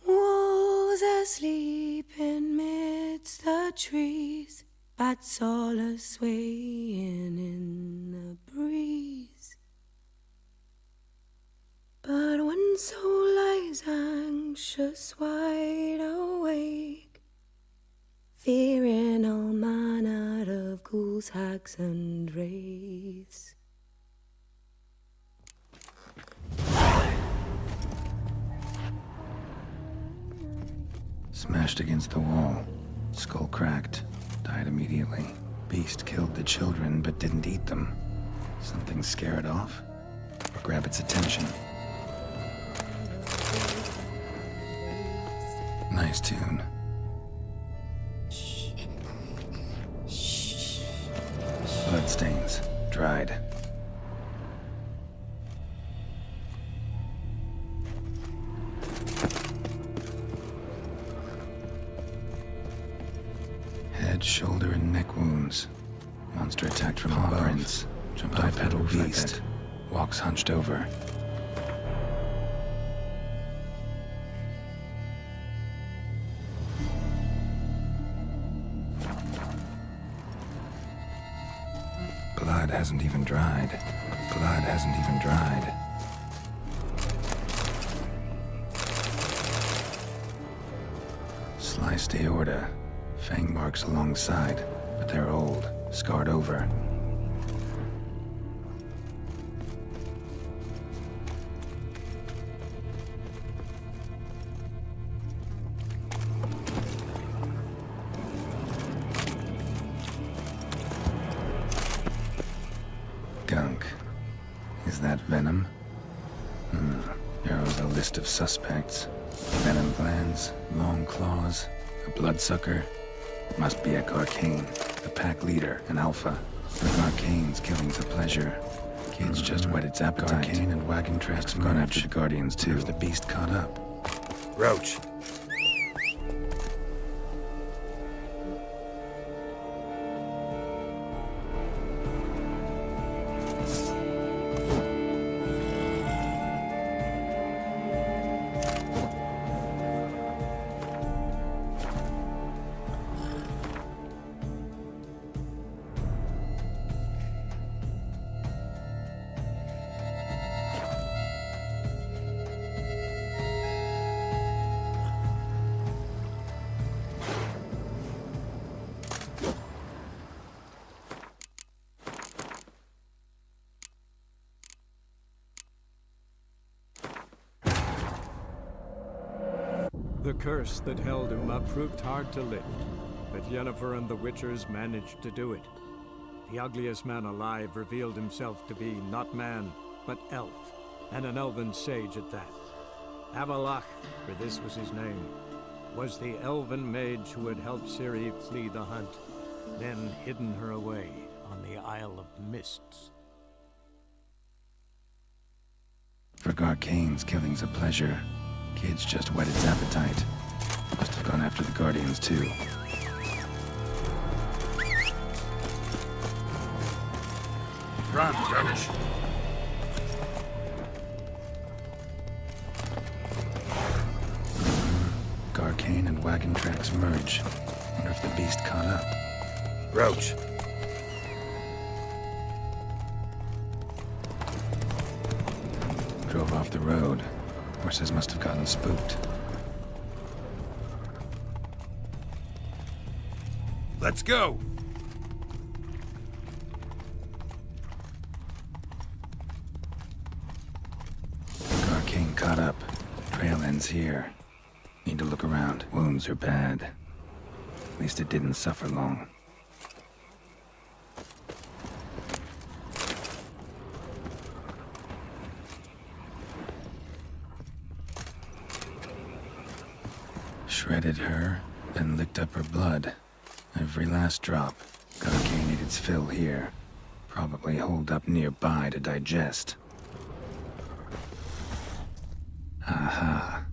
Wolves asleep in midst the trees, bats all a-swaying in the breeze. But one soul lies anxious, wide awake, fearing all manner of ghouls, hags, and wraiths. Smashed against the wall. Skull cracked. Died immediately. Beast killed the children, but didn't eat them. Something scare it off? Or grab its attention? Nice tune. Bloodstains. Dried. Head, shoulder, and neck wounds. Monster attacked from above. Jumped off bipedal beast. Walks hunched over. Blood hasn't even dried. Blood hasn't even dried. Sliced aorta. Fang marks alongside, but they're old, scarred over. Gunk. Is that venom? Narrows a list of suspects. Venom glands, long claws, a bloodsucker. Must be a Garcane, the pack leader, an alpha. For Garcane's killing's a pleasure. Kids just whet its appetite. Garcane and wagon tracks have gone after the Guardians too. If the beast caught up. Roach. The curse that held him up proved hard to lift, but Yennefer and the Witchers managed to do it. The ugliest man alive revealed himself to be not man, but elf, and an elven sage at that. Avalach, for this was his name, was the elven mage who had helped Ciri flee the hunt, then hidden her away on the Isle of Mists. For Garcane's killing's a pleasure. Kids just whet its appetite. Must have gone after the Guardians too. Run, Roach. Garcane and wagon tracks merge. Wonder if the beast caught up. Roach. Drove off the road. Horses must have gotten spooked. Let's go! Garcane caught up. Trail ends here. Need to look around. Wounds are bad. At least it didn't suffer long. Shredded her, then licked up her blood. Every last drop. Garcane ate its fill here. Probably holed up nearby to digest. Aha.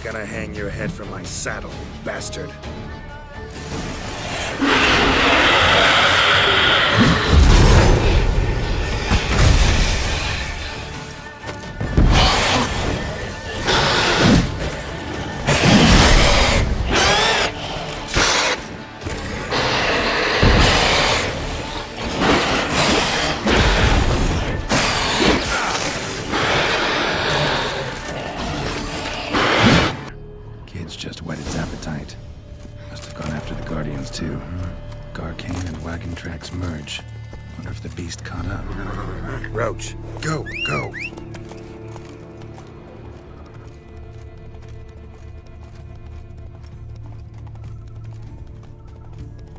Gonna hang your head from my saddle, you bastard. Just whet its appetite. Must have gone after the Guardians, too. Garcane and wagon tracks merge. Wonder if the beast caught up. Roach, go, go!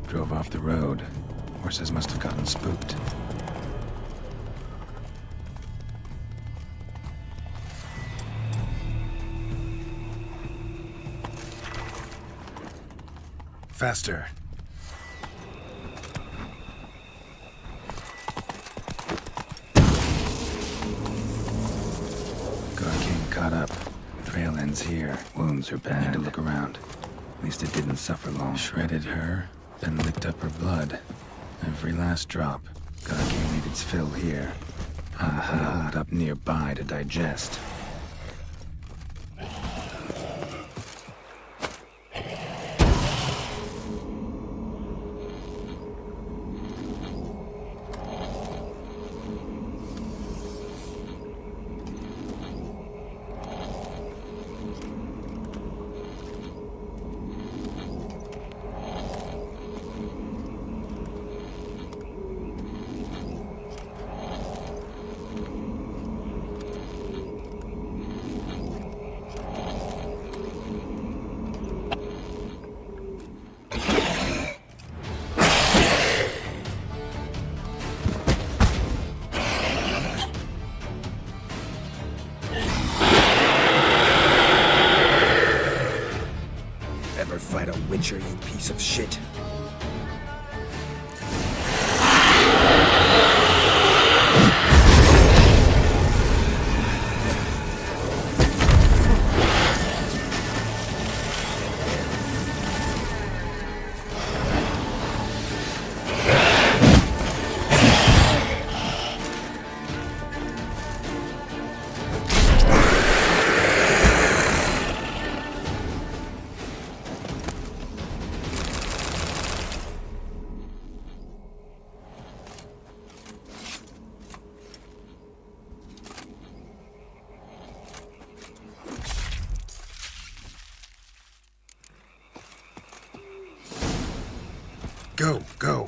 Drove off the road. Horses must have gotten spooked. Faster. Garcane caught up. Trail ends here. Wounds are bad. Need to look around. At least it didn't suffer long. Shredded her, then licked up her blood. Every last drop. Garcane ate its fill here. Aha. Holed up nearby to digest. Ever fight a Witcher, you piece of shit? Go, go.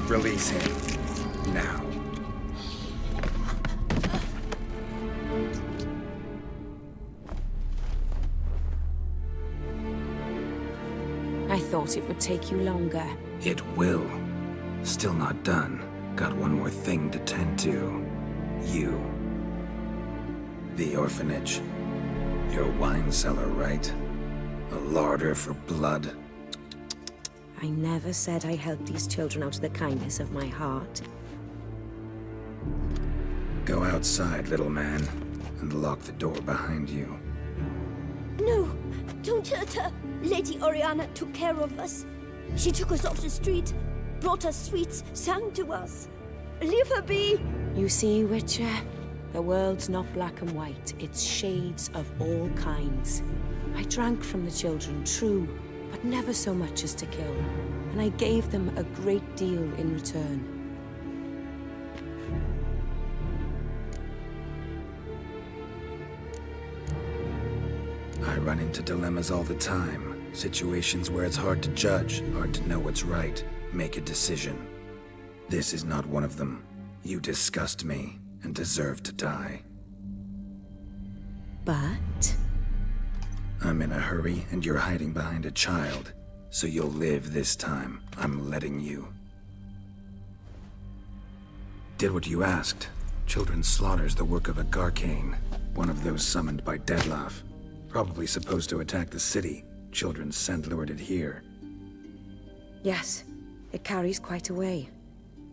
Release him. Now. I thought it would take you longer. It will. Still not done. Got one more thing to tend to. You. The orphanage. Your wine cellar, right? A larder for blood. I never said I helped these children out of the kindness of my heart. Go outside, little man, and lock the door behind you. No, don't hurt her. Lady Oriana took care of us. She took us off the street, brought us sweets, sang to us. Leave her be. You see, Witcher? The world's not black and white. It's shades of all kinds. I drank from the children, true, but never so much as to kill. And I gave them a great deal in return. I run into dilemmas all the time. Situations where it's hard to judge, hard to know what's right, make a decision. This is not one of them. You disgust me and deserve to die. But? I'm in a hurry and you're hiding behind a child. So you'll live this time. I'm letting you. Did what you asked. Children's slaughter's the work of a Garcane, one of those summoned by Dettlaff. Probably supposed to attack the city. Children's scent lured it here. Yes, it carries quite a way.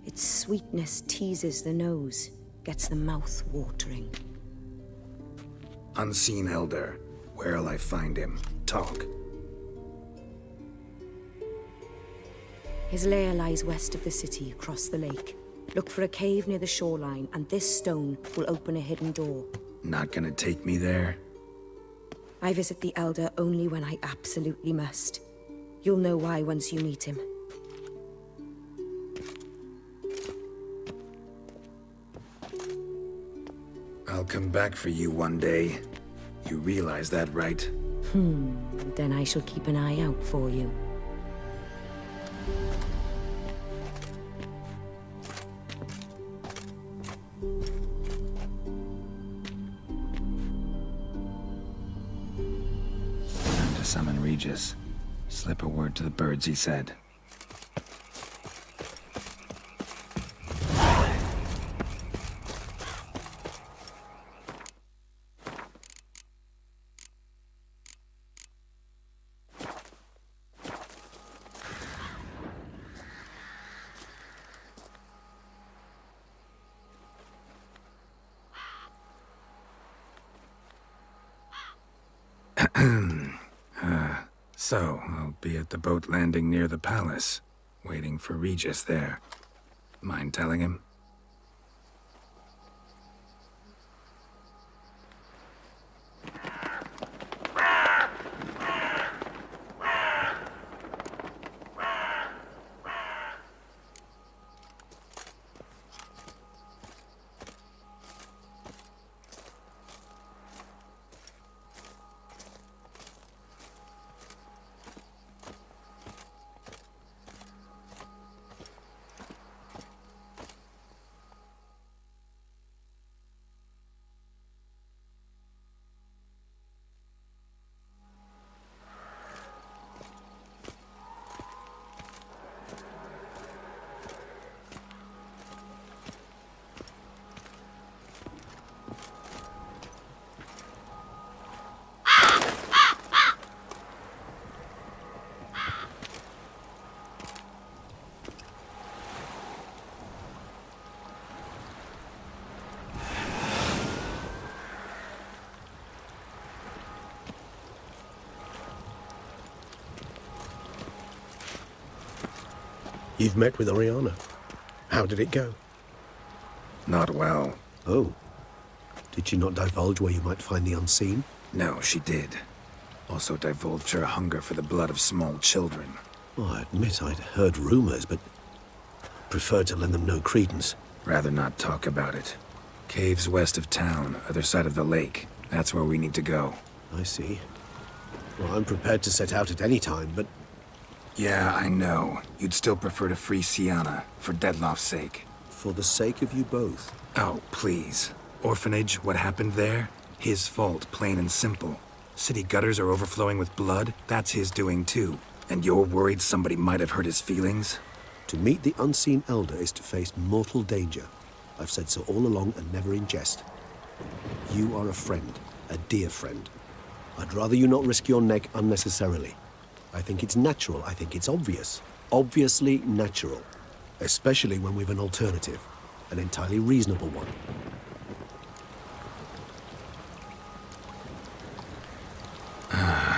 Its sweetness teases the nose, gets the mouth watering. Unseen Elder. Where'll I find him? Talk. His lair lies west of the city, across the lake. Look for a cave near the shoreline, and this stone will open a hidden door. Not gonna take me there? I visit the Elder only when I absolutely must. You'll know why once you meet him. I'll come back for you one day. You realize that, right? Then I shall keep an eye out for you. Time to summon Regis. Slip a word to the birds, he said. So, I'll be at the boat landing near the palace, waiting for Regis there. Mind telling him? You've met with Oriana. How did it go? Not well. Oh. Did she not divulge where you might find the unseen? No, she did. Also divulged her hunger for the blood of small children. Well, I admit I'd heard rumors, but preferred to lend them no credence. Rather not talk about it. Caves west of town, other side of the lake. That's where we need to go. I see. Well, I'm prepared to set out at any time, but... Yeah, I know. You'd still prefer to free Siana, for Dettlaff's sake. For the sake of you both. Oh, please. Orphanage, what happened there? His fault, plain and simple. City gutters are overflowing with blood? That's his doing too. And you're worried somebody might have hurt his feelings? To meet the unseen elder is to face mortal danger. I've said so all along and never in jest. You are a friend, a dear friend. I'd rather you not risk your neck unnecessarily. I think it's natural, I think it's obvious. Obviously natural. Especially when we've an alternative. An entirely reasonable one.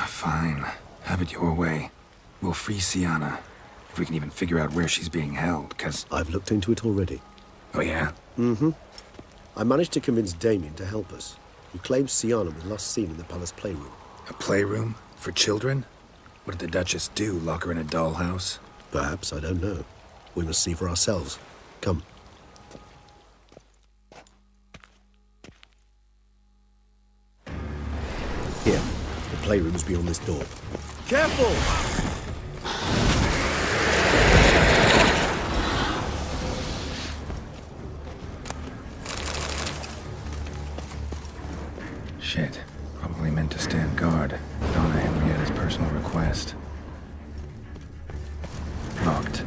Fine. Have it your way. We'll free Siana. If we can even figure out where she's being held, 'cause... I've looked into it already. Oh, yeah? Mm-hmm. I managed to convince Damien to help us. He claims Siana was last seen in the palace playroom. A playroom? For children? What did the Duchess do, lock her in a dollhouse? Perhaps, I don't know. We must see for ourselves. Come. Here. The playroom's beyond this door. Careful! Shit. Probably meant to stand guard. Donna Henrietta's personal request. Locked.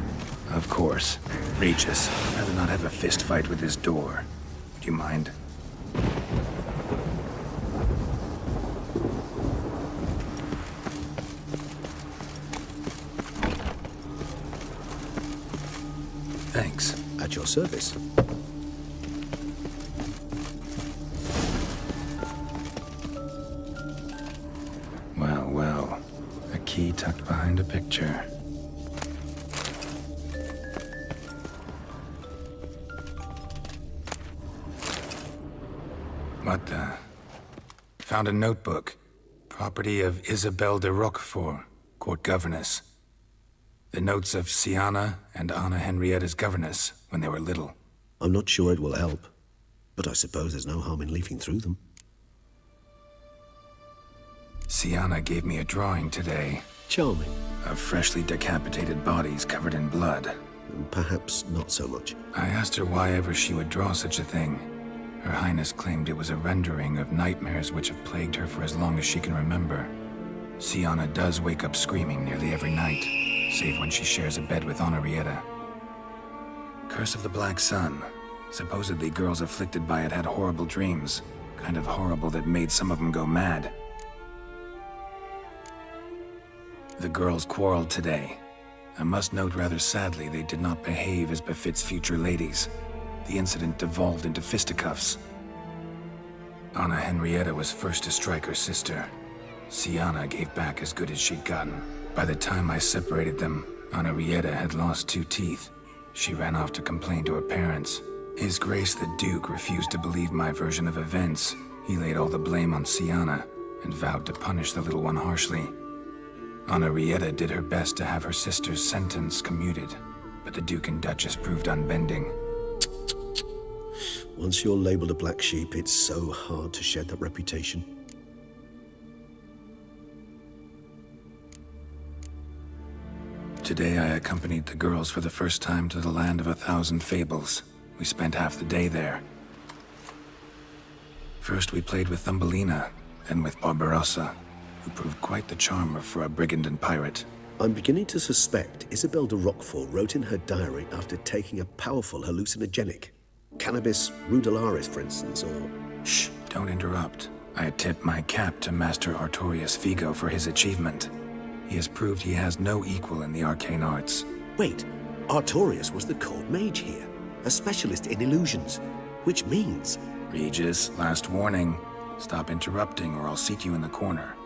Of course. Regis, I'd rather not have a fist fight with this door. Would you mind? Thanks. At your service. Well, well. A key tucked behind a picture. What the? Found a notebook. Property of Isabelle de Roquefort, court governess. The notes of Siana and Anna Henrietta's governess when they were little. I'm not sure it will help, but I suppose there's no harm in leafing through them. Siana gave me a drawing today. Charming. Of freshly decapitated bodies covered in blood. Perhaps not so much. I asked her why ever she would draw such a thing. Her Highness claimed it was a rendering of nightmares which have plagued her for as long as she can remember. Siana does wake up screaming nearly every night, save when she shares a bed with Henrietta. Curse of the Black Sun. Supposedly girls afflicted by it had horrible dreams. Kind of horrible that made some of them go mad. The girls quarreled today. I must note rather sadly they did not behave as befits future ladies. The incident devolved into fisticuffs. Anna Henrietta was first to strike her sister. Siana gave back as good as she'd gotten. By the time I separated them, Henrietta had lost 2 teeth. She ran off to complain to her parents. His Grace the Duke refused to believe my version of events. He laid all the blame on Siana and vowed to punish the little one harshly. Henrietta did her best to have her sister's sentence commuted, but the Duke and Duchess proved unbending. Once you're labeled a black sheep, it's so hard to shed that reputation. Today I accompanied the girls for the first time to the land of 1,000 fables. We spent half the day there. First we played with Thumbelina, then with Barbarossa, who proved quite the charmer for a brigand and pirate. I'm beginning to suspect Isabelle de Roquefort wrote in her diary after taking a powerful hallucinogenic. Cannabis rudelaris, for instance, or... Shh, don't interrupt. I tip my cap to Master Artorius Figo for his achievement. He has proved he has no equal in the arcane arts. Wait, Artorius was the court mage here, a specialist in illusions, which means... Regis, last warning. Stop interrupting or I'll seat you in the corner.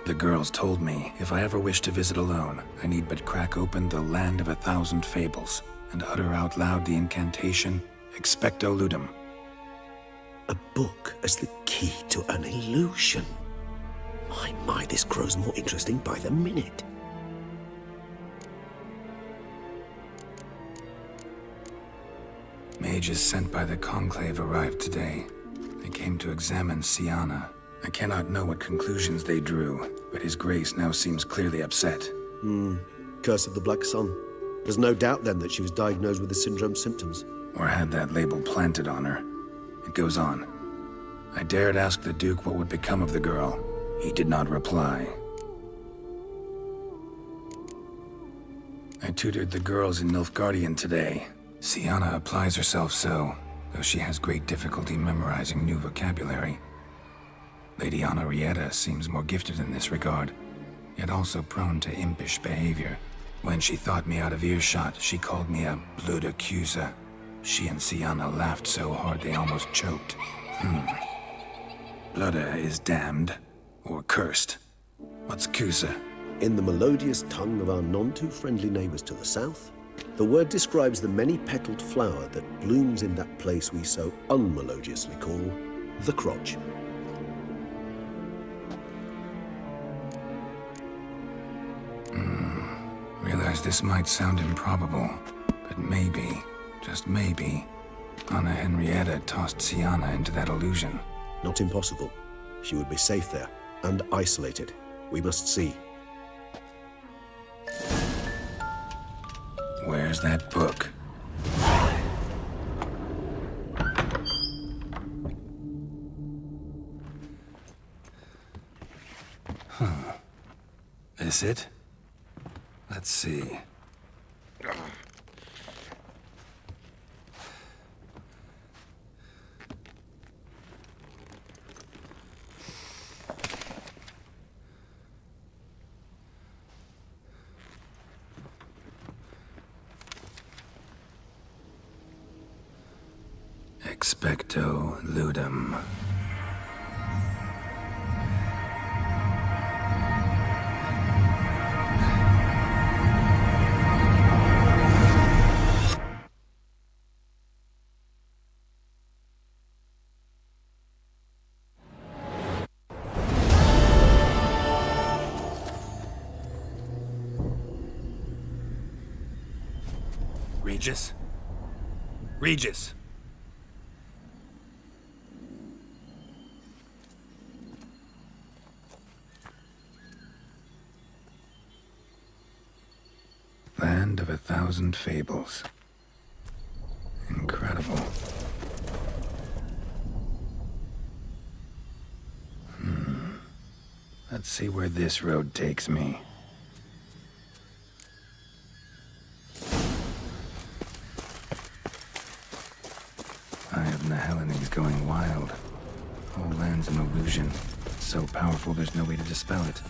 The girls told me if I ever wish to visit alone, I need but crack open the Land of 1,000 Fables and utter out loud the incantation, Expecto Ludum. A book as the key to an illusion. My, this grows more interesting by the minute. Mages sent by the Conclave arrived today. They came to examine Siana. I cannot know what conclusions they drew, but His Grace now seems clearly upset. Curse of the Black Sun. There's no doubt then that she was diagnosed with the syndrome symptoms. Or had that label planted on her. It goes on. I dared ask the Duke what would become of the girl. He did not reply. I tutored the girls in Nilfgaardian today. Siana applies herself so, though she has great difficulty memorizing new vocabulary. Lady Henrietta seems more gifted in this regard, yet also prone to impish behavior. When she thought me out of earshot, she called me a blood accuser. She and Siana laughed so hard they almost choked. Blooda is damned, or cursed. What's Cusa? In the melodious tongue of our none-too-friendly neighbors to the south, the word describes the many-petaled flower that blooms in that place we so unmelodiously call the crotch. Realize this might sound improbable, but maybe, just maybe, Anna Henrietta tossed Siana into that illusion. Not impossible. She would be safe there, and isolated. We must see. Where's that book? This it? Let's see. Expecto Ludum. Regis? Regis! Land of 1,000 Fables. Incredible. Let's see where this road takes me. Eye of Nehelene is going wild. Whole land's an illusion. It's so powerful there's no way to dispel it.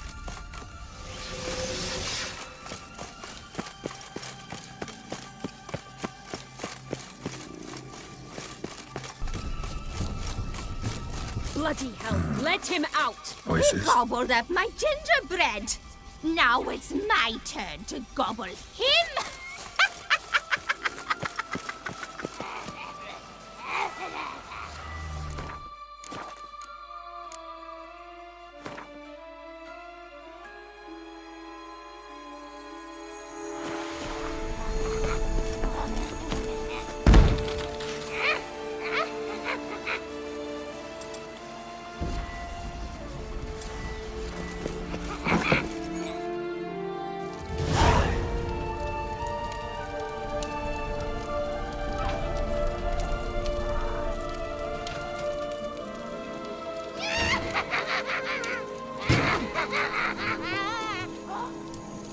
Bloody hell, let him out! Voices. He gobbled up my gingerbread! Now it's my turn to gobble him!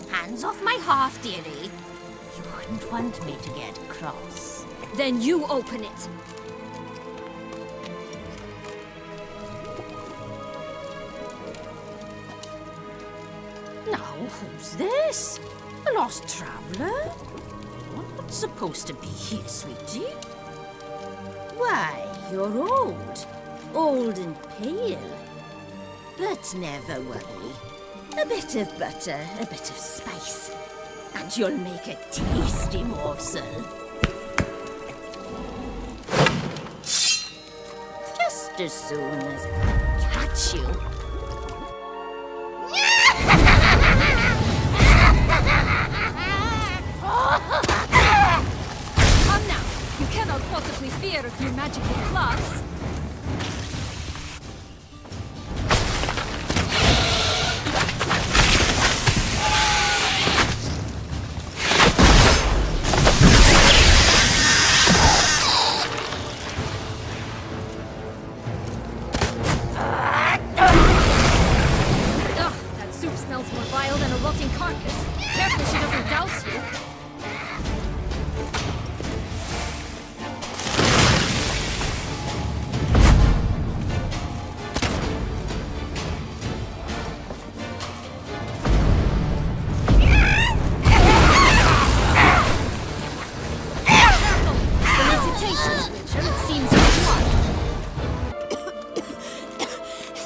Hands off my hearth, dearie. You wouldn't want me to get cross. Then you open it. Now, who's this? A lost traveler? What's supposed to be here, sweetie? Why, you're old. Old and pale. But never worry. A bit of butter, a bit of spice, and you'll make a tasty morsel. Just as soon as I catch you. Come now! You cannot possibly fear a few magical clots.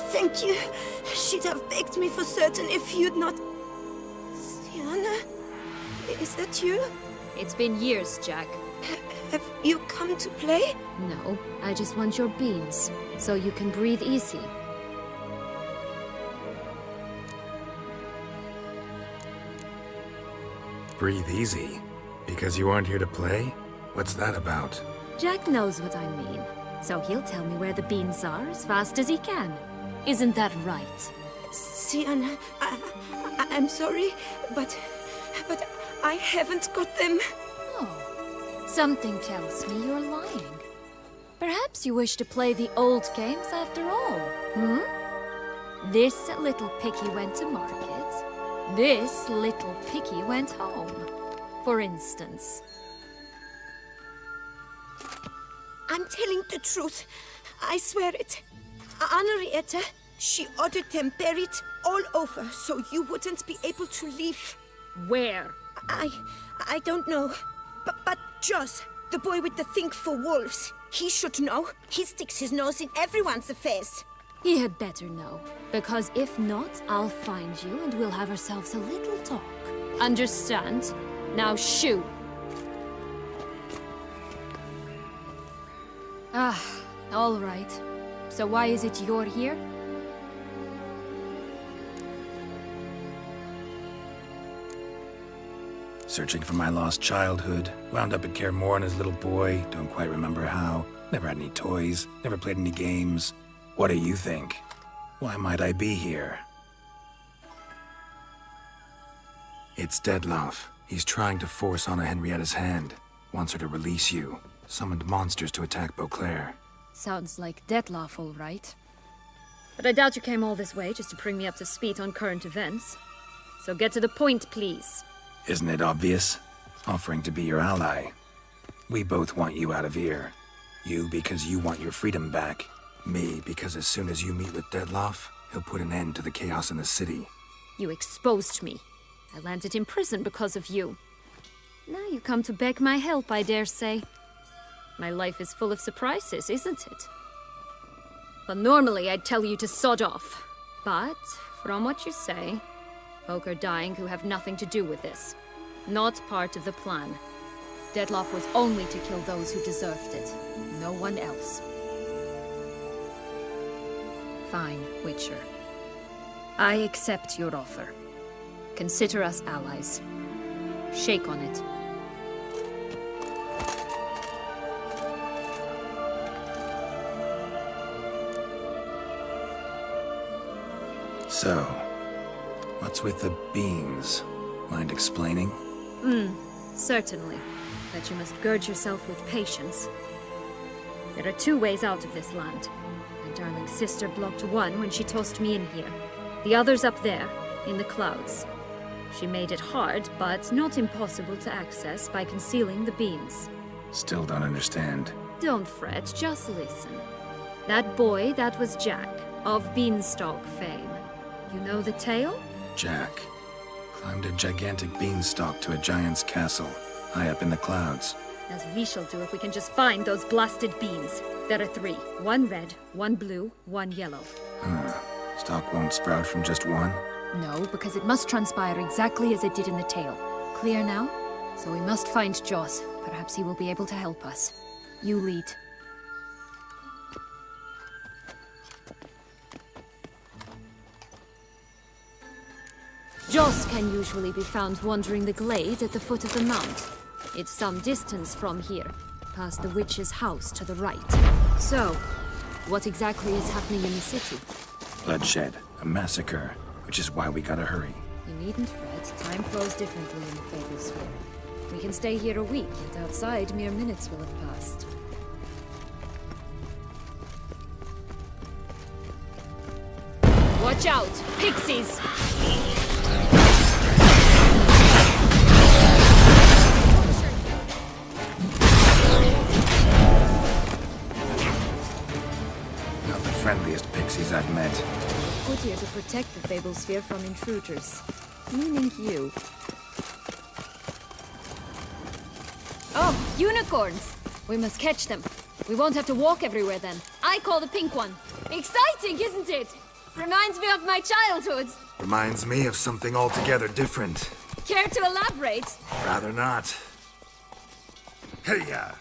Thank you. She'd have begged me for certain if you'd not... Sienna? Is that you? It's been years, Jack. Have you come to play? No, I just want your beans, so you can breathe easy. Breathe easy? Because you aren't here to play? What's that about? Jack knows what I mean, so he'll tell me where the beans are as fast as he can. Isn't that right? Sienna, I'm sorry, but I haven't got them. Oh, something tells me you're lying. Perhaps you wish to play the old games after all, This little picky went to market. This little picky went home, for instance. I'm telling the truth. I swear it. Henrietta, she ordered them buried all over so you wouldn't be able to leave. Where? I don't know. But Joss, the boy with the thing for wolves, he should know. He sticks his nose in everyone's affairs. He had better know, because if not, I'll find you and we'll have ourselves a little talk. Understand? Now shoo! Ah, all right. So why is it you're here? Searching for my lost childhood. Wound up at Kaer Morhen as a little boy. Don't quite remember how. Never had any toys. Never played any games. What do you think? Why might I be here? It's Dettlaff. He's trying to force Anna Henrietta's hand. Wants her to release you. Summoned monsters to attack Beauclair. Sounds like Dettlaff, all right. But I doubt you came all this way just to bring me up to speed on current events. So get to the point, please. Isn't it obvious? Offering to be your ally. We both want you out of here. You because you want your freedom back. Me because as soon as you meet with Dettlaff, he'll put an end to the chaos in the city. You exposed me. I landed in prison because of you. Now you come to beg my help, I dare say. My life is full of surprises, isn't it? But normally I'd tell you to sod off. But, from what you say, folk are dying who have nothing to do with this. Not part of the plan. Dettlaff was only to kill those who deserved it. No one else. Fine, Witcher. I accept your offer. Consider us allies. Shake on it. So, what's with the beans? Mind explaining? Certainly. But you must gird yourself with patience. There are two ways out of this land. My darling sister blocked one when she tossed me in here. The other's up there, in the clouds. She made it hard, but not impossible to access by concealing the beans. Still don't understand. Don't fret, just listen. That boy, that was Jack, of Beanstalk fame. You know the tale? Jack climbed a gigantic beanstalk to a giant's castle, high up in the clouds. As we shall do if we can just find those blasted beans. There are 3. 1 red, 1 blue, 1 yellow. Stalk won't sprout from just one? No, because it must transpire exactly as it did in the tale. Clear now? So we must find Joss. Perhaps he will be able to help us. You lead. Joss can usually be found wandering the glade at the foot of the mount. It's some distance from here, past the witch's house to the right. So, what exactly is happening in the city? Bloodshed, a massacre, which is why we gotta hurry. You needn't fret. Time flows differently in the Fable Sphere. We can stay here a week, and outside mere minutes will have passed. Watch out! Pixies! Not the friendliest pixies I've met. Put here to protect the Fable Sphere from intruders. Meaning you. Oh, unicorns! We must catch them. We won't have to walk everywhere then. I call the pink one. Exciting, isn't it? Reminds me of my childhood. Reminds me of something altogether different. Care to elaborate? Rather not. Hey-ya!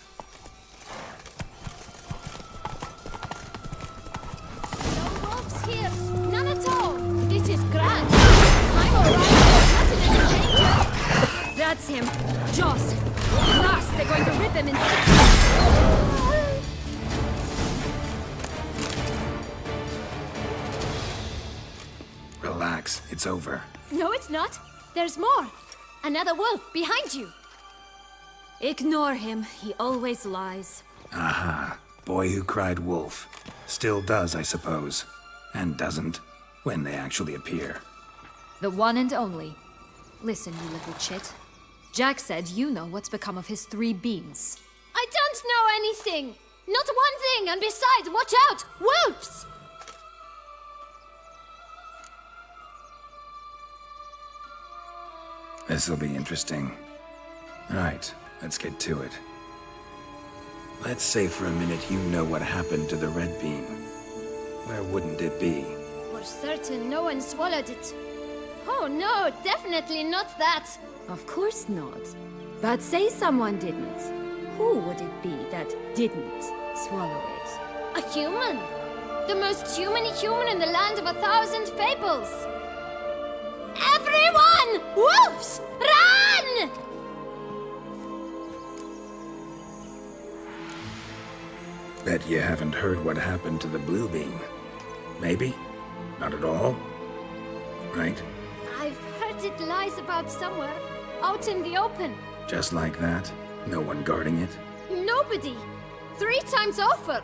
No wolves here. None at all. This is grand. I'm alright. Not in any danger. That's him. Joss. Last, they're going to rip him in Relax, it's over. No, it's not. There's more. Another wolf behind you. Ignore him. He always lies. Aha. Boy who cried wolf. Still does, I suppose. And doesn't, when they actually appear. The one and only. Listen, you little chit. Jack said you know what's become of his 3 beans. I don't know anything. Not one thing. And besides, watch out. Wolves! This'll be interesting. Right, let's get to it. Let's say for a minute you know what happened to the red bean. Where wouldn't it be? For certain, no one swallowed it. Oh no, definitely not that. Of course not. But say someone didn't. Who would it be that didn't swallow it? A human. The most human-y human in the land of 1,000 fables. Everyone! Wolves! Run! Bet you haven't heard what happened to the blue bean. Maybe? Not at all? Right? I've heard it lies about somewhere, out in the open. Just like that? No one guarding it? Nobody. 3 times over.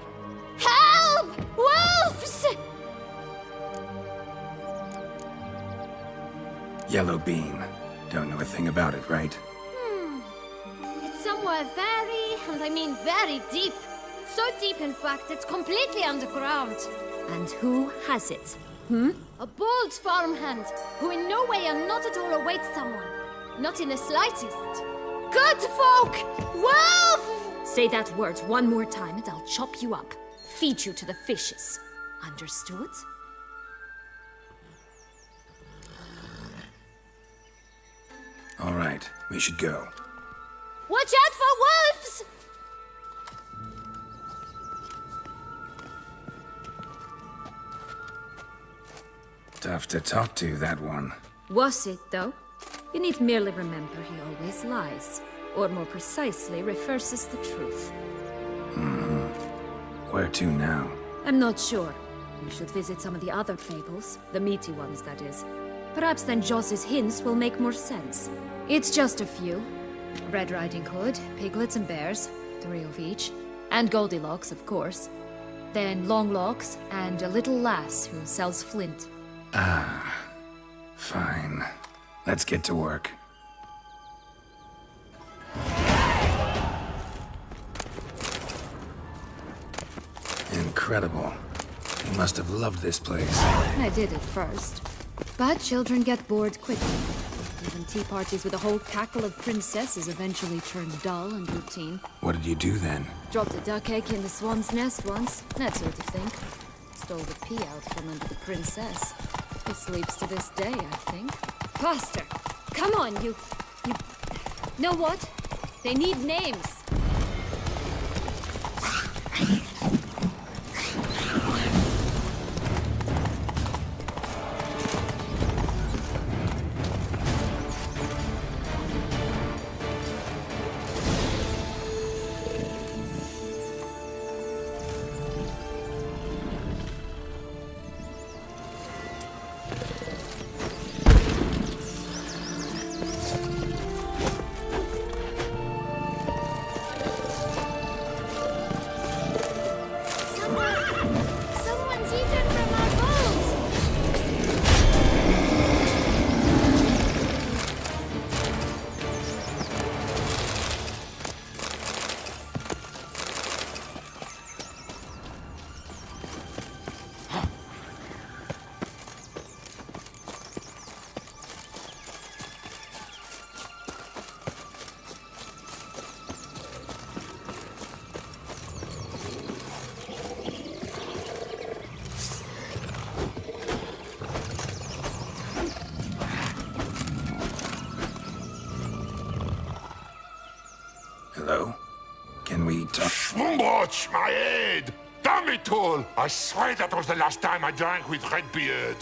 Help! Wolves! Yellow bean. Don't know a thing about it, right? It's somewhere very, and I mean very deep. So deep, in fact, it's completely underground. And who has it? A bold farmhand, who in no way and not at all awaits someone. Not in the slightest. Good folk! Wolf! Say that word one more time and I'll chop you up. Feed you to the fishes. Understood? All right, we should go. Watch out for wolves! Tough to talk to, that one. Was it, though? You need merely remember he always lies. Or more precisely, reverses the truth. Where to now? I'm not sure. We should visit some of the other fables. The meaty ones, that is. Perhaps then Joss's hints will make more sense. It's just a few. Red Riding Hood, piglets and bears, 3 of each. And Goldilocks, of course. Then Longlocks, and a little lass who sells flint. Ah, fine. Let's get to work. Incredible. You must have loved this place. I did at first. But children get bored quickly. Even tea parties with a whole cackle of princesses eventually turn dull and routine. What did you do then? Dropped a duck egg in the swan's nest once, that sort of thing. Stole the pea out from under the princess. He sleeps to this day, I think. Faster! Come on, you... Know what? They need names. Someone's eaten from our bowls! Hello? Can we talk? Watch my head! Damn it all! I swear that was the last time I drank with Redbeard.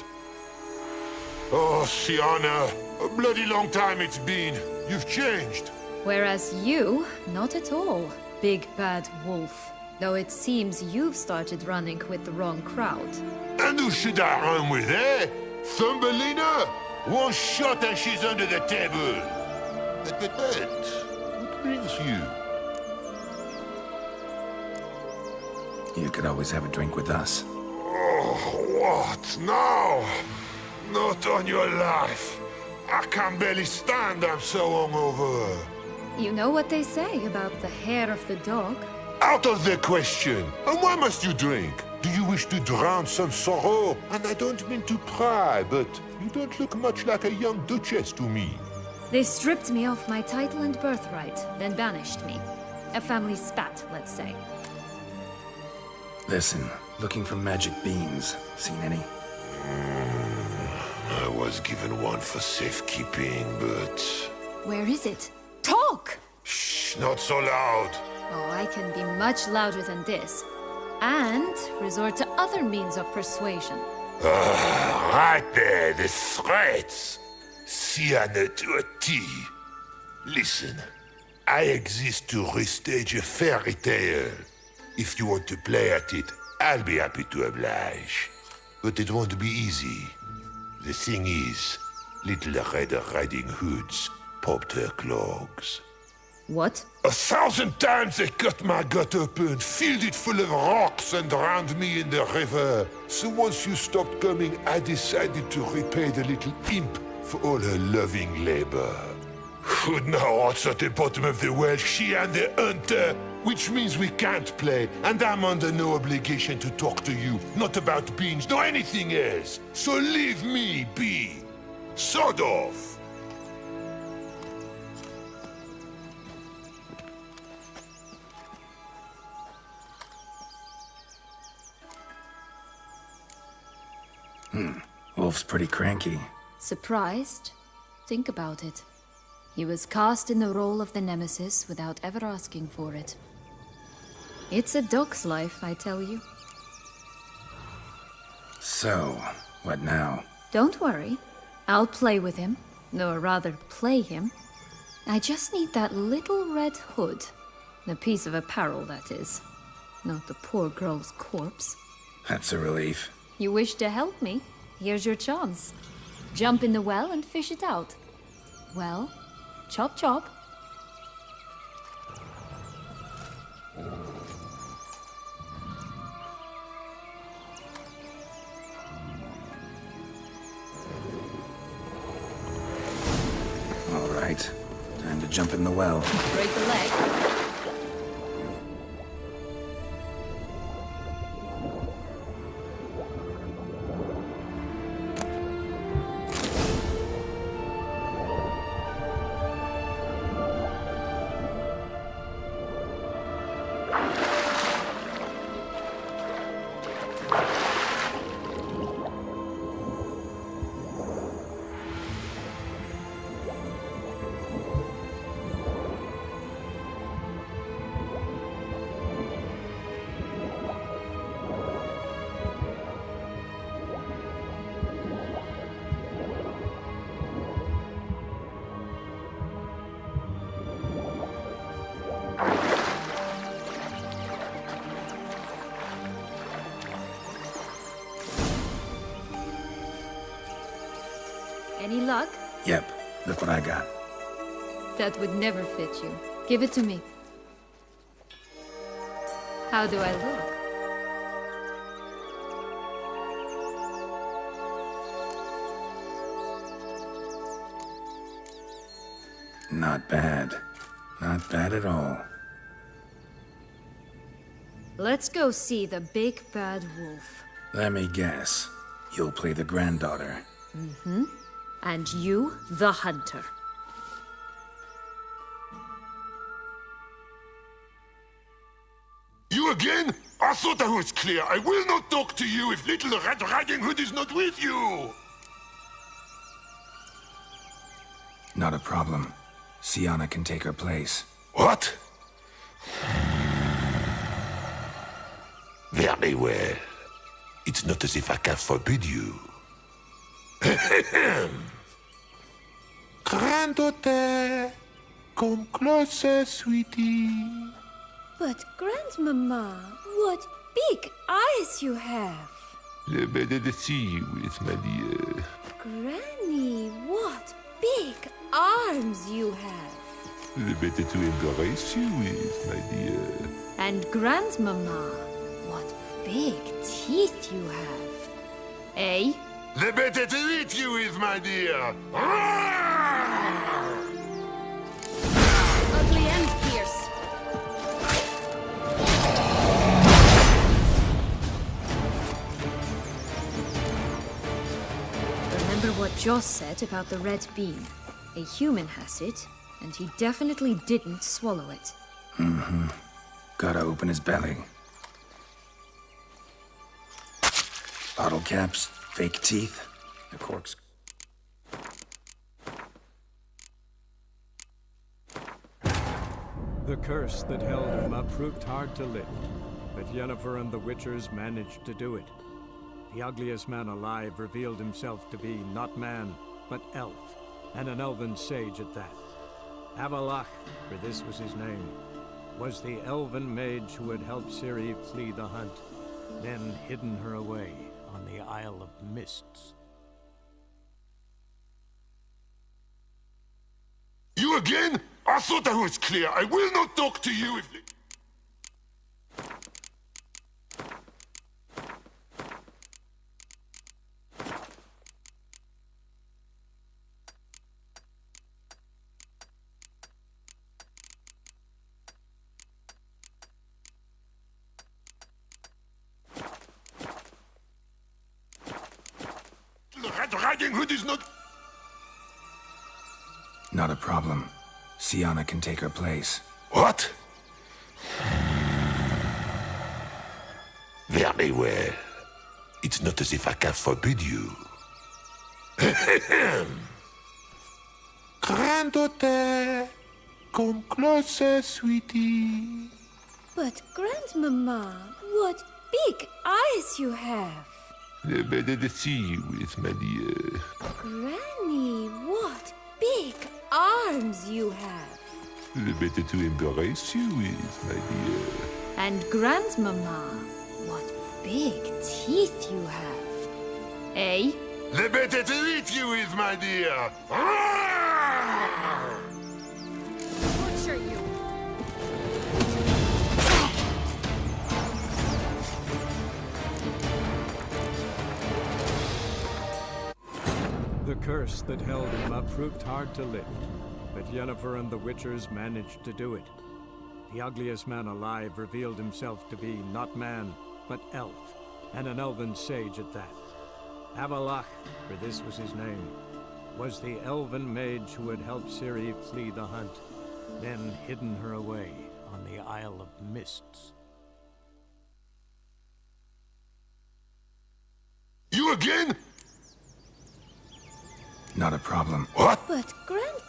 Oh, Sienna, a bloody long time it's been. You've changed. Whereas you, not at all, big bad wolf. Though it seems you've started running with the wrong crowd. And who should I run with, eh? Thumbelina? One shot and she's under the table. But, what brings you? You could always have a drink with us. Oh, what now? Not on your life. I can barely stand, I'm so hungover. You know what they say about the hair of the dog? Out of the question. And why must you drink? Do you wish to drown some sorrow? And I don't mean to pry, but you don't look much like a young duchess to me. They stripped me of my title and birthright, then banished me. A family spat, let's say. Listen, looking for magic beans. Seen any? I was given one for safekeeping, but... Where is it? Talk! Shh, not so loud. Oh, I can be much louder than this. And resort to other means of persuasion. Right there, the threats. Sienna to a T. Listen, I exist to restage a fairy tale. If you want to play at it, I'll be happy to oblige. But it won't be easy. The thing is, Little Red Riding Hoods popped her clogs. What? 1,000 times they cut my gut open, filled it full of rocks and drowned me in the river. So once you stopped coming, I decided to repay the little imp for all her loving labor. Who'd know what's at the bottom of the well? She and the hunter, which means we can't play, and I'm under no obligation to talk to you, not about beans, nor anything else. So leave me be. Sod off. Wolf's pretty cranky. Surprised? Think about it. He was cast in the role of the Nemesis without ever asking for it. It's a dog's life, I tell you. So, what now? Don't worry. I'll play with him. Or rather, play him. I just need that little red hood. The piece of apparel, that is. Not the poor girl's corpse. That's a relief. You wish to help me? Here's your chance. Jump in the well and fish it out. Well, chop chop. All right. Time to jump in the well. Break the leg. Any luck? Yep, look what I got. That would never fit you. Give it to me. How do I look? Not bad. Not bad at all. Let's go see the big bad wolf. Let me guess. You'll play the granddaughter. Mm-hmm. And you, the hunter. You again? I thought I was clear. I will not talk to you if little Red Riding Hood is not with you! Not a problem. Sienna can take her place. What? Very well. It's not as if I can forbid you. Granddaughter, come closer, sweetie. But, Grandmama, what big eyes you have! The better to see you with, my dear. Granny, what big arms you have! The better to embrace you with, my dear. And Grandmama, what big teeth you have. Eh? The better to eat you with, my dear. Ugly and fierce. Remember what Joss said about the red bean? A human has it, and he definitely didn't swallow it. Mm-hmm. Gotta open his belly. Bottle caps, fake teeth, the corks. The curse that held him up proved hard to lift, but Yennefer and the Witchers managed to do it. The ugliest man alive revealed himself to be not man, but elf, and an elven sage at that. Avalach, for this was his name, was the elven mage who had helped Ciri flee the hunt, then hidden her away on the Isle of Mists. You again? I thought I was clear. I will not talk to you if... Red Riding Hood is not... Not a problem. Sienna can take her place. What? Very well. It's not as if I can forbid you. Granddaughter, come closer, sweetie. But, Grandmama, what big eyes you have! The better to see you with, my dear. Granny, what big arms you have! The better to embrace you with, my dear. And Grandmama, what big teeth you have. Eh? The better to eat you with, my dear. Butcher you. The curse that held him up proved hard to lift, but Yennefer and the Witchers managed to do it. The ugliest man alive revealed himself to be not man, but elf, and an elven sage at that. Avalach, for this was his name, was the elven mage who had helped Ciri flee the hunt, then hidden her away on the Isle of Mists. You again? Not a problem. What? But,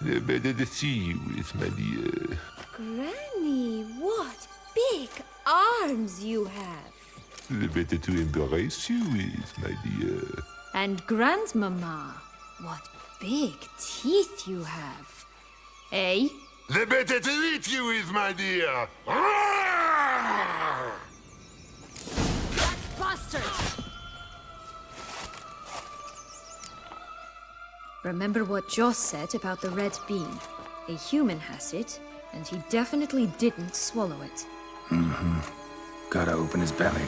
The better to see you with, my dear. Granny, what big arms you have! The better to embrace you with, my dear. And Grandmama, what big teeth you have. Eh? The better to eat you with, my dear. Bastard! Remember what Joss said about the red bean. A human has it, and he definitely didn't swallow it. Mm-hmm. Gotta open his belly.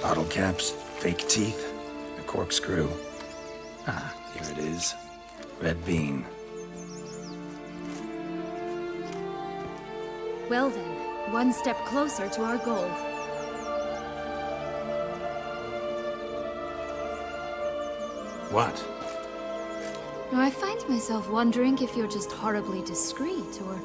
Bottle caps, fake teeth, a corkscrew. Ah, here it is. Red bean. Well then, one step closer to our goal. What? Now, I find myself wondering if you're just horribly discreet, or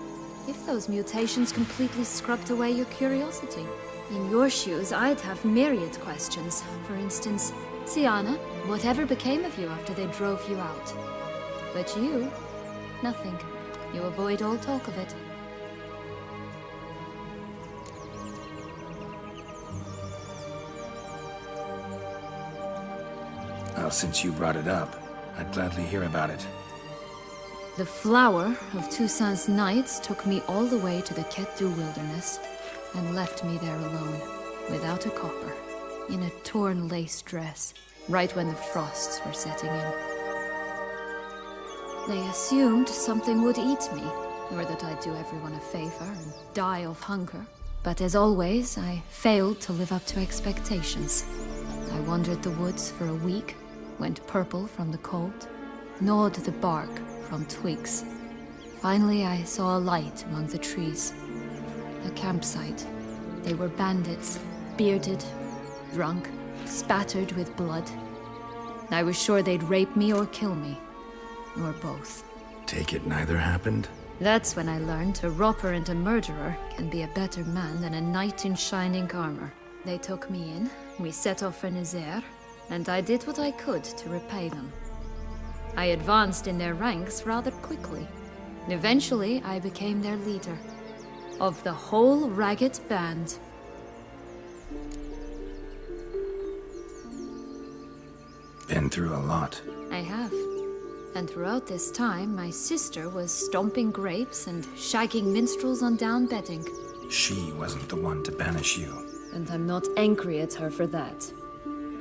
if those mutations completely scrubbed away your curiosity. In your shoes, I'd have myriad questions. For instance, Siana, whatever became of you after they drove you out? But you, nothing. You avoid all talk of it. Well, since you brought it up, I'd gladly hear about it. The flower of Toussaint's Knights took me all the way to the Ketdu wilderness and left me there alone, without a copper, in a torn lace dress, right when the frosts were setting in. They assumed something would eat me, or that I'd do everyone a favor and die of hunger. But as always, I failed to live up to expectations. I wandered the woods for a week, went purple from the cold, gnawed the bark from twigs. Finally, I saw a light among the trees. A campsite. They were bandits, bearded, drunk, spattered with blood. I was sure they'd rape me or kill me, or both. Take it neither happened? That's when I learned a robber and a murderer can be a better man than a knight in shining armor. They took me in, we set off for Nazaire, and I did what I could to repay them. I advanced in their ranks rather quickly. Eventually, I became their leader. Of the whole ragged band. Been through a lot. I have. And throughout this time, my sister was stomping grapes and shagging minstrels on down bedding. She wasn't the one to banish you. And I'm not angry at her for that.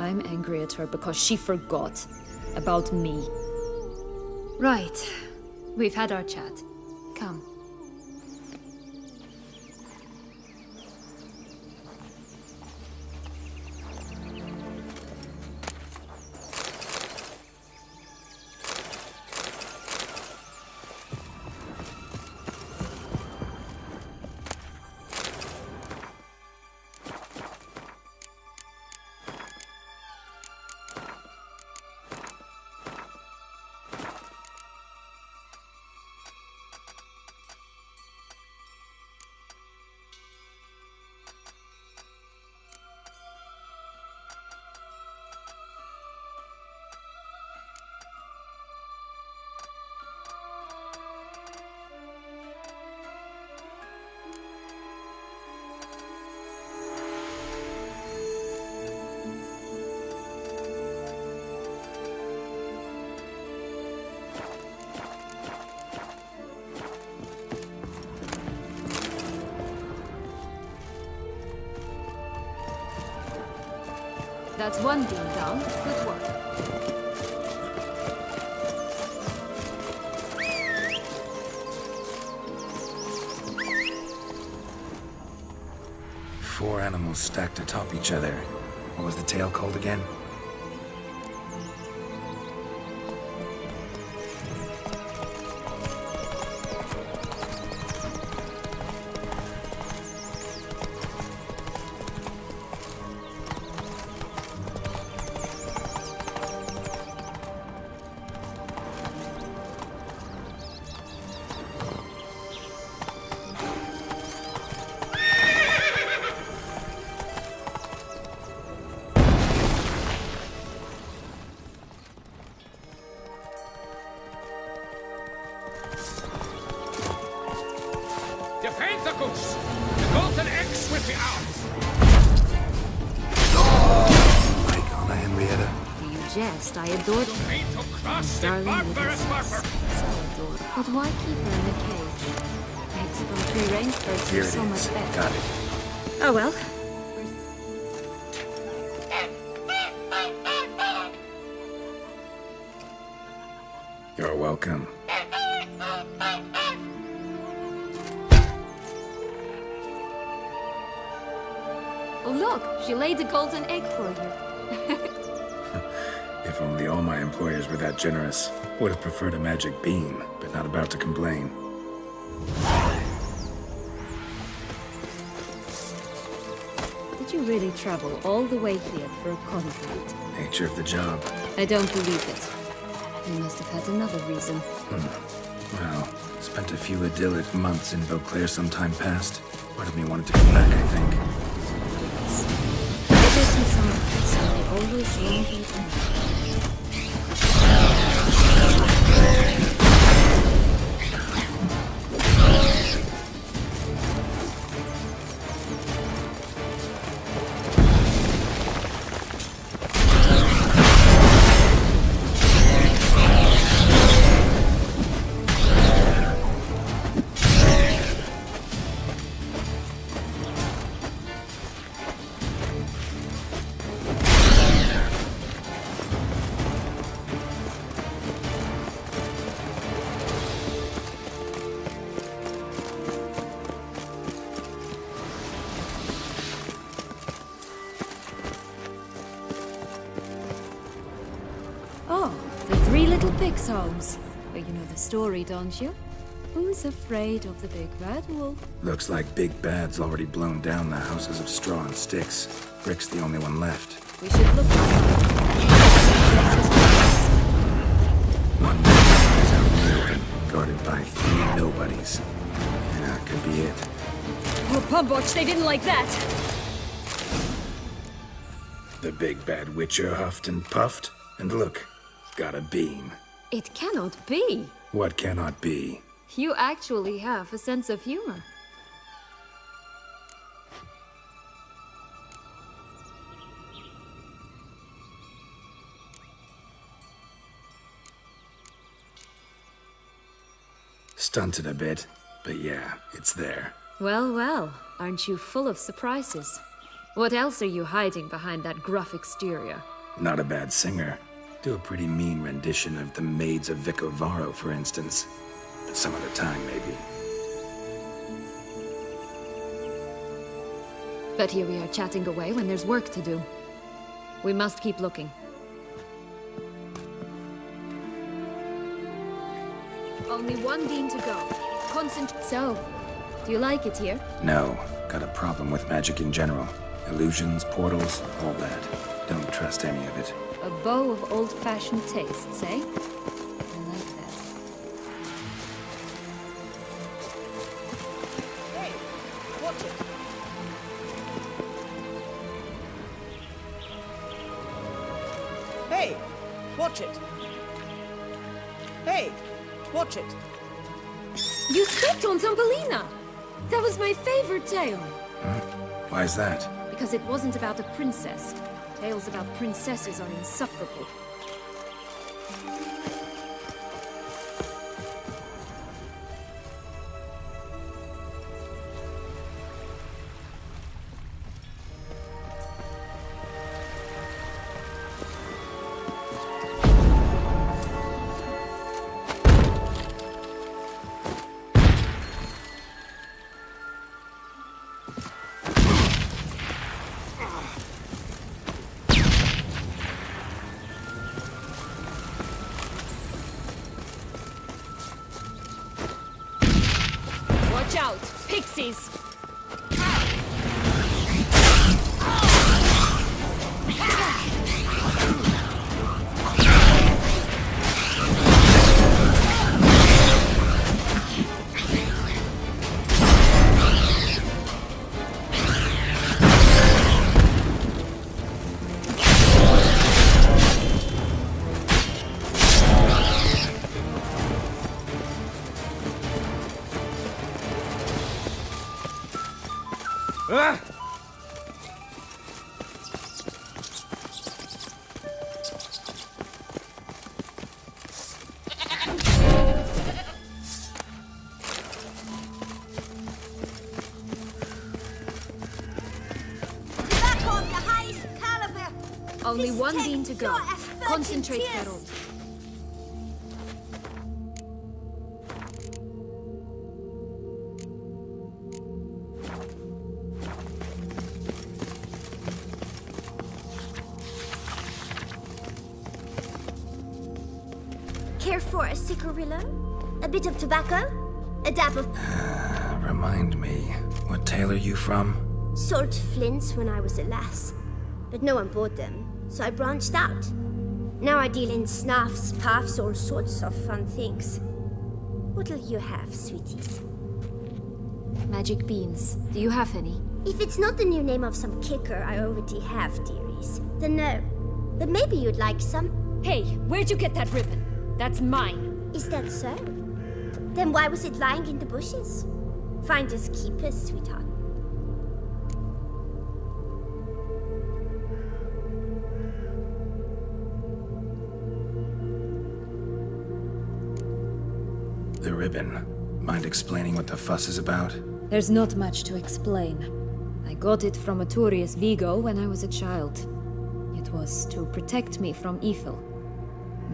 I'm angry at her because she forgot about me. Right. We've had our chat. Come. That's one beam down. Good work. Four animals stacked atop each other. What was the tale called again? Defend the goose! The golden eggs will be ours! Like Anna Henrietta? You jest, I adored her. Need to crush the Darling barbarous little barber! sis. So adored. But why keep her in a cage? Eggs from free-range birds Here are it so is. much better. Got it. Oh well. welcome. Oh, look, she laid a golden egg for you. If only all my employers were that generous. Would have preferred a magic bean, but not about to complain. Did you really travel all the way here for a contract? Nature of the job. I don't believe it. You must have had another reason. Well, spent a few idyllic months in Beauclair some time past. Part of me wanted to come back, I think. Ever since I always wanted to. Oh, the three little pigs' homes. But you know the story, don't you? Who's afraid of the big bad wolf? Looks like Big Bad's already blown down the houses of straw and sticks. Brick's the only one left. We should look inside. One building is out in the open, guarded by 3 nobodies. Yeah, could be it. Oh, Pumboch, they didn't like that! The Big Bad Witcher huffed and puffed, and look, got a beam. It cannot be! What cannot be? You actually have a sense of humor. Stunted a bit, but yeah, it's there. Well, well, aren't you full of surprises? What else are you hiding behind that gruff exterior? Not a bad singer. Do a pretty mean rendition of The Maids of Vicovaro, for instance. But some other time, maybe. But here we are chatting away when there's work to do. We must keep looking. Only one beam to go. So, do you like it here? No, got a problem with magic in general. Illusions, portals, all that. Don't trust any of it. A bow of old-fashioned tastes, eh? I like that. Hey, watch it. Hey, watch it. Hey, watch it. You stepped on Thumbelina! That was my favorite tale. Huh? Why is that? Because it wasn't about a princess. Tales about princesses are insufferable. Watch out! Pixies! Ah! Back on the highest caliber. Only This one tech beam to go. pure as virgin Concentrate, tears. Herald. for a cigarillo? A bit of tobacco? A dab of Remind me, what tale are you from? salt flints when I was a lass. But no one bought them, so I branched out. Now I deal in snuffs, puffs, all sorts of fun things. What'll you have, sweeties? Magic beans. Do you have any? If it's not the new name of some kicker I already have, dearies, then no. But maybe you'd like some. Hey, where'd you get that ribbon? That's mine. Is that so? Then why was it lying in the bushes? Finders keepers, sweetheart. The ribbon. Mind explaining what the fuss is about? There's not much to explain. I got it from Aturius Vigo when I was a child. It was to protect me from evil.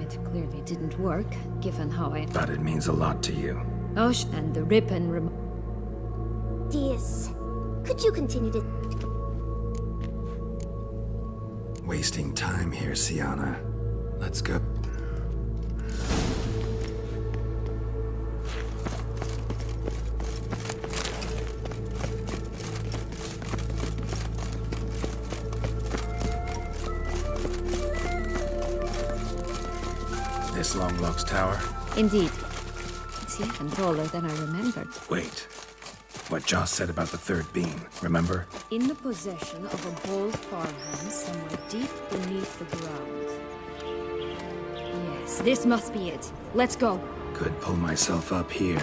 It clearly didn't work, given how I... But it means a lot to you. Oh, and the ribbon Dears, could you continue to... Wasting time here, Siana. Let's go. This Longlock's tower? Indeed. It's even taller than I remembered. Wait. What Joss said about the third beam, remember? In the possession of a bold farmhand somewhere deep beneath the ground. Yes, this must be it. Let's go. Could pull myself up here,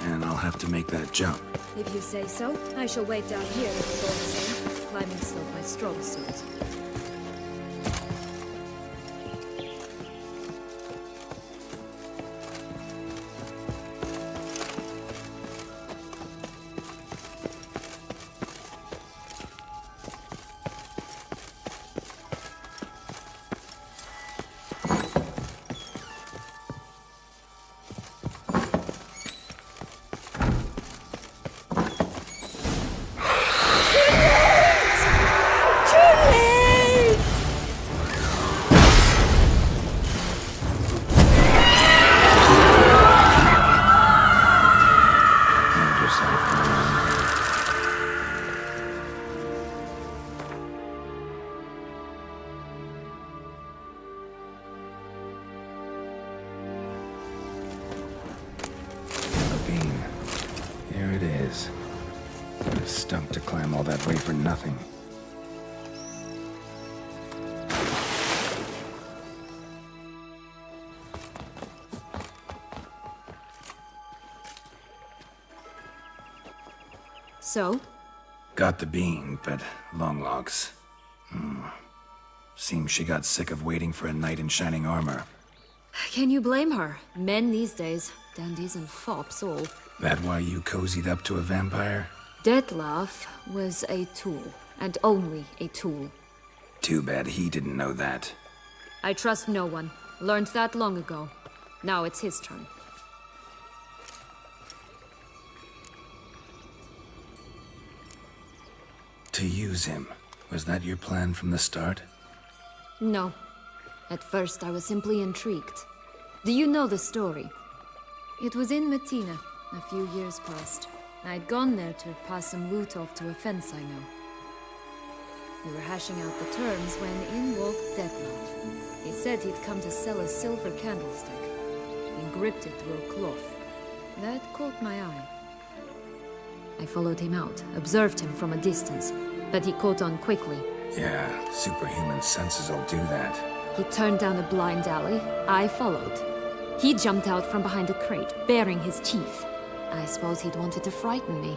and I'll have to make that jump. If you say so, I shall wait down here if it's all the same. Climbing's not my strong suit. Here it is. Would have stunk to climb all that way for nothing. So? Got the bean, but Longlock's. Seems she got sick of waiting for a knight in shining armor. Can you blame her? Men these days, dandies and fops all. That why you cozied up to a vampire? Dettlaff was a tool, and only a tool. Too bad he didn't know that. I trust no one. Learned that long ago. Now it's his turn. To use him. Was that your plan from the start? No. At first I was simply intrigued. Do you know the story? It was in Metina, a few years past. I'd gone there to pass some loot off to a fence I know. We were hashing out the terms when in walked Dettlaff. He said he'd come to sell a silver candlestick. He gripped it through a cloth. That caught my eye. I followed him out, observed him from a distance, but he caught on quickly. Yeah, superhuman senses will do that. He turned down a blind alley. I followed. He jumped out from behind a crate, baring his teeth. I suppose he'd wanted to frighten me.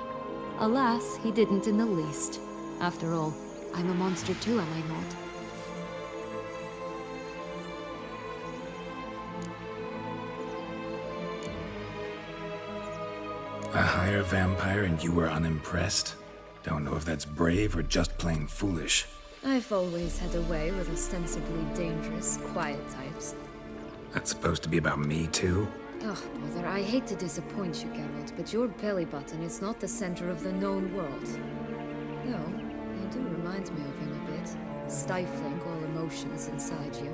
Alas, he didn't in the least. After all, I'm a monster too, am I not? A higher vampire and you were unimpressed? Don't know if that's brave or just plain foolish. I've always had a way with ostensibly dangerous, quiet types. That's supposed to be about me too? Ugh, brother, I hate to disappoint you, Geralt, but your belly button is not the center of the known world. No, you do remind me of him a bit. Stifling all emotions inside you.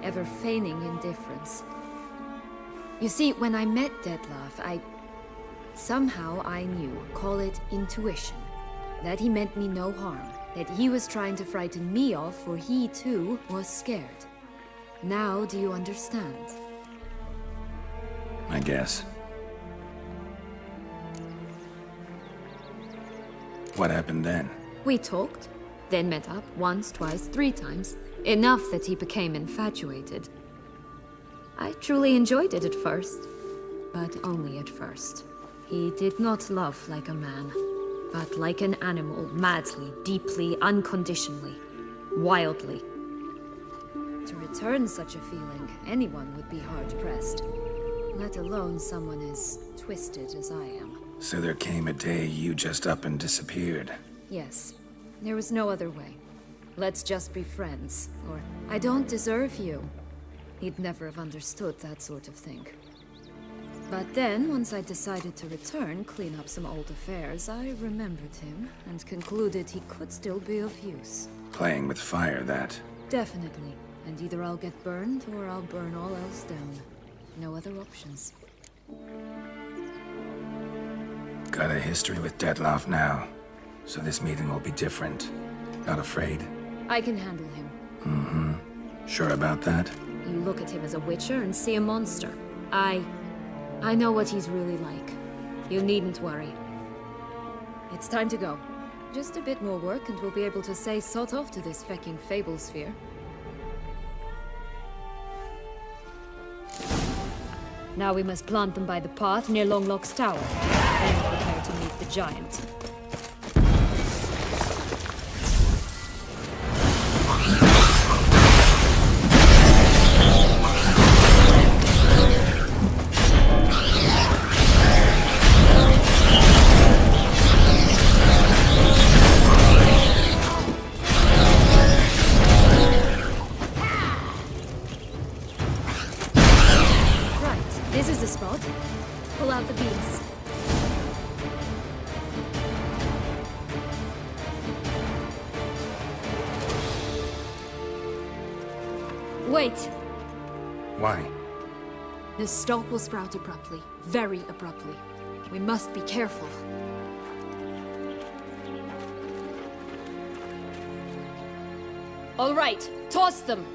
Ever feigning indifference. You see, when I met Detlef, somehow I knew, call it intuition, that he meant me no harm, that he was trying to frighten me off, for he too was scared. Now do you understand? I guess. What happened then? We talked, then met up once, twice, 3 times. Enough that he became infatuated. I truly enjoyed it at first, but only at first. He did not love like a man, but like an animal, madly, deeply, unconditionally, wildly. To return such a feeling, anyone would be hard-pressed, let alone someone as twisted as I am. So there came a day you just up and disappeared. Yes, there was no other way. Let's just be friends, or I don't deserve you. He'd never have understood that sort of thing. But then, once I decided to return, clean up some old affairs, I remembered him and concluded he could still be of use. Playing with fire, that. Definitely. And either I'll get burned, or I'll burn all else down. No other options. Got a history with Detlef now, so this meeting will be different. Not afraid? I can handle him. Mm-hmm. Sure about that? You look at him as a witcher and see a monster. I know what he's really like. You needn't worry. It's time to go. Just a bit more work and we'll be able to say sod off to this fecking fable sphere. Now we must plant them by the path near Longlock's tower, and prepare to meet the giant. Pull out the beams. Wait! Why? The stalk will sprout abruptly. Very abruptly. We must be careful. All right, toss them!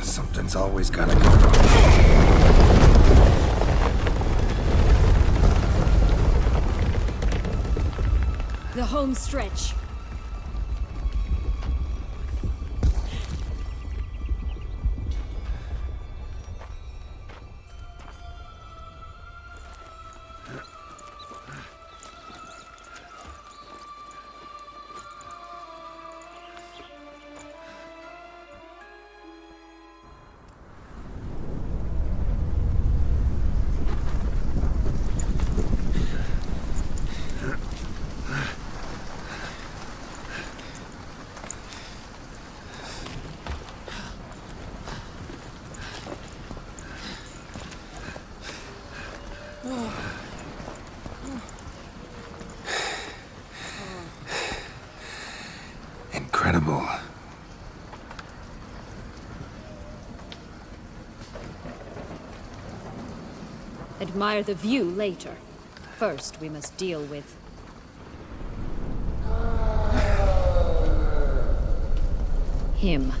Something's always gotta go. The home stretch. Incredible. Admire the view later. First, we must deal with... him.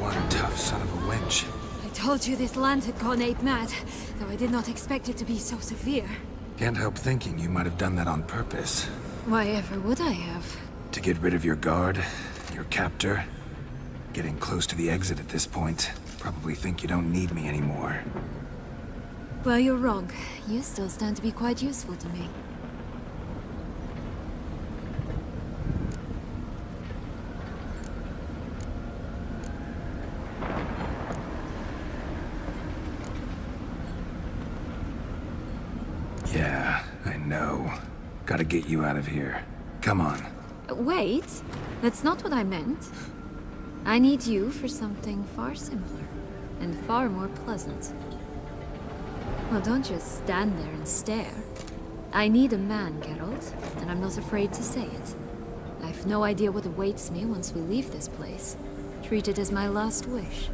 One tough son of a wench. I told you this land had gone ape mad, though I did not expect it to be so severe. Can't help thinking you might have done that on purpose. Why ever would I have? To get rid of your guard, your captor. Getting close to the exit at this point. Probably think you don't need me anymore. Well, you're wrong. You still stand to be quite useful to me. Yeah, I know. Gotta get you out of here. Come on. Wait, that's not what I meant. I need you for something far simpler and far more pleasant. Well, don't just stand there and stare. I need a man, Geralt, and I'm not afraid to say it. I've no idea what awaits me once we leave this place. Treat it as my last wish.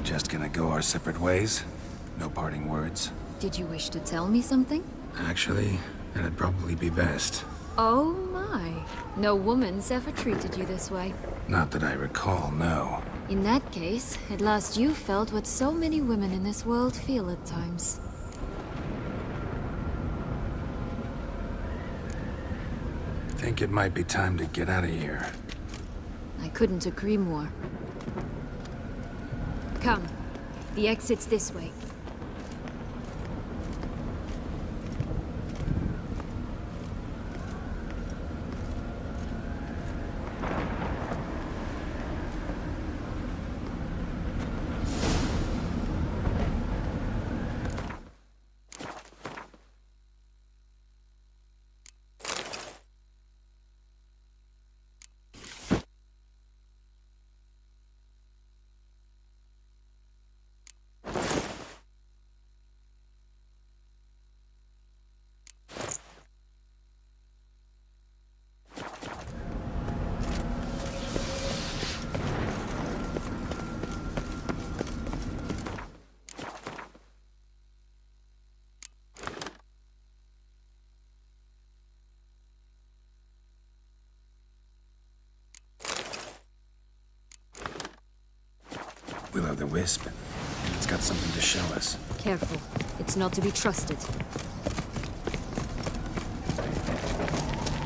Just gonna go our separate ways? No parting words? Did you wish to tell me something? Actually, that'd probably be best. Oh my. No woman's ever treated you this way. Not that I recall, no. In that case, at last you felt what so many women in this world feel at times. Think it might be time to get out of here. I couldn't agree more. Come. The exit's this way. Will-o'-the-wisp. It's got something to show us. Careful. It's not to be trusted.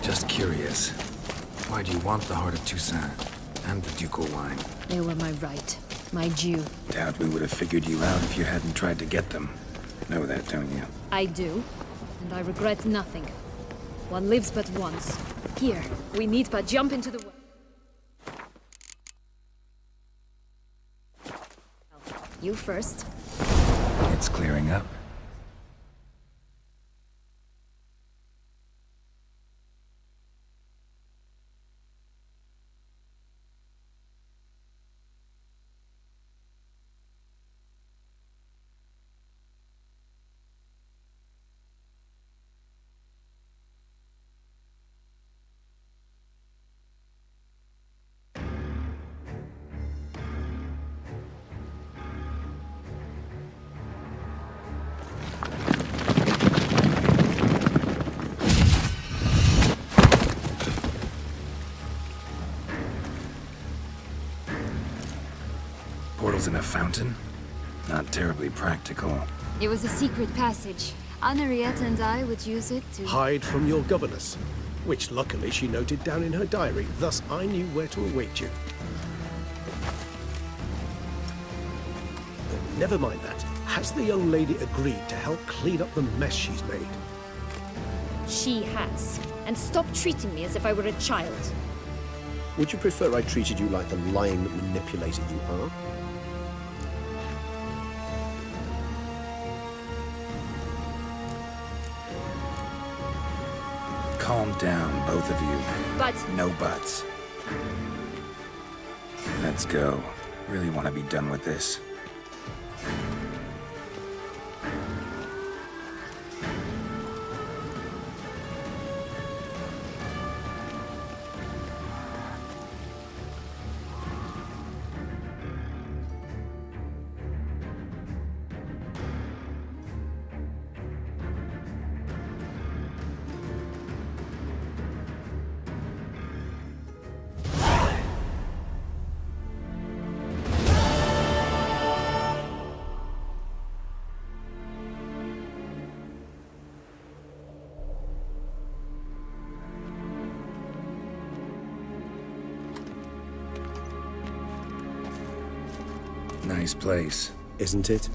Just curious. Why do you want the Heart of Toussaint? And the ducal wine? They were my right. My due. Doubt we would have figured you out if you hadn't tried to get them. Know that, don't you? I do. And I regret nothing. One lives but once. Here, we need but jump into the... You first. It's clearing up. Pearls in a fountain? Not terribly practical. It was a secret passage. Henriette and I would use it to... Hide from your governess, which luckily she noted down in her diary. Thus, I knew where to await you. Never mind that. Has the young lady agreed to help clean up the mess she's made? She has. And stop treating me as if I were a child. Would you prefer I treated you like the lying manipulator you are? Calm down, both of you. But... No buts. Let's go. Really want to be done with this. Nice place. Isn't it?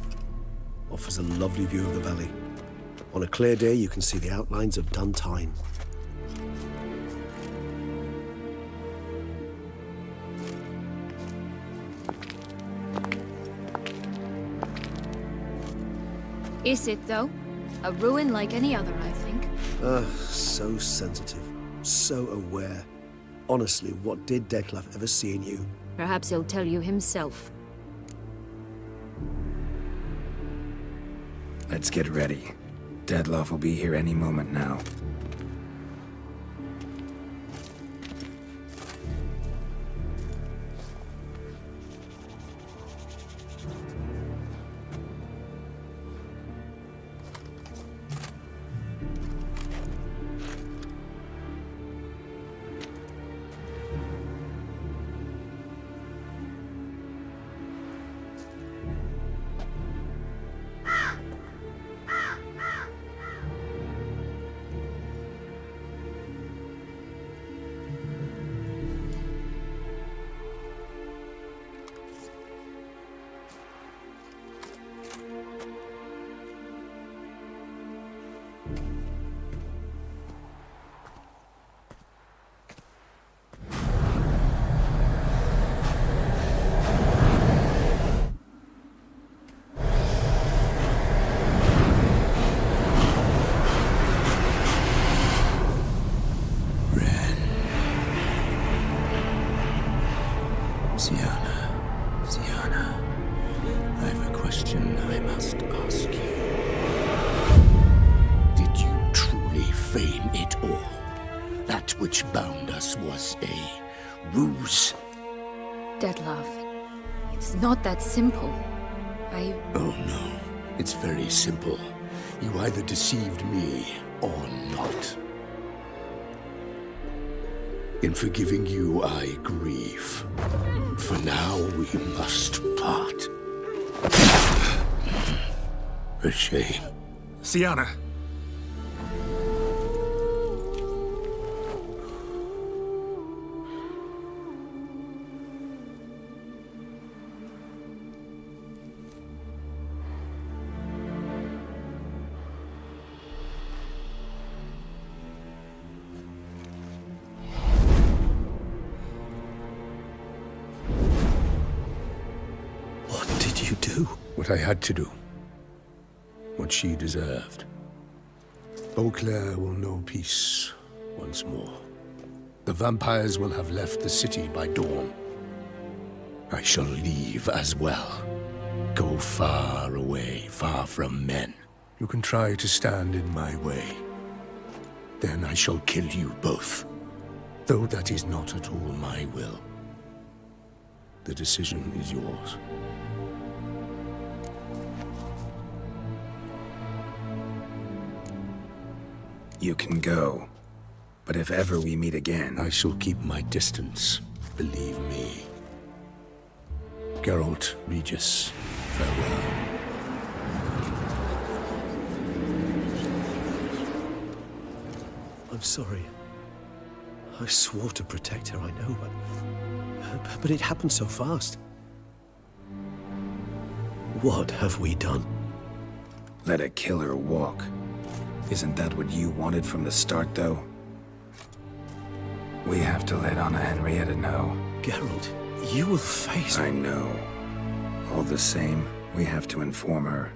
Offers a lovely view of the valley. On a clear day, you can see the outlines of Duntine. Is it, though? A ruin like any other, I think. So sensitive. So aware. Honestly, what did Detlef ever see in you? Perhaps he'll tell you himself. Let's get ready. Detlef will be here any moment now. Sienna, I have a question I must ask you. Did you truly feign it all? That which bound us was a ruse? Detlef, it's not that simple. Oh no, it's very simple. You either deceived me or not. In forgiving you, I grieve. For now, we must part. A shame. Sienna! What I had to do. What she deserved. Beauclair will know peace once more. The vampires will have left the city by dawn. I shall leave as well. Go far away, far from men. You can try to stand in my way. Then I shall kill you both. Though that is not at all my will. The decision is yours. You can go. But if ever we meet again... I shall keep my distance, believe me. Geralt, Regis, farewell. I'm sorry. I swore to protect her, I know, but it happened so fast. What have we done? Let a killer walk. Isn't that what you wanted from the start, though? We have to let Anna Henrietta know. Geralt, you will face... I know. All the same, we have to inform her.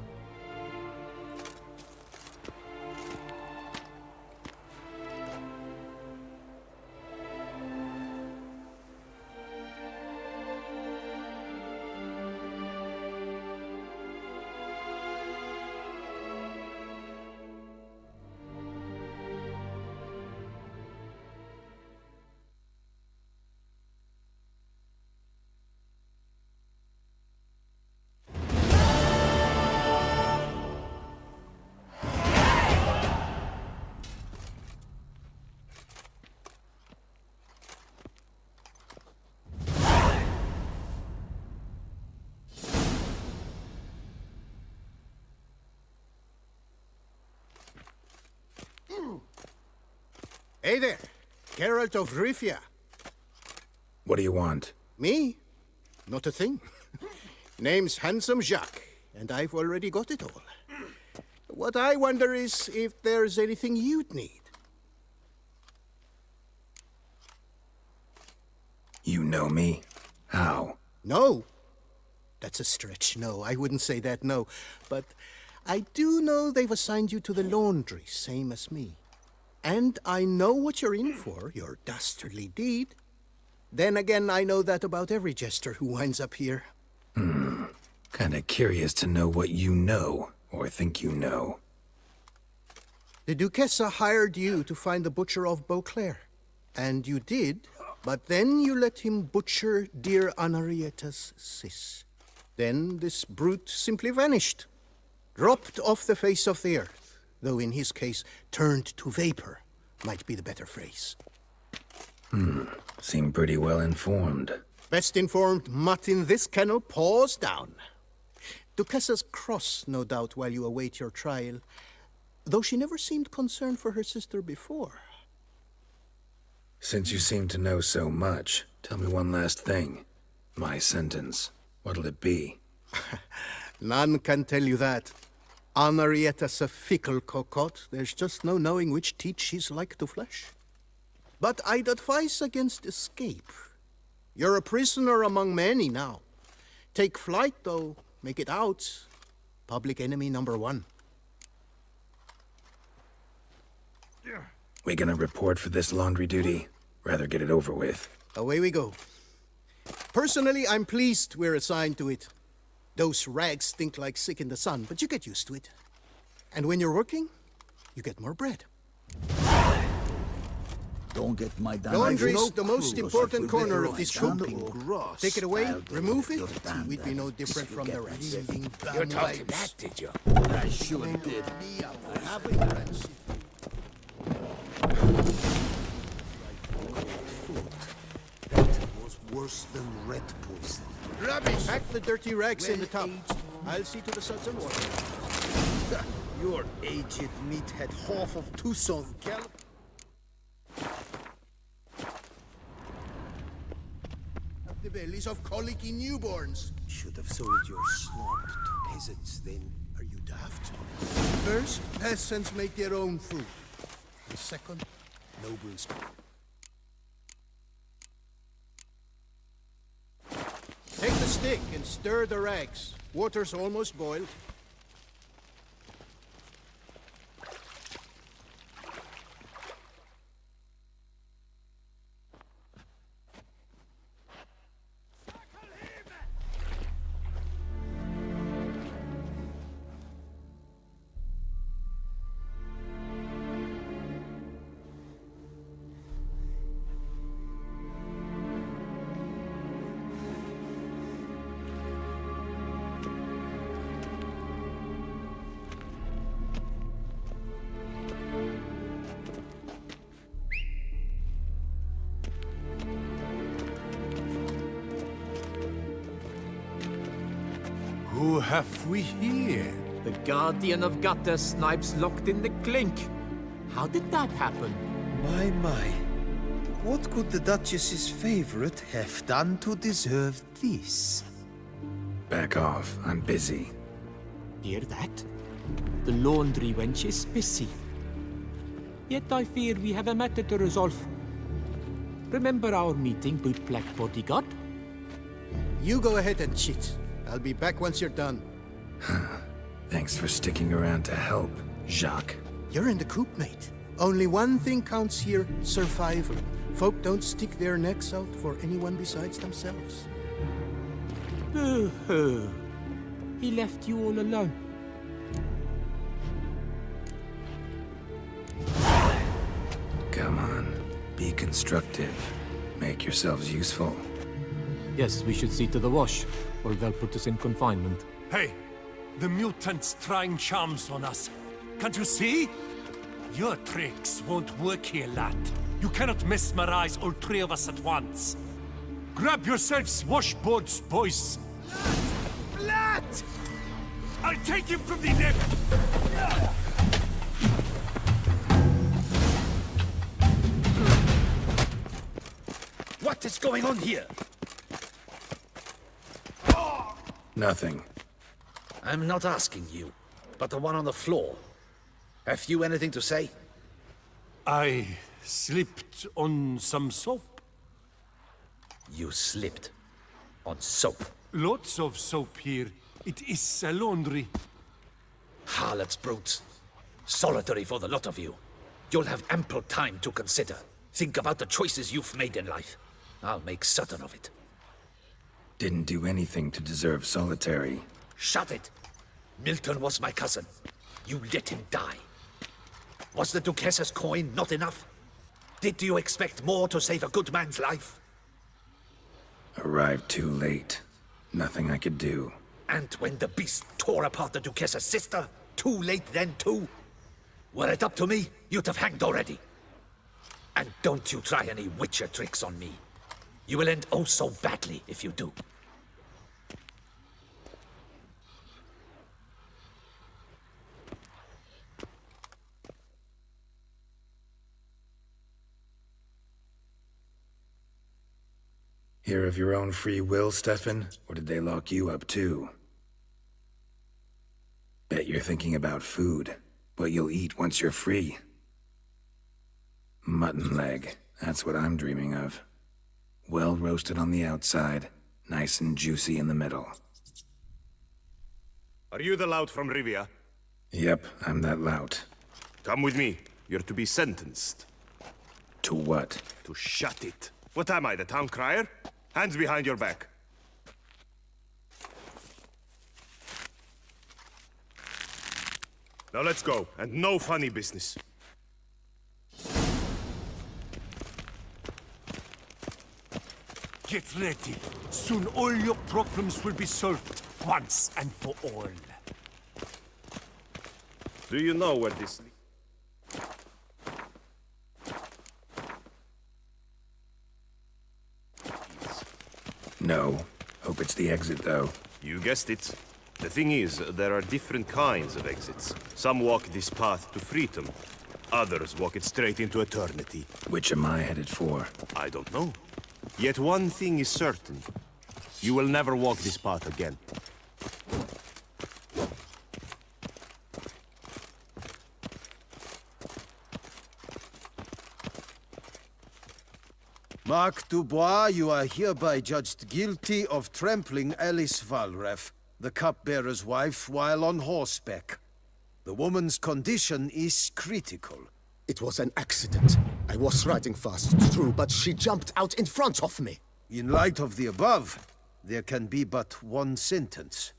Hey there, Geralt of Rivia. What do you want? Me? Not a thing. Name's Handsome Jacques, and I've already got it all. What I wonder is if there's anything you'd need. You know me? How? No. That's a stretch. No, I wouldn't say that, no. But I do know they've assigned you to the laundry, same as me. And I know what you're in for, your dastardly deed. Then again, I know that about every jester who winds up here. Kinda curious to know what you know, or think you know. The Duchessa hired you to find the butcher of Beauclair. And you did, but then you let him butcher dear Anarietta's sis. Then this brute simply vanished. Dropped off the face of the earth. Though in his case, turned to vapor, might be the better phrase. Seem pretty well informed. Best informed mutt in this kennel, paws down. Duchessa's cross, no doubt, while you await your trial, though she never seemed concerned for her sister before. Since you seem to know so much, tell me one last thing. My sentence, what'll it be? None can tell you that. Anarietta's a fickle cocotte. There's just no knowing which teat she's like to flesh. But I'd advise against escape. You're a prisoner among many now. Take flight, though. Make it out. Public enemy number one. We gonna report for this laundry duty? Rather get it over with. Away we go. Personally, I'm pleased we're assigned to it. Those rags stink like sick in the sun, but you get used to it. And when you're working, you get more bread. Don't get my Laundry's the most important corner of this troop. Take it away, remove it, we'd be no different from the rest. You taught him that, did you? I sure did. That was worse than red poison. Rubbish! Pack the dirty rags in the tub. I'll see to the suds and water. Your aged meat had half of Tucson, the bellies of colicky newborns. Should have sold your slop to peasants then. Are you daft? First, peasants make their own food. The second, nobles. Take the stick and stir the rags. Water's almost boiled. Who have we here? The Guardian of Gutter Snipes locked in the clink. How did that happen? My. What could the Duchess's favorite have done to deserve this? Back off. I'm busy. Hear that? The laundry wench is busy. Yet I fear we have a matter to resolve. Remember our meeting, bootblack bodyguard? You go ahead and cheat. I'll be back once you're done. Thanks for sticking around to help, Jacques. You're in the coop, mate. Only one thing counts here, survival. Folk don't stick their necks out for anyone besides themselves. Boo-hoo. He left you all alone. Come on. Be constructive. Make yourselves useful. Yes, we should see to the wash, or they'll put us in confinement. Hey! The mutant's trying charms on us. Can't you see? Your tricks won't work here, lad. You cannot mesmerize all three of us at once. Grab yourselves washboards, boys. Lad! I'll take him from the neck! What is going on here? Nothing. I'm not asking you, but the one on the floor. Have you anything to say? I slipped on some soap. You slipped on soap? Lots of soap here. It is a laundry. Harlots, brutes. Solitary for the lot of you. You'll have ample time to consider. Think about the choices you've made in life. I'll make certain of it. Didn't do anything to deserve solitary. Shut it! Milton was my cousin. You let him die. Was the Duchess's coin not enough? Did you expect more to save a good man's life? Arrived too late. Nothing I could do. And when the beast tore apart the Duchess's sister, too late then too? Were it up to me, you'd have hanged already. And don't you try any witcher tricks on me. You will end oh so badly if you do. Here of your own free will, Stefan? Or did they lock you up too? Bet you're thinking about food. What you'll eat once you're free. Mutton leg. That's what I'm dreaming of. Well roasted on the outside, nice and juicy in the middle. Are you the lout from Rivia? Yep, I'm that lout. Come with me. You're to be sentenced. To what? To shut it. What am I, the town crier? Hands behind your back. Now let's go, and no funny business. Get ready. Soon all your problems will be solved, once and for all. Do you know where this... No. Hope it's the exit, though. You guessed it. The thing is, there are different kinds of exits. Some walk this path to freedom. Others walk it straight into eternity. Which am I headed for? I don't know. Yet one thing is certain. You will never walk this path again. Mark Dubois, you are hereby judged guilty of trampling Alice Valref, the cupbearer's wife, while on horseback. The woman's condition is critical. It was an accident. I was riding fast, true, but she jumped out in front of me. In light of the above, there can be but one sentence.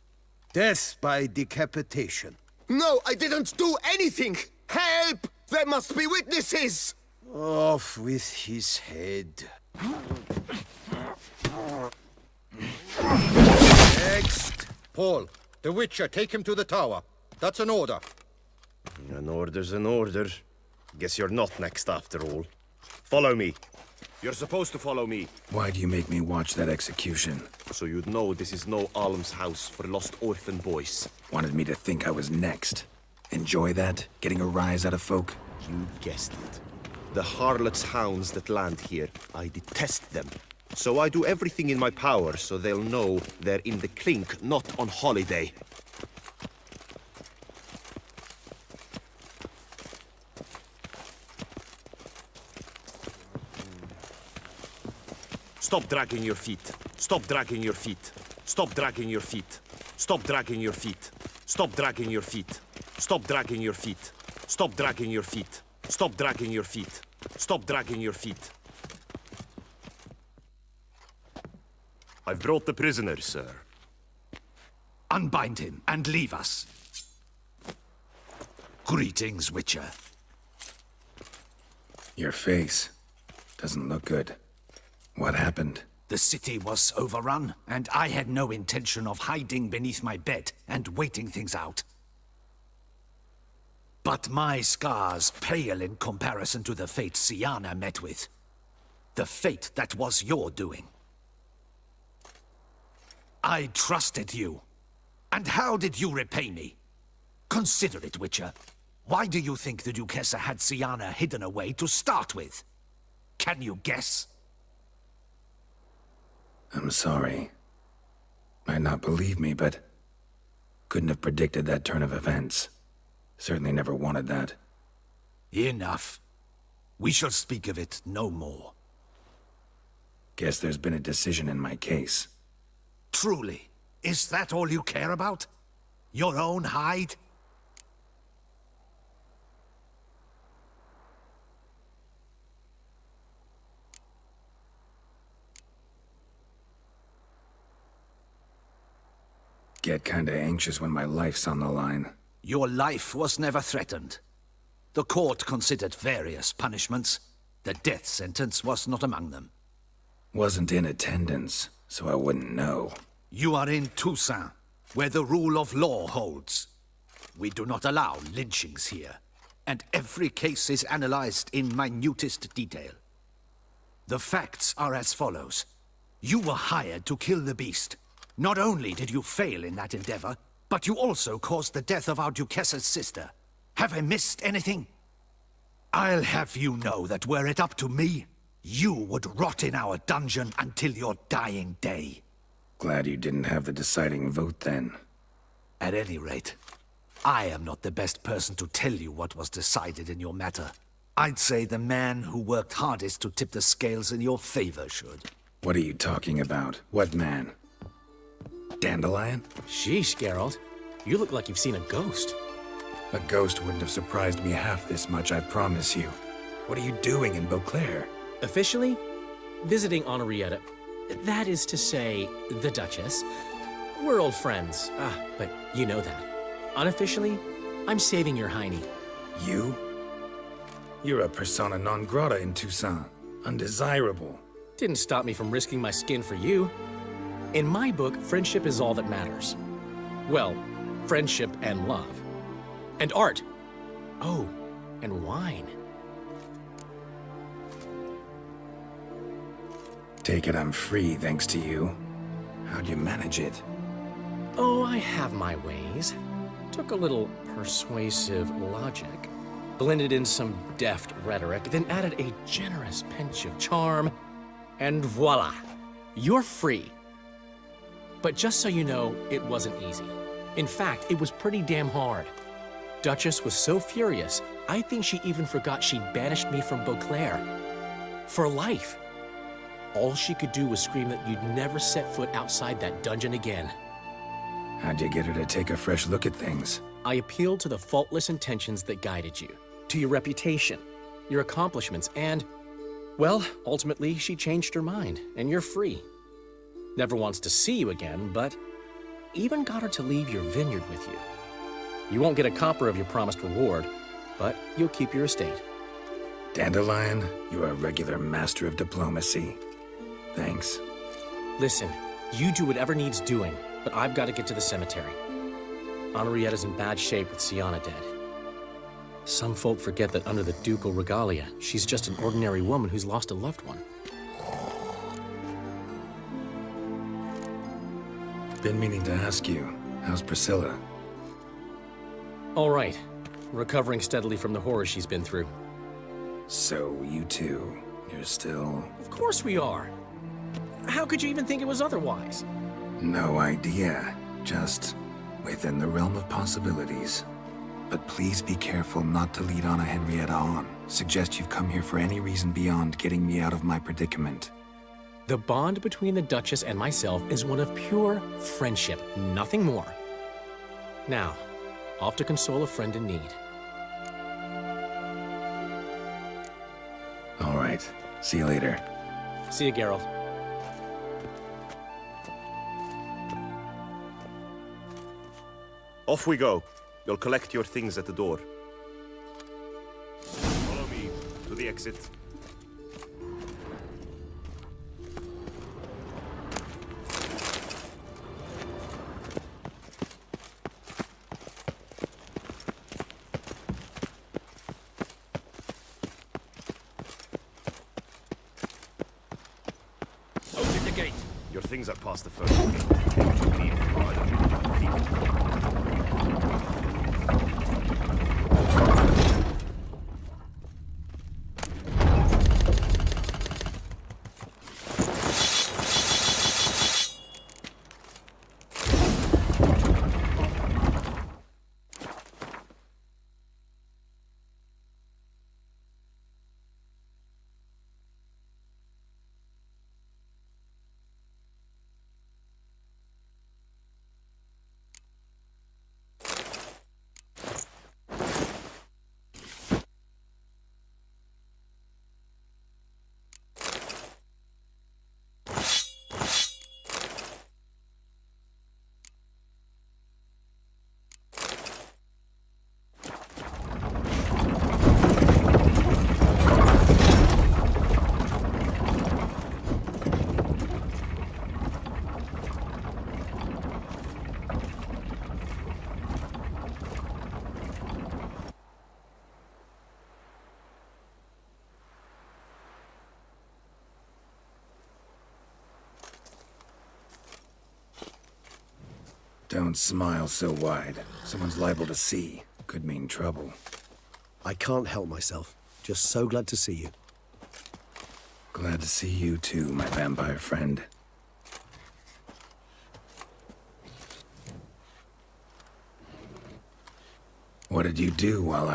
Death by decapitation. No, I didn't do anything! Help! There must be witnesses! Off with his head. Next! Paul, the Witcher, take him to the tower. That's an order. An order's an order. Guess you're not next after all. Follow me. You're supposed to follow me. Why do you make me watch that execution? So you'd know this is no almshouse for lost orphan boys. Wanted me to think I was next. Enjoy that? Getting a rise out of folk? You guessed it. The harlots' hounds that land here, I detest them. So I do everything in my power so they'll know they're in the clink, not on holiday. Stop dragging your feet. Stop dragging your feet. Stop dragging your feet. Stop dragging your feet. Stop dragging your feet. Stop dragging your feet. Stop dragging your feet. Stop dragging your feet. Stop dragging your feet. I've brought the prisoner, sir. Unbind him and leave us. Greetings, Witcher. Your face doesn't look good. What happened? The city was overrun, and I had no intention of hiding beneath my bed and waiting things out. But my scars pale in comparison to the fate Siana met with. The fate that was your doing. I trusted you. And how did you repay me? Consider it, Witcher. Why do you think the Duchessa had Siana hidden away to start with? Can you guess? I'm sorry. Might not believe me, but couldn't have predicted that turn of events. Certainly never wanted that. Enough. We shall speak of it no more. Guess there's been a decision in my case. Truly, is that all you care about? Your own hide? Get kinda anxious when my life's on the line. Your life was never threatened. The court considered various punishments. The death sentence was not among them. Wasn't in attendance, so I wouldn't know. You are in Toussaint, where the rule of law holds. We do not allow lynchings here, and every case is analyzed in minutest detail. The facts are as follows. You were hired to kill the beast. Not only did you fail in that endeavor, but you also caused the death of our Duchessa's sister. Have I missed anything? I'll have you know that were it up to me, you would rot in our dungeon until your dying day. Glad you didn't have the deciding vote then. At any rate, I am not the best person to tell you what was decided in your matter. I'd say the man who worked hardest to tip the scales in your favor should. What are you talking about? What man? Dandelion? Sheesh, Geralt. You look like you've seen a ghost. A ghost wouldn't have surprised me half this much, I promise you. What are you doing in Beauclair? Officially, visiting Henrietta. That is to say, the Duchess. We're old friends, but you know that. Unofficially, I'm saving your hiney. You? You're a persona non grata in Toussaint. Undesirable. Didn't stop me from risking my skin for you. In my book, friendship is all that matters. Well, friendship and love. And art. Oh, and wine. Take it I'm free thanks to you. How'd you manage it? Oh, I have my ways. Took a little persuasive logic, blended in some deft rhetoric, then added a generous pinch of charm, and voila, you're free. But just so you know, it wasn't easy. In fact, it was pretty damn hard. Duchess was so furious, I think she even forgot she'd banished me from Beauclair. For life. All she could do was scream that you'd never set foot outside that dungeon again. How'd you get her to take a fresh look at things? I appealed to the faultless intentions that guided you, to your reputation, your accomplishments, and, well, ultimately, she changed her mind, and you're free. Never wants to see you again, but even got her to leave your vineyard with you. You won't get a copper of your promised reward, but you'll keep your estate. Dandelion, you're a regular master of diplomacy. Thanks. Listen, you do whatever needs doing, but I've got to get to the cemetery. Henrietta's in bad shape with Siana dead. Some folk forget that under the ducal regalia, she's just an ordinary woman who's lost a loved one. Been meaning to ask you, how's Priscilla? All right. Recovering steadily from the horror she's been through. So, you two, you're still... Of course we are. How could you even think it was otherwise? No idea. Just within the realm of possibilities. But please be careful not to lead Anna Henrietta on. Suggest you've come here for any reason beyond getting me out of my predicament. The bond between the Duchess and myself is one of pure friendship, nothing more. Now, off to console a friend in need. All right. See you later. See you, Geralt. Off we go. You'll collect your things at the door. Follow me to the exit. Open the gate. Your things are past the first gate. Leave harder. Keep. Don't smile so wide. Someone's liable to see. Could mean trouble. I can't help myself. Just so glad to see you. Glad to see you too, my vampire friend. What did you do while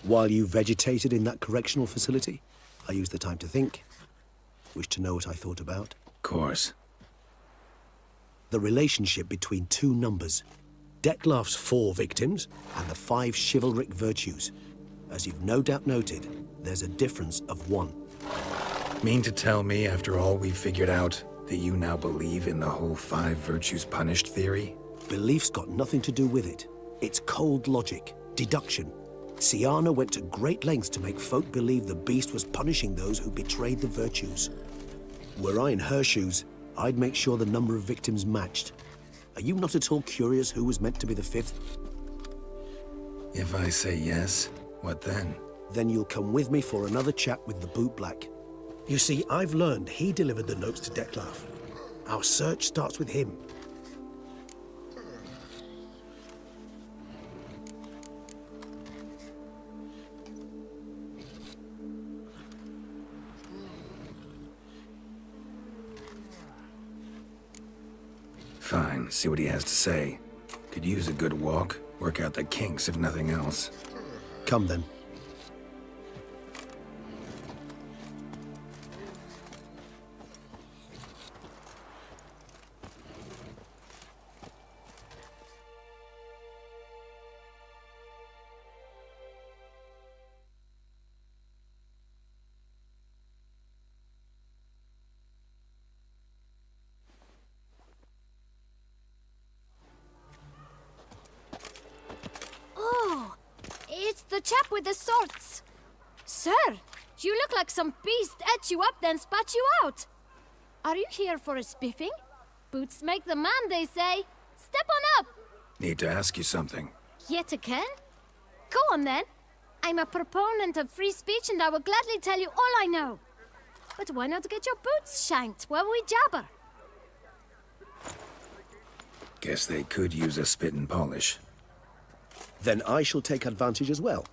While you vegetated in that correctional facility, I used the time to think. Wish to know what I thought about? Of course. The relationship between two numbers. Dettlaff's 4 victims and the 5 chivalric virtues. As you've no doubt noted, there's a difference of 1. Mean to tell me, after all we've figured out, that you now believe in the whole 5 virtues punished theory? Belief's got nothing to do with it. It's cold logic, deduction. Syanna went to great lengths to make folk believe the beast was punishing those who betrayed the virtues. Were I in her shoes, I'd make sure the number of victims matched. Are you not at all curious who was meant to be the 5th? If I say yes, what then? Then you'll come with me for another chat with the bootblack. You see, I've learned he delivered the notes to Dettlaff. Our search starts with him. Fine, see what he has to say. Could use a good walk, work out the kinks if nothing else. Come then. The chap with the swords. Sir, you look like some beast ate you up then spat you out. Are you here for a spiffing? Boots make the man, they say. Step on up. Need to ask you something. Yet again? Go on then. I'm a proponent of free speech and I will gladly tell you all I know. But why not get your boots shanked while we jabber? Guess they could use a spit and polish. Then I shall take advantage as well.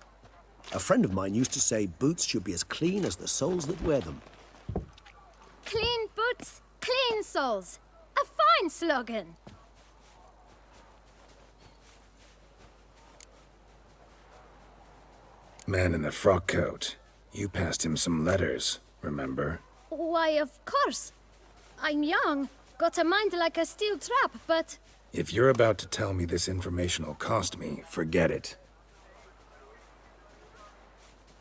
A friend of mine used to say boots should be as clean as the soles that wear them. Clean boots, clean souls. A fine slogan. Man in the frock coat. You passed him some letters, remember? Why, of course. I'm young, got a mind like a steel trap, but... If you're about to tell me this information will cost me, forget it.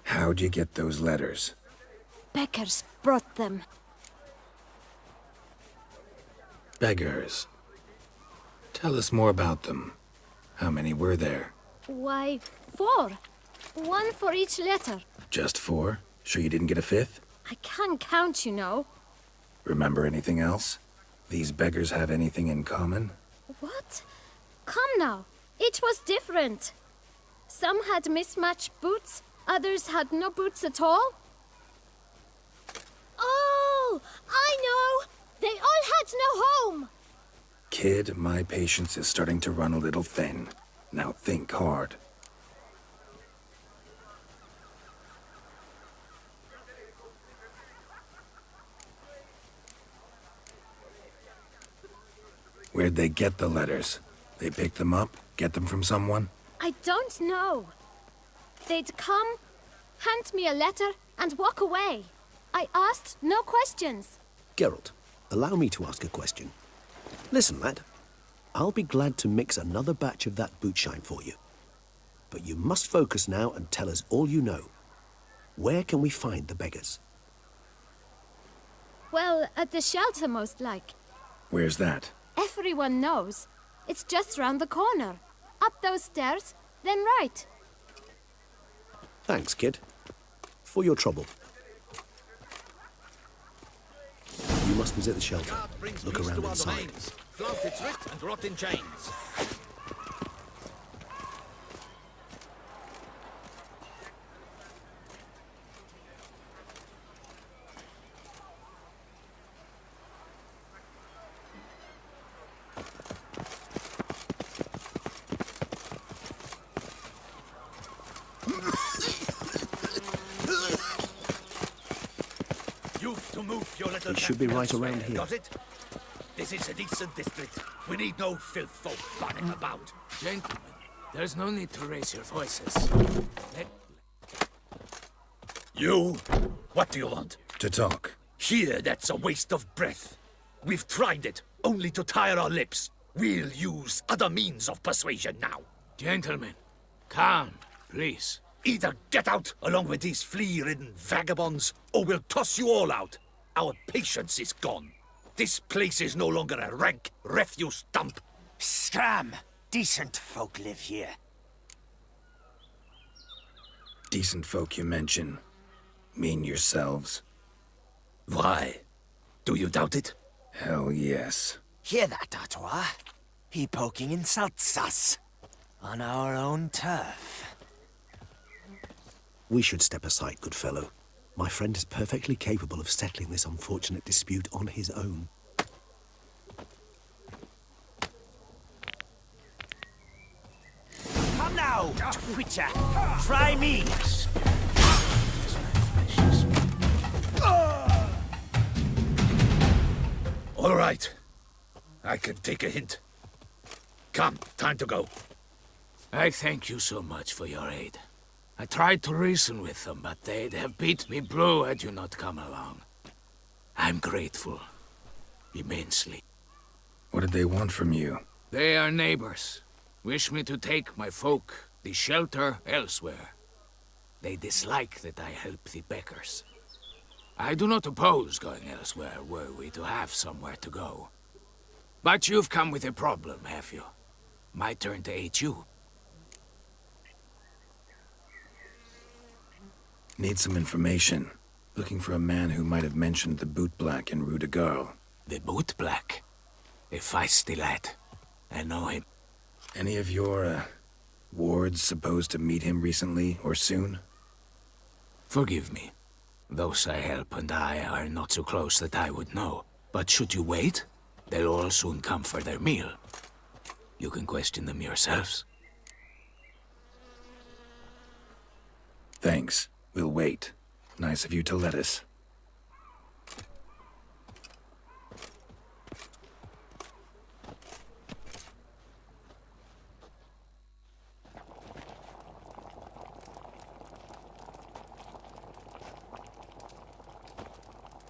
How'd you get those letters? Beggars brought them. Beggars. Tell us more about them. How many were there? Why, 4. 1 for each letter. Just 4? Sure you didn't get a 5th? I can't count, you know. Remember anything else? These beggars have anything in common? What? Come now. Each was different. Some had mismatched boots, others had no boots at all. Oh, I know! They all had no home! Kid, my patience is starting to run a little thin. Now think hard. Where'd they get the letters? They pick them up? Get them from someone? I don't know. They'd come, hand me a letter, and walk away. I asked no questions. Geralt, allow me to ask a question. Listen, lad. I'll be glad to mix another batch of that bootshine for you. But you must focus now and tell us all you know. Where can we find the beggars? Well, at the shelter, most like. Where's that? Everyone knows. It's just round the corner. Up those stairs, then right. Thanks, kid. For your trouble. You must visit the shelter. Look around inside. Flaunt its writ and rot in chains. It should be right around here. Got it? This is a decent district. We need no filth folk bunning about. Gentlemen, there's no need to raise your voices. You? What do you want? To talk. Here, that's a waste of breath. We've tried it, only to tire our lips. We'll use other means of persuasion now. Gentlemen, calm, please. Either get out along with these flea-ridden vagabonds, or we'll toss you all out. Our patience is gone. This place is no longer a rank refuse dump. Scram! Decent folk live here. Decent folk you mention. Mean yourselves. Why? Do you doubt it? Hell yes. Hear that, Artois? He poking insults us. On our own turf. We should step aside, good fellow. My friend is perfectly capable of settling this unfortunate dispute on his own. Come now, Twitcher. Try me. All right. I can take a hint. Come, time to go. I thank you so much for your aid. I tried to reason with them, but they'd have beat me blue had you not come along. I'm grateful. Immensely. What did they want from you? They are neighbors. Wish me to take my folk, the shelter, elsewhere. They dislike that I help the beggars. I do not oppose going elsewhere, were we to have somewhere to go. But you've come with a problem, have you? My turn to aid you. Need some information. Looking for a man who might have mentioned the boot black in Rue de Garl. The boot black? A feisty lad. I know him. Any of your, wards supposed to meet him recently or soon? Forgive me. Those I help and I are not so close that I would know. But should you wait, they'll all soon come for their meal. You can question them yourselves. Thanks. We'll wait. Nice of you to let us.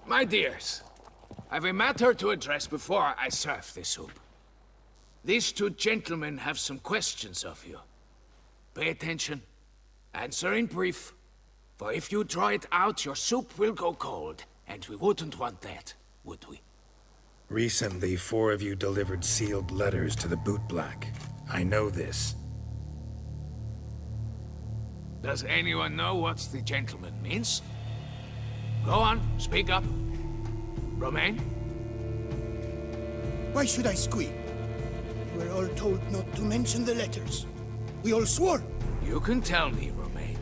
My dears, I've a matter to address before I serve the soup. These two gentlemen have some questions of you. Pay attention. Answer in brief. For if you draw it out, your soup will go cold. And we wouldn't want that, would we? Recently, 4 of you delivered sealed letters to the bootblack. I know this. Does anyone know what the gentleman means? Go on, speak up. Romain? Why should I squeal? We were all told not to mention the letters. We all swore. You can tell me, Romain.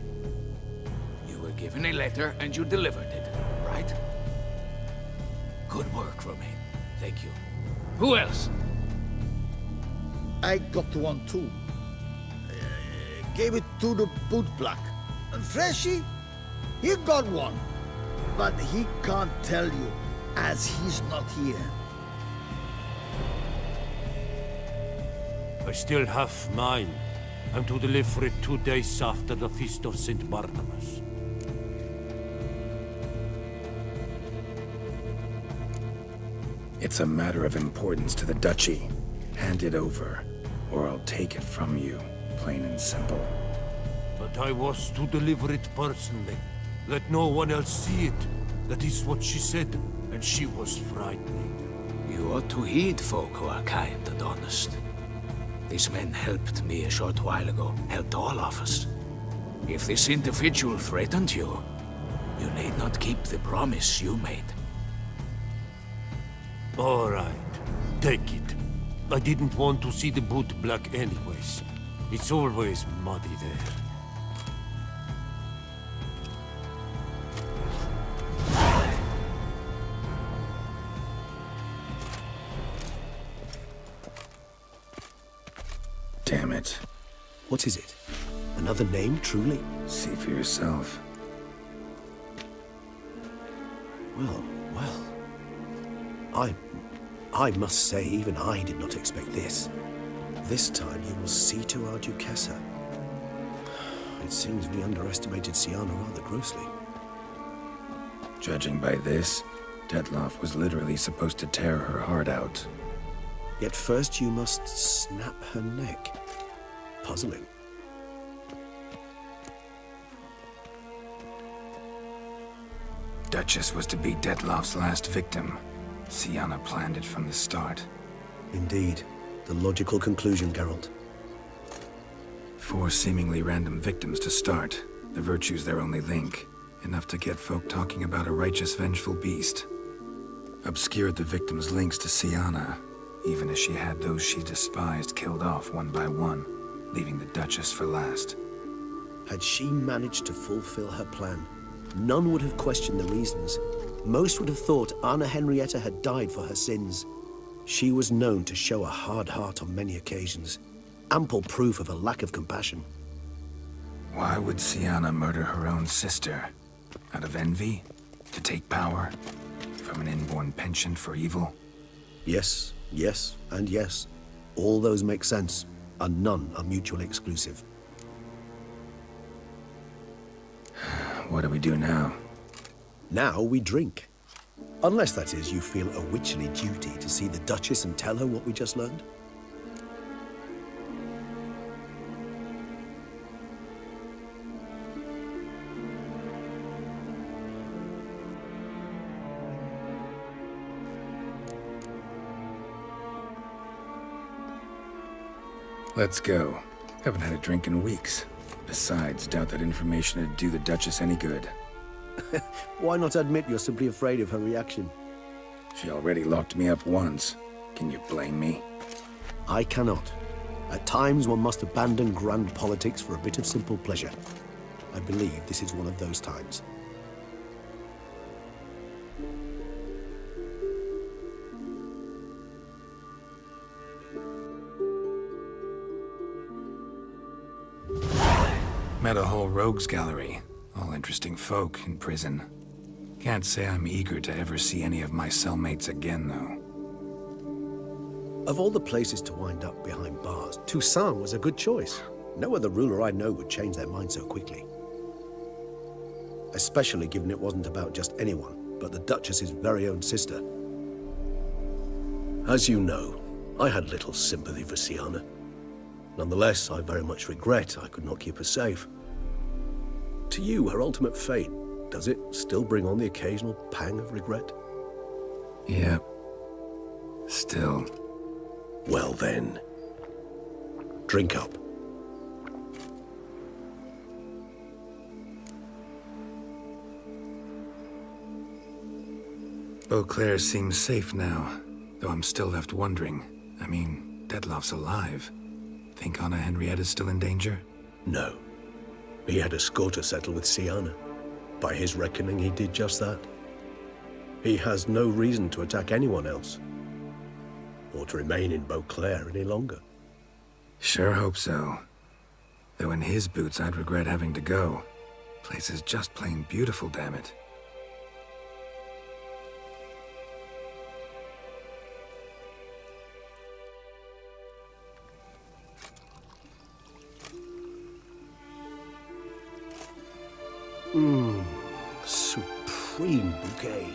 You were given a letter and you delivered it, right? Good work, Romain. Thank you. Who else? I got one too. Gave it to the bootblack. And Freshy, he got one. But he can't tell you, as he's not here. I still have mine. I'm to deliver it 2 days after the Feast of St. Barnabas. It's a matter of importance to the Duchy. Hand it over, or I'll take it from you, plain and simple. But I was to deliver it personally. Let no one else see it. That is what she said, and she was frightened. You ought to heed folk who are kind and honest. These men helped me a short while ago, helped all of us. If this individual threatened you, you need not keep the promise you made. All right, take it. I didn't want to see the bootblack anyways. It's always muddy there. Damn it. What is it? Another name, truly? See for yourself. Well. I must say, even I did not expect this. This time you will see to our Duchessa. It seems we underestimated Siana rather grossly. Judging by this, Detloff was literally supposed to tear her heart out. Yet first you must snap her neck. Puzzling. Duchess was to be Detloff's last victim. Siana planned it from the start. Indeed. The logical conclusion, Geralt. 4 seemingly random victims to start. The virtue's their only link. Enough to get folk talking about a righteous, vengeful beast. Obscured the victims' links to Siana, even as she had those she despised killed off one by one, leaving the Duchess for last. Had she managed to fulfill her plan, none would have questioned the reasons. Most would have thought Anna Henrietta had died for her sins. She was known to show a hard heart on many occasions. Ample proof of a lack of compassion. Why would Siana murder her own sister? Out of envy? To take power? From an inborn penchant for evil? Yes, and yes. All those make sense, and none are mutually exclusive. What do we do now? Now we drink. Unless, that is, you feel a witchly duty to see the Duchess and tell her what we just learned. Let's go. Haven't had a drink in weeks. Besides, doubt that information would do the Duchess any good. Why not admit you're simply afraid of her reaction? She already locked me up once. Can you blame me? I cannot. At times one must abandon grand politics for a bit of simple pleasure. I believe this is one of those times. Met a whole rogues gallery. All interesting folk in prison. Can't say I'm eager to ever see any of my cellmates again, though. Of all the places to wind up behind bars, Toussaint was a good choice. No other ruler I know would change their mind so quickly. Especially given it wasn't about just anyone, but the Duchess's very own sister. As you know, I had little sympathy for Sienna. Nonetheless, I very much regret I could not keep her safe. To you, her ultimate fate, does it still bring on the occasional pang of regret? Yep. Still. Well then, drink up. Beauclair seems safe now, though I'm still left wondering. I mean, Detloff's alive. Think Anna Henrietta's still in danger? No. He had a score to settle with Sienna. By his reckoning, he did just that. He has no reason to attack anyone else, or to remain in Beauclair any longer. Sure hope so. Though in his boots, I'd regret having to go. Place is just plain beautiful, damn it. Supreme bouquet.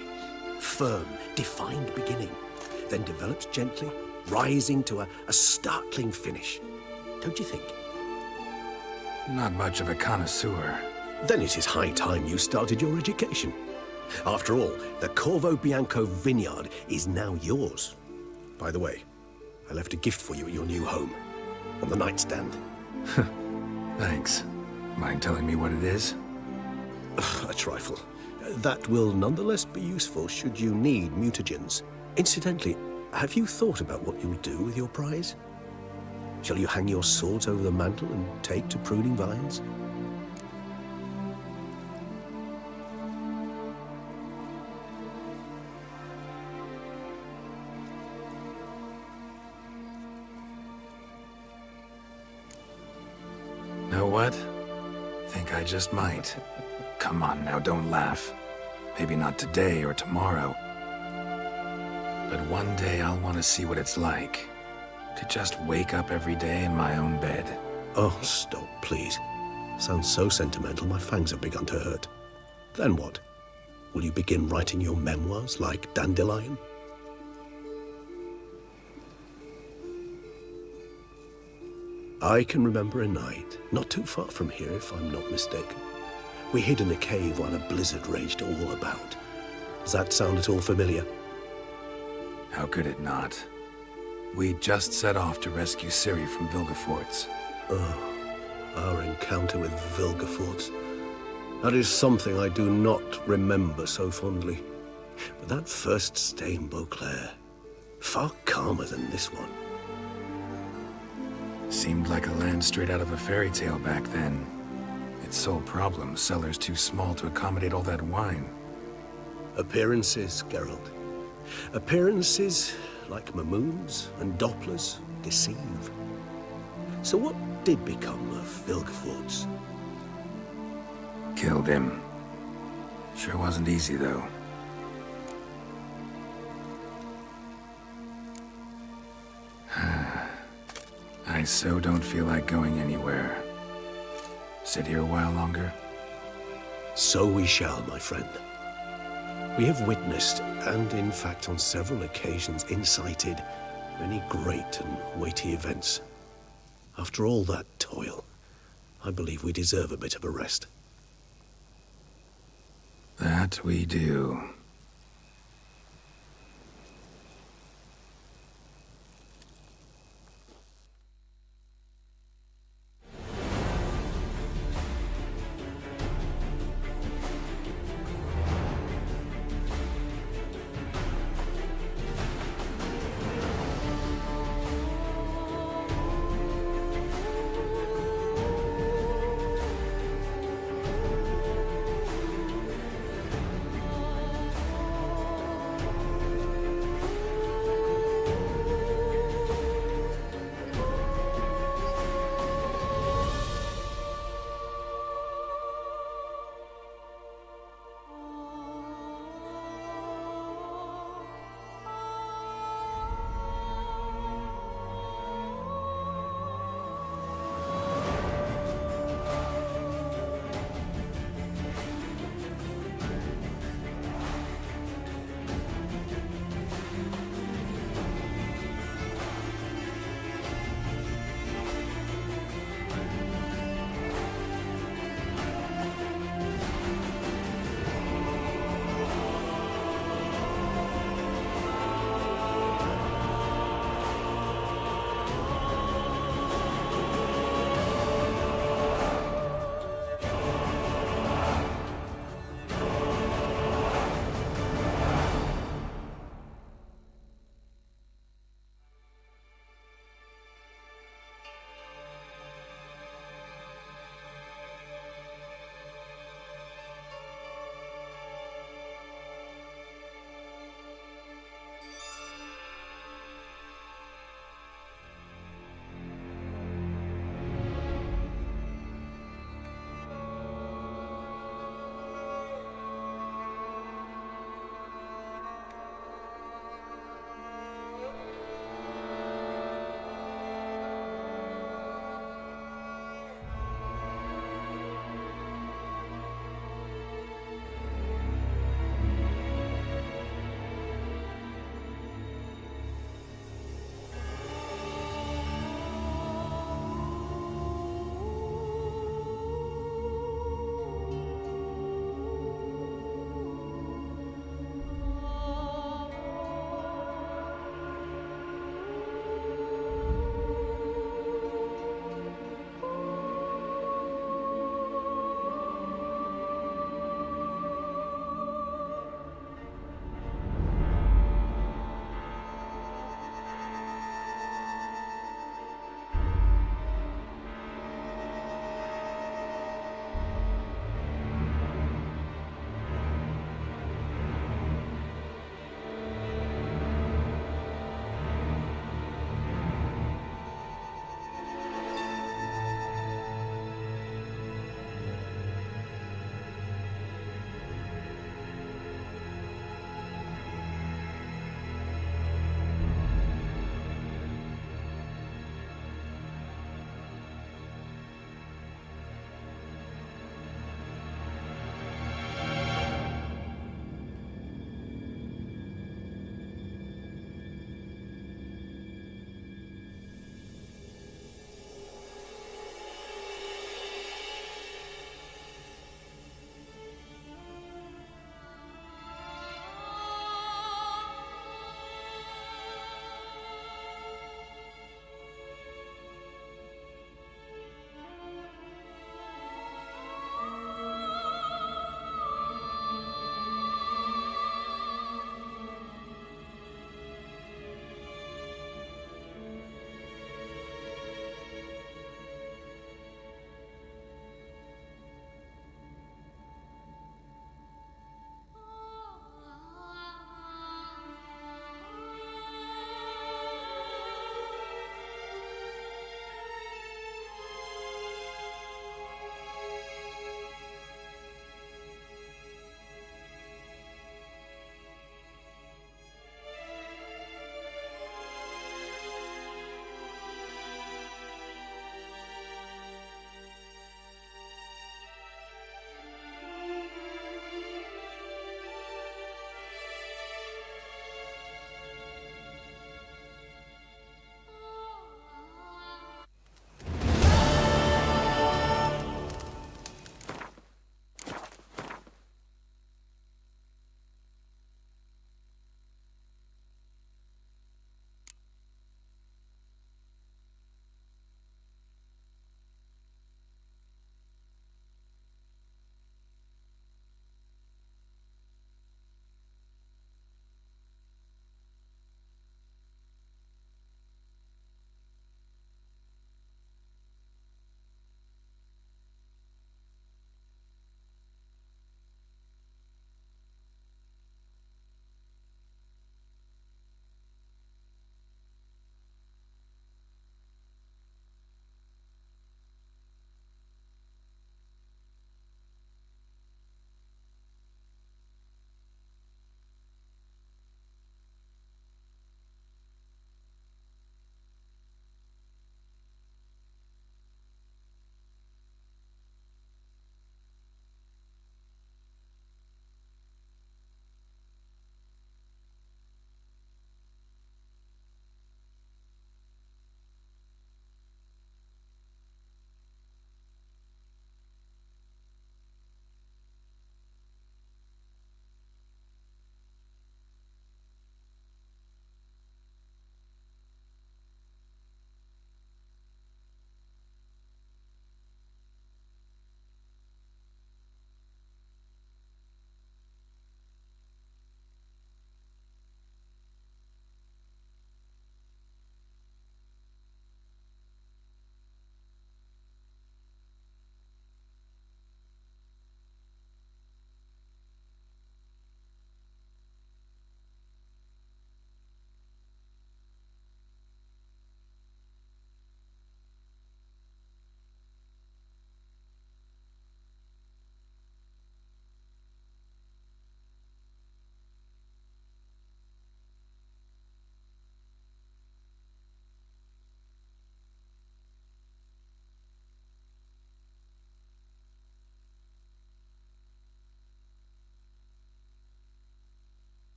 Firm, defined beginning, then develops gently, rising to a startling finish. Don't you think? Not much of a connoisseur. Then it is high time you started your education. After all, the Corvo Bianco vineyard is now yours. By the way, I left a gift for you at your new home, on the nightstand. Thanks. Mind telling me what it is? A trifle. That will nonetheless be useful should you need mutagens. Incidentally, have you thought about what you'll do with your prize? Shall you hang your swords over the mantle and take to pruning vines? Know what? Think I just might. Come on now, don't laugh. Maybe not today or tomorrow. But one day I'll want to see what it's like. To just wake up every day in my own bed. Oh, stop, please. Sounds so sentimental, my fangs have begun to hurt. Then what? Will you begin writing your memoirs like Dandelion? I can remember a night, not too far from here if I'm not mistaken. We hid in a cave while a blizzard raged all about. Does that sound at all familiar? How could it not? We just set off to rescue Ciri from Vilgefortz. Oh, our encounter with Vilgefortz. That is something I do not remember so fondly. But that first stay in Beauclair, far calmer than this one. Seemed like a land straight out of a fairy tale back then. Its sole problem, cellars too small to accommodate all that wine. Appearances, Geralt. Appearances, like Mamoons and Dopplers, deceive. So what did become of Vilgefortz? Killed him. Sure wasn't easy, though. I so don't feel like going anywhere. Sit here a while longer? So we shall, my friend. We have witnessed, and in fact on several occasions incited, many great and weighty events. After all that toil, I believe we deserve a bit of a rest. That we do.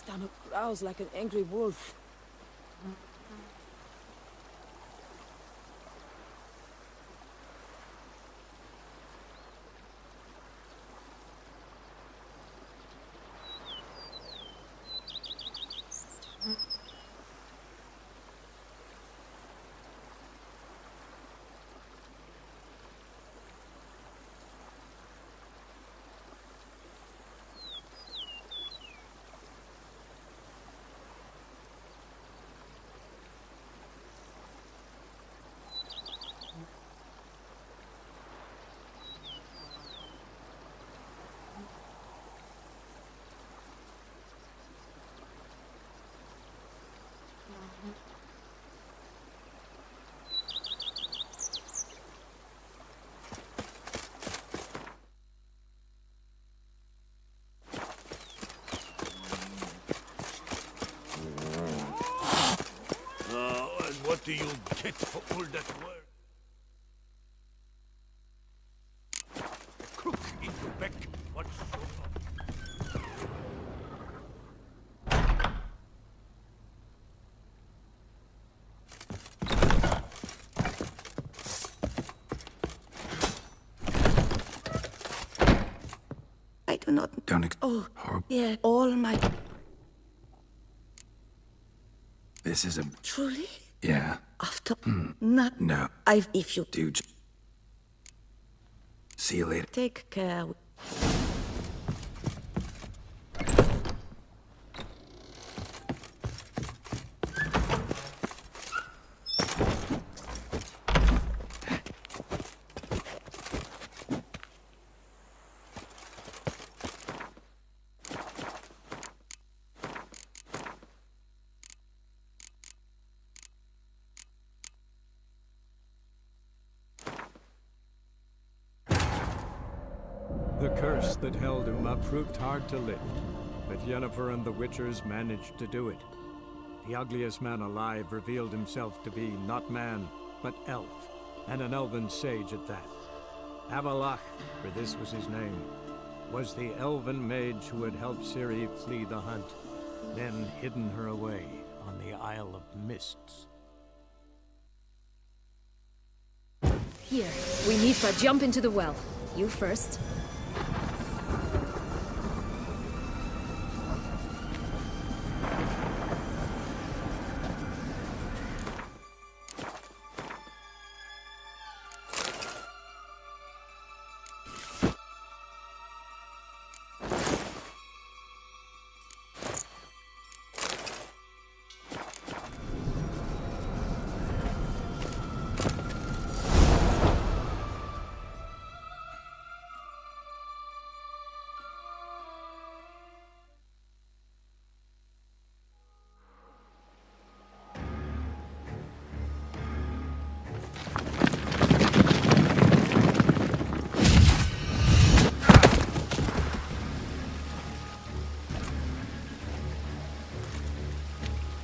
stomach growls like an angry wolf. What do you get for all that work? Crook in your back. What sort of... I do not... Don't... Yeah, all my... This is a... Truly? Yeah. After... Not... No. If you... Dude. See you later. Take care. The curse that held Uma proved hard to lift, but Yennefer and the Witchers managed to do it. The ugliest man alive revealed himself to be not man, but elf, and an elven sage at that. Avalach, for this was his name, was the elven mage who had helped Ciri flee the hunt, then hidden her away on the Isle of Mists. Here, we need to jump into the well. You first.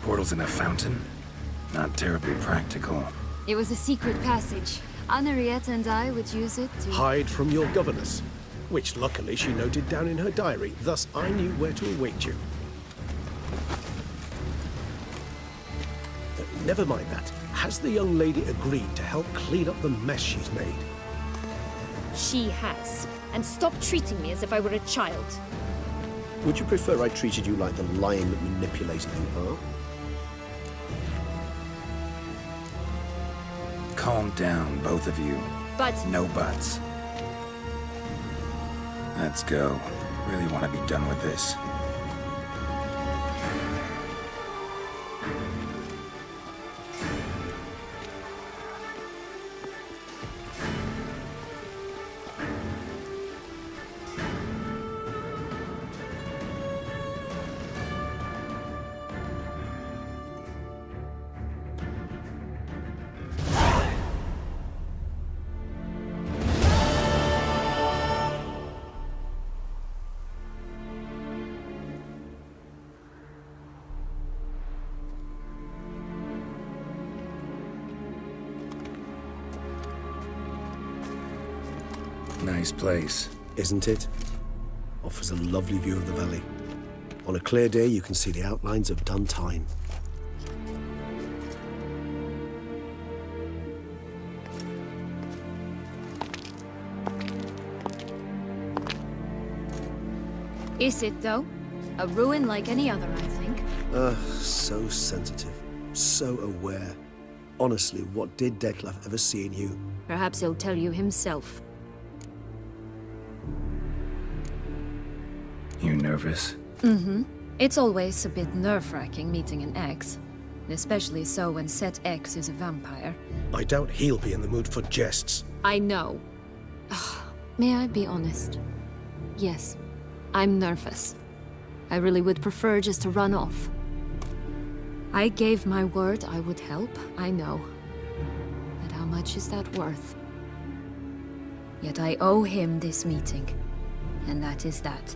Portals in a fountain? Not terribly practical. It was a secret passage. Henriette and I would use it to... Hide from your governess, which luckily she noted down in her diary, thus I knew where to await you. Never mind that. Has the young lady agreed to help clean up the mess she's made? She has. And stop treating me as if I were a child. Would you prefer I treated you like the lying manipulator you are? Calm down, both of you. But... No buts. Let's go. Really want to be done with this. Nice place. Isn't it? Offers a lovely view of the valley. On a clear day, you can see the outlines of done time. Is it, though? A ruin like any other, I think. So sensitive. So aware. Honestly, what did Detlef ever see in you? Perhaps he'll tell you himself. You nervous? Mm-hmm. It's always a bit nerve-wracking meeting an ex. Especially so when said ex is a vampire. I doubt he'll be in the mood for jests. I know. May I be honest? Yes, I'm nervous. I really would prefer just to run off. I gave my word I would help, I know. But how much is that worth? Yet I owe him this meeting. And that is that.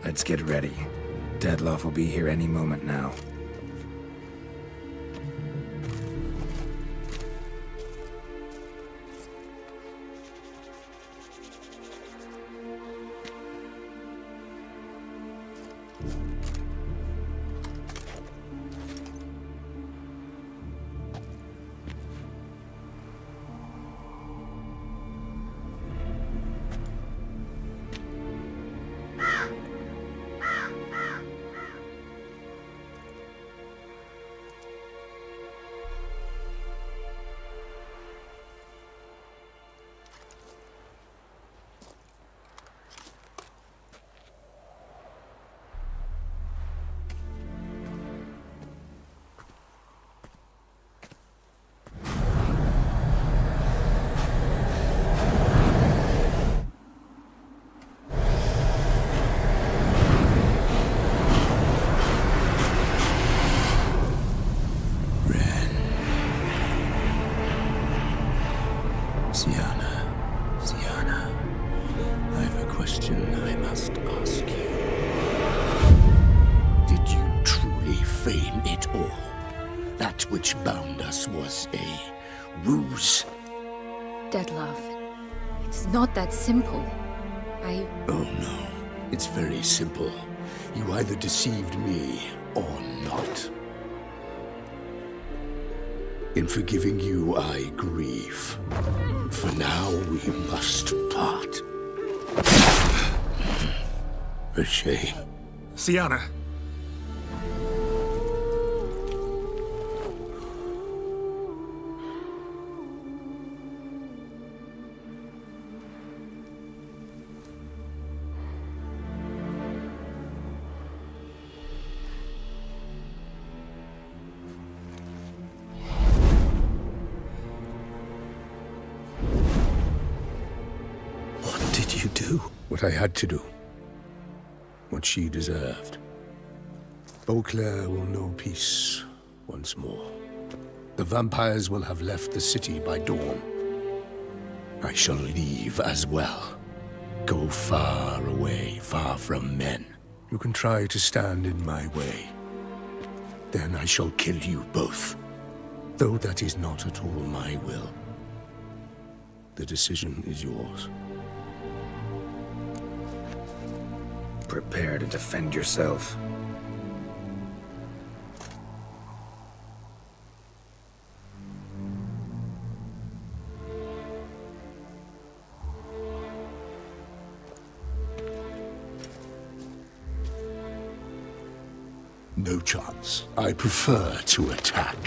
Let's get ready. Detlef will be here any moment now. Sienna, I have a question I must ask you. Did you truly feign it all? That which bound us was a ruse? Detlef, it's not that simple. Oh no, it's very simple. You either deceived me or not. In forgiving you, I grieve. For now, we must part. A shame. Sienna! What I had to do. What she deserved. Beauclair will know peace once more. The vampires will have left the city by dawn. I shall leave as well. Go far away, far from men. You can try to stand in my way. Then I shall kill you both. Though that is not at all my will. The decision is yours. Prepare to defend yourself. No chance. I prefer to attack.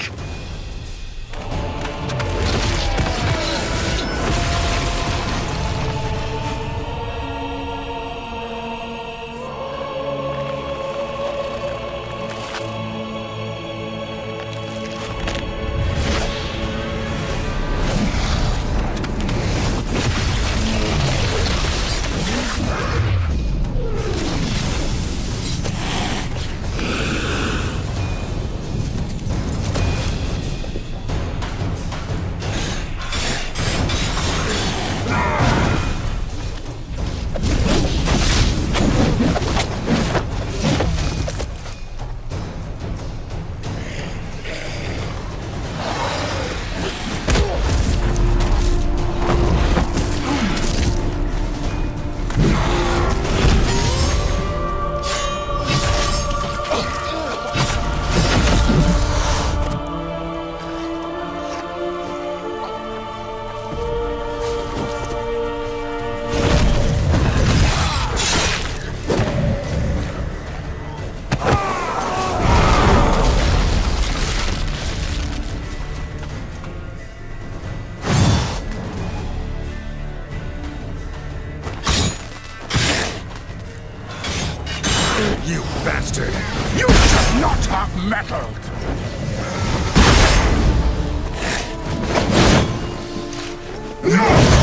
You bastard! You should not have meddled! No!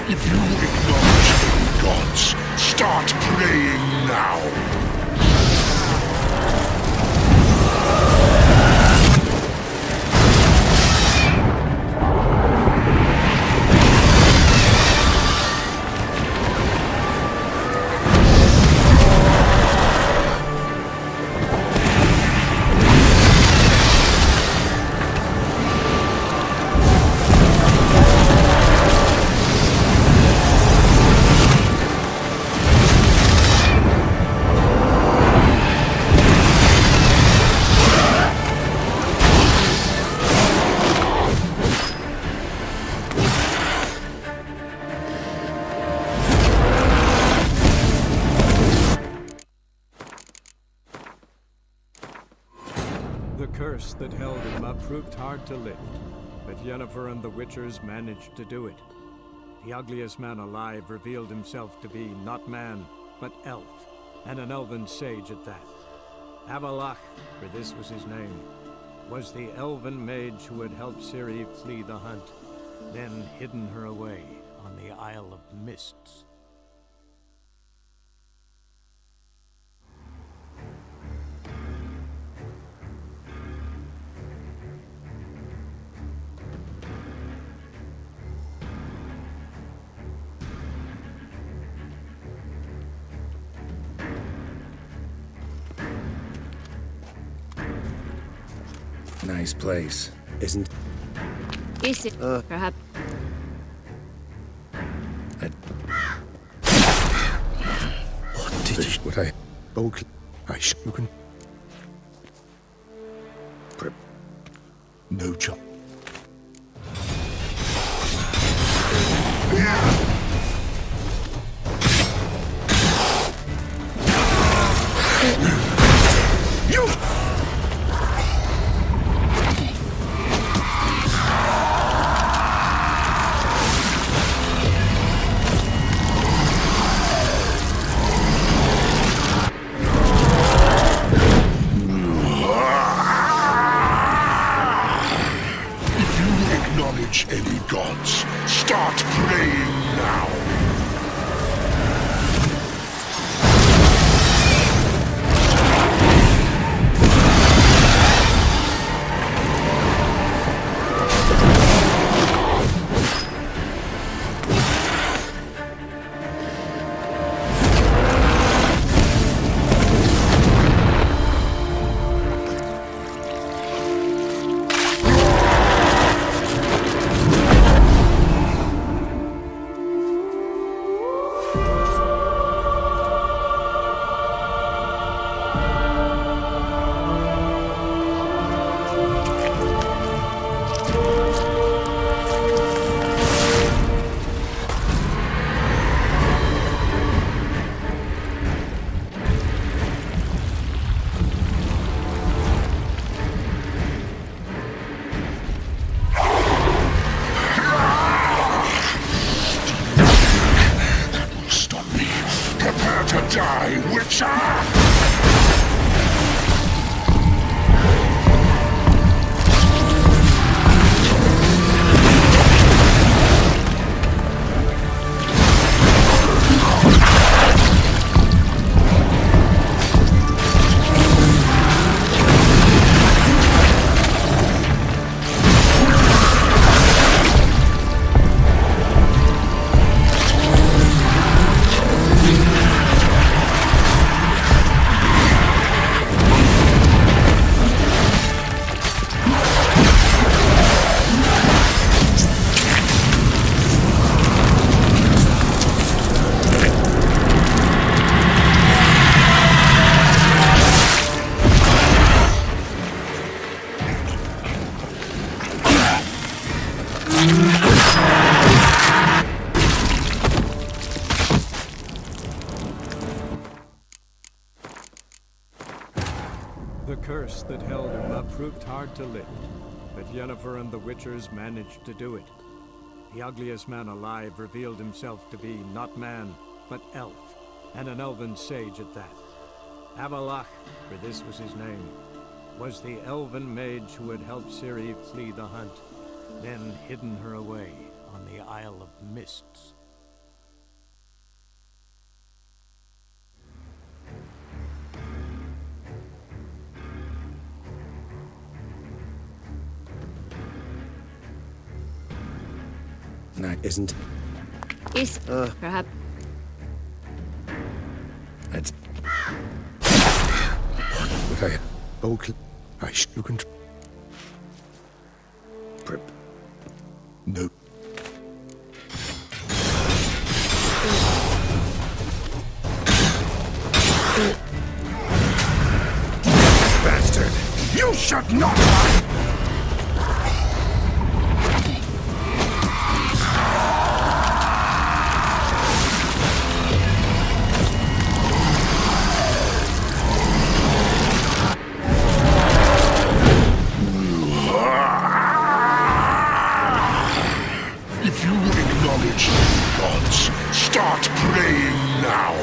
If you acknowledge the gods, start praying now. The curse that held him up proved hard to lift, but Yennefer and the Witchers managed to do it. The ugliest man alive revealed himself to be not man, but elf, and an elven sage at that. Avalach, for this was his name, was the elven mage who had helped Ciri flee the hunt, then hidden her away on the Isle of Mists. Nice place. Isn't... Is it, perhaps? What did you... What I... Both... You can... No chop. You... Any gods, start praying now. Die, Witcher! proved hard to lift, but Yennefer and the Witchers managed to do it. The ugliest man alive revealed himself to be not man, but elf, and an elven sage at that. Avalach, for this was his name, was the elven mage who had helped Ciri flee the hunt, then hidden her away on the Isle of Mists. That isn't. Is perhaps. That's. Okay. Okay. You can. Prep. No. Bastard! You should not! If you acknowledge the gods, start praying now.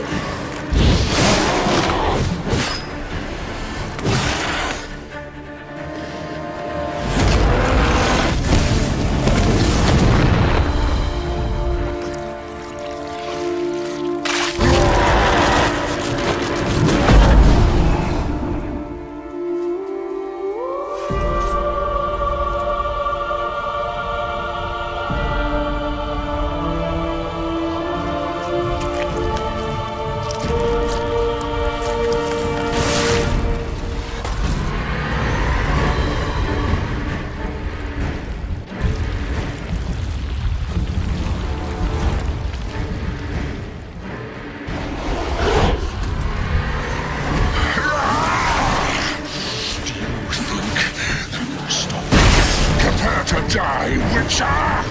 Die, Witcher!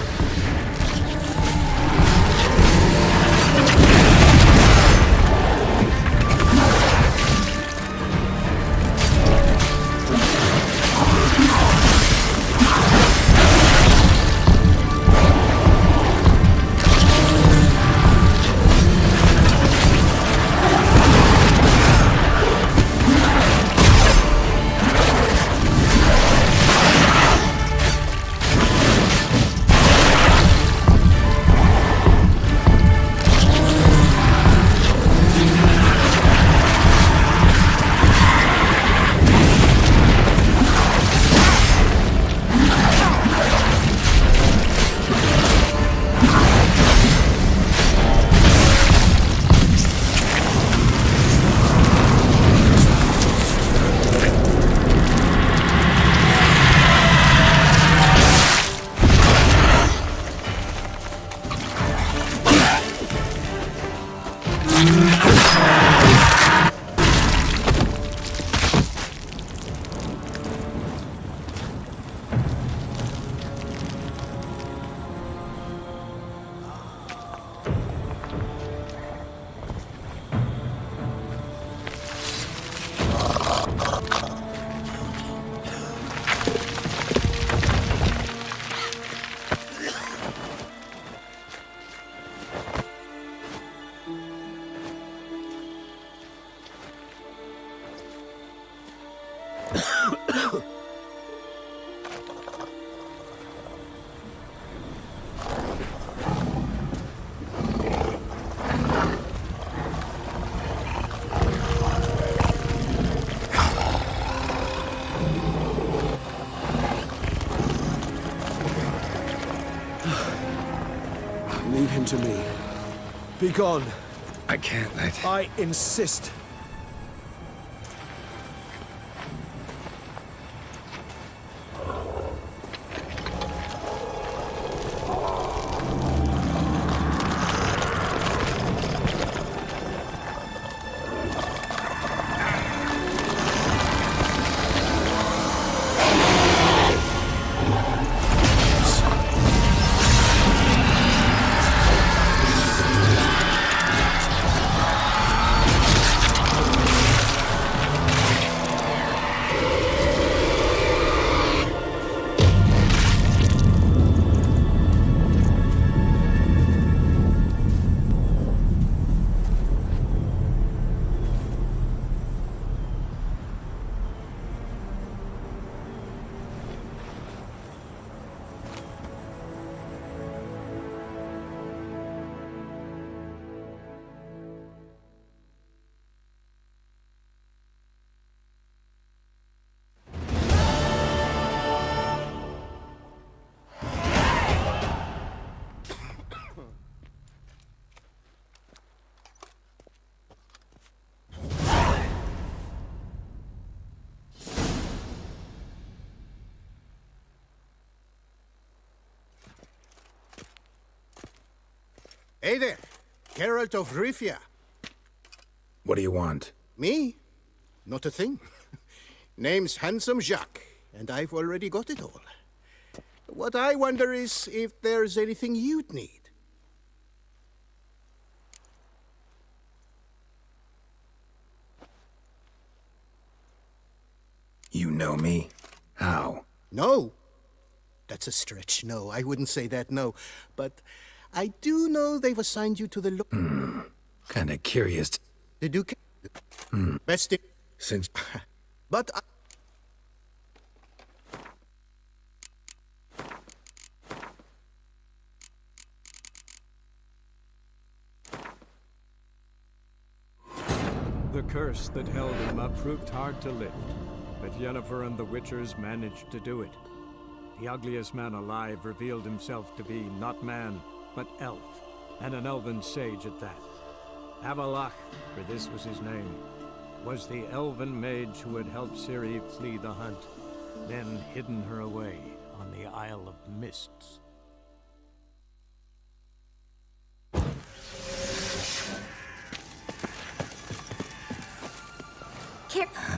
Leave him to me. Be gone. I can't let... I insist. Hey there, Geralt of Rivia. What do you want? Me? Not a thing. Name's Handsome Jacques, and I've already got it all. What I wonder is if there's anything you'd need. You know me? How? No. That's a stretch. No, I wouldn't say that, no. But I do know they've assigned you to the Kinda curious. Did you... Best in... Since... But The curse that held him up proved hard to lift, but Yennefer and the Witchers managed to do it. The ugliest man alive revealed himself to be not man, but elf, and an elven sage at that. Avalach, for this was his name, was the elven mage who had helped Ciri flee the hunt, then hidden her away on the Isle of Mists.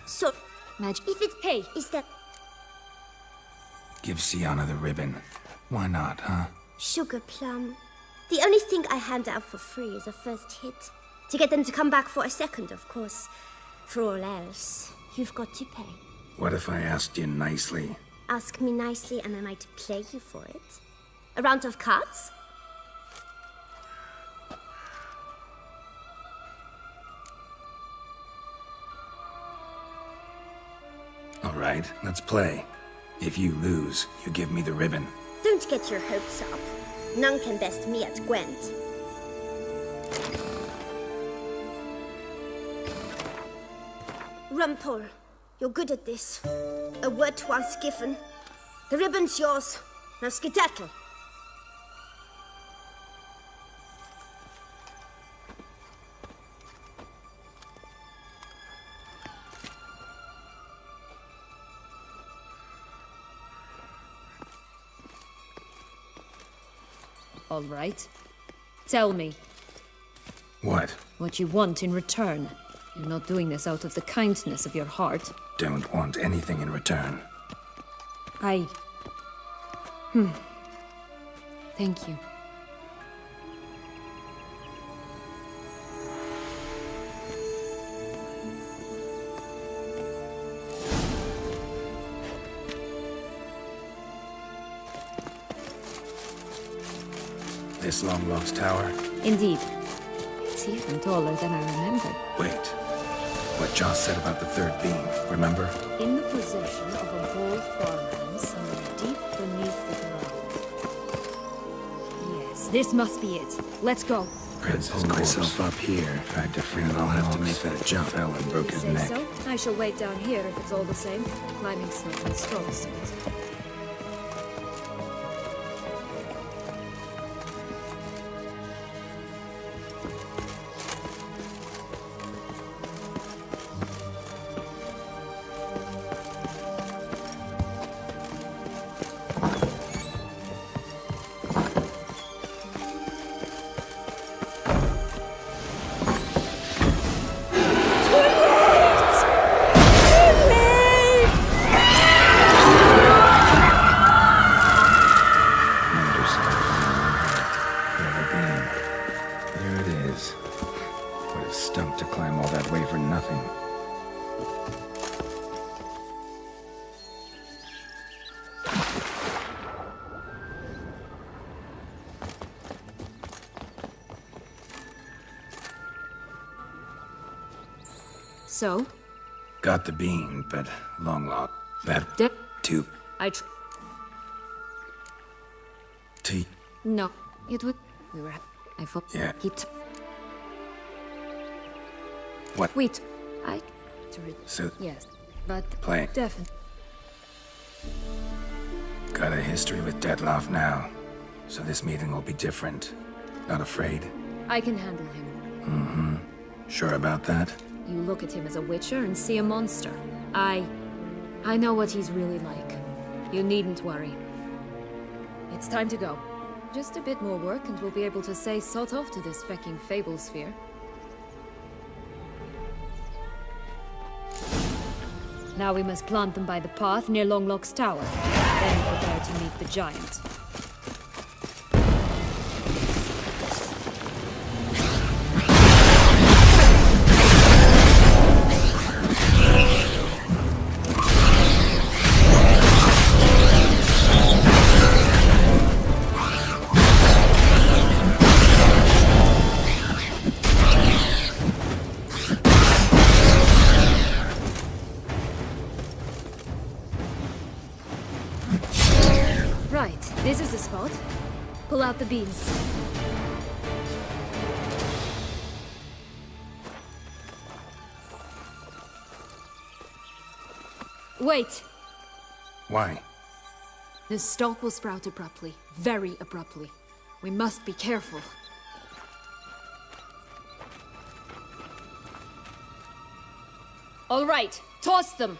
So, Madge, if it's... Hey, is that... Give Sienna the ribbon. Why not, huh? Sugar plum. The only thing I hand out for free is a first hit. To get them to come back for a second, of course. For all else, you've got to pay. What if I asked you nicely? Ask me nicely and I might play you for it. A round of cards? All right, let's play. If you lose, you give me the ribbon. Don't get your hopes up. None can best me at Gwent. Rumpole, you're good at this. A word once given. The ribbon's yours. Now skedaddle. All right. Tell me. What? What you want in return. You're not doing this out of the kindness of your heart. Don't want anything in return. Thank you. This long-lost tower? Indeed. It's even taller than I remembered. Wait. What Joss said about the third beam, remember? In the possession of a bold farmhand somewhere deep beneath the ground. Yes, this must be it. Let's go. Pulled myself up here, tried to free I'll have to make that jump. Fell and broke his neck. So? I shall wait down here if it's all the same. Climbing's not my strong suit. So? Got the beam, but long lost. That tube. No, it would. We were. I thought. Yeah. What? Wait. So. Yes, but. Playing. Definitely. Got a history with Dettlaff now, so this meeting will be different. Not afraid? I can handle him. Mm-hmm. Sure about that? You look at him as a witcher and see a monster. I know what he's really like. You needn't worry. It's time to go. Just a bit more work and we'll be able to say sod off to this fecking fable sphere. Now we must plant them by the path near Longlock's tower. Then prepare to meet the giant. Right, this is the spot. Pull out the beams. Wait! Why? The stalk will sprout abruptly. Very abruptly. We must be careful. All right, toss them!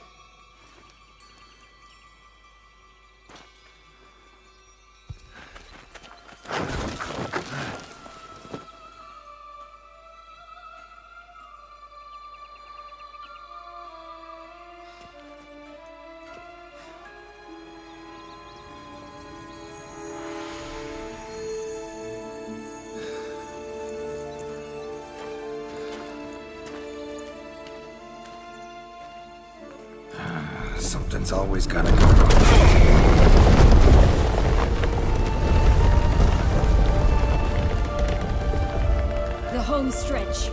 Something's always gotta go wrong. The home stretch.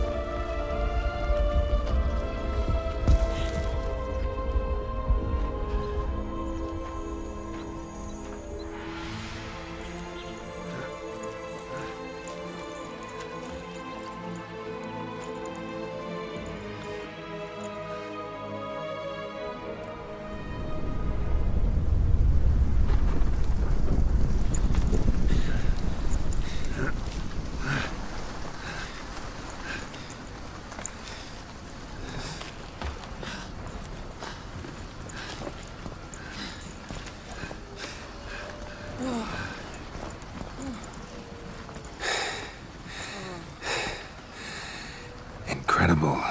Incredible.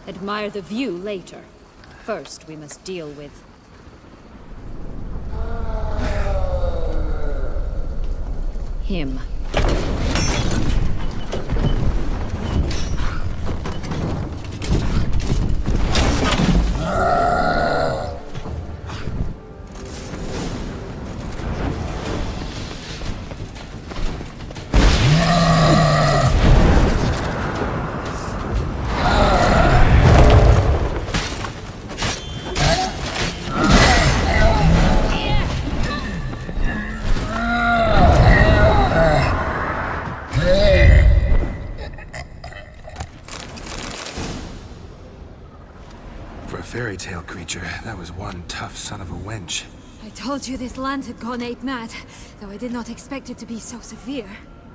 Admire the view later. First, we must deal with... him. For a fairy tale creature, that was one tough son of a wench. I told you this land had gone ape mad, though I did not expect it to be so severe.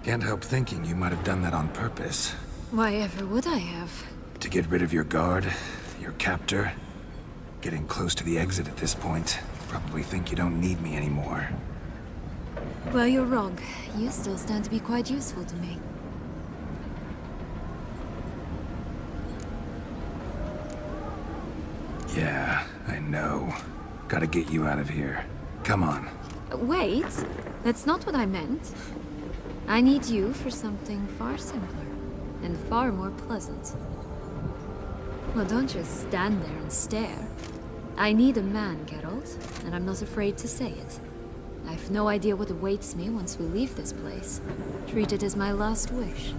Can't help thinking you might have done that on purpose. Why ever would I have? To get rid of your guard, your captor. Getting close to the exit at this point. Probably think you don't need me anymore. Well, you're wrong. You still stand to be quite useful to me. Yeah, I know. Gotta get you out of here. Come on. Wait, that's not what I meant. I need you for something far simpler and far more pleasant. Well, don't just stand there and stare. I need a man, Geralt, and I'm not afraid to say it. I've no idea what awaits me once we leave this place. Treat it as my last wish.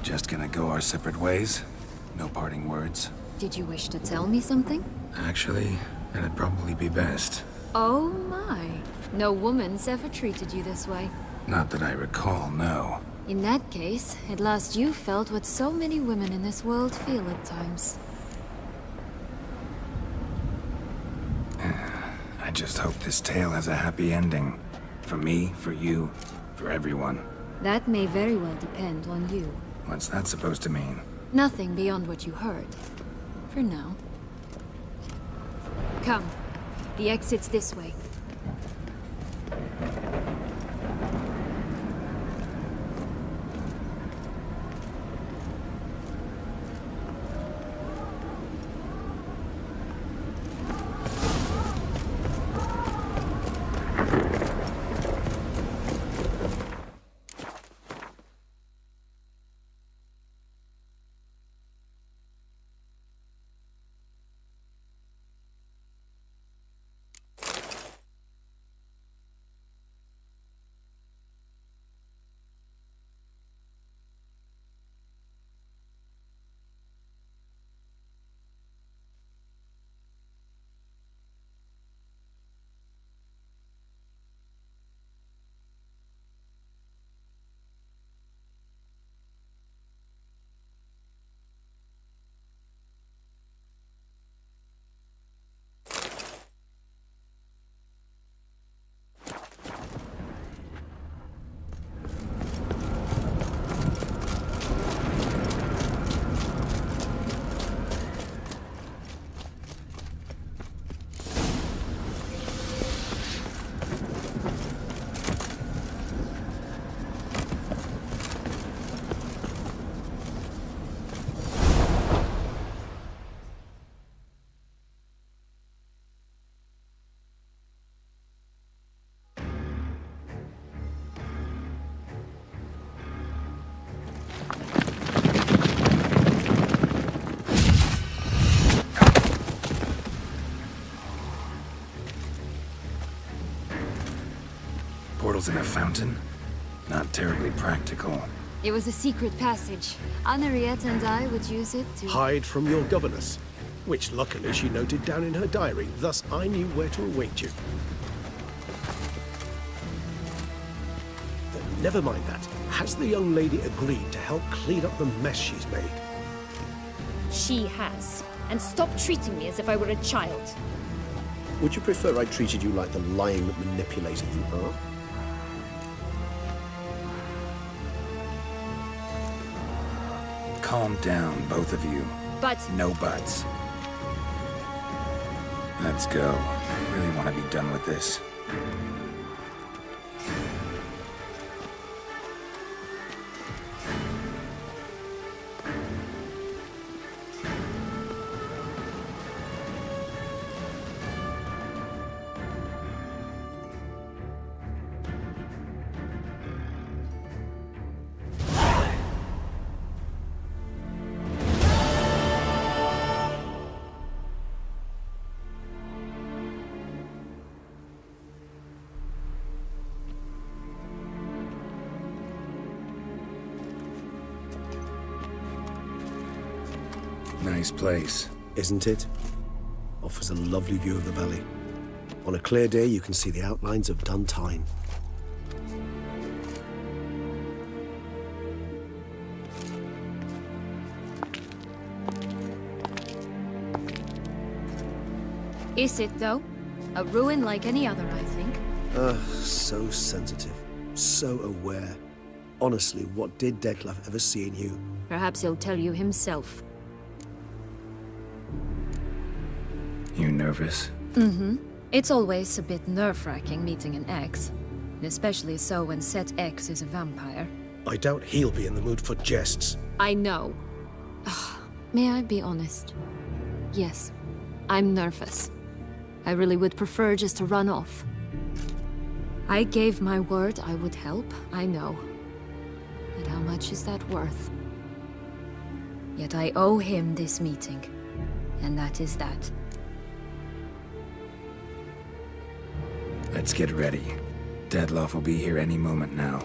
Just gonna go our separate ways? No parting words? Did you wish to tell me something? Actually, that'd probably be best. Oh my. No woman's ever treated you this way. Not that I recall, no. In that case, at last you felt what so many women in this world feel at times. I just hope this tale has a happy ending. For me, for you, for everyone. That may very well depend on you. What's that supposed to mean? Nothing beyond what you heard. For now. Come. The exit's this way. Portals in a fountain? Not terribly practical. It was a secret passage. Henriette and I would use it to... Hide from your governess, which luckily she noted down in her diary, thus I knew where to await you. But never mind that. Has the young lady agreed to help clean up the mess she's made? She has. And stop treating me as if I were a child. Would you prefer I treated you like the lying manipulator you are? Calm down, both of you. But... No buts. Let's go. I really want to be done with this. Nice place. Isn't it? Offers a lovely view of the valley. On a clear day, you can see the outlines of Duntine. Is it, though? A ruin like any other, I think. So sensitive. So aware. Honestly, what did Detlef ever see in you? Perhaps he'll tell you himself. You nervous? Mm-hmm. It's always a bit nerve-wracking meeting an ex. Especially so when said ex is a vampire. I doubt he'll be in the mood for jests. I know. May I be honest? Yes, I'm nervous. I really would prefer just to run off. I gave my word I would help, I know. But how much is that worth? Yet I owe him this meeting. And that is that. Let's get ready. Detlef will be here any moment now.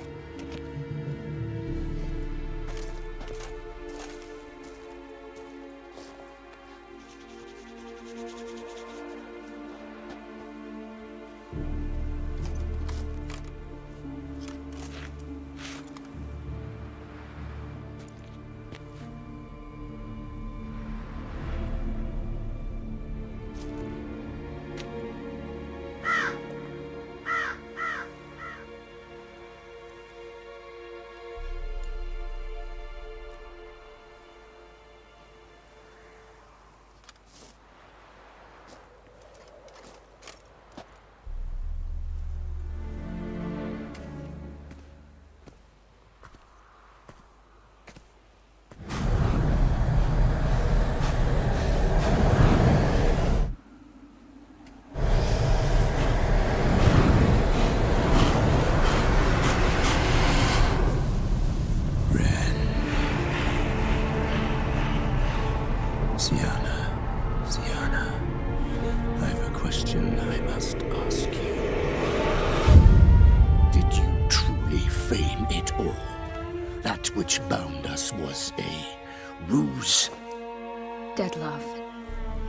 Sienna, I have a question I must ask you. Did you truly feign it all? That which bound us was a ruse? Detlef,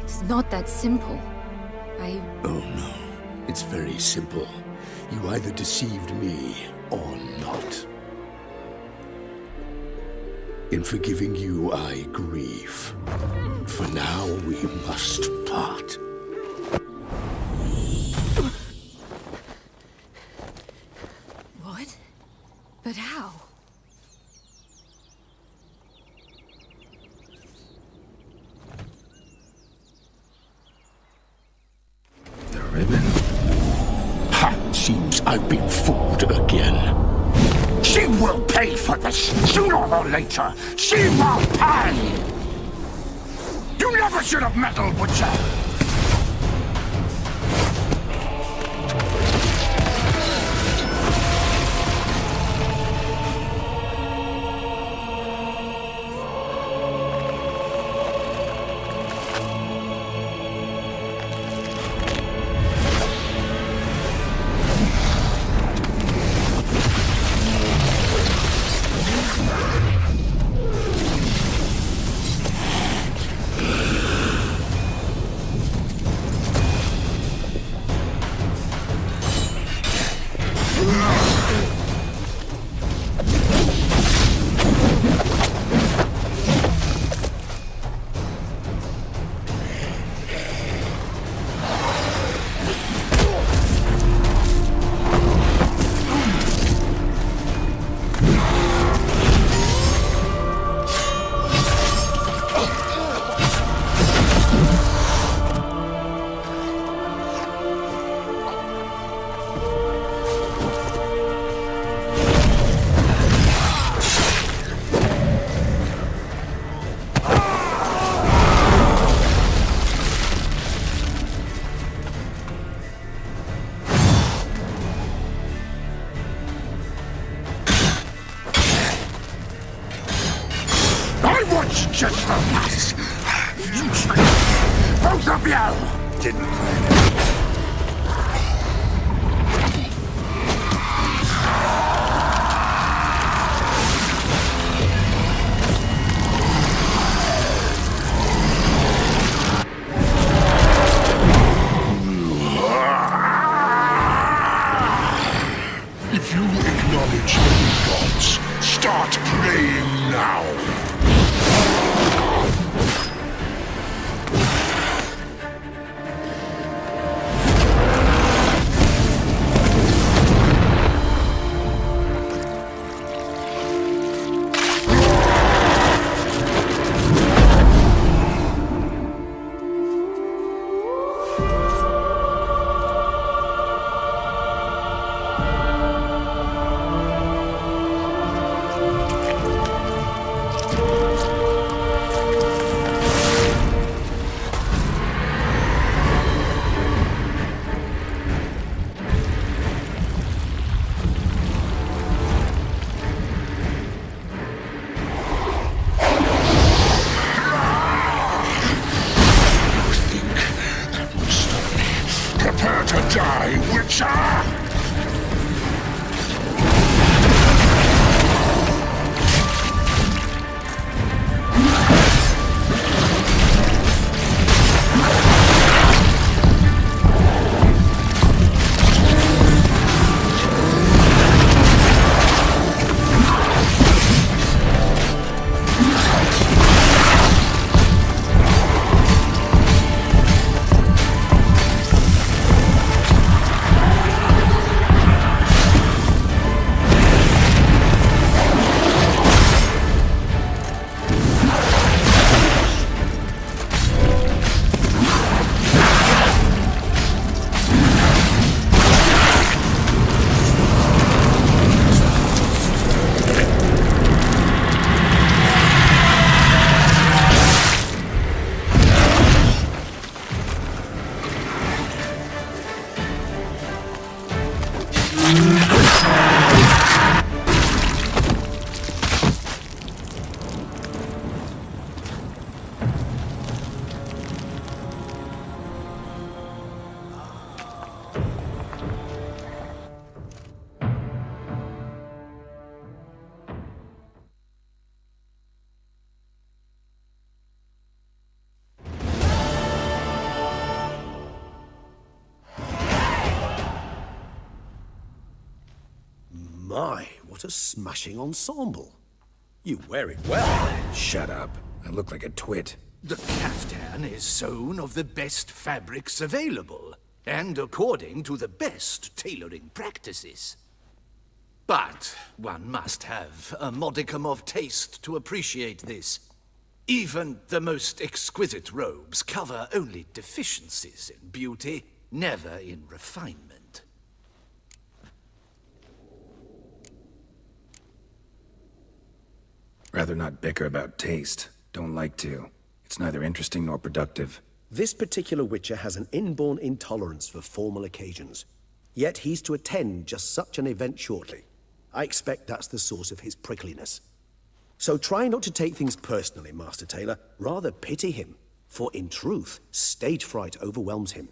it's not that simple. Oh no, it's very simple. You either deceived me or not. In forgiving you, I grieve. For now, we must part. What? But how? The ribbon? Ha! Seems I've been fooled again. She will pay for this, sooner or later. She will pay! You never should have meddled with her! Just the last. You tricked both of you! Didn't plan it. If you acknowledge the gods, start praying now. Prepare to die, Witcher! My, what a smashing ensemble. You wear it well. Shut up. I look like a twit. The caftan is sewn of the best fabrics available, and according to the best tailoring practices. But one must have a modicum of taste to appreciate this. Even the most exquisite robes cover only deficiencies in beauty, never in refinement. Rather not bicker about taste. Don't like to. It's neither interesting nor productive. This particular Witcher has an inborn intolerance for formal occasions. Yet he's to attend just such an event shortly. I expect that's the source of his prickliness. So try not to take things personally, Master Taylor. Rather pity him. For in truth, stage fright overwhelms him.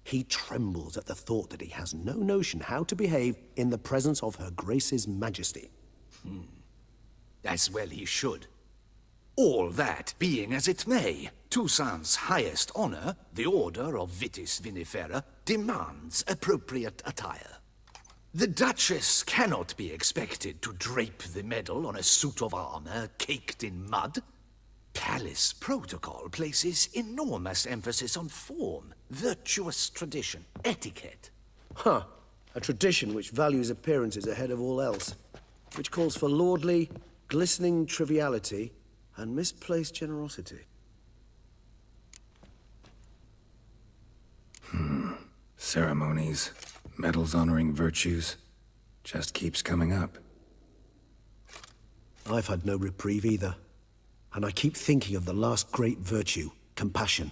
He trembles at the thought that he has no notion how to behave in the presence of Her Grace's Majesty. As well he should. All that being as it may, Toussaint's highest honor, the Order of Vitis Vinifera, demands appropriate attire. The Duchess cannot be expected to drape the medal on a suit of armor caked in mud. Palace protocol places enormous emphasis on form, virtuous tradition, etiquette. Huh. A tradition which values appearances ahead of all else. Which calls for lordly, glistening triviality and misplaced generosity. Ceremonies, medals honoring virtues, just keeps coming up. I've had no reprieve either. And I keep thinking of the last great virtue, compassion.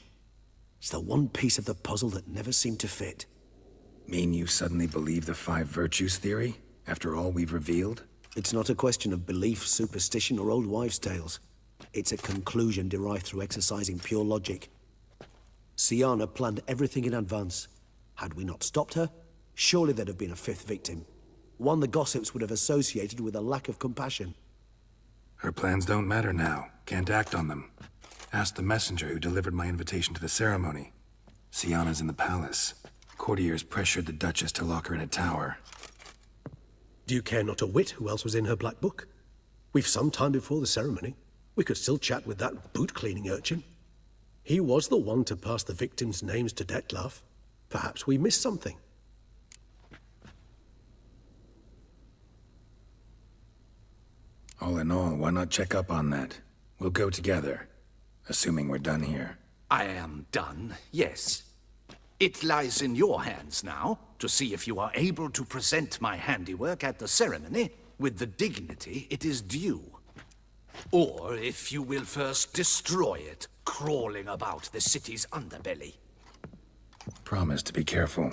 It's the one piece of the puzzle that never seemed to fit. Mean you suddenly believe the 5 virtues theory, after all we've revealed? It's not a question of belief, superstition, or old wives' tales. It's a conclusion derived through exercising pure logic. Siana planned everything in advance. Had we not stopped her, surely there'd have been a 5th victim. One the gossips would have associated with a lack of compassion. Her plans don't matter now. Can't act on them. Ask the messenger who delivered my invitation to the ceremony. Siana's in the palace. Courtiers pressured the Duchess to lock her in a tower. Do you care not a whit who else was in her black book? We've some time before the ceremony. We could still chat with that boot-cleaning urchin. He was the one to pass the victims' names to Dettlaff. Perhaps we missed something. All in all, why not check up on that? We'll go together, assuming we're done here. I am done, yes. It lies in your hands now to see if you are able to present my handiwork at the ceremony with the dignity it is due. Or if you will first destroy it, crawling about the city's underbelly. Promise to be careful.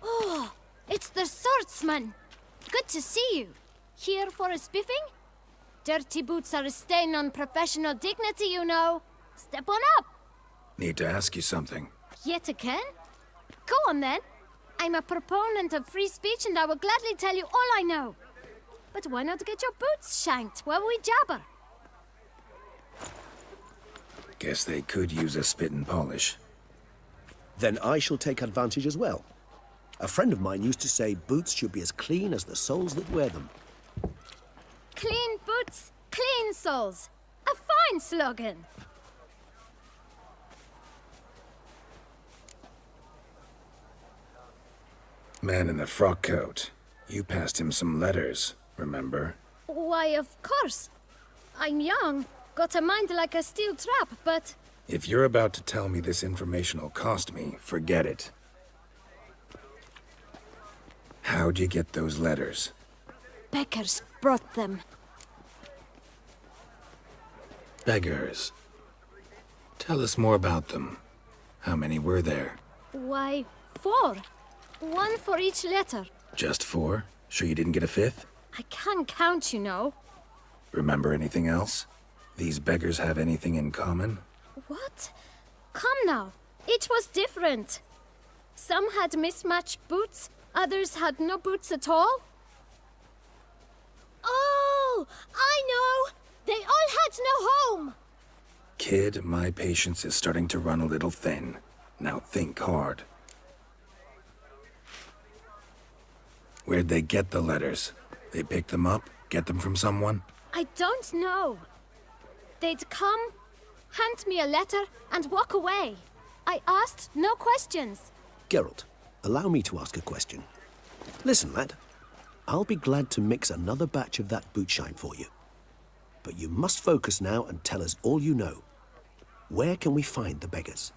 Oh, it's the swordsman. Good to see you. Here for a spiffing? Dirty boots are a stain on professional dignity, you know. Step on up. Need to ask you something. Yet again? Go on then. I'm a proponent of free speech and I will gladly tell you all I know. But why not get your boots shanked while we jabber? Guess they could use a spit and polish. Then I shall take advantage as well. A friend of mine used to say boots should be as clean as the soles that wear them. Clean boots, clean soles. A fine slogan. Man in the frock coat. You passed him some letters, remember? Why, of course. I'm young, got a mind like a steel trap, but... If you're about to tell me this information will cost me, forget it. How'd you get those letters? Beggars brought them. Beggars. Tell us more about them. How many were there? Why, 4. 1 for each letter. Just 4? Sure you didn't get a 5th? I can't count, you know. Remember anything else? These beggars have anything in common? What? Come now. Each was different. Some had mismatched boots, others had no boots at all. Oh, I know! They all had no home! Kid, my patience is starting to run a little thin. Now think hard. Where'd they get the letters? They pick them up? Get them from someone? I don't know. They'd come, hand me a letter, and walk away. I asked no questions. Geralt, allow me to ask a question. Listen, lad. I'll be glad to mix another batch of that bootshine for you. But you must focus now and tell us all you know. Where can we find the beggars?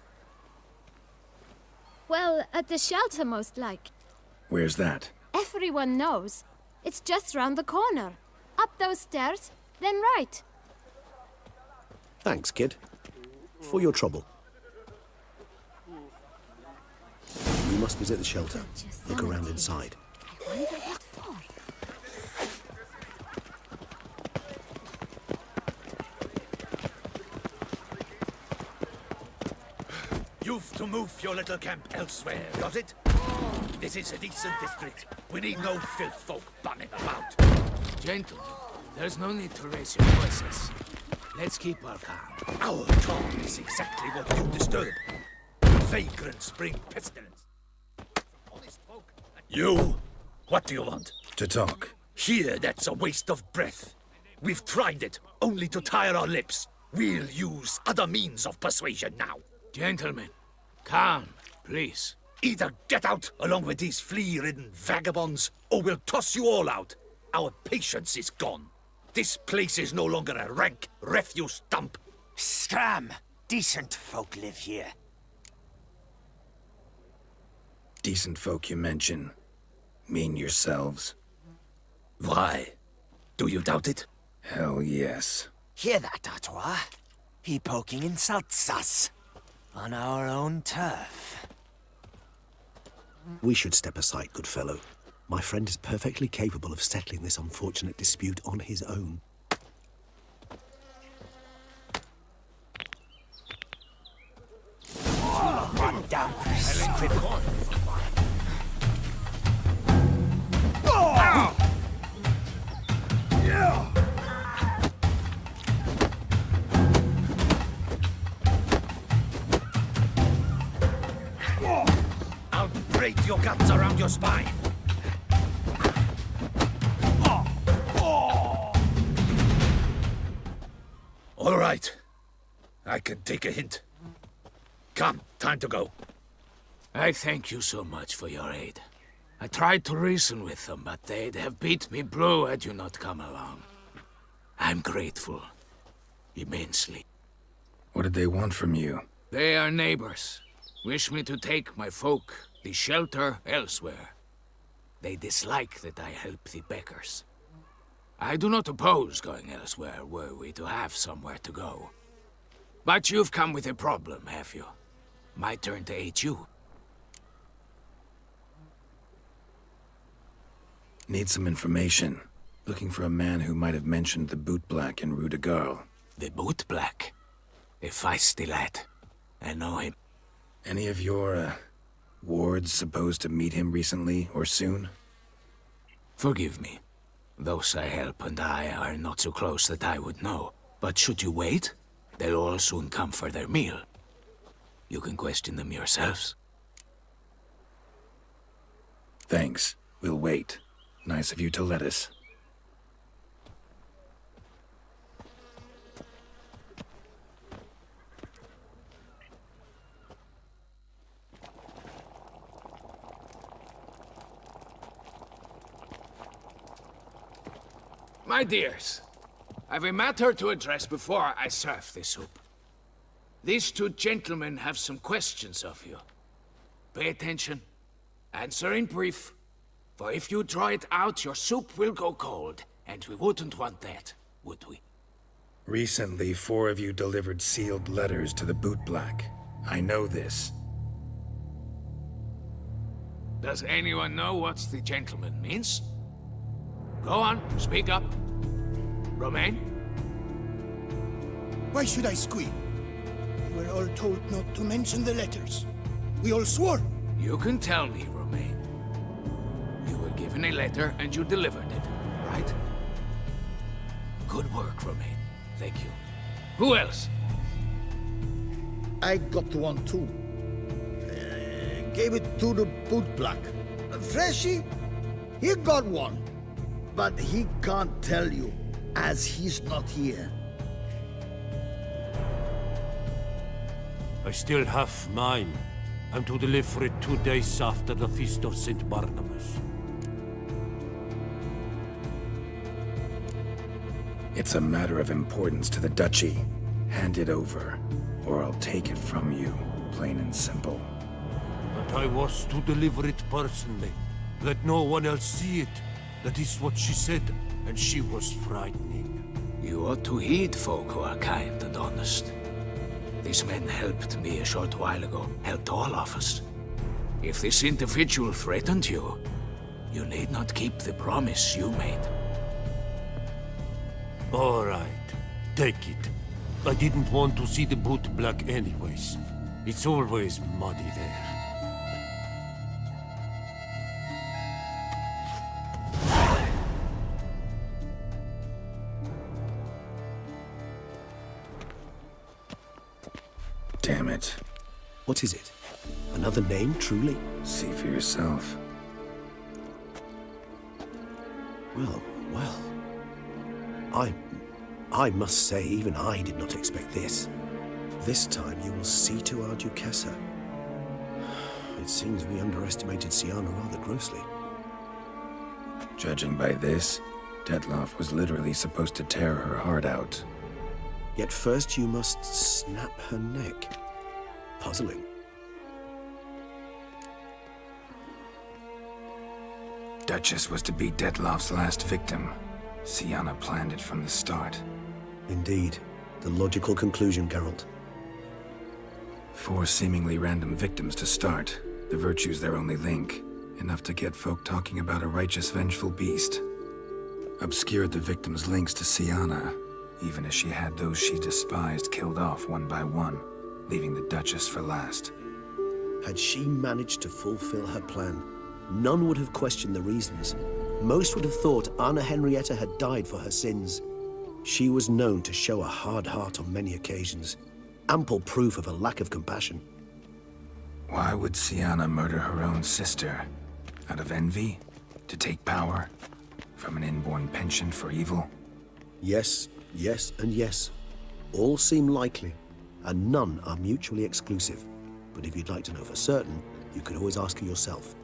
Well, at the shelter, most like. Where's that? Everyone knows. It's just round the corner. Up those stairs, then right. Thanks, kid. For your trouble. We must visit the shelter. Look around inside. I wonder what for. You've to move your little camp elsewhere, got it? This is a decent district. We need no filth folk bumming about. Gentlemen, there's no need to raise your voices. Let's keep our calm. Our talk is exactly what you disturb. Vagrants bring pestilence. You? What do you want? To talk. Here, that's a waste of breath. We've tried it, only to tire our lips. We'll use other means of persuasion now. Gentlemen, calm, please. Either get out along with these flea-ridden vagabonds, or we'll toss you all out. Our patience is gone. This place is no longer a rank refuse dump. Scram! Decent folk live here. Decent folk you mention. Mean yourselves. Why? Do you doubt it? Hell yes. Hear that, Artois? He poking insults us. On our own turf. We should step aside, good fellow. My friend is perfectly capable of settling this unfortunate dispute on his own. Run down, stupid. I'll break your guts around your spine. All right. I can take a hint. Come, time to go. I thank you so much for your aid. I tried to reason with them, but they'd have beat me blue had you not come along. I'm grateful. Immensely. What did they want from you? They are neighbors. Wish me to take my folk, the shelter, elsewhere. They dislike that I help the beggars. I do not oppose going elsewhere, were we to have somewhere to go. But you've come with a problem, have you? My turn to aid you. Need some information. Looking for a man who might have mentioned the bootblack in Rue de Garl. The bootblack? A feisty lad. I know him. Any of your, wards supposed to meet him recently or soon? Forgive me. Those I help and I are not so close that I would know. But should you wait, they'll all soon come for their meal. You can question them yourselves. Thanks. We'll wait. Nice of you to let us. My dears, I've a matter to address before I serve the soup. These two gentlemen have some questions of you. Pay attention. Answer in brief. For if you draw it out, your soup will go cold. And we wouldn't want that, would we? Recently, 4 of you delivered sealed letters to the bootblack. I know this. Does anyone know what the gentleman means? Go on, speak up. Romain? Why should I squeal? We were all told not to mention the letters. We all swore. You can tell me, Romain. You were given a letter and you delivered it, right? Good work, Romain. Thank you. Who else? I got one too. Gave it to the bootblack. Freshy, he got one. But he can't tell you, as he's not here. I still have mine. I'm to deliver it 2 days after the Feast of St. Barnabas. It's a matter of importance to the Duchy. Hand it over, or I'll take it from you, plain and simple. But I was to deliver it personally. Let no one else see it. That is what she said, and she was frightening. You ought to heed folk who are kind and honest. These men helped me a short while ago, helped all of us. If this individual threatened you, you need not keep the promise you made. All right, take it. I didn't want to see the bootblack anyways. It's always muddy there. Damn it. What is it? Another name, truly? See for yourself. Well. I must say, even I did not expect this. This time you will see to our Duchessa. It seems we underestimated Siana rather grossly. Judging by this, Detloff was literally supposed to tear her heart out. Yet first you must snap her neck. Puzzling. Duchess was to be Detloff's last victim. Siana planned it from the start. Indeed. The logical conclusion, Geralt. 4 seemingly random victims to start. The virtue's their only link. Enough to get folk talking about a righteous, vengeful beast. Obscured the victims' links to Siana, even as she had those she despised killed off one by one, leaving the Duchess for last. Had she managed to fulfill her plan, none would have questioned the reasons. Most would have thought Anna Henrietta had died for her sins. She was known to show a hard heart on many occasions. Ample proof of a lack of compassion. Why would Siana murder her own sister? Out of envy? To take power? From an inborn penchant for evil? Yes, and yes. All seem likely, and none are mutually exclusive. But if you'd like to know for certain, you could always ask her yourself.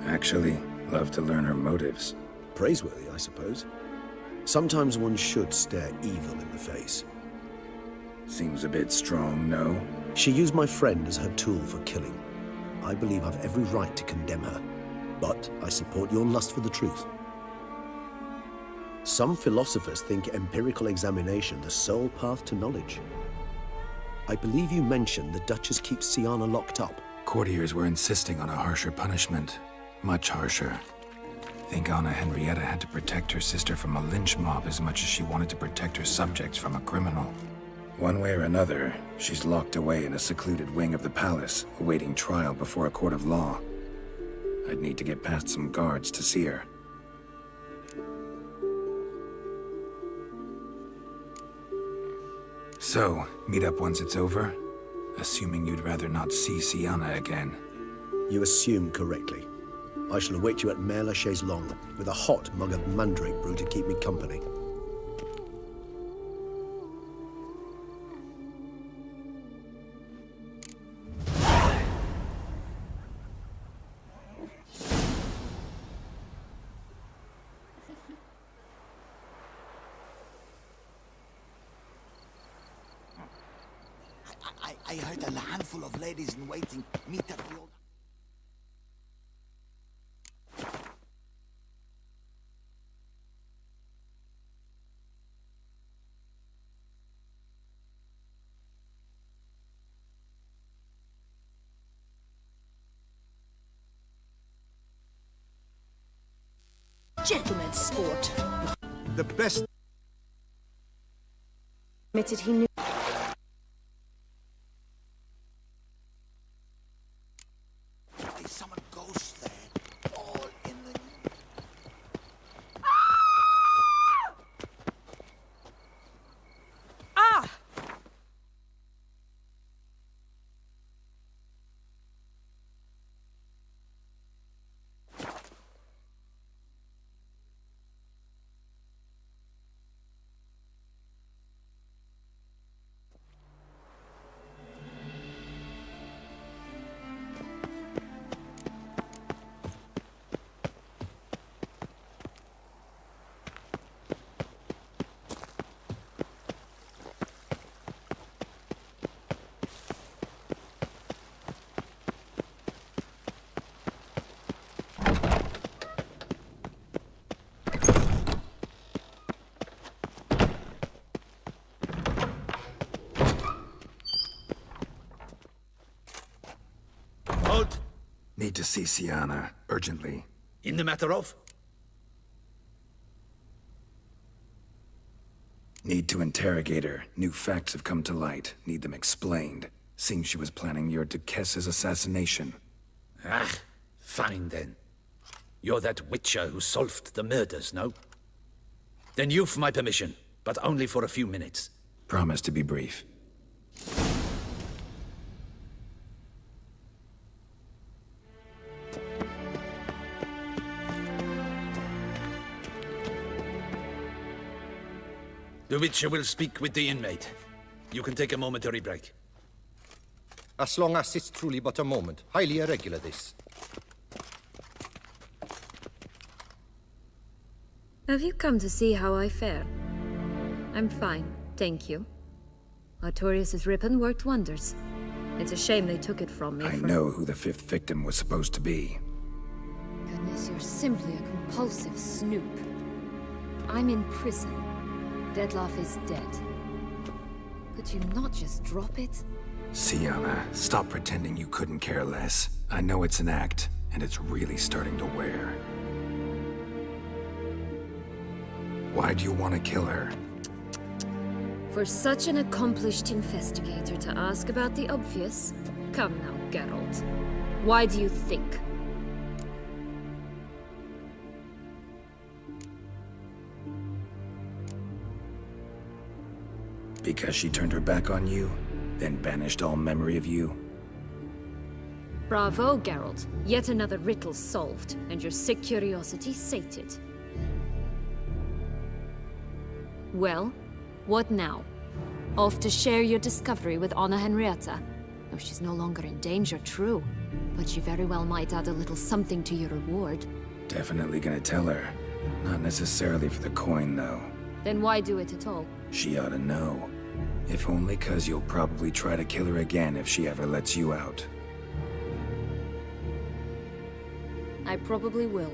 Actually, love to learn her motives. Praiseworthy, I suppose. Sometimes one should stare evil in the face. Seems a bit strong, no? She used my friend as her tool for killing. I believe I've every right to condemn her, but I support your lust for the truth. Some philosophers think empirical examination the sole path to knowledge. I believe you mentioned the Duchess keeps Siana locked up. Courtiers were insisting on a harsher punishment. Much harsher. Think Anna Henrietta had to protect her sister from a lynch mob as much as she wanted to protect her subjects from a criminal. One way or another, she's locked away in a secluded wing of the palace, awaiting trial before a court of law. I'd need to get past some guards to see her. So, meet up once it's over? Assuming you'd rather not see Siana again. You assume correctly. I shall await you at Mare la Chaise-Longue with a hot mug of mandrake brew to keep me company. I heard a handful of ladies in waiting meet at the old... Gentleman's sport. The best... Admitted he knew. They summon ghosts there. Oh, Need to see Sienna, urgently. In the matter of? Need to interrogate her. New facts have come to light. Need them explained. Seems she was planning your Duquesse's assassination. Ah, fine then. You're that witcher who solved the murders, no? Then you've my permission, but only for a few minutes. Promise to be brief. The Witcher will speak with the inmate. You can take a momentary break. As long as it's truly but a moment. Highly irregular, this. Have you come to see how I fare? I'm fine, thank you. Artorius' ribbon worked wonders. It's a shame they took it from me. I know who the 5th victim was supposed to be. Goodness, you're simply a compulsive snoop. I'm in prison. Dettlaff is dead. Could you not just drop it? Sienna, stop pretending you couldn't care less. I know it's an act, and it's really starting to wear. Why do you want to kill her? For such an accomplished investigator to ask about the obvious? Come now, Geralt. Why do you think? Because she turned her back on you, then banished all memory of you? Bravo, Geralt. Yet another riddle solved, and your sick curiosity sated. Well, what now? Off to share your discovery with Anna Henrietta? Oh, she's no longer in danger, true. But she very well might add a little something to your reward. Definitely gonna tell her. Not necessarily for the coin, though. Then why do it at all? She ought to know. If only 'cause you'll probably try to kill her again if she ever lets you out. I probably will.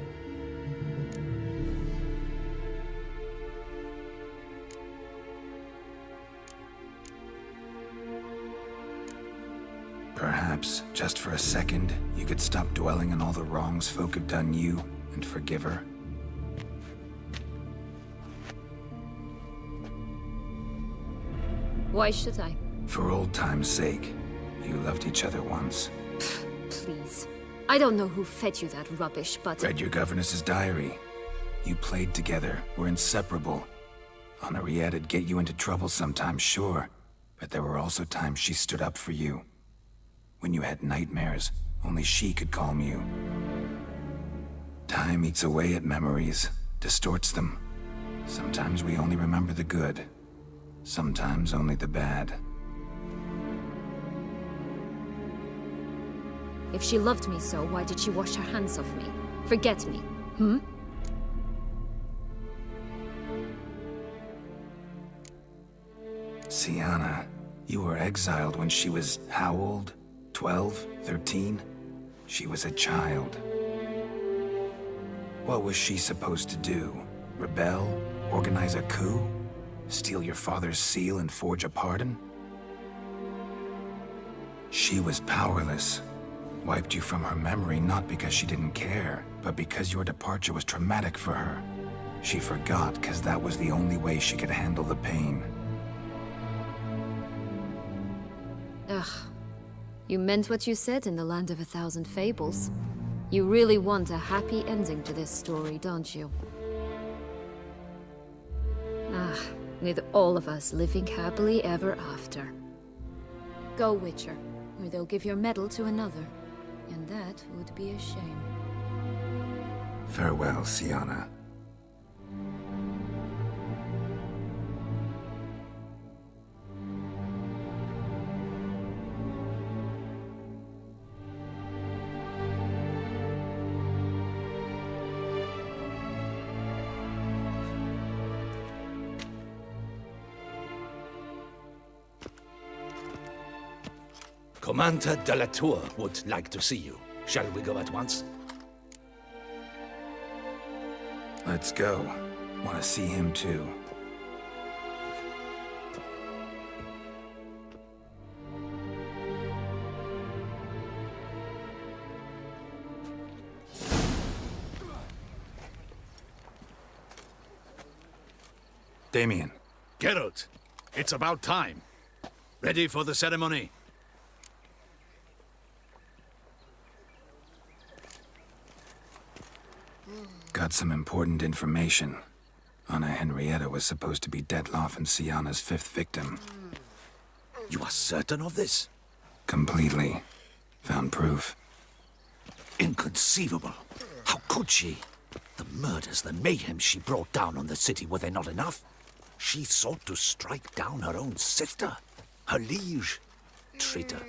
Perhaps, just for a second, you could stop dwelling on all the wrongs folk have done you and forgive her. Why should I? For old time's sake. You loved each other once. Please. I don't know who fed you that rubbish, but... Read your governess's diary. You played together, were inseparable. Henriette'd get you into trouble sometimes, sure. But there were also times she stood up for you. When you had nightmares, only she could calm you. Time eats away at memories, distorts them. Sometimes we only remember the good. Sometimes only the bad. If she loved me so, why did she wash her hands off me? Forget me, hmm? Sienna, you were exiled when she was how old? 12? 13? She was a child. What was she supposed to do? Rebel? Organize a coup? Steal your father's seal and forge a pardon? She was powerless. Wiped you from her memory not because she didn't care, but because your departure was traumatic for her. She forgot because that was the only way she could handle the pain. Ugh. You meant what you said in the Land of 1,000 Fables. You really want a happy ending to this story, don't you? Ah, with all of us living happily ever after. Go, Witcher, or they'll give your medal to another. And that would be a shame. Farewell, Sienna. Commander de la Tour would like to see you. Shall we go at once? Let's go. Want to see him too. Damien. Geralt, it's about time. Ready for the ceremony? Got some important information. Anna Henrietta was supposed to be Detloff and Sienna's 5th victim. You are certain of this? Completely. Found proof. Inconceivable. How could she? The murders, the mayhem she brought down on the city, were they not enough? She sought to strike down her own sister, her liege. Traitor.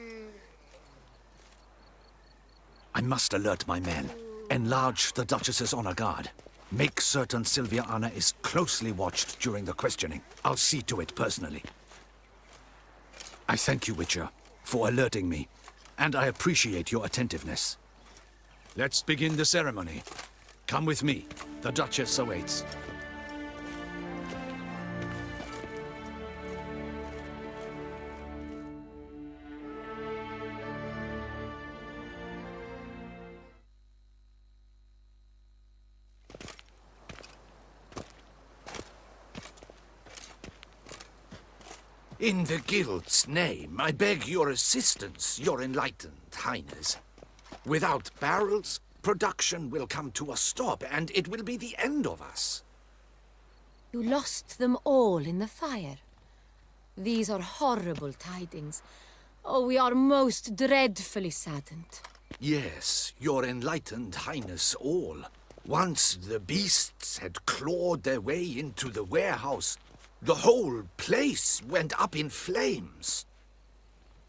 I must alert my men. Enlarge the Duchess's honor guard. Make certain Sylvia Anna is closely watched during the questioning. I'll see to it personally. I thank you, Witcher, for alerting me, and I appreciate your attentiveness. Let's begin the ceremony. Come with me. The Duchess awaits. In the Guild's name, I beg your assistance, your enlightened highness. Without barrels, production will come to a stop, and it will be the end of us. You lost them all in the fire. These are horrible tidings. Oh, we are most dreadfully saddened. Yes, your enlightened highness all. Once the beasts had clawed their way into the warehouse, the whole place went up in flames.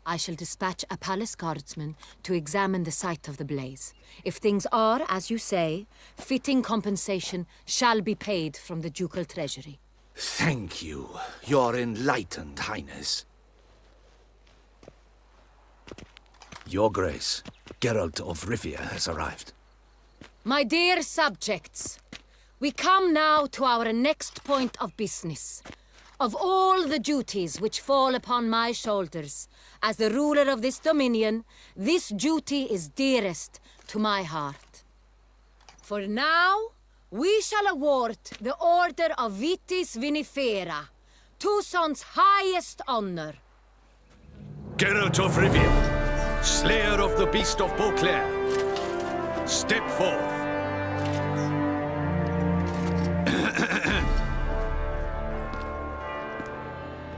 I shall dispatch a palace guardsman to examine the site of the blaze. If things are, as you say, fitting compensation shall be paid from the ducal treasury. Thank you, your enlightened highness. Your Grace, Geralt of Rivia has arrived. My dear subjects, we come now to our next point of business. Of all the duties which fall upon my shoulders, as the ruler of this dominion, this duty is dearest to my heart. For now, we shall award the Order of Vitis Vinifera, Tucson's highest honor. Geralt of Rivia, slayer of the beast of Beauclair, step forth.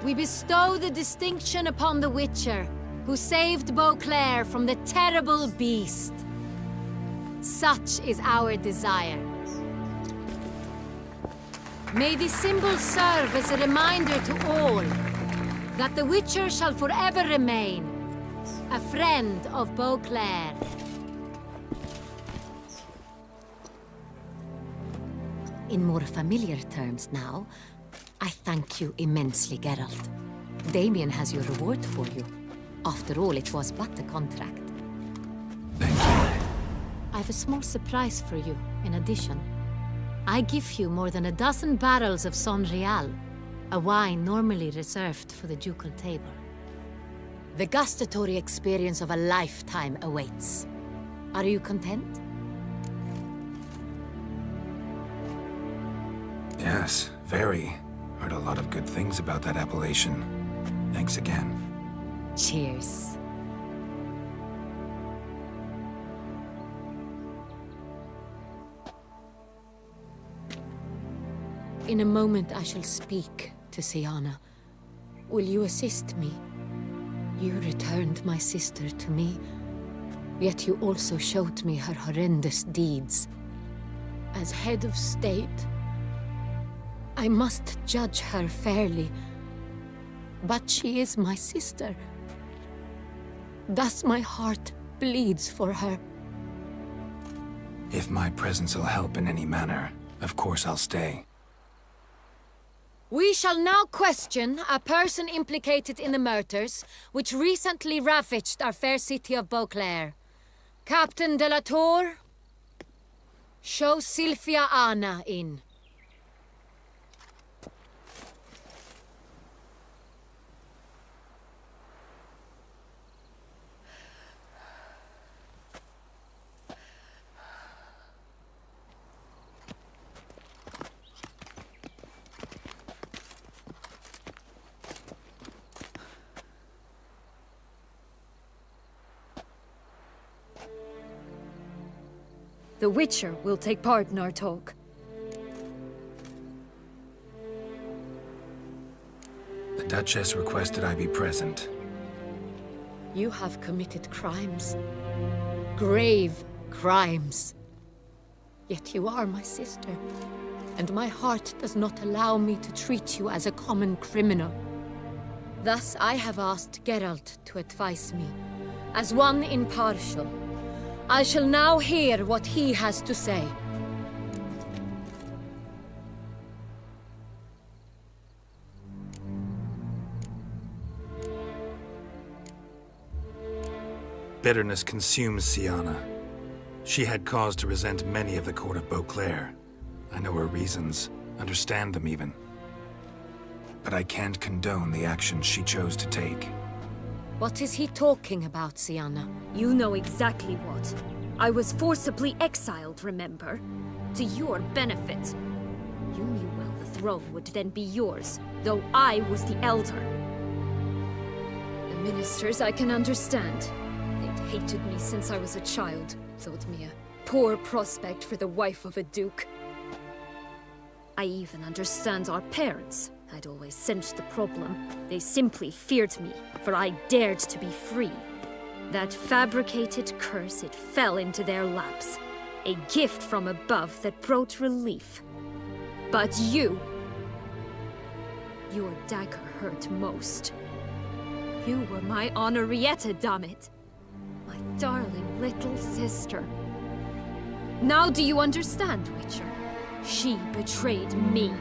We bestow the distinction upon the Witcher, who saved Beauclair from the terrible beast. Such is our desire. May this symbol serve as a reminder to all that the Witcher shall forever remain a friend of Beauclair. In more familiar terms now, I thank you immensely, Geralt. Damien has your reward for you. After all, it was but a contract. Thank you. I have a small surprise for you, in addition. I give you more than a dozen barrels of Son Real, a wine normally reserved for the ducal table. The gustatory experience of a lifetime awaits. Are you content? Yes, very. Heard a lot of good things about that appellation. Thanks again. Cheers. In a moment I shall speak to Sienna. Will you assist me? You returned my sister to me, yet you also showed me her horrendous deeds. As head of state, I must judge her fairly, but she is my sister. Thus my heart bleeds for her. If my presence will help in any manner, of course I'll stay. We shall now question a person implicated in the murders which recently ravaged our fair city of Beauclair. Captain de la Tour, show Sylvia Anna in. The Witcher will take part in our talk. The Duchess requested I be present. You have committed crimes. Grave crimes. Yet you are my sister, and my heart does not allow me to treat you as a common criminal. Thus I have asked Geralt to advise me, as one impartial. I shall now hear what he has to say. Bitterness consumes Syanna. She had cause to resent many of the court of Beauclair. I know her reasons, understand them even. But I can't condone the actions she chose to take. What is he talking about, Syanna? You know exactly what. I was forcibly exiled, remember? To your benefit. You knew well the throne would then be yours, though I was the elder. The ministers I can understand. They'd hated me since I was a child, thought me a poor prospect for the wife of a duke. I even understand our parents. I'd always sensed the problem. They simply feared me, for I dared to be free. That fabricated curse, it fell into their laps. A gift from above that brought relief. But you... Your dagger hurt most. You were my Henrietta, dammit. My darling little sister. Now do you understand, Witcher? She betrayed me.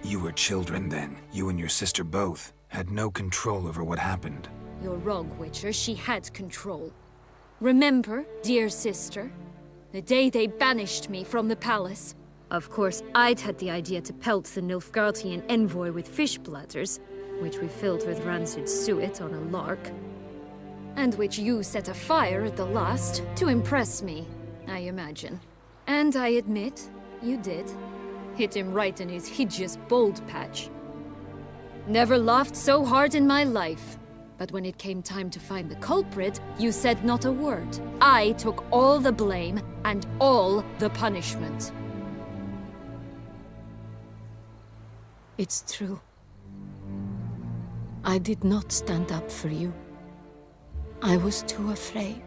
You were children then. You and your sister both had no control over what happened. You're wrong, Witcher. She had control. Remember, dear sister, the day they banished me from the palace? Of course, I'd had the idea to pelt the Nilfgaardian envoy with fish bladders, which we filled with rancid suet on a lark. And which you set afire at the last, to impress me, I imagine. And I admit, you did. Hit him right in his hideous bald patch. Never laughed so hard in my life. But when it came time to find the culprit, you said not a word. I took all the blame and all the punishment. It's true. I did not stand up for you. I was too afraid.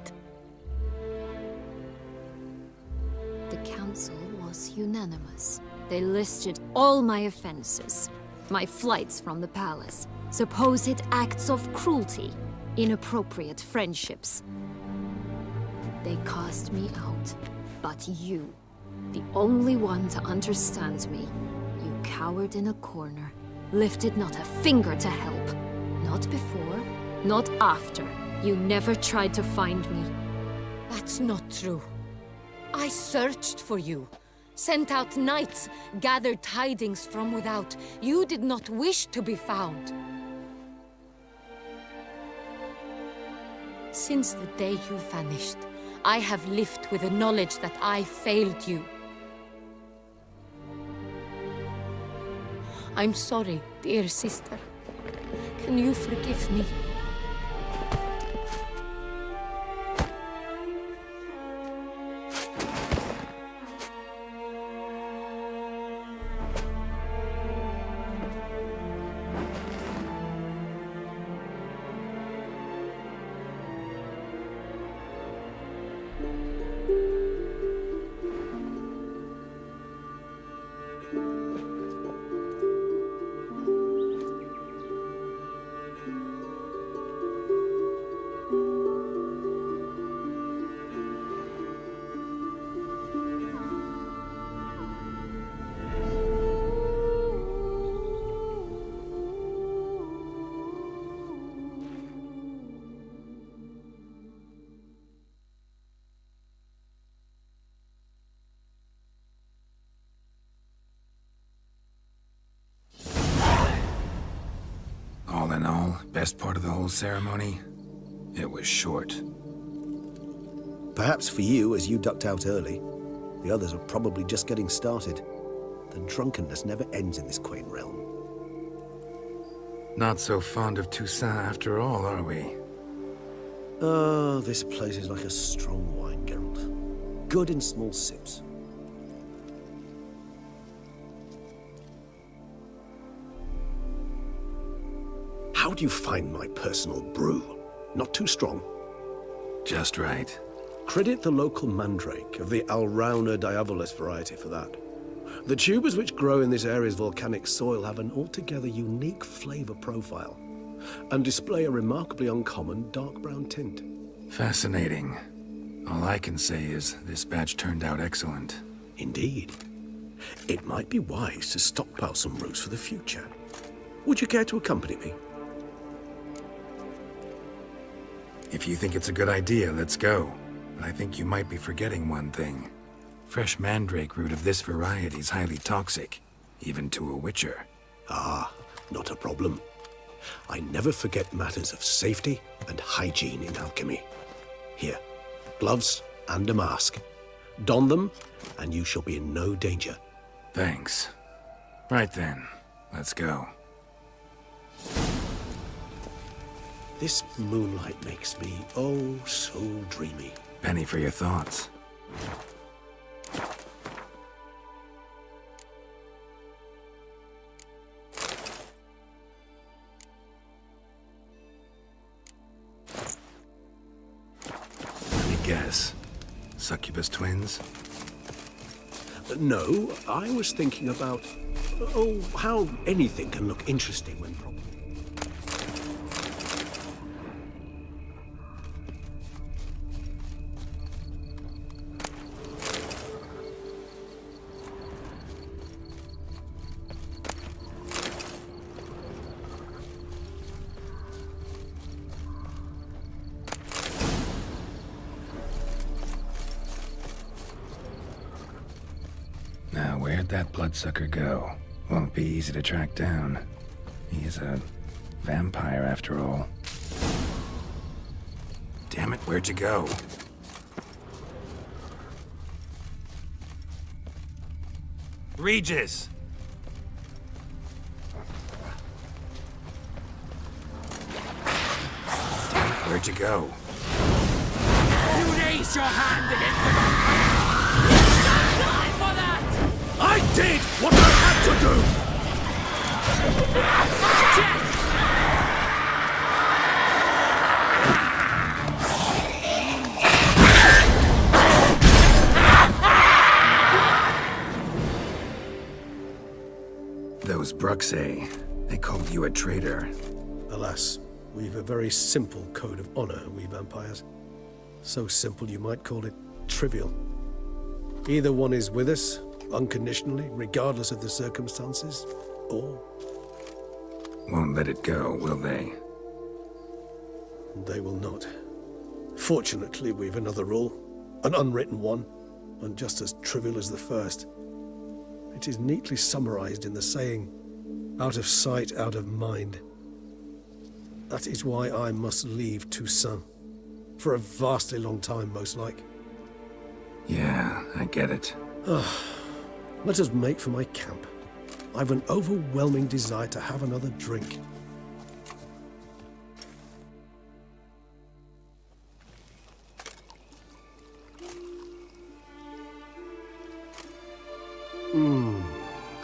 The council was unanimous. They listed all my offenses. My flights from the palace, supposed acts of cruelty, inappropriate friendships. They cast me out, but you, the only one to understand me, you cowered in a corner, lifted not a finger to help. Not before, not after. You never tried to find me. That's not true. I searched for you. Sent out knights, gathered tidings from without. You did not wish to be found. Since the day you vanished, I have lived with the knowledge that I failed you. I'm sorry, dear sister. Can you forgive me? All in all, best part of the whole ceremony, it was short. Perhaps for you, as you ducked out early. The others are probably just getting started. The drunkenness never ends in this quaint realm. Not so fond of Toussaint after all, are we? This place is like a strong wine, Geralt. Good in small sips. How do you find my personal brew? Not too strong? Just right. Credit the local mandrake of the Alrauna diabolus variety for that. The tubers which grow in this area's volcanic soil have an altogether unique flavor profile and display a remarkably uncommon dark brown tint. Fascinating. All I can say is this batch turned out excellent. Indeed. It might be wise to stockpile some roots for the future. Would you care to accompany me? If you think it's a good idea, let's go. But I think you might be forgetting one thing. Fresh mandrake root of this variety is highly toxic, even to a witcher. Ah, not a problem. I never forget matters of safety and hygiene in alchemy. Here, gloves and a mask. Don them, and you shall be in no danger. Thanks. Right then, let's go. This moonlight makes me, oh, so dreamy. Penny for your thoughts. Let me guess. Succubus twins? No, I was thinking about, how anything can look interesting when proper. Now, where'd that bloodsucker go? Won't be easy to track down. He is a vampire, after all. Damn it, where'd you go? Regis! Damn it, where'd you go? You raise your hand against the vampire! Die for that! I did what I had to do! Those Bruxay, they called you a traitor. Alas, we've a very simple code of honor, we vampires. So simple you might call it trivial. Either one is with us, unconditionally, regardless of the circumstances, or... Won't let it go, will they? They will not. Fortunately, we've another rule, an unwritten one, and just as trivial as the first. It is neatly summarized in the saying, out of sight, out of mind. That is why I must leave Toussaint. For a vastly long time, most like. Yeah, I get it. Let us make for my camp. I've an overwhelming desire to have another drink.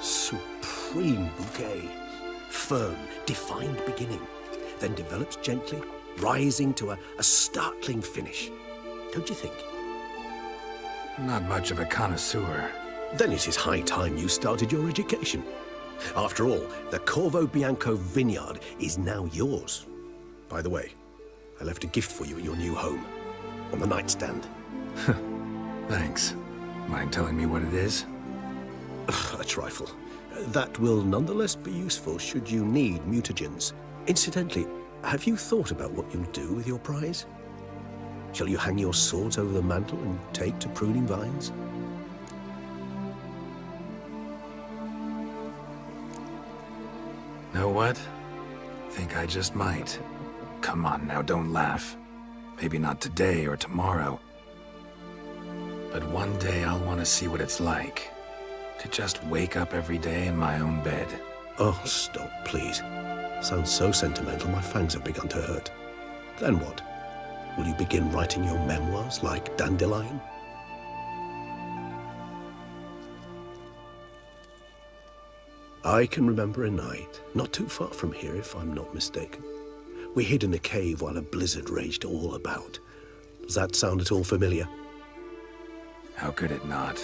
Supreme bouquet. Firm, defined beginning, then develops gently, rising to a startling finish. Don't you think? Not much of a connoisseur. Then it is high time you started your education. After all, the Corvo Bianco vineyard is now yours. By the way, I left a gift for you in your new home, on the nightstand. Thanks. Mind telling me what it is? A trifle. That will nonetheless be useful should you need mutagens. Incidentally, have you thought about what you'll do with your prize? Shall you hang your swords over the mantle and take to pruning vines? Know what? Think I just might. Come on now, don't laugh. Maybe not today or tomorrow. But one day I'll want to see what it's like. To just wake up every day in my own bed. Oh, stop, please. Sounds so sentimental, my fangs have begun to hurt. Then what? Will you begin writing your memoirs like Dandelion? I can remember a night, not too far from here if I'm not mistaken. We hid in a cave while a blizzard raged all about. Does that sound at all familiar? How could it not?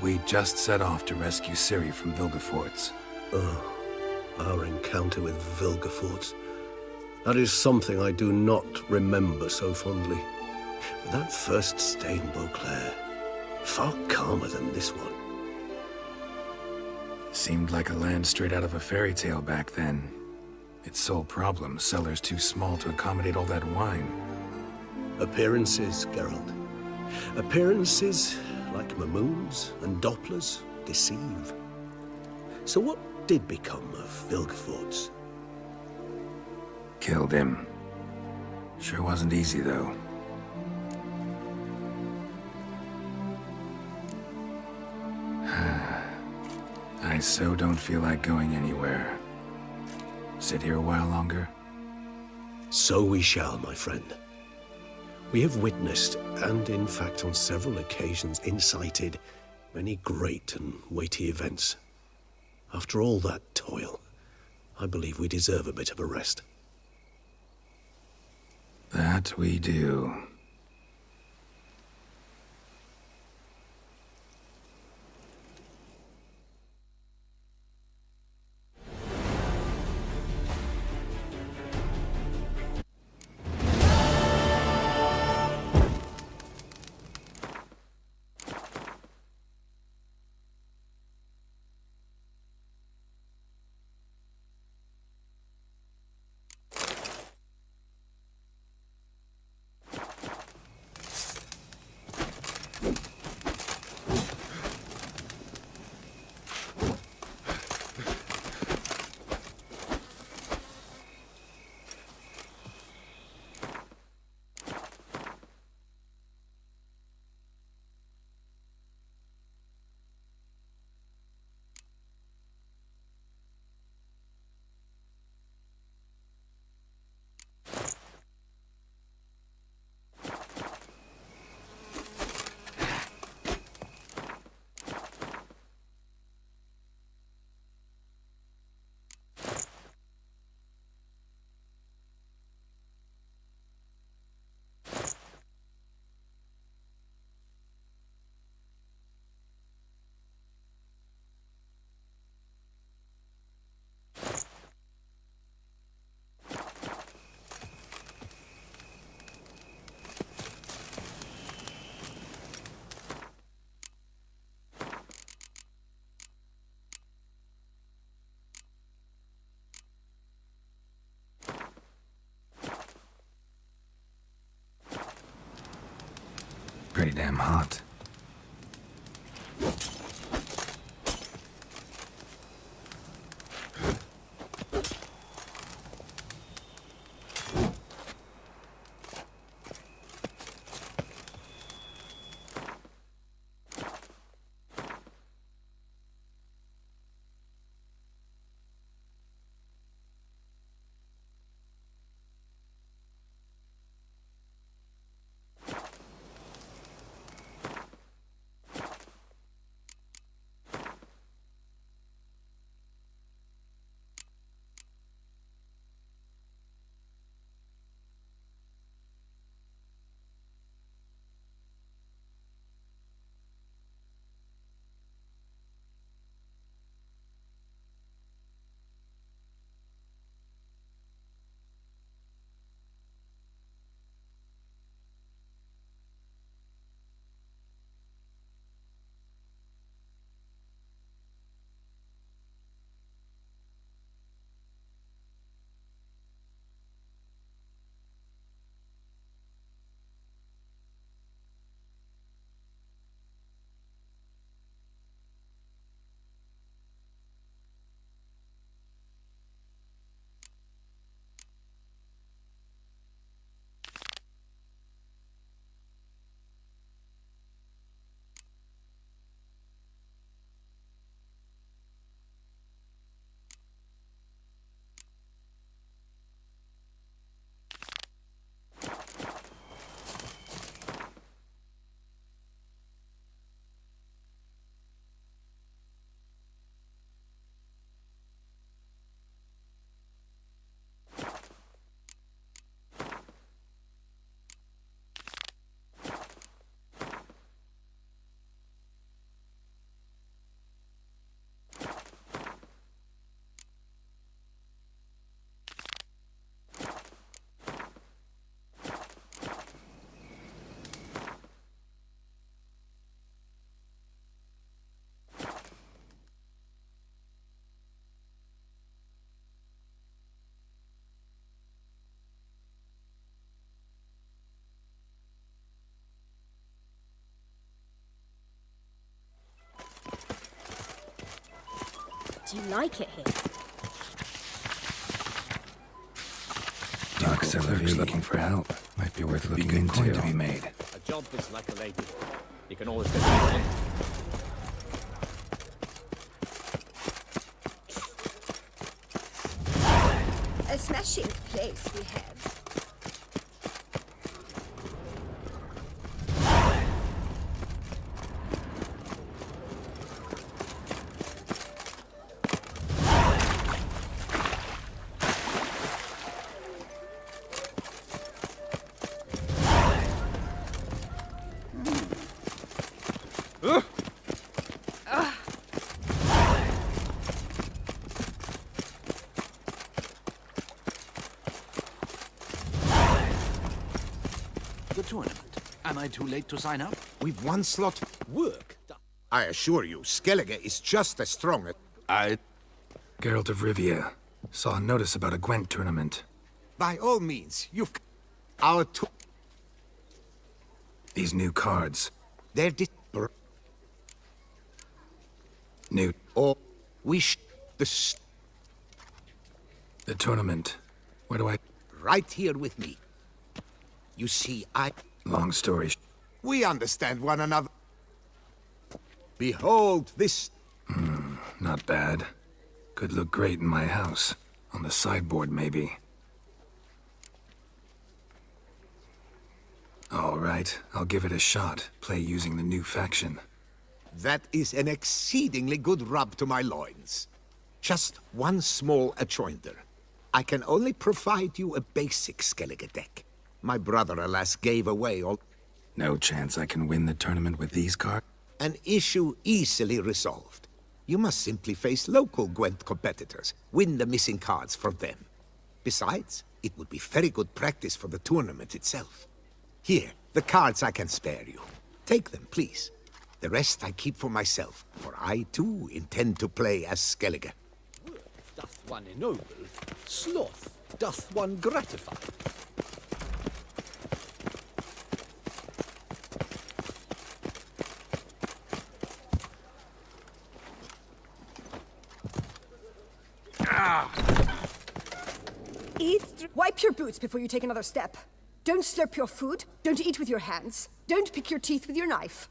We just set off to rescue Ciri from Vilgefortz. Oh, our encounter with Vilgefortz. That is something I do not remember so fondly. But that first stay in Beauclair, far calmer than this one. Seemed like a land straight out of a fairy tale back then. Its sole problem, cellars too small to accommodate all that wine. Appearances, Geralt. Appearances, like Mamoons and Dopplers, deceive. So what did become of Vilgefortz? Killed him. Sure wasn't easy, though. I so don't feel like going anywhere. Sit here a while longer? So we shall, my friend. We have witnessed, and in fact on several occasions incited, many great and weighty events. After all that toil, I believe we deserve a bit of a rest. That we do. Pretty damn hot. Do you like it here? Doc Silver's looking for help. Might be worth looking into. Coin to be made. A job is like a lady. You can always get one. A smashing place we have. The tournament. Am I too late to sign up? We've one slot. Work. I assure you, Skellige is just as strong as... Geralt of Rivia. Saw a notice about a Gwent tournament. By all means, you've... Our These new cards. They're New... Or... We The tournament. Where do I... Right here with me. You see, Long story... We understand one another. Behold this... Not bad. Could look great in my house. On the sideboard, maybe. All right, I'll give it a shot. Play using the new faction. That is an exceedingly good rub to my loins. Just one small adjoinder. I can only provide you a basic Skellige deck. My brother, alas, gave away all... No chance I can win the tournament with these cards? An issue easily resolved. You must simply face local Gwent competitors, win the missing cards from them. Besides, it would be very good practice for the tournament itself. Here, the cards I can spare you. Take them, please. The rest I keep for myself, for I too intend to play as Skellige. Work doth one ennoble, sloth doth one gratify. Wipe your boots before you take another step. Don't slurp your food. Don't eat with your hands. Don't pick your teeth with your knife.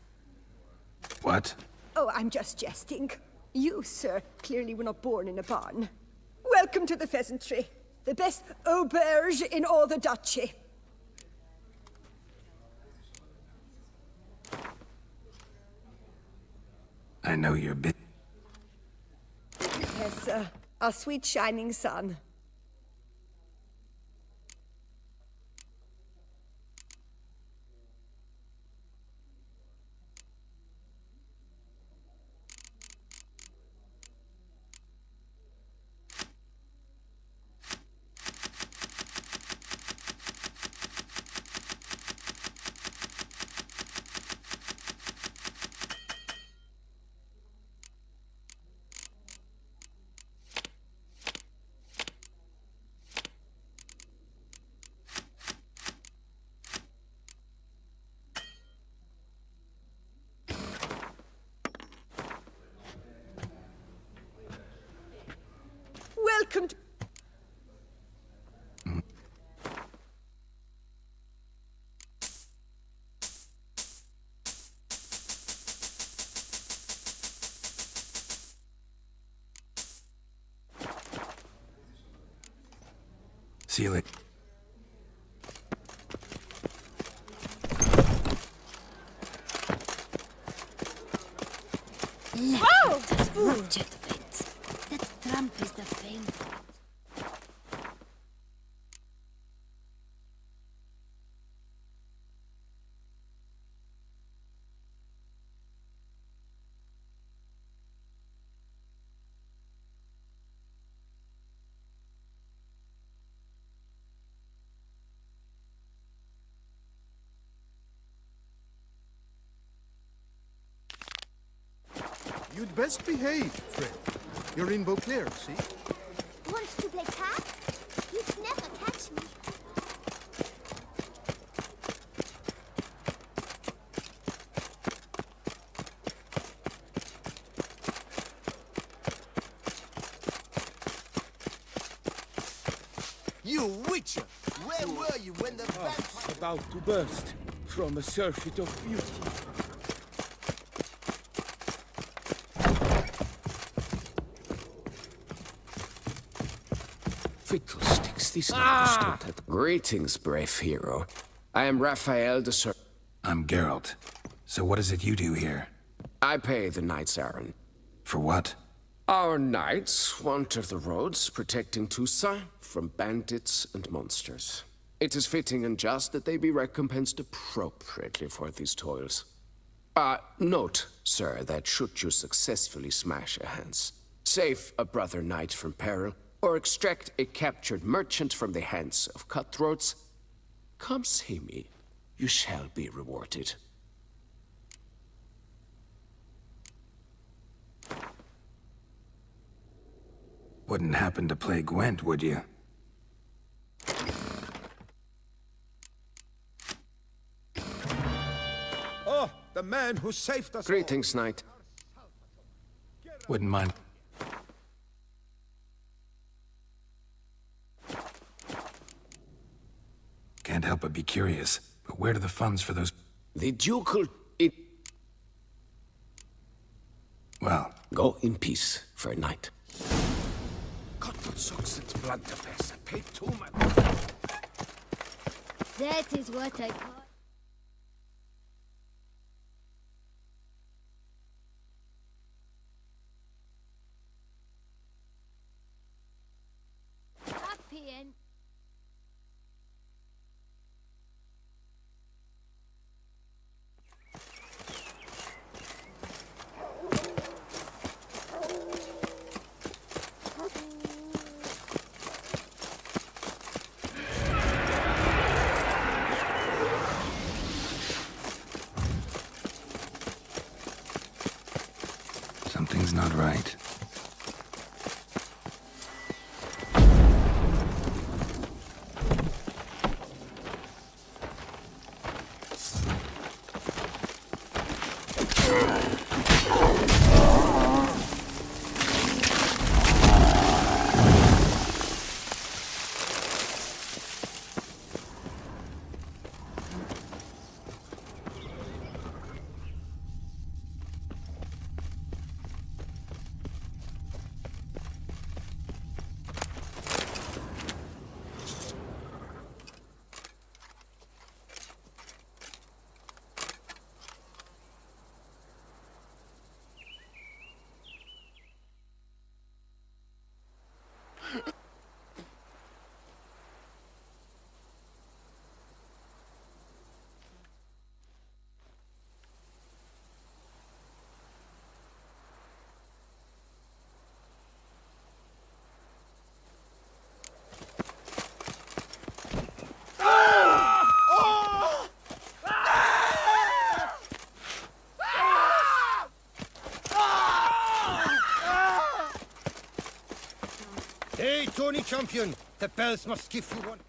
What? Oh, I'm just jesting. You, sir, clearly were not born in a barn. Welcome to the pheasantry. The best auberge in all the duchy. I know you're bit... Yes, sir. Our sweet shining sun. Welcome to... Seal it. Whoa! Ruptured fits. That tramp is the favorite. You'd best behave, Fred. You're in Beauclair, see? Wants to play tag? He'd never catch me. You witcher! Where were you when the vampire... About to burst from a surfeit of beauty. Fiddlesticks, this understood that. Greetings, brave hero. I am Raphael de Sur... I'm Geralt. So what is it you do here? I pay the knights errand. For what? Our knights wander the roads, protecting Toussaint from bandits and monsters. It is fitting and just that they be recompensed appropriately for these toils. Note, sir, that should you successfully smash a Hans, save a brother knight from peril, or extract a captured merchant from the hands of cutthroats, come see me. You shall be rewarded. Wouldn't happen to play Gwent, would you? Oh, the man who saved us. Greetings, knight. Wouldn't mind. Can't help but be curious, but where do the funds for those... The ducal... Well... Go in peace for a night. That is what I call... Happy and... Something's not right. Hey, Tony Champion! The bells must give you one.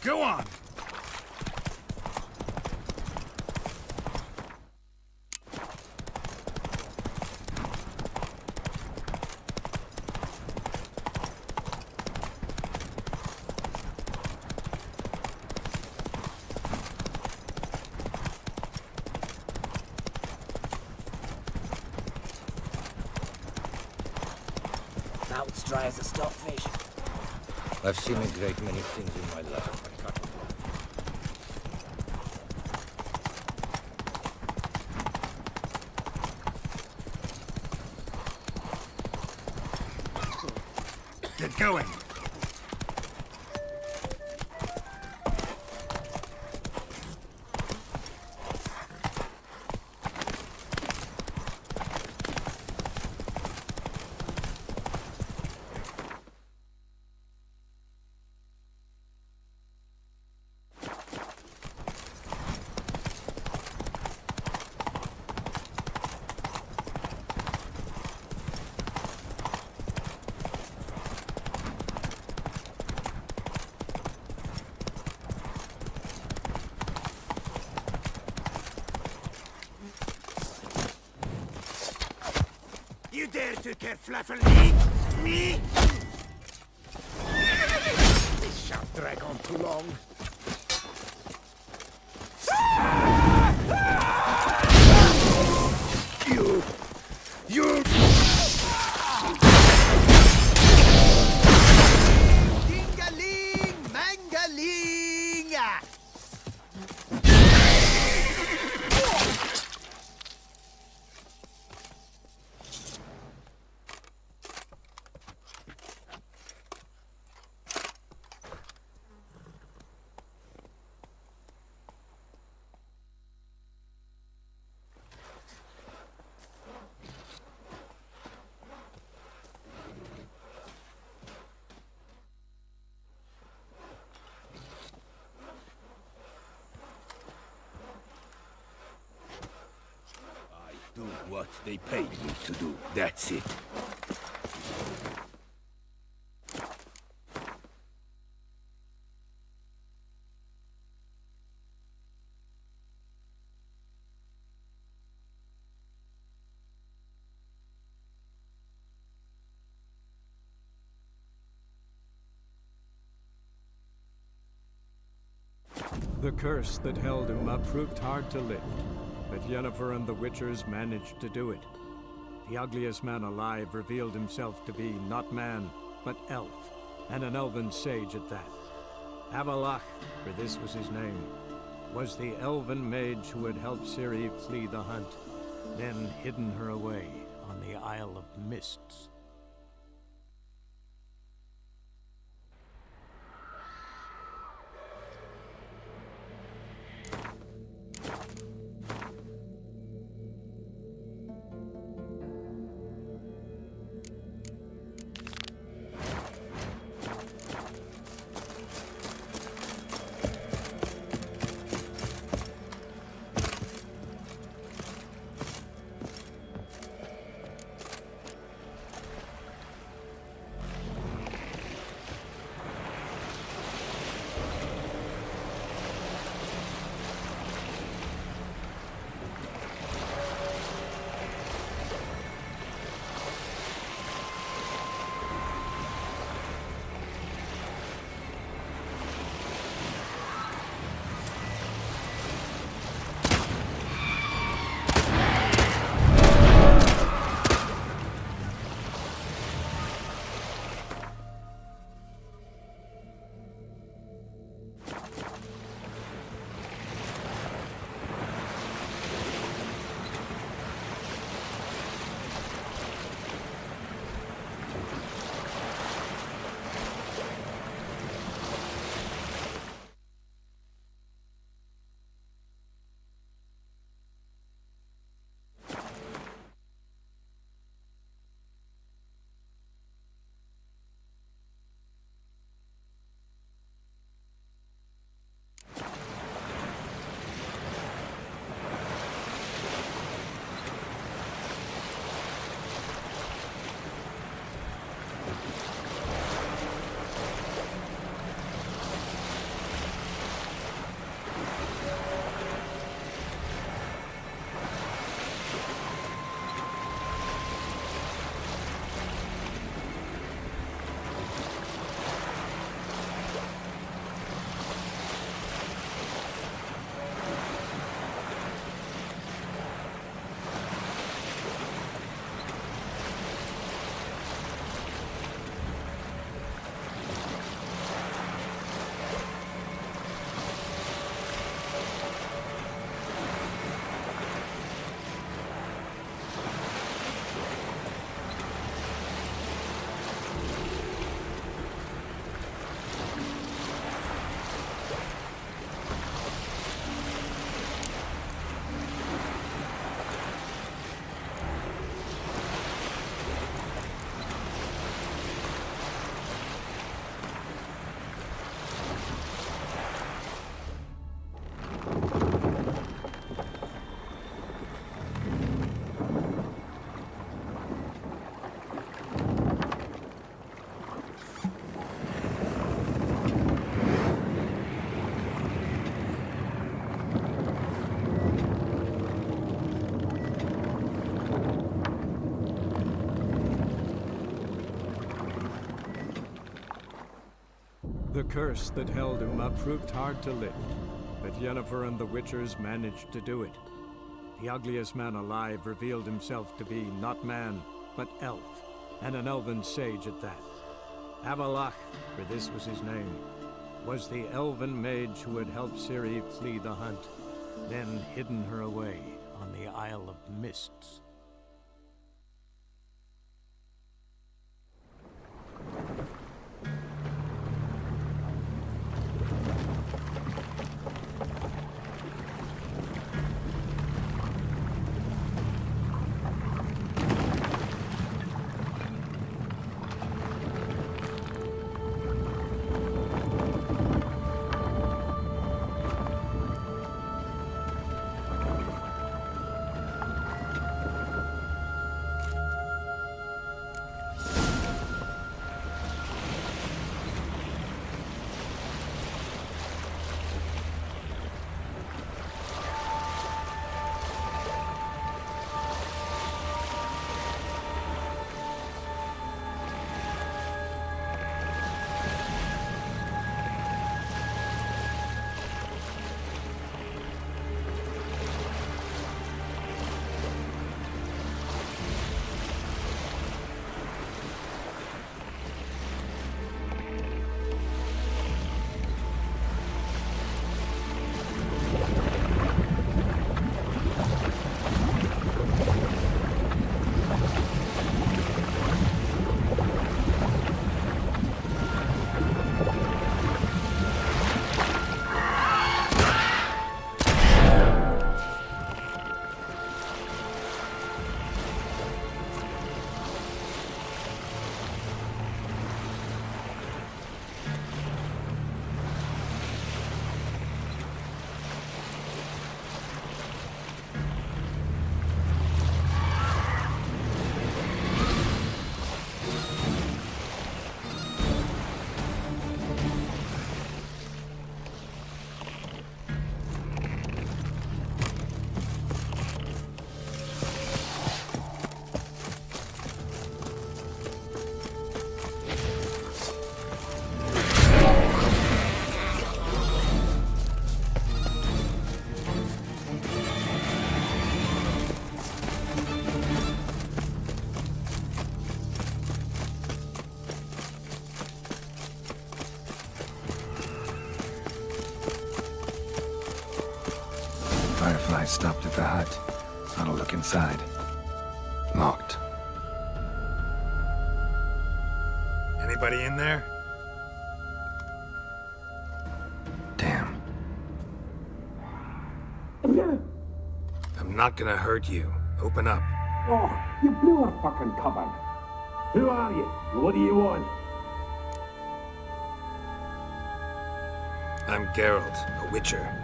Go on! Mouth's dry as a stockfish. I've seen a great many things in my life. Get going! You dare to kerfluffle me? Me? This shan't drag on too long. You... Ding-a-ling, mangaling! Do what they pay me to do. That's it. The curse that held Uma proved hard to lift, but Yennefer and the Witchers managed to do it. The ugliest man alive revealed himself to be not man, but elf, and an elven sage at that. Avalach, for this was his name, was the elven mage who had helped Ciri flee the hunt, then hidden her away on the Isle of Mists. curse that held Uma proved hard to lift, but Yennefer and the Witchers managed to do it. The ugliest man alive revealed himself to be not man, but elf, and an elven sage at that. Avalach, for this was his name, was the elven mage who had helped Ciri flee the hunt, then hidden her away on the Isle of Mists. Fireflies stopped at the hut. I'll look inside. Locked. Anybody in there? Damn. I'm not gonna hurt you. Open up. Oh, you blew our fucking cupboard. Who are you? What do you want? I'm Geralt, a witcher.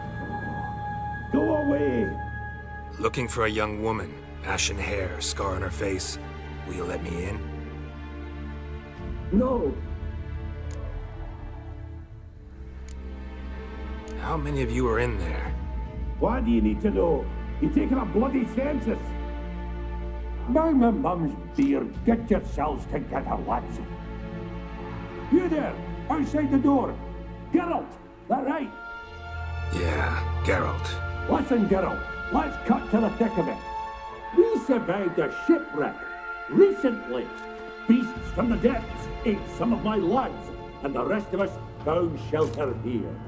Go away! Looking for a young woman. Ashen hair, scar on her face. Will you let me in? No! How many of you are in there? Why do you need to know? You're taking a bloody census! By my mum's beard, get yourselves together, lads. You there, outside the door. Geralt, that right? Yeah, Geralt. Listen, Geralt, let's cut to the thick of it. We survived a shipwreck recently. Beasts from the depths ate some of my lads, and the rest of us found shelter here.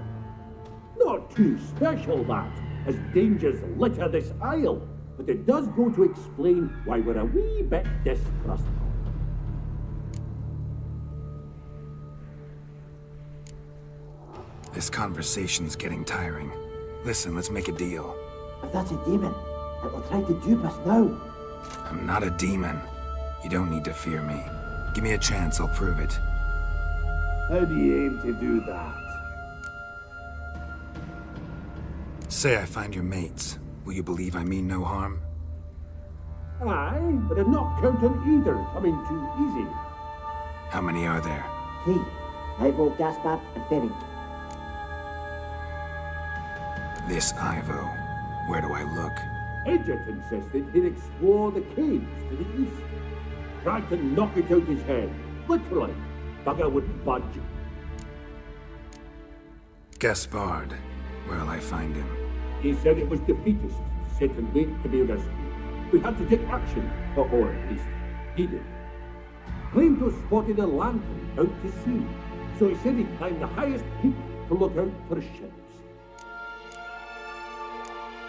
Not too special, that, as dangers litter this isle, but it does go to explain why we're a wee bit distrustful. This conversation's getting tiring. Listen, let's make a deal. If that's a demon, it will try to dupe us now. I'm not a demon. You don't need to fear me. Give me a chance, I'll prove it. How do you aim to do that? Say I find your mates. Will you believe I mean no harm? Aye, but I'm not counting either coming too easy. How many are there? 3. Ivo, Gaspard, and Ferenc. This Ivo. Where do I look? Edget insisted he'd explore the caves to the east. Tried to knock it out his head. Literally. Bugger wouldn't budge. Gaspard. Where'll I find him? He said it was defeatist, set and wait to be rescued. We had to take action, or at least he did. Claimed to have spotted a lantern out to sea, so he said he'd climb the highest peak to look out for ships.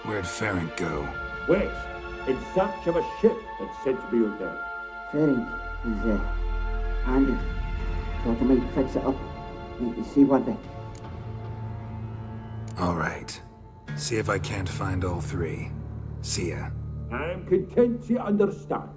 Where'd Ferenc go? West, in search of a ship that's said to be out there. Ferenc is, handy. Thought I might fix it up. Make you seaworthy. All right. See if I can't find all three. See ya. I'm content to understand.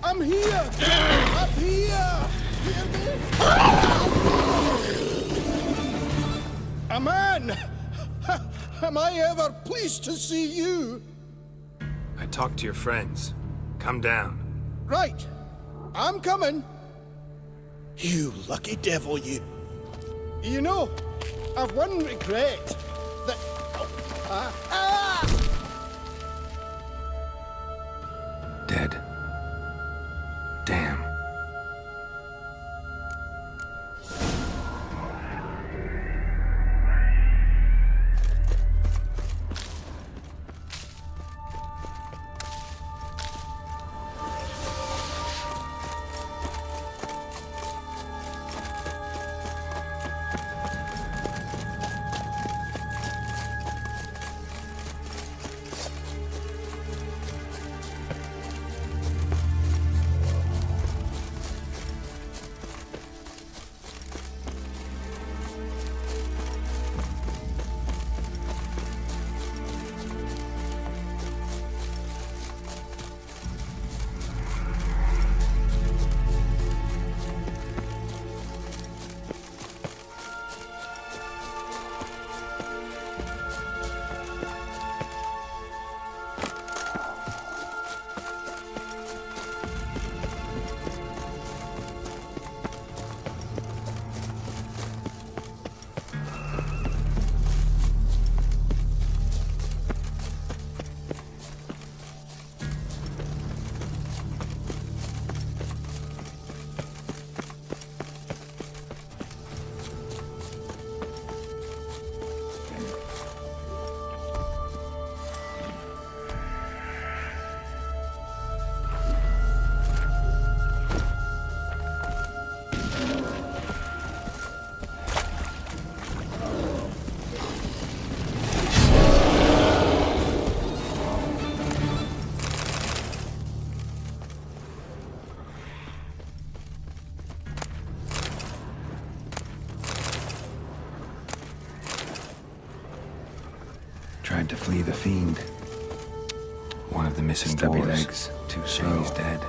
I'm here! Up here! Hear me? A man! Am I ever pleased to see you? I talked to your friends. Come down. Right. I'm coming. You lucky devil, you. You know, I've one regret. That... Dead. Damn. the fiend. One of the missing Stubby dwarves. legs, too slow. He's dead.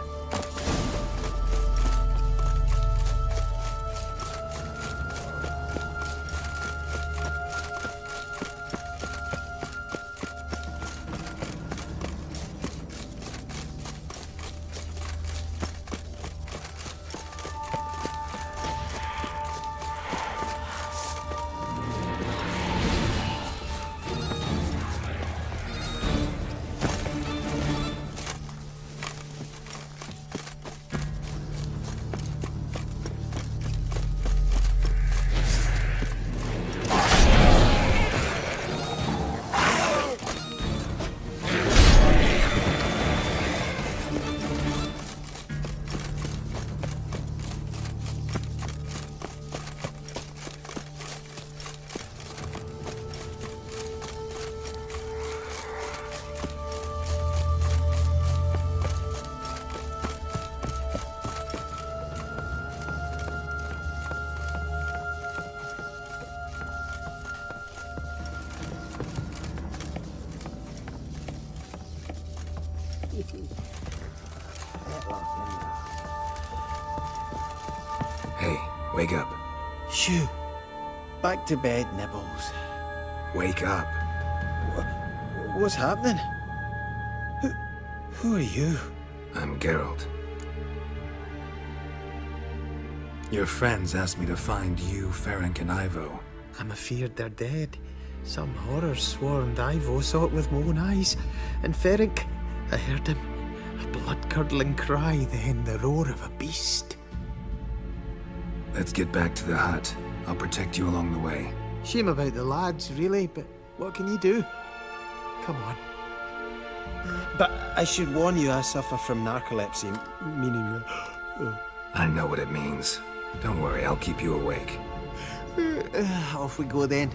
Hey, wake up. Shoo. Back to bed, Nibbles. Wake up. What's happening? Who are you? I'm Geralt. Your friends asked me to find you, Ferenc, and Ivo. I'm afeard they're dead. Some horror swarmed Ivo, saw it with my own eyes. And Ferenc, I heard him. A blood-curdling cry, then the roar of a beast. Let's get back to the hut. I'll protect you along the way. Shame about the lads, really, but what can you do? Come on. But I should warn you, I suffer from narcolepsy, meaning... I know what it means. Don't worry, I'll keep you awake. Off we go then.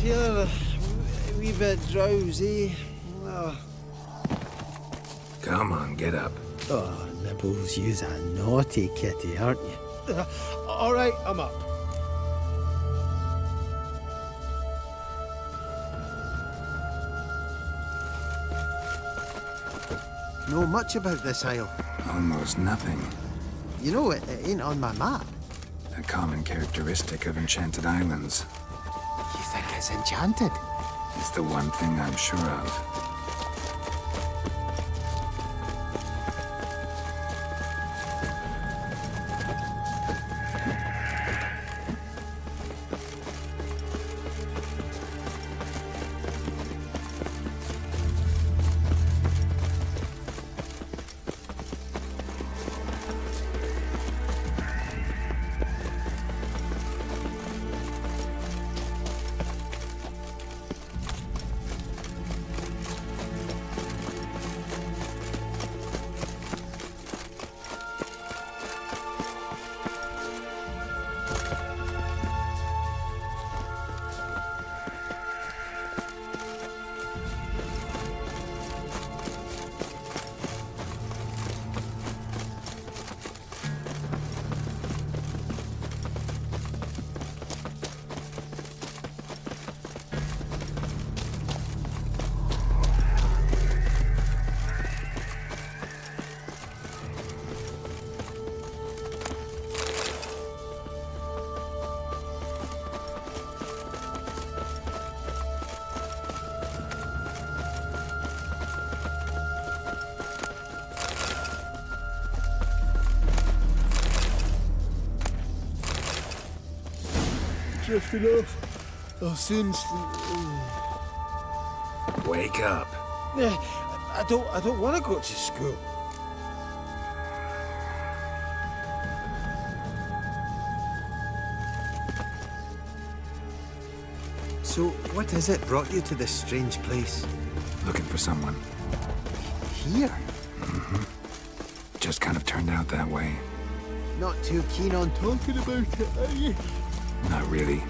Feeling a wee bit drowsy. Oh. Come on, get up. Oh, Nibbles, you's a naughty kitty, aren't you? All right, I'm up. Know much about this isle? Almost nothing. You know, it ain't on my map. A common characteristic of enchanted islands. You think it's enchanted? It's the one thing I'm sure of. Drifting off. I'll soon Wake up. I don't want to go to school. So, what is it brought you to this strange place? Looking for someone. Here? Just kind of turned out that way. Not too keen on talking about it, are you? Not really.